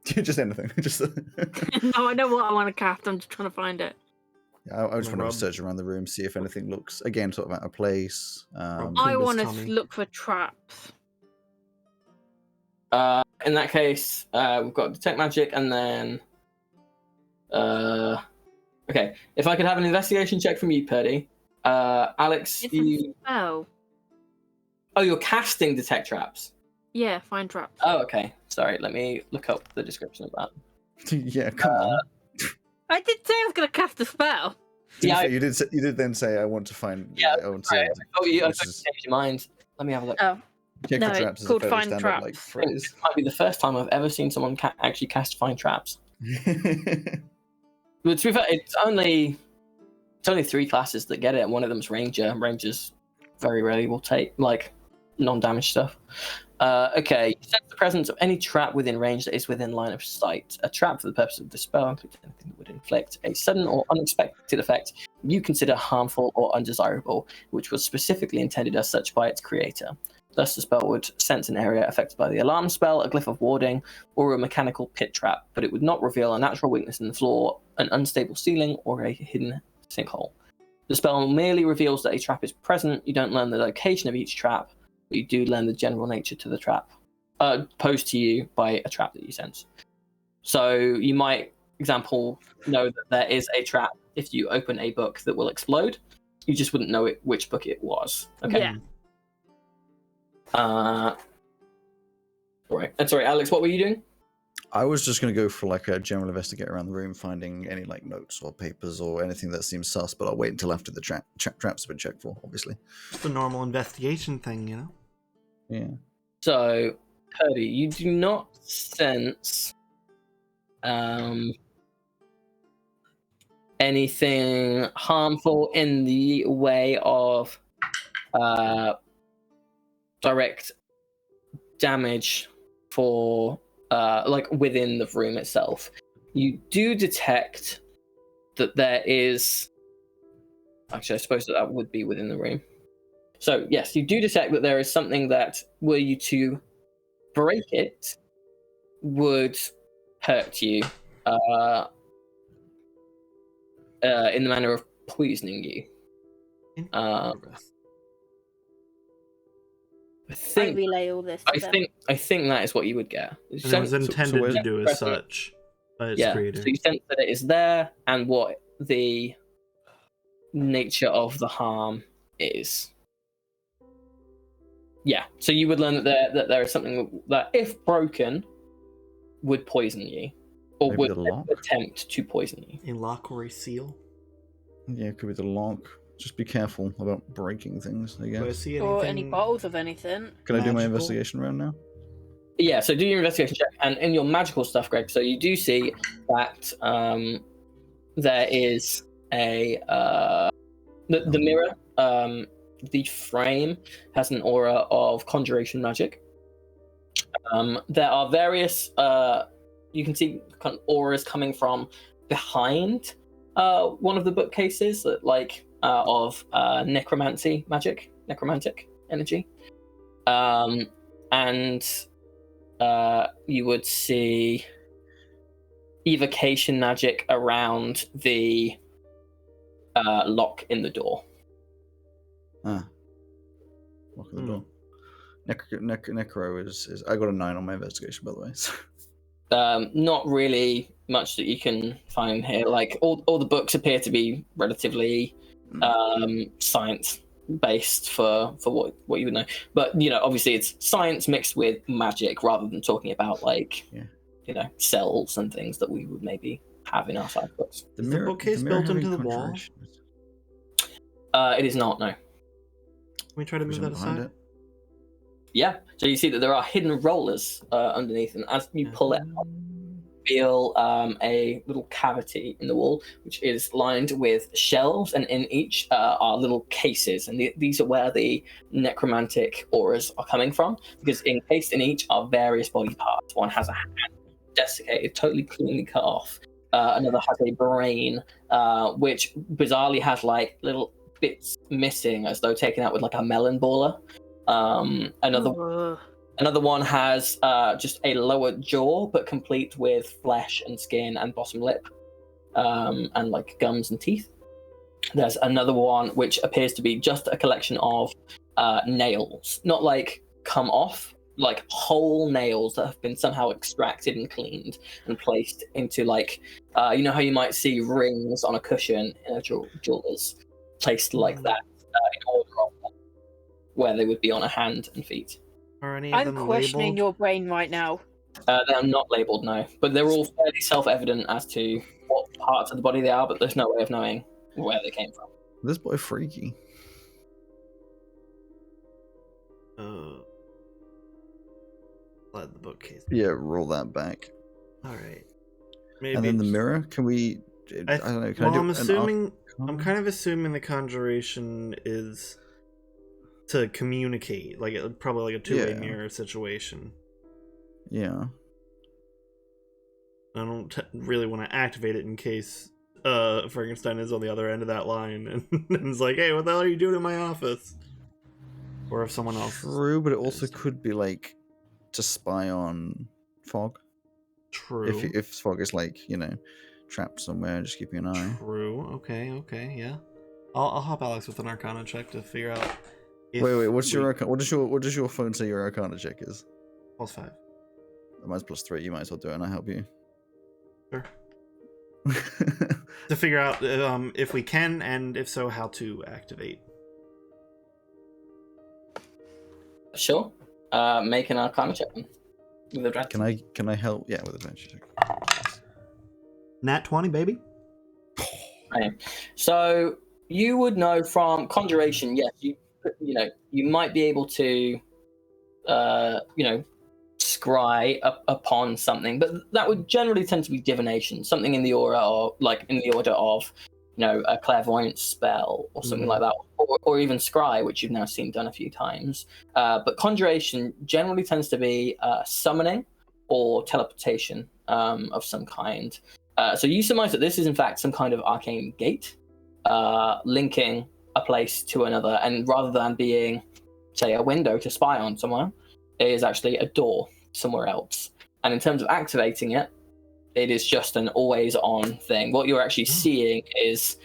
Just anything. Just. No, I know what I want to cast. I'm just trying to find it. I just want to Rub. search around the room, see if anything looks again sort of out of place. Rub. I Kumba's want to tummy. look for traps. In that case, we've got detect magic, and then okay. If I could have an investigation check from you, Purdy. Alex, It's a you. spell. Oh, you're casting detect traps. Yeah, find traps. Oh, okay. Sorry, let me look up the description of that. Yeah, come on. I did say I was going to cast a spell. Yeah, You did then say I want to find. Yeah, I want to right. Oh, you which is- changed your mind. Let me have a look. Oh, check No, for it's traps is a called fairly find standard, like, traps. I think phrase. this might be the first time I've ever seen someone actually cast find traps. But to be fair, it's only 3 classes that get it, and one of them's Ranger. Rangers very rarely will take like non-damage stuff. Okay, you sense the presence of any trap within range that is within line of sight. A trap for the purpose of the spell includes anything that would inflict a sudden or unexpected effect you consider harmful or undesirable, which was specifically intended as such by its creator. Thus, the spell would sense an area affected by the alarm spell, a glyph of warding, or a mechanical pit trap, but it would not reveal a natural weakness in the floor, an unstable ceiling, or a hidden sinkhole. The spell merely reveals that a trap is present. You don't learn the location of each trap, but you do learn the general nature to the trap, posed to you by a trap that you sense. So you might, example, know that there is a trap if you open a book that will explode. You just wouldn't know which book it was. Okay. Yeah. Right. And sorry, Alex, what were you doing? I was just going to go for like a general investigate around the room, finding any like notes or papers or anything that seems sus, but I'll wait until after the traps have been checked for, obviously. It's a normal investigation thing, you know? Yeah. So, Purdy, you do not sense anything harmful in the way of direct damage for like within the room itself. You do detect that there is, actually I suppose that would be within the room. So yes, you do detect that there is something that, were you to break it, would hurt you in the manner of poisoning you. I think relay all this. To them. I think that is what you would get. And it was intended to do as such by its creator. So you sense that it is there, and what the nature of the harm is. Yeah. So you would learn that there is something that, if broken, would poison you, or Maybe would attempt to poison you. A lock or a seal? Yeah, it could be the lock. Just be careful about breaking things, I guess. Do I see Or any anything bottles of anything. Can I do my magical? investigation round now? Yeah, so do your investigation check, and in your magical stuff, Greg, so you do see that there is a the mirror, the frame has an aura of conjuration magic. There are various you can see kind of auras coming from behind one of the bookcases that of necromantic energy, and you would see evocation magic around the lock in the door. Lock in the door. Necro is I got a 9 on my investigation, by the way. So. Not really much that you can find here. Like all the books appear to be relatively science based for what you would know. But obviously it's science mixed with magic rather than talking about cells and things that we would maybe have in our science books. Is the bookcase built into the wall? It is not, no. Can we try to move that aside? Yeah, so you see that there are hidden rollers underneath, and as you pull it up, feel a little cavity in the wall, which is lined with shelves, and in each are little cases, and these are where the necromantic auras are coming from, because encased in each are various body parts. One has a hand desiccated, totally cleanly cut off. Another has a brain, which bizarrely has like bits missing, as though taken out with like a melon baller. Another one has just a lower jaw, but complete with flesh and skin and bottom lip, and like gums and teeth. There's another one which appears to be just a collection of nails, not like come off, like whole nails that have been somehow extracted and cleaned and placed into like, you know how you might see rings on a cushion in a jeweler's, placed like that in order of where they would be on a hand and feet. Are any of I'm them questioning labeled? your brain right now. They're not labelled, no, but they're all fairly self-evident as to what parts of the body they are, but there's no way of knowing where they came from. This boy freaky. Slide the bookcase. Yeah, roll that back. All right. Maybe. And then the mirror. Can we? I don't know. Can I do I'm an assuming. arcana? I'm kind of assuming the conjuration is to communicate, like probably like a two-way mirror situation. Yeah. I don't really want to activate it in case Frankenstein is on the other end of that line and is like, "Hey, what the hell are you doing in my office?" Or if someone else. True, but it also could be like to spy on Fog. True. If Fog is like trapped somewhere, just keeping an eye. True. Okay. Yeah. I'll help Alex with an Arcana check to figure out. Wait. What's your Arcana? What does your phone say your Arcana check is? +5. Mine's +3. You might as well do it, and I help you. Sure. To figure out if we can, and if so, how to activate. Sure. Make an Arcana check then. With advantage. Can I help? Yeah, with advantage. Nat 20, baby. Okay. So you would know from conjuration, yes, you might be able to, scry upon something, but that would generally tend to be divination, something in the order of a clairvoyance spell or something like that, or even scry, which you've now seen done a few times. But conjuration generally tends to be summoning or teleportation of some kind. So you surmise that this is in fact some kind of arcane gate linking a place to another, and rather than being, say, a window to spy on somewhere, it is actually a door somewhere else. And in terms of activating it, it is just an always on thing. What you're actually seeing is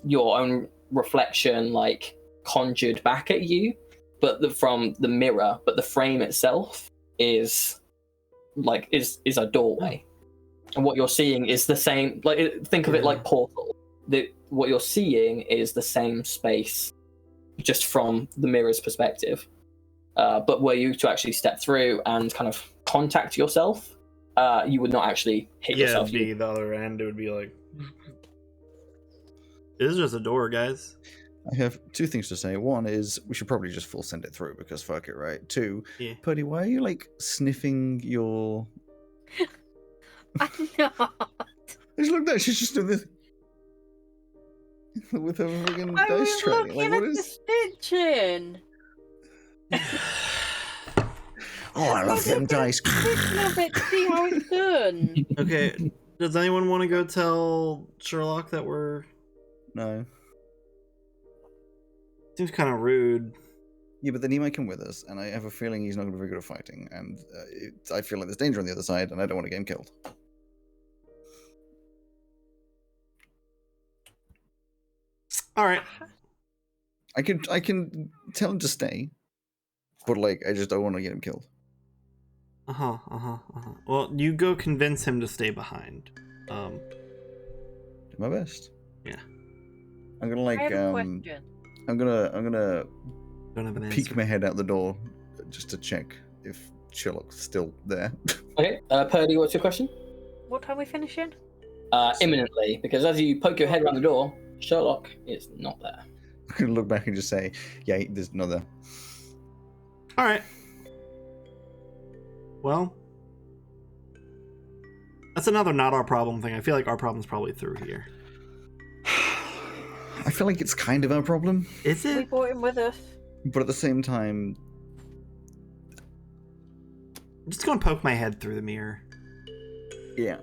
your own reflection, like, conjured back at you, but from the mirror, but the frame itself is a doorway. And what you're seeing is the same, like, think of it like Portal. What you're seeing is the same space, just from the mirror's perspective. But were you to actually step through and kind of contact yourself, you would not actually hit yourself. Yeah, it'd be the other end. It would be like, this is just a door, guys. I have two things to say. One is we should probably just full send it through because fuck it, right? Two, Purdy, why are you like sniffing your? I'm not. Just look there. She's just doing this with her friggin' I dice was training. looking Like, what at the is? stitching. Oh, I love them dice. Stitching of it to see how it's done. Okay, does anyone want to go tell Sherlock that we're? No. Seems kind of rude. Yeah, but then he might come with us, and I have a feeling he's not going to be very good at fighting, and I feel like there's danger on the other side, and I don't want to get him killed. All right. I can tell him to stay, but like I just don't want to get him killed. Well, you go convince him to stay behind. Do my best. Yeah. I'm gonna like I have a question. I'm gonna Don't have an peek answer. my head out the door just to check if Sherlock's still there. Okay, Purdy, what's your question? What time are we finishing? Imminently, because as you poke your head around the door, Sherlock is not there. I'm gonna look back and just say, yeah, there's another. All right. Well, that's another not our problem thing. I feel like our problem's probably through here. I feel like it's kind of our problem, Is We it? brought him with us. but at the same time, I'm just gonna poke my head through the mirror. yeah.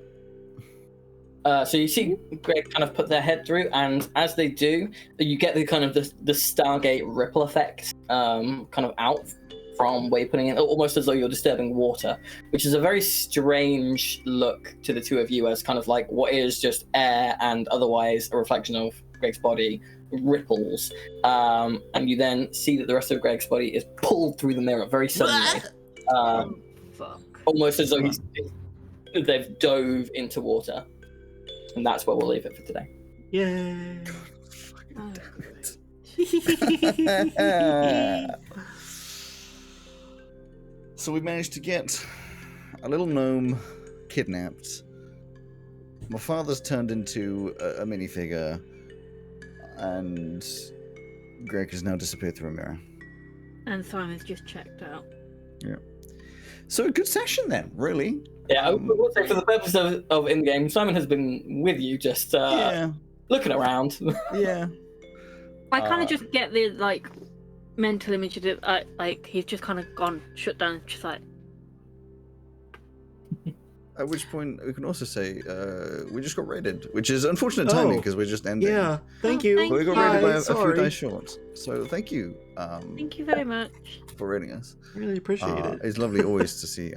So you see Greg kind of put their head through, and as they do, you get the kind of the Stargate ripple effect kind of out from where you're putting it, almost as though you're disturbing water, which is a very strange look to the two of you, as kind of like what is just air and otherwise a reflection of Greg's body ripples. And you then see that the rest of Greg's body is pulled through the mirror very suddenly. Fuck. Almost as though they've dove into water. And that's where we'll leave it for today. Yay! Oh, So we managed to get a little gnome kidnapped. My father's turned into a minifigure, and Greg has now disappeared through a mirror. and Simon's just checked out. Yeah. So a good session then, really. Yeah, I will say for the purpose of in-game, Simon has been with you, just Yeah. looking around. Yeah. I kind of just get the like mental image of like he's just kind of gone shut down, just like At which point we can also say we just got raided, which is unfortunate timing Oh. because we're just ending. Yeah, thank Oh, you. thank But we got Hi, raided by a few sorry. dice short. So thank you thank you very much. for raiding us. Really appreciate it. It's lovely always to see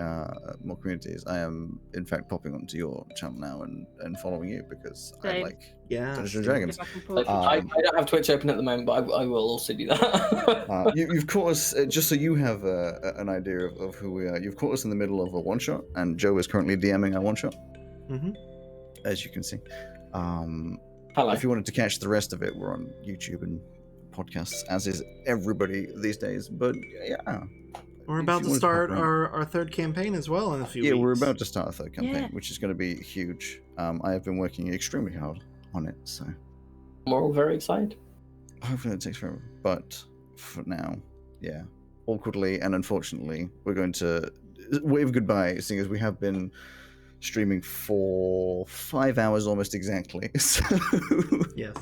more communities. I am, in fact, popping onto your channel now and following you because I Same. like Yeah. Dungeons and Dragons. If I can pull Like, it. I don't have Twitch open at the moment, but I will also do that. You've caught us, just so you have an idea of who we are, you've caught us in the middle of a one-shot, and Joe is currently DMing our one-shot. Mm-hmm. as you can see. Hello. If you wanted to catch the rest of it, we're on YouTube and podcasts, as is everybody these days. But yeah, We're if about you to wanted start pop around- our third campaign as well in a few weeks. Yeah, we're about to start a third campaign, Yeah. which is going to be huge. I have been working extremely hard on it, so We're all very excited. hopefully it takes forever. But for now, yeah, awkwardly and unfortunately, we're going to wave goodbye, seeing as we have been streaming for 5 hours almost exactly. So Yes.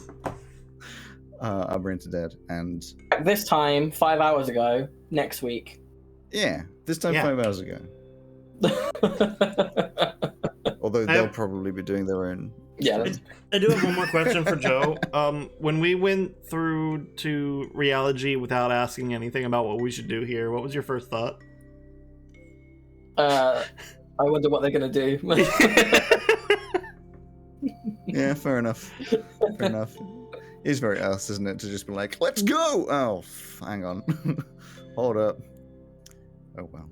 our brains are dead, and This time, 5 hours ago, next week. yeah, this time Yeah. 5 hours ago. Although they'll probably be doing their own. Yeah, stream. I do have one more question for Joe. When we went through to Reality without asking anything about what we should do here, what was your first thought? I wonder what they're gonna do. Yeah, fair enough. Fair enough. It's very us, isn't it, to just be like, let's go! Oh, hang on. Hold up. Oh, well.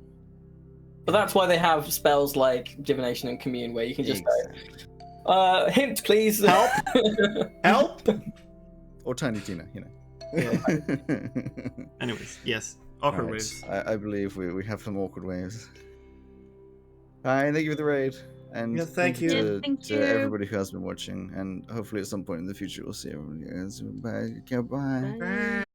But that's why they have spells like divination and commune, where you can just Exactly. go, hint, please. Help! Help! Or Tiny Tina, you know. Yeah. Anyways, yes. Awkward Right, waves. I believe we have some awkward waves. Hi, thank you for the raid. And Yes, thank you. Yes, thank to you. everybody who has been watching. And hopefully at some point in the future we'll see everybody else. Bye. Goodbye. Bye.